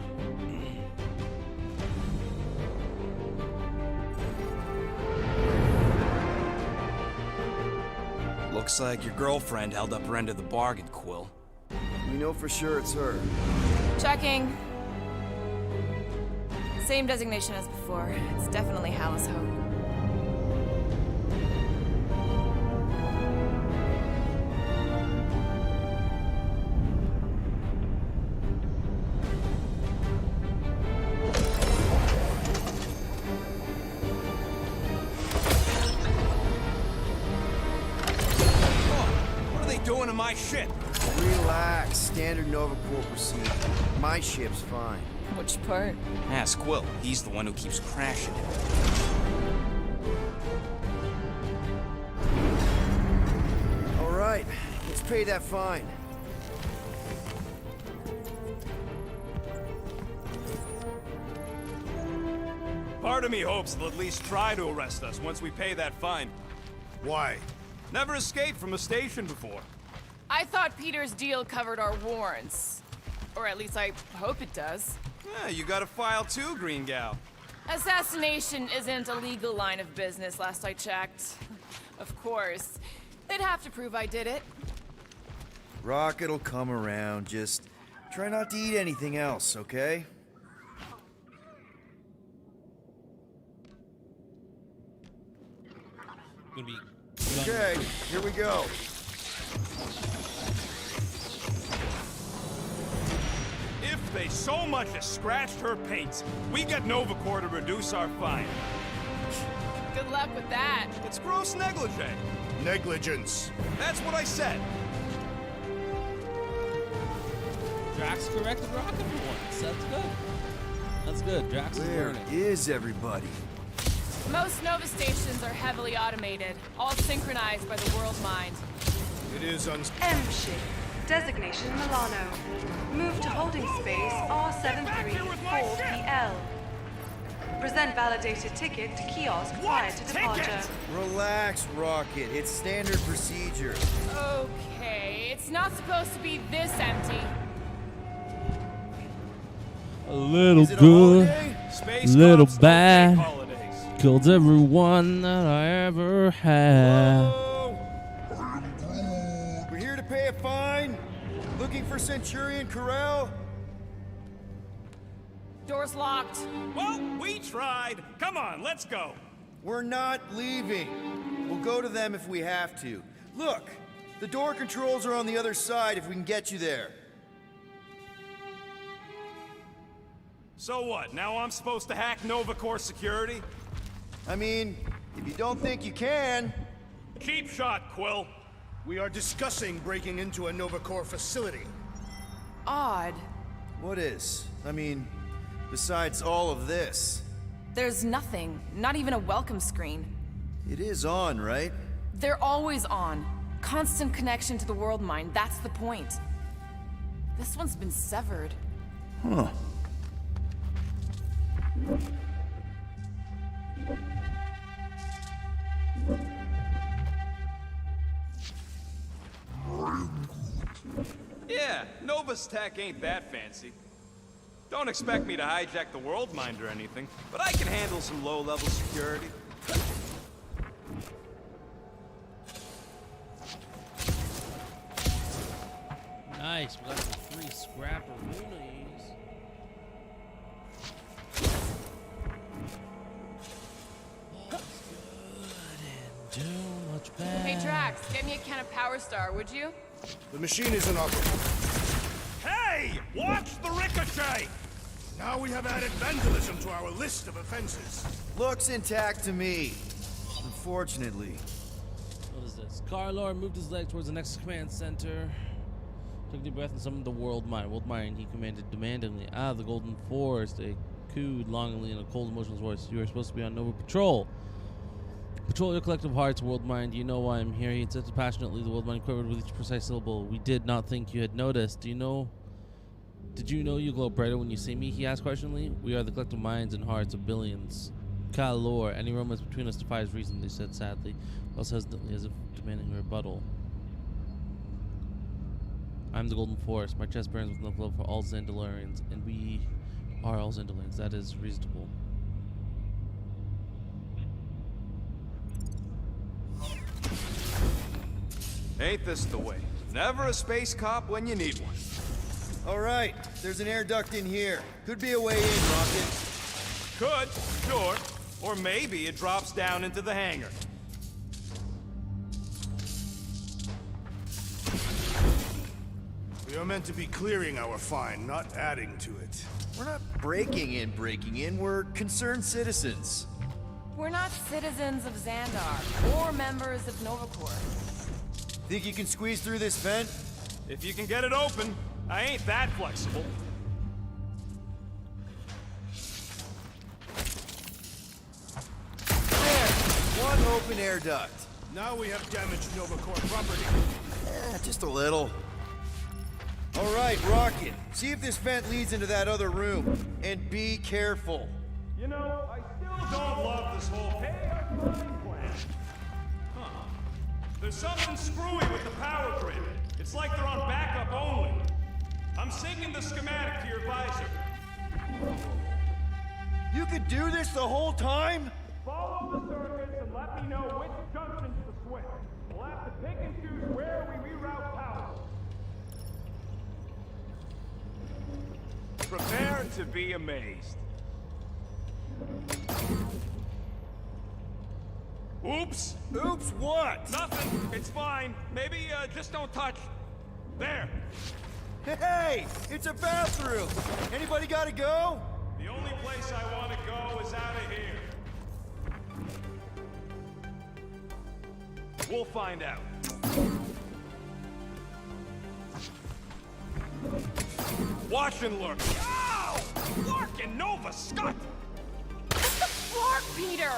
Looks like your girlfriend held up her end of the bargain, Quill. We know for sure it's her. Checking. Same designation as before. It's definitely Hallis Hope. Doing to my ship? Relax, standard Nova Corps procedure. My ship's fine. Which part? Ask Quill. He's the one who keeps crashing it. All right, let's pay that fine. Part of me hopes they'll at least try to arrest us once we pay that fine. Why? Never escaped from a station before. I thought Peter's deal covered our warrants. Or at least I hope it does. Yeah, you got a file too, Green Gal. Assassination isn't a legal line of business, last I checked. Of course. They'd have to prove I did it. Rocket'll come around, just try not to eat anything else, okay? Gonna be okay, here we go. If they so much as scratched her paints, we get Nova Corps to reduce our fine. Good luck with that. It's gross negligee. Negligence. That's what I said. Drax corrected Rocket for once. That's good. That's good. Drax is Where learning. is everybody? Most Nova stations are heavily automated, all synchronized by the world mind. It is M ship. Designation Milano. Move to holding space R734PL. Present validated ticket to kiosk prior to departure. Relax, Rocket. It's standard procedure. Okay, it's not supposed to be this empty. A little Is it a good, holiday? Space little cops don't take bad. holidays. Killed everyone that I ever had. We're here to pay a fine. Looking for Centurion Corel. Door's locked. Well, we tried. Come on, let's go. We're not leaving. We'll go to them if we have to. Look, the door controls are on the other side if we can get you there. So what, now I'm supposed to hack Nova Corps security? I mean, if you don't think you can... Cheap shot, Quill. We are discussing breaking into a Nova Corps facility. Odd. What is? I mean, besides all of this. There's nothing, not even a welcome screen. It is on, right? They're always on. Constant connection to the world mind, that's the point. This one's been severed. Huh. Yeah, Nova's tech ain't that fancy. Don't expect me to hijack the World Mind or anything, but I can handle some low-level security. Nice, we got some free scrapperoonies. Too much bad. Hey, Drax, get me a can of Power Star, would you? The machine is inoperable. Hey! Watch the ricochet! Now we have added vandalism to our list of offenses. Looks intact to me. Unfortunately. What is this? Carlor moved his leg towards the next command center. Took a deep breath and summoned the World Mind. World Mind, he commanded demandingly. Ah, the Golden Force. They cooed longingly in a cold, emotionless voice. You are supposed to be on Nova Patrol. Patrol your collective hearts, World Mind. You know why I'm here. He insisted passionately. The World Mind quivered with each precise syllable. We did not think you had noticed. Did you know you glow brighter when you see me? He asked questioningly. We are the collective minds and hearts of billions. Kalor, any romance between us defies reason, they said sadly, else hesitantly as if demanding a rebuttal. I'm the Golden Force. My chest burns with enough love for all Zandalorians, and we are all Zandalorians. That is reasonable. Ain't this the way? Never a space cop when you need one. All right, there's an air duct in here. Could be a way in, Rocket. Could, sure. Or maybe it drops down into the hangar. We are meant to be clearing our find, not adding to it. We're not breaking in. We're concerned citizens. We're not citizens of Xandar or members of Nova Corps. Think you can squeeze through this vent? If you can get it open, I ain't that flexible. There! One open air duct. Now we have damaged Nova Corps property. Just a little. All right, Rocket. See if this vent leads into that other room. And be careful. You know, I still don't love this whole plan. Huh. There's something screwy with the power grid. It's like they're on backup only. I'm syncing the schematic to your visor. You could do this the whole time? Follow the circuits and let me know which junctions to switch. We'll have to pick and choose where we reroute power. Prepare to be amazed. Oops! Oops, what? Nothing. It's fine. Maybe just don't touch. There. Hey! It's a bathroom! Anybody gotta go? The only place I want to go is out of here. We'll find out. Watch and lurk. Ow! Lark and Nova, Scott! Clark, Peter!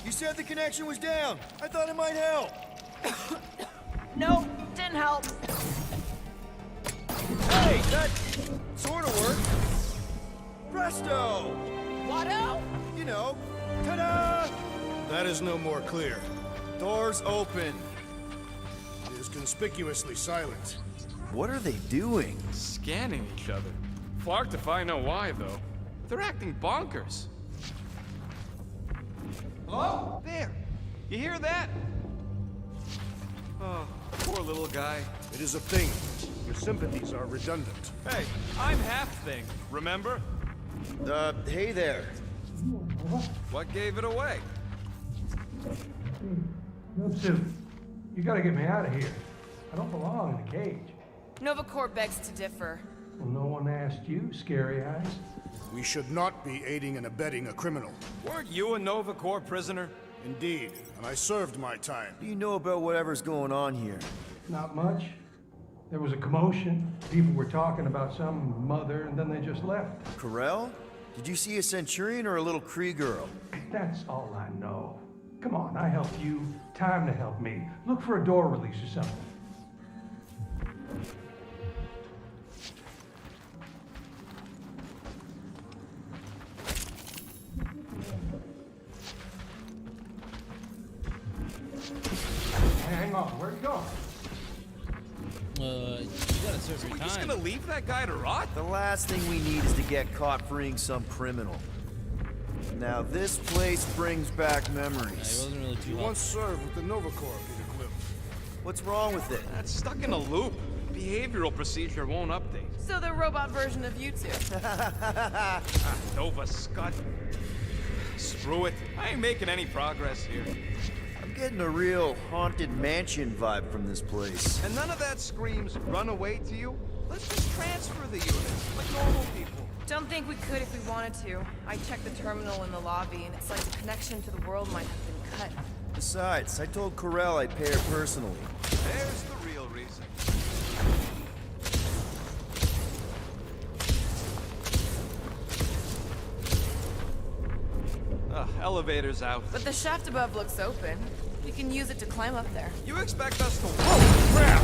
You said the connection was down. I thought it might help. Nope, didn't help. Hey, that sort of worked. Presto! Watto? You know, ta-da! That is no more clear. Doors open. It is conspicuously silent. What are they doing? Scanning each other. Far to find out why, though. They're acting bonkers. Hello? There. You hear that? Oh, poor little guy. It is a thing. Your sympathies are redundant. Hey, I'm half thing, remember? Hey there. What gave it away? Nupsu, you gotta get me out of here. I don't belong in a cage. Nova Corps begs to differ. Well, no one asked you, Scary Eyes. We should not be aiding and abetting a criminal. Weren't you a Nova Corps prisoner? Indeed, and I served my time. What do you know about whatever's going on here? Not much. There was a commotion. People were talking about some mother, and then they just left. Corel? Did you see a Centurion or a little Kree girl? That's all I know. Come on, I helped you. Time to help me. Look for a door release or something. Hang on, where are you going? You gotta gotta serve So your we're just time. gonna leave that guy to rot? The last thing we need is to get caught freeing some criminal. Now this place brings back memories. he wasn't really too You once served with the Nova Corps, Peter Quill. What's wrong with it? That's stuck in a loop. Behavioral procedure won't update. So the robot version of you two. Nova Scud. Screw it. I ain't making any progress here. I'm getting a real haunted mansion vibe from this place. And none of that screams run away to you? Let's just transfer the units like normal people. Don't think we could if we wanted to. I checked the terminal in the lobby, and it's like the connection to the world might have been cut. Besides, I told Corell I'd pay her personally. There's the real reason. Elevator's out. But the shaft above looks open. We can use it to climb up there. You expect us to— Whoa, crap!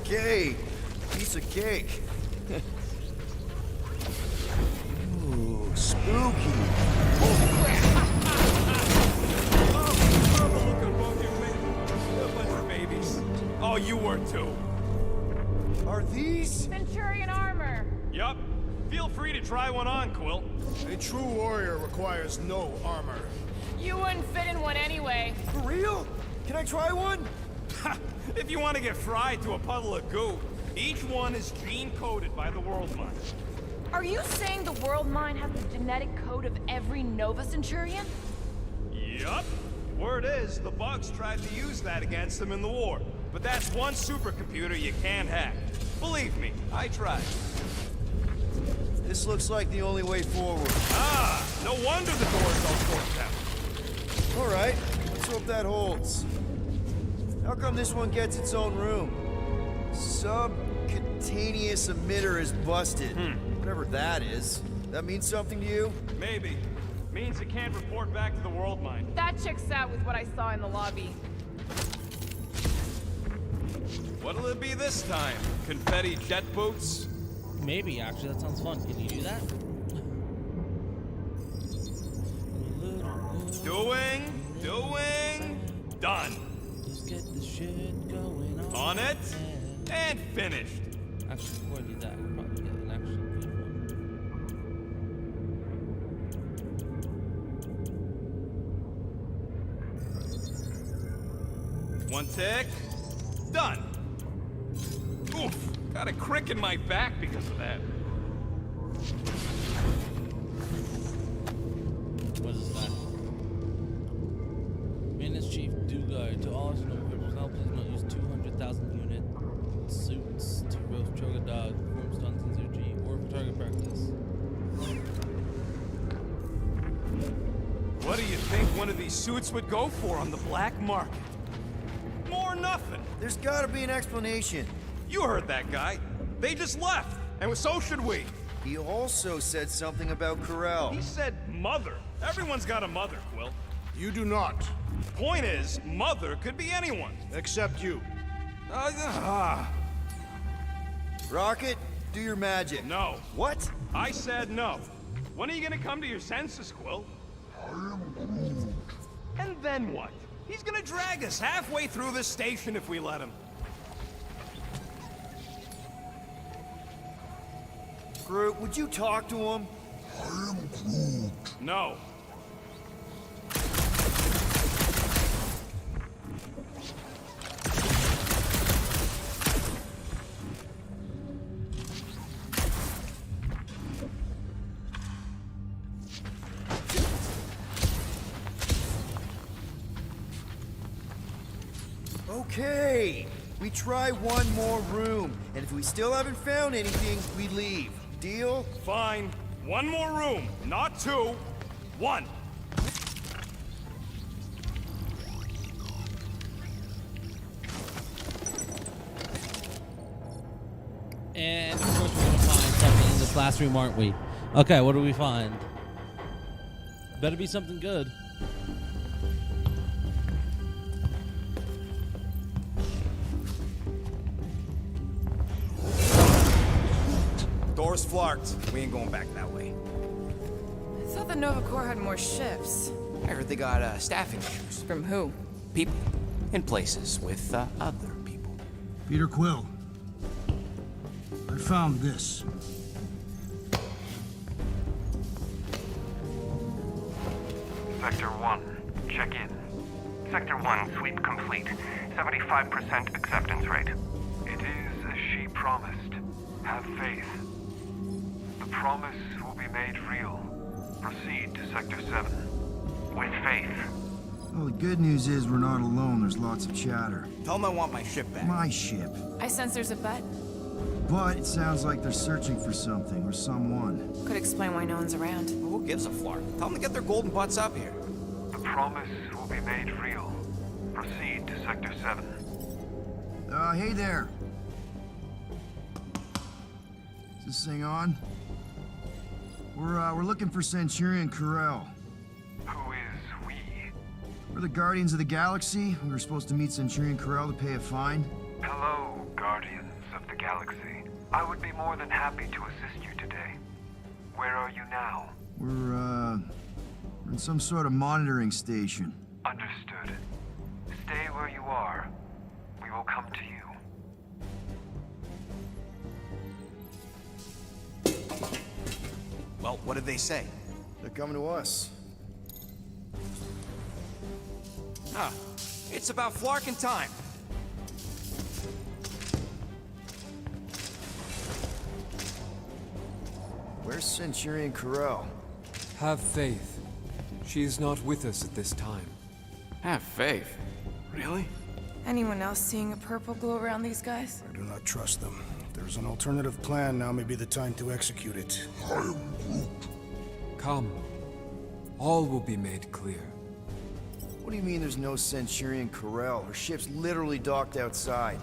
Okay, piece of cake. Ooh, spooky. Babies. Oh, you were too. Are these? Centurion armor! Yup. Feel free to try one on, Quill. A true warrior requires no armor. You wouldn't fit in one anyway. For real? Can I try one? If you want to get fried to a puddle of goo, each one is gene-coded by the World Mind. Are you saying the World Mind has the genetic code of every Nova Centurion? Yup. Word is, the Bugs tried to use that against them in the war. But that's one supercomputer you can't hack. Believe me, I tried. This looks like the only way forward. Ah, no wonder the door's all forked out. All right, let's hope that holds. How come this one gets its own room? Subcutaneous emitter is busted. Whatever that is. That means something to you? Maybe. Means it can't report back to the World Mind. That checks out with what I saw in the lobby. What'll it be this time? Confetti jet boots? Maybe, actually, that sounds fun. Can you do that? Doing, done. Let's get the shit going On it, and finished. Actually, before I do that, I'll probably get an actually good one. One tick, done. Oof, got a crick in my back because of that. What is that? Maintenance Chief Dugard, to all Nova personnel, please not use 200,000 unit suits to roast Choga Dog, perform stunts in surgery, or for target practice. What do you think one of these suits would go for on the black market? More nothing. There's gotta be an explanation. You heard that guy. They just left, and so should we. He also said something about Corell. He said mother. Everyone's got a mother, Quill. You do not. Point is, mother could be anyone. Except you. Rocket, do your magic. No. What? I said no. When are you gonna come to your senses, Quill? I am Groot. And then what? He's gonna drag us halfway through this station if we let him. Groot, would you talk to him? I am Groot. No. Okay. We try one more room, and if we still haven't found anything, we leave. Deal? Fine. One more room. Not two. One. And of course we're gonna find something in this last room, aren't we? Okay, what do we find? Better be something good. Door's flarked. We ain't going back that way. I thought the Nova Corps had more ships. I heard they got staffing issues. From who? People. in places with other people. Peter Quill. I found this. Sector 1, check in. Sector 1, sweep complete. 75% acceptance rate. It is as she promised. Have faith. The promise will be made real. Proceed to Sector 7. With faith. Well, the good news is we're not alone. There's lots of chatter. Tell them I want my ship back. My ship. I sense there's a but. But it sounds like they're searching for something or someone. Could explain why no one's around. Who gives a flark? Tell them to get their golden butts up here. The promise will be made real. Proceed to Sector 7. Hey there. Is this thing on? We're looking for Centurion Corell. Who is we? We're the Guardians of the Galaxy. We were supposed to meet Centurion Corell to pay a fine. Hello, Guardians of the Galaxy. I would be more than happy to assist you today. Where are you now? We're in some sort of monitoring station. Understood. Stay where you are. We will come to you. Well, what did they say? They're coming to us. Huh. It's about flarking time. Where's Centurion Corell? Have faith. She is not with us at this time. Have faith? Really? Anyone else seeing a purple glow around these guys? I do not trust them. If there's an alternative plan, now may be the time to execute it. Come. All will be made clear. What do you mean there's no Centurion Corell? Her ship's literally docked outside.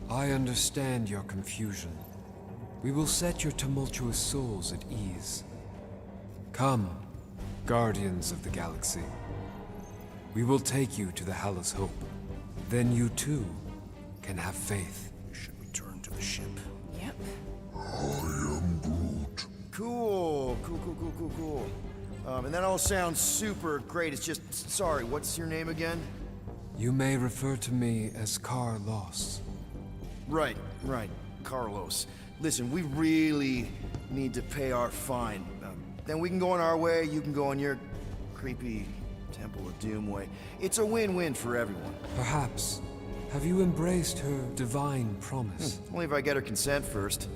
I understand your confusion. We will set your tumultuous souls at ease. Come, Guardians of the Galaxy. We will take you to the Hallis Hope. Then you too can have faith. We should return to the ship. Yep. Cool. And that all sounds super great. It's just, sorry, what's your name again? You may refer to me as Carlos. Right. Carlos. Listen, we really need to pay our fine. Then we can go on our way, you can go on your creepy Temple of Doom way. It's a win-win for everyone. Perhaps. Have you embraced her divine promise? Only if I get her consent first.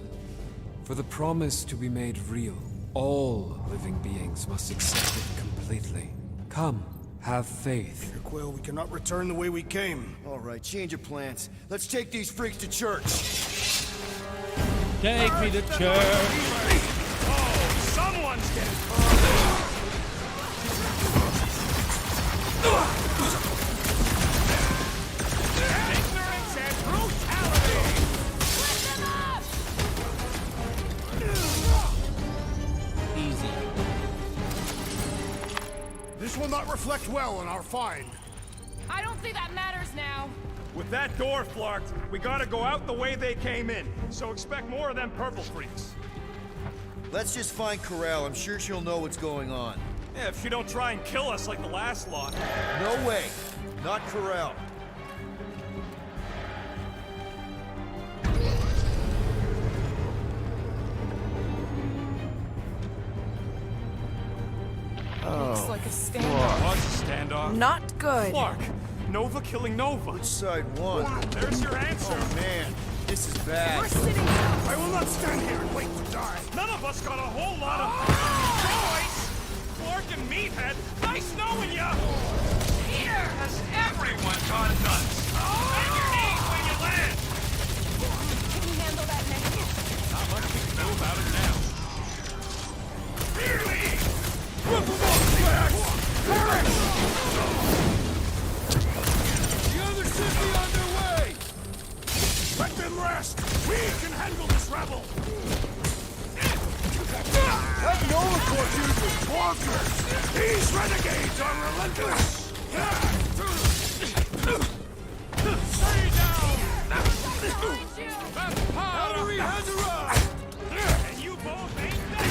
For the promise to be made real, all living beings must accept it completely. Come, have faith. Peter Quill, we cannot return the way we came. All right, change of plans. Let's take these freaks to church. Take me to church. Oh, someone's getting ignorance and brutality. Easy. This will not reflect well on our find. I don't think that matters now. With that door flarked, we gotta go out the way they came in. So expect more of them purple freaks. Let's just find Corell. I'm sure she'll know what's going on. Yeah, if she don't try and kill us like the last lot. No way. Not Corell. Looks like a standoff. What's a standoff? Not good. Clark, Nova killing Nova. Which side won? There's your answer. Oh man, this is bad. We're sitting down. I will not stand here and wait to die. None of us got a whole lot of choice. Clark and Meathead, nice knowing ya. Here has everyone gone nuts. Bend your knees when you land. Can you handle that next? Not much we can do about it now. Really? Rip them off, Max! The others should be on their way! Let them rest! We can handle this rebel! That Nova Corps dude was bonkers! These renegades are relentless! Stay down! Cavalry has arrived! And you both ain't dead!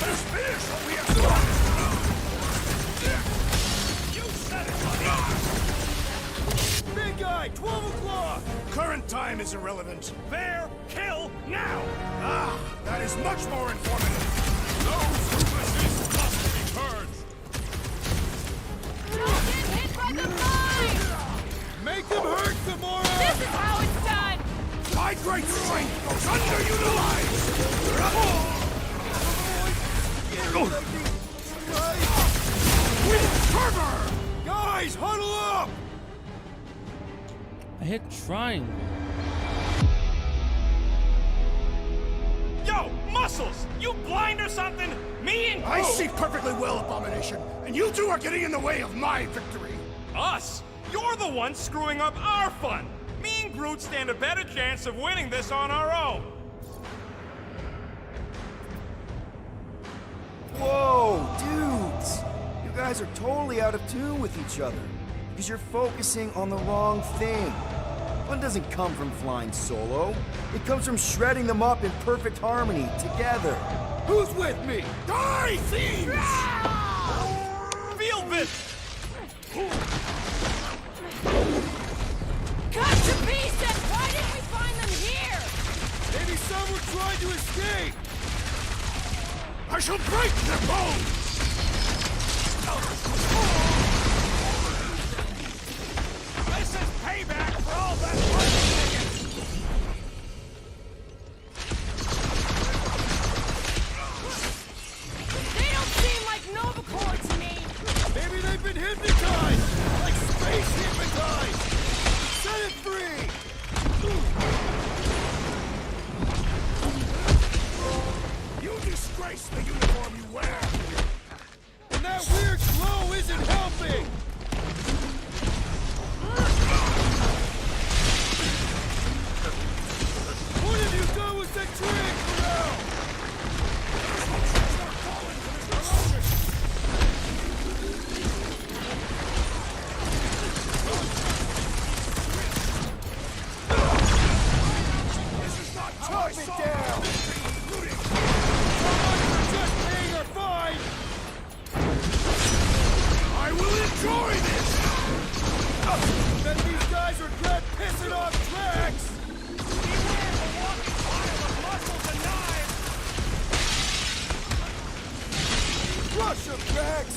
Let's finish what we have started! You said it, buddy! guy, 12 o'clock! Current time is irrelevant. There, kill, now! Ah, that is much more informative. Those witnesses must be purged. Don't get hit by the mine! Make them hurt, Gamora! This is how it's done! My great strength goes underutilized! With fervor! Guys, huddle up! I hit triangle. Yo, Muscles! You blind or something? Me and I Groot- see perfectly well, Abomination, and you two are getting in the way of my victory. Us? You're the one screwing up our fun! Me and Groot stand a better chance of winning this on our own! Whoa, dudes! You guys are totally out of tune with each other. Because you're focusing on the wrong thing. Fun doesn't come from flying solo. It comes from shredding them up in perfect harmony, together. Who's with me? Die, thieves! Feel this! Cut to pieces! Why didn't we find them here? Maybe someone tried to escape! I shall break their bones! This is payback for all that blood. They don't seem like Nova Corps to me! Maybe they've been hypnotized! Like space hypnotized! Set it free! You disgrace the uniform you wear! And that weird glow isn't helping! What have you done with the trick, Pharrell? This is not choice! Keep it down! Just paying our fine! I will enjoy this! Bet these guys regret pissing off Drax! Beware the walking pile of muscles and knives! Crush him, Drax!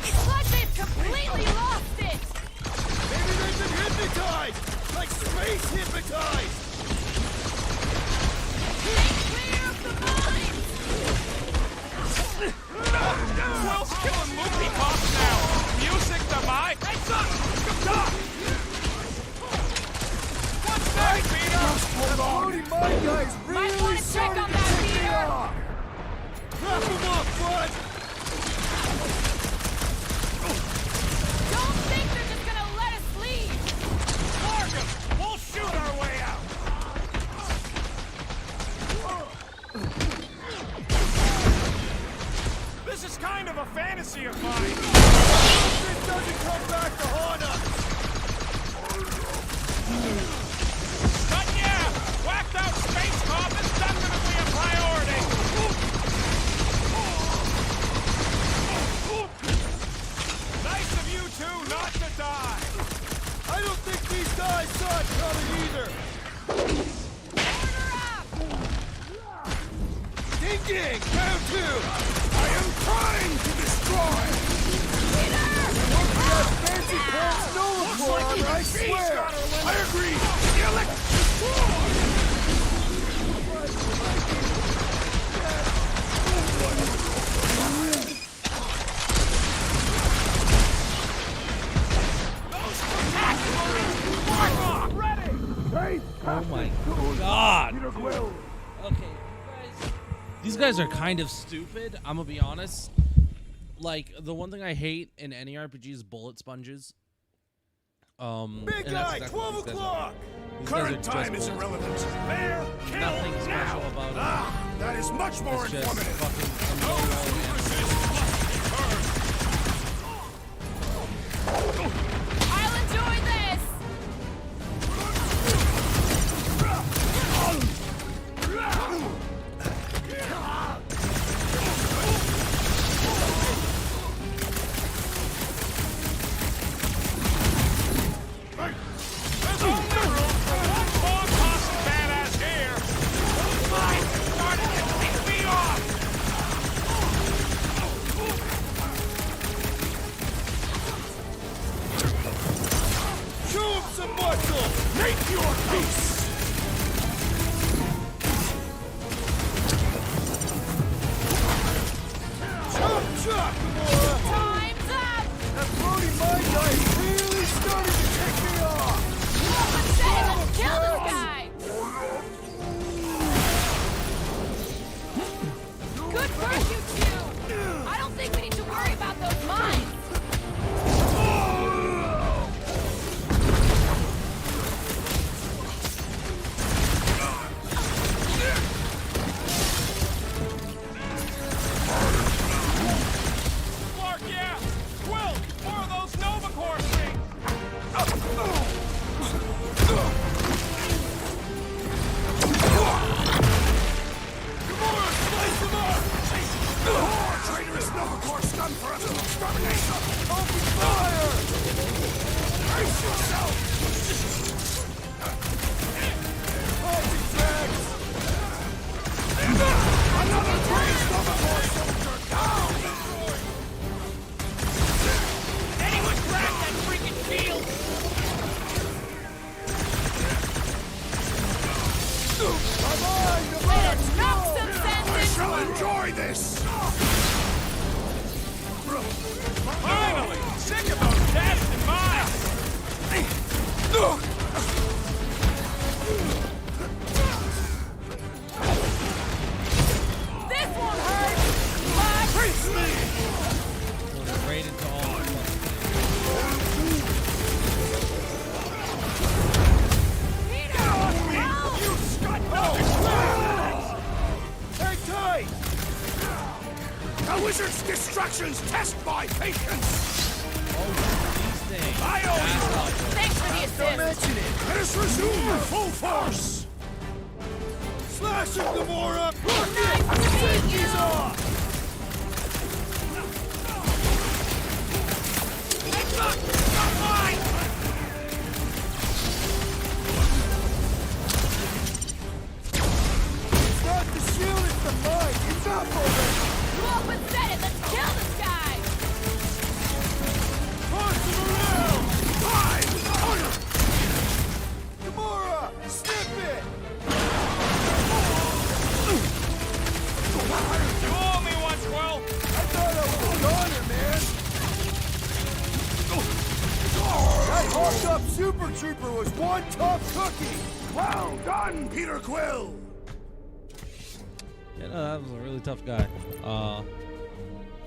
It's like they've completely lost it! Maybe they've been hypnotized! Like space hypnotized! Clear of the mines! Quill's killing loopy cops now! Music to my... Hey, son! Stop! What's that, Peter? Hold on! My guys really Might want to check on that, Peter! Wrap him up, bud! Don't think they're just gonna let us leave! Morgan, we'll shoot our way out! This is kind of a fantasy of mine! This doesn't come back to haunt us! But yeah, whacked out space cop is definitely a priority! Nice of you two not to die! I don't think these guys saw it coming either! Ding ding! Round two! I am trying to destroy! Peter! That fancy pants Nova Corps armor, I swear! I agree! Oh my god. Okay, these guys are kind of stupid, I'm gonna be honest. Like, the one thing I hate in any RPG is bullet sponges. Big and that's guy, exactly 12 what these guys o'clock! are. These Current guys are time just is bullet irrelevant. sponges. There, kill, Nothing now! special about it. Ah, that is much more It's just informative. I'll enjoy this! up, Gamora! Time's up! That floating mind guy is really starting to tick me off! Let's kill this guy! Good work, you two! I don't think we need to worry about those mines! Clark, yeah! Quill, more of those Nova Corps things! Gamora, slice him up! More traitorous Nova Corps scum for us to extermination! Open fire! Brace yourself! Holy tracks! Another brave Nova Corps soldier down! Anyone grab that freaking shield! Come on, Let's knock some sense I into shall him. enjoy this! Finally! Sick of those casting mines! This won't hurt! But... Face me! Right into all of them. You scut Hang tight! The wizard's destructions test my patience! I owe you! Thanks for the Don't assist! mention it! Let us resume with full force! Slash him, Gamora! Nice to meet you! He's off! It's not the shield, it's the mind! Enough already! You open said it! Let's kill this guy! Punch him around! Five! Gamora! Snip it! You owe me one, Quill! I thought I was a goner, man! That hawked-up Super Trooper was one tough cookie! Well done, Peter Quill! Yeah, no, that was a really tough guy. I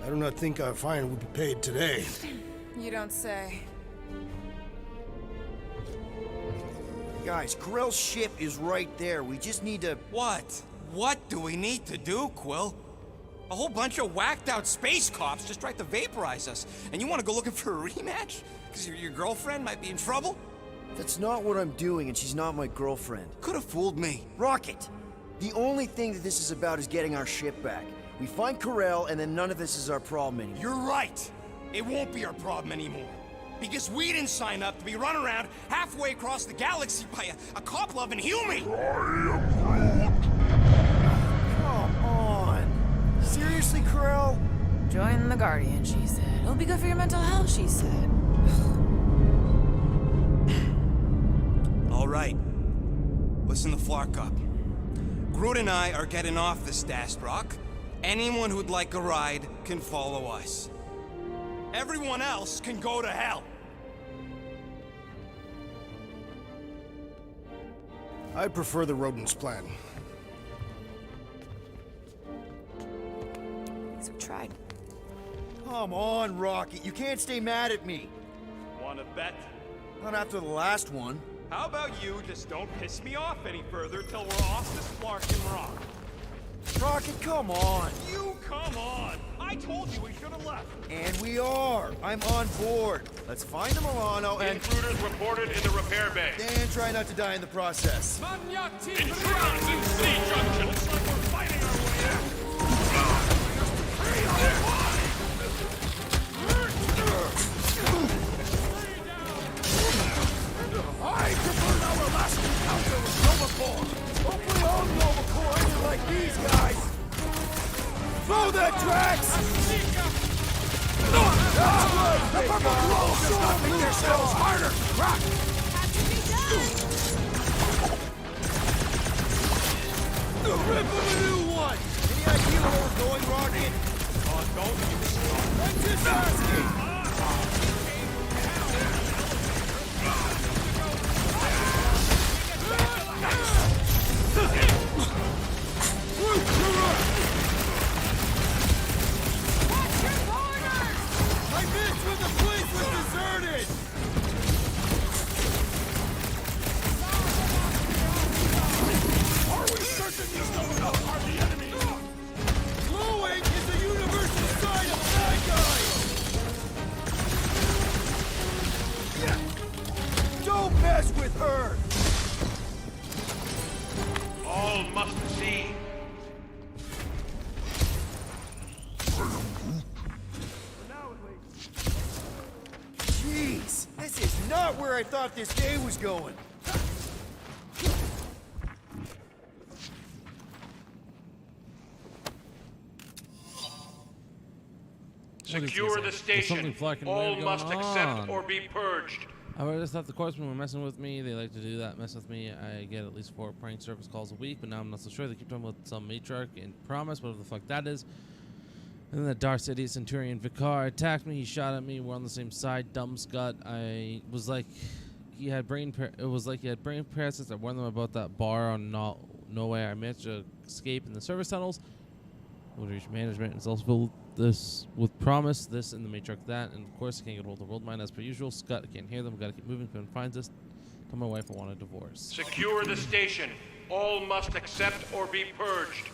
do not think our fine will be paid today. You don't say. Guys, Corell's ship is right there. We just need to... What? What do we need to do, Quill? A whole bunch of whacked-out space cops just tried to vaporize us, and you want to go looking for a rematch? Because your girlfriend might be in trouble? That's not what I'm doing, and she's not my girlfriend. Could have fooled me. Rocket! The only thing that this is about is getting our ship back. We find Corell, and then none of this is our problem anymore. You're right. It won't be our problem anymore. Because we didn't sign up to be run around halfway across the galaxy by a cop-loving human! Come on! Seriously, Corell? Join the Guardian, she said. It'll be good for your mental health, she said. All right. Listen to Flarkup. Groot and I are getting off the Stashed Rock. Anyone who'd like a ride can follow us. Everyone else can go to hell. I prefer the rodent's plan. So we tried. Come on, Rocket. You can't stay mad at me. Wanna bet? Not after the last one. How about you just don't piss me off any further till we're off this Flarkin Rock? Rocket, come on. You come on! I told you we should have left. And we are. I'm on board. Let's find the Milano and... Intruders reported in the repair bay. And try not to die in the process. Intruders in C junction. Looks like we're fighting our way out. I prefer our last encounter with Nova Corps. Hopefully all Nova Corps ain't like these guys. Throw that, Drax! That's right! The purple glow does not make their shells harder! Rock! Rip of a new one! Any idea where we're going, Rocket? Oh, don't you start. just asking! I missed when the place was deserted! Are we certain these Nova are the enemy? Glowing is the universal sign of bad guys! Don't mess with her! All must see. Jeez, this is not where I thought this day was going. Secure the station. All must accept or be purged. I just thought the Corpsmen were messing with me. They like to do that, mess with me. I get at least 4 prank service calls a week, but now I'm not so sure. They keep talking about some matriarch and promise, whatever the fuck that is. And then the Darth City Centurion Vicar attacked me. He shot at me. We're on the same side. Dumb scut. I was like, he had brain. It was like he had brain paralysis. I warned them about that bar on No Way. I managed to escape in the service tunnels. Would reach management and also this with promise, this and the matriarch that, and of course I can't get hold of the world mine as per usual. Scott, I can't hear them. Gotta keep moving. Couldn't find this. Tell my wife I want a divorce. Secure the station. All must accept or be purged.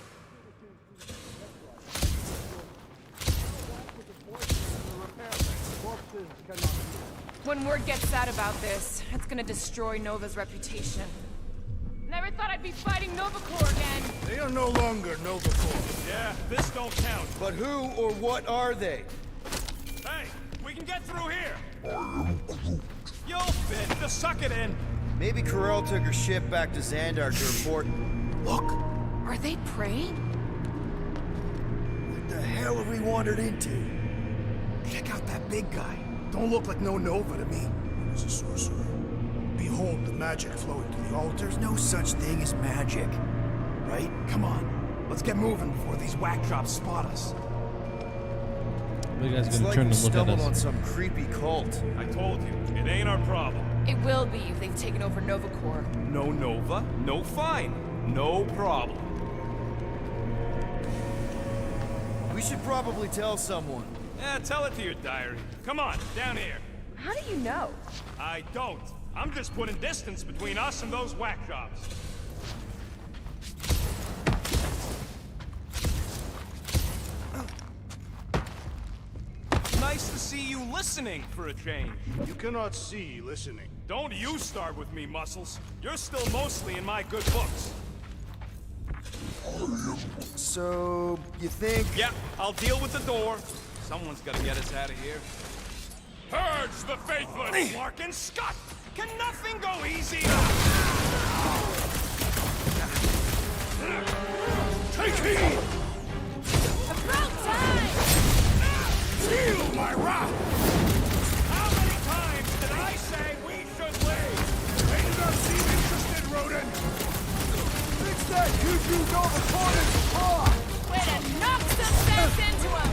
When word gets out about this, it's gonna destroy Nova's reputation. Never thought I'd be fighting Nova Corps again. They are no longer Nova Corps. Yeah, this don't count. But who or what are they? Hey, we can get through here. You'll fit. Just suck it in. Maybe Corel took her ship back to Xandar to report. Look! Are they praying? What the hell have we wandered into? Check out that big guy. Don't look like no Nova to me. He's a sorcerer. Behold the magic flowing to the altar. There's no such thing as magic, right? Come on, let's get moving before these whack jobs spot us. You guys It's gonna like turn we to look at stumbled us. on some creepy cult. I told you, it ain't our problem. It will be if they've taken over Nova Corps. No Nova, no fine. No problem. We should probably tell someone. Yeah, tell it to your diary. Come on, down here. How do you know? I don't. I'm just putting distance between us and those whack jobs. Nice to see you listening for a change. You cannot see listening. Don't you start with me, Muscles. You're still mostly in my good books. So, you think? Yeah, I'll deal with the door. Someone's gotta get us out of here. Purge the faithless, Larkin Scott! Can nothing go easy? Take heed! About time! Feel my wrath! How many times did I say we should leave? They do not seem interested, Rodin! Fix that cuckoo Nova Corps paw! Way to knock some sense into him!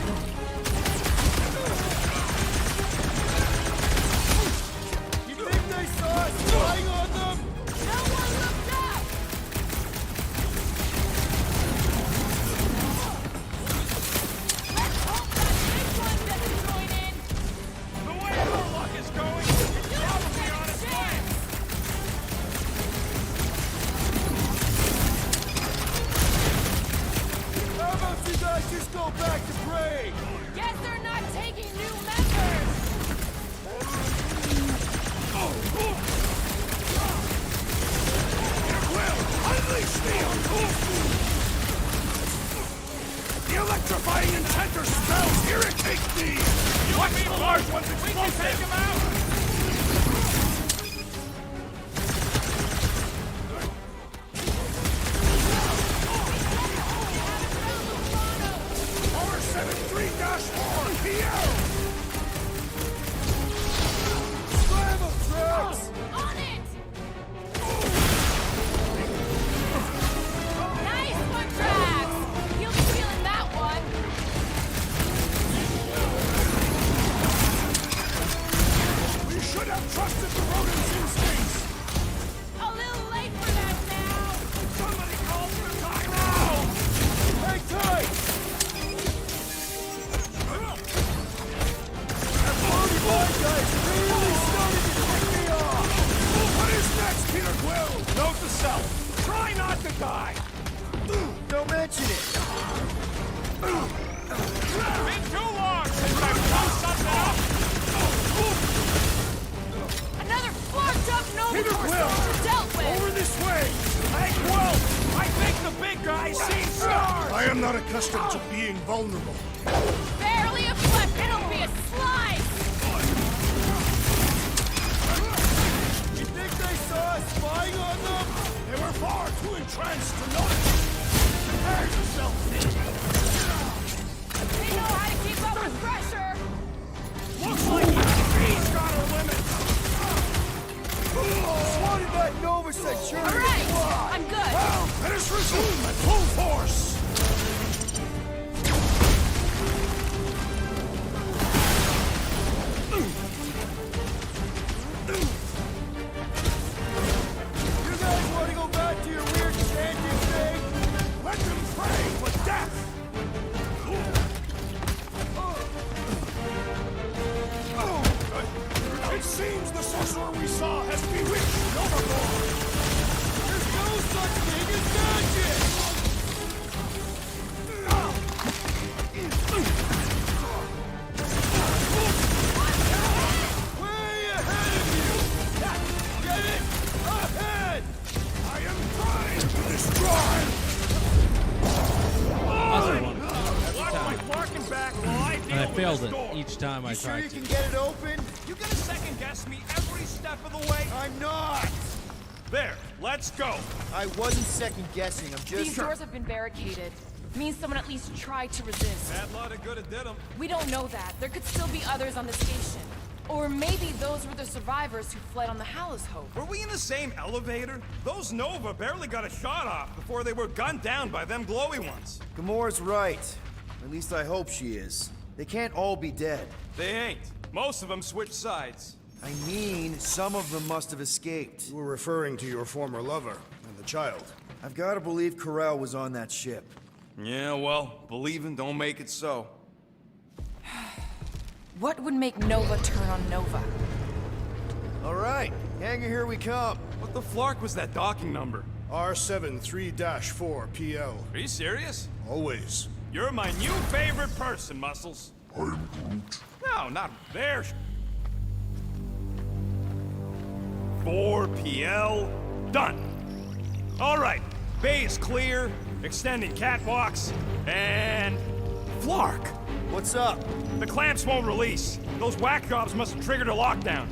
You think they saw us flying on them? No one looked up! Let's hope that big one doesn't join in! The way our luck is going, it's probably on its way. How about you guys just go back to praying? Guess they're not taking new members! Will, unleash me on The electrifying enchanter spells irritate me! You want me large ones explosive? We can take him out! Power 73-4 PL! Scramble, Trax! On it! Nice one, Trax! You'll be feeling that one! not accustomed to being vulnerable. Barely a flip, it'll be a slice! You think they saw us spying on them? They were far too entranced to notice. Prepare yourself, They know how to keep up with pressure! Looks like he's got her limits. Swatted that Nova Centurion. All right, I'm good. Now, let us resume at full force. You guys want to go back to your weird chanting thing? Let them pray for death. It seems the sorcerer we saw has bewitched Novacore. There's no such thing as magic! Way ahead of you! Get it? Ahead! I am trying to destroy! Watch my parking back while I deal And I with failed this it door. each time I tried to. Get it open? You gonna second guess me every step of the way? I'm not! There, let's go. I wasn't second guessing, I'm These doors have been barricaded. Means someone at least tried to resist. Bad lot of good it did 'em. We don't know that. There could still be others on the station. Or maybe those were the survivors who fled on the Hallis Hope. Were we in the same elevator? Those Nova barely got a shot off before they were gunned down by them glowy ones. Gamora's right. At least I hope she is. They can't all be dead. They ain't. Most of them switched sides. I mean, some of them must have escaped. You were referring to your former lover and the child. I've got to believe Corel was on that ship. Yeah, well, believing don't make it so. What would make Nova turn on Nova? All right, Hanger, here we come. What the flark was that docking number? R73-4 PL. Are you serious? Always. You're my new favorite person, Muscles. I'm Groot. No, not there. 4 PL. Done. All right. Bay is clear. Extending catwalks. And... Flark! What's up? The clamps won't release. Those whack jobs must have triggered a lockdown.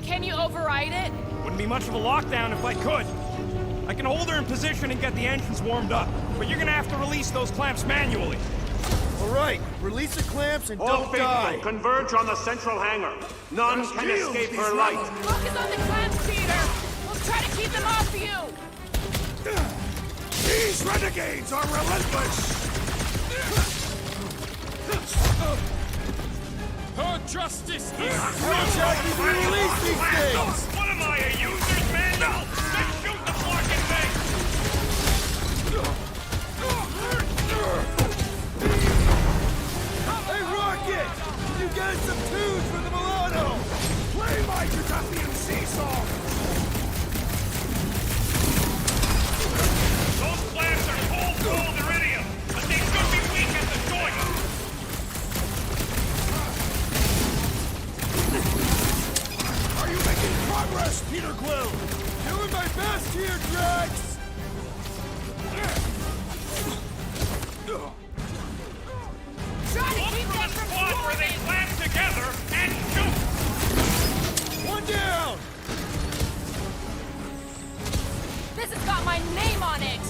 Can you override it? Wouldn't be much of a lockdown if I could. I can hold her in position and get the engines warmed up, but you're gonna have to release those clamps manually. All right, release the clamps and All don't faithful, die. converge on the central hangar. None can escape her light. Focus on the clamps, Peter! We'll try to keep them off you! These renegades are relentless! Her justice is How exactly do we release these things? What am I, a user's manual? Then shoot the fucking thing! Hey, Rocket! Can you get us some tunes for the Milano? Play my Utopian seesaw! Those clamps are cold gold iridium, but they should be weak at the joint. Are you making progress, Peter Quill? Doing my best here, Drax! Try to keep them from Where they forming! clamp together and shoot! One down! This has got my name on it!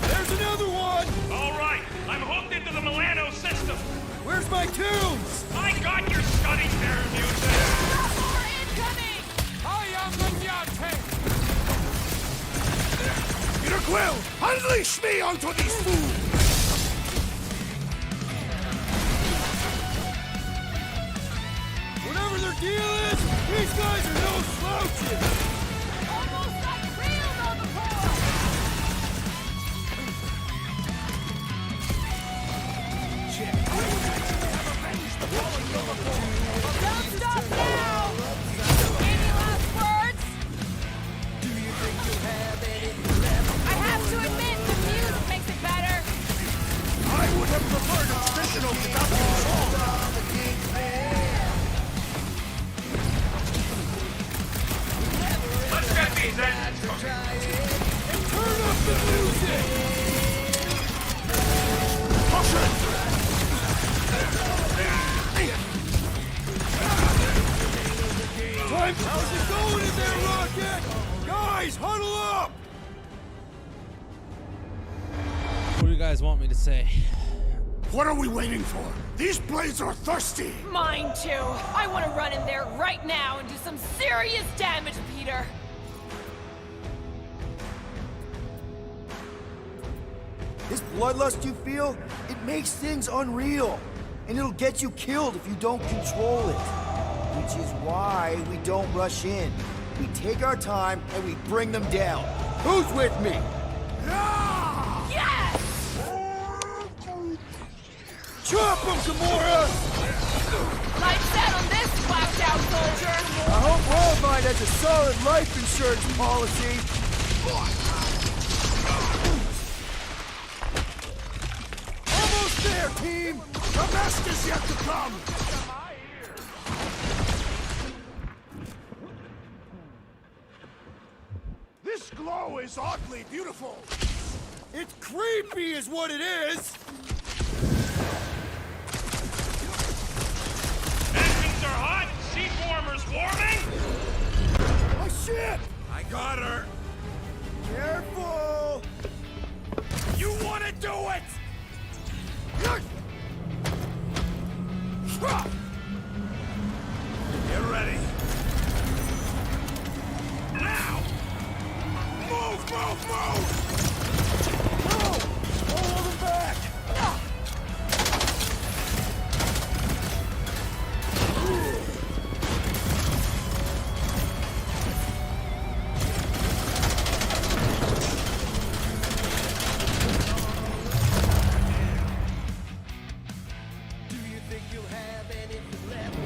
There's another one! All right, I'm hooked into the Milano system. Where's my tunes? I got your study there, music. More incoming! I am the Nyate! Peter Quill, unleash me onto these fools! Whatever their deal is, these guys are no slouches! Almost like real Novacore! Don't stop now! Any last words? I have to admit, the music makes it better. I would have preferred a traditional Utopian song! Let's get these engines. Turn up the music! do you guys want me to say? What are we waiting for? These blades are thirsty! Mine too. I want to run in there right now and do some serious damage, Peter. This bloodlust you feel, it makes things unreal. And it'll get you killed if you don't control it. Which is why we don't rush in. We take our time and we bring them down. Who's with me? Yes! Chop him, Gamora! Lights out on this whacked out soldier! I hope Worldmind has a solid life insurance policy. Almost there, team! The best is yet to come! This glow is oddly beautiful. It's creepy is what it is! Engines are hot, seat warmers warming! Oh shit! I got her! Careful! You wanna do it! Get ready! Now! Move, move, move! Move! Hold them back! Do you think you'll have anything left?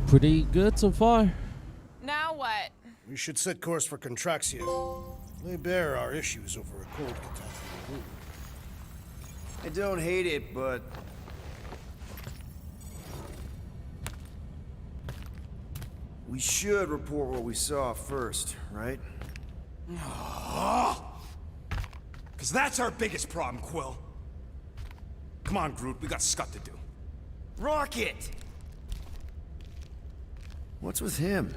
Pretty good so far. Now what? We should set course for Contraxia. Lay bare our issues over a cold catastrophe. I don't hate it, but... we should report what we saw first, right? Because that's our biggest problem, Quill. Come on, Groot, we got scut to do. Rocket! What's with him?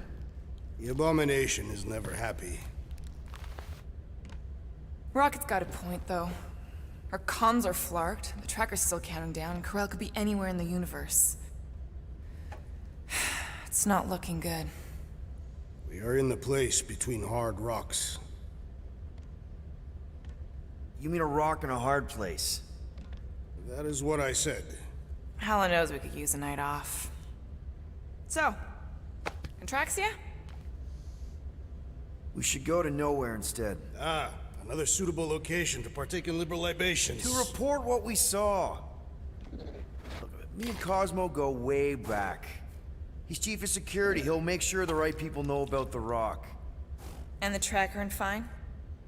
The Abomination is never happy. Rocket's got a point, though. Our comms are flarked, the tracker's still counting down, and Corel could be anywhere in the universe. It's not looking good. We are in the place between hard rocks. You mean a rock in a hard place? That is what I said. Hella knows we could use a night off. So, Contraxia? We should go to nowhere instead. Ah, another suitable location to partake in liberal libations. To report what we saw. Me and Cosmo go way back. He's chief of security. He'll make sure the right people know about the rock. And the tracker and Fine?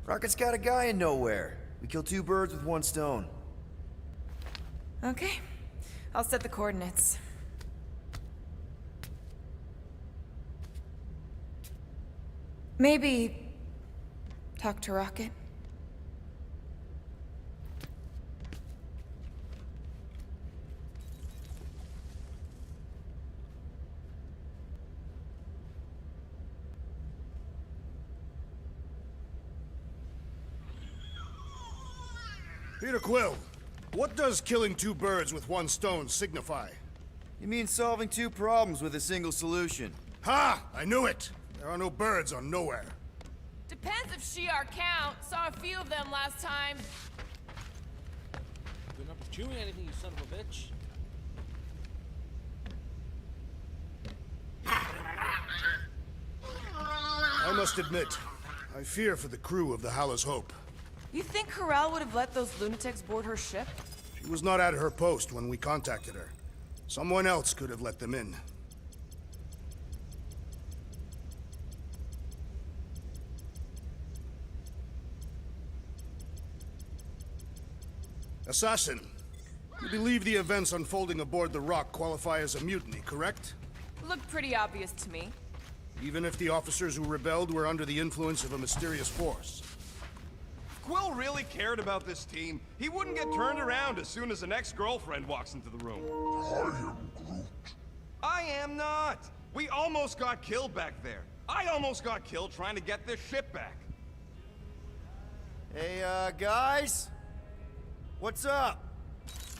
Rocket's got a guy in nowhere. We kill two birds with one stone. Okay. I'll set the coordinates. Maybe... talk to Rocket? Peter Quill, what does killing two birds with one stone signify? You mean solving two problems with a single solution? Ha! I knew it! There are no birds on Nowhere. Depends if Shi'ar count. Saw a few of them last time. You're not chewing anything, you son of a bitch. I must admit, I fear for the crew of the Hala's Hope. You think Corel would have let those lunatics board her ship? She was not at her post when we contacted her. Someone else could have let them in. Assassin, you believe the events unfolding aboard the Rock qualify as a mutiny, correct? Looked pretty obvious to me. Even if the officers who rebelled were under the influence of a mysterious force. If Quill really cared about this team, he wouldn't get turned around as soon as an ex-girlfriend walks into the room. I am Groot. I am not! We almost got killed back there. I almost got killed trying to get this ship back. Hey, guys? What's up?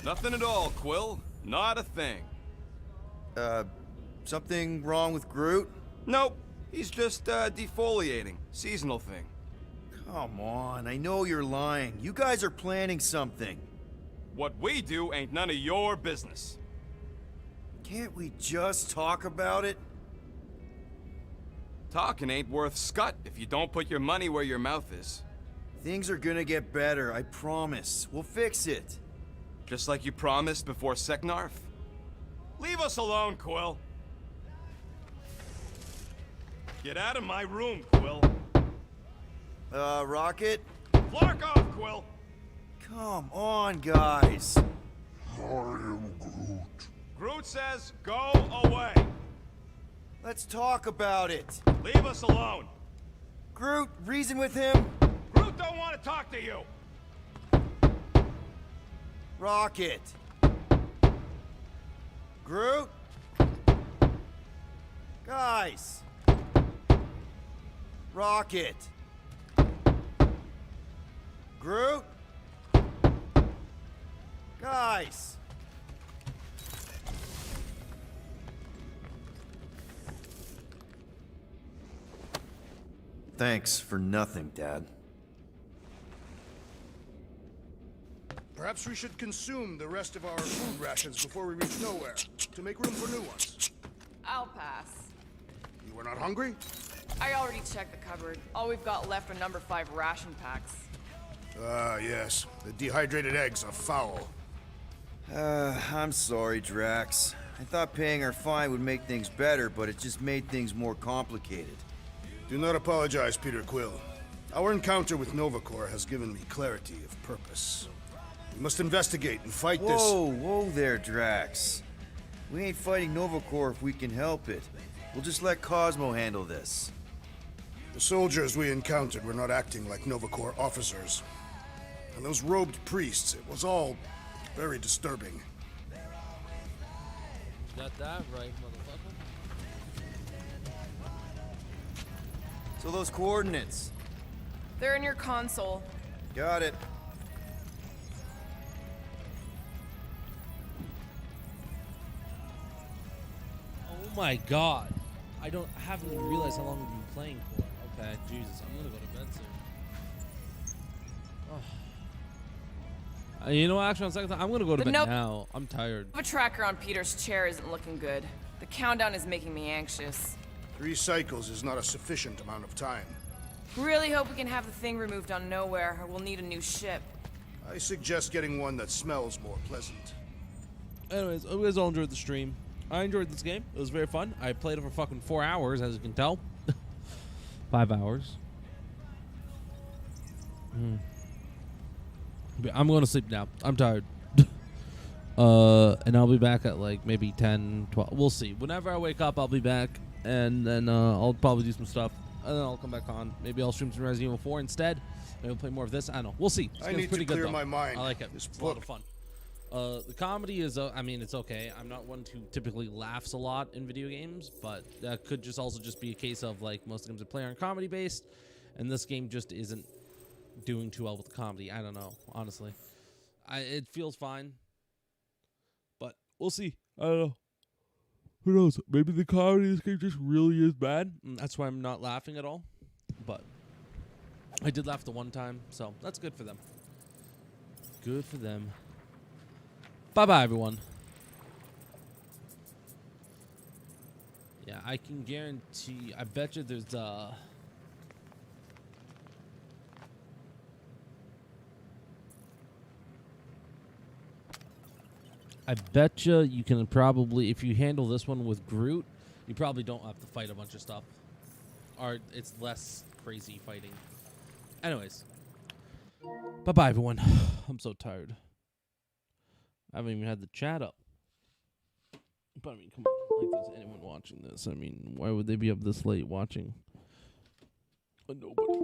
Nothing at all, Quill. Not a thing. Something wrong with Groot? Nope. He's just, defoliating. Seasonal thing. Come on, I know you're lying. You guys are planning something. What we do ain't none of your business. Can't we just talk about it? Talking ain't worth scut if you don't put your money where your mouth is. Things are gonna get better, I promise. We'll fix it. Just like you promised before Seknarf? Leave us alone, Quill. Get out of my room, Quill. Rocket? Flark off, Quill! Come on, guys. I am Groot. Groot says, go away. Let's talk about it. Leave us alone. Groot, reason with him. Groot don't want to talk to you. Rocket. Groot? Guys. Rocket. Groot? Guys. Thanks for nothing, Dad. Perhaps we should consume the rest of our food rations before we reach nowhere, to make room for new ones. I'll pass. You were not hungry? I already checked the cupboard. All we've got left are number 5 ration packs. Ah, yes. The dehydrated eggs are foul. I'm sorry, Drax. I thought paying our fine would make things better, but it just made things more complicated. Do not apologize, Peter Quill. Our encounter with Nova Corps has given me clarity of purpose. We must investigate and fight this. Whoa there, Drax. We ain't fighting Nova Corps if we can help it. We'll just let Cosmo handle this. The soldiers we encountered were not acting like Nova Corps officers. And those robed priests, it was all very disturbing. Got that right, motherfucker. So those coordinates. They're in your console. Got it. Oh my god. Haven't even realized how long we've been playing for. Okay, Jesus, I'm gonna go to bed soon. Oh. You know what, actually on second thought, I'm gonna go to bed now. I'm tired. The tracker on Peter's chair isn't looking good. The countdown is making me anxious. 3 cycles is not a sufficient amount of time. Really hope we can have the thing removed on Nowhere, or we'll need a new ship. I suggest getting one that smells more pleasant. Anyways, hope you guys all enjoyed the stream. I enjoyed this game. It was very fun. I played it for fucking 4 hours, as you can tell. 5 hours. I'm going to sleep now. I'm tired. And I'll be back at like maybe 10, 12. We'll see. Whenever I wake up, I'll be back. And then I'll probably do some stuff. And then I'll come back on. Maybe I'll stream some Resident Evil 4 instead. Maybe I'll play more of this. I don't know. We'll see. I need to clear my mind. I like it. It's a lot of fun. The comedy is, I mean, it's okay. I'm not one who typically laughs a lot in video games, but that could just also just be a case of like most games I play are comedy based, and this game just isn't doing too well with the comedy. I don't know, honestly. It feels fine, but we'll see. I don't know. Who knows? Maybe the comedy in this game just really is bad. That's why I'm not laughing at all. But I did laugh the one time, so that's good for them. Good for them. Bye-bye, everyone. Yeah, I can guarantee... I bet you there's, I bet you can probably... If you handle this one with Groot, you probably don't have to fight a bunch of stuff. Or it's less crazy fighting. Anyways. Bye-bye, everyone. I'm so tired. I haven't even had the chat up. But I mean, come on. Like, there's anyone watching this? I mean, why would they be up this late watching? Nobody.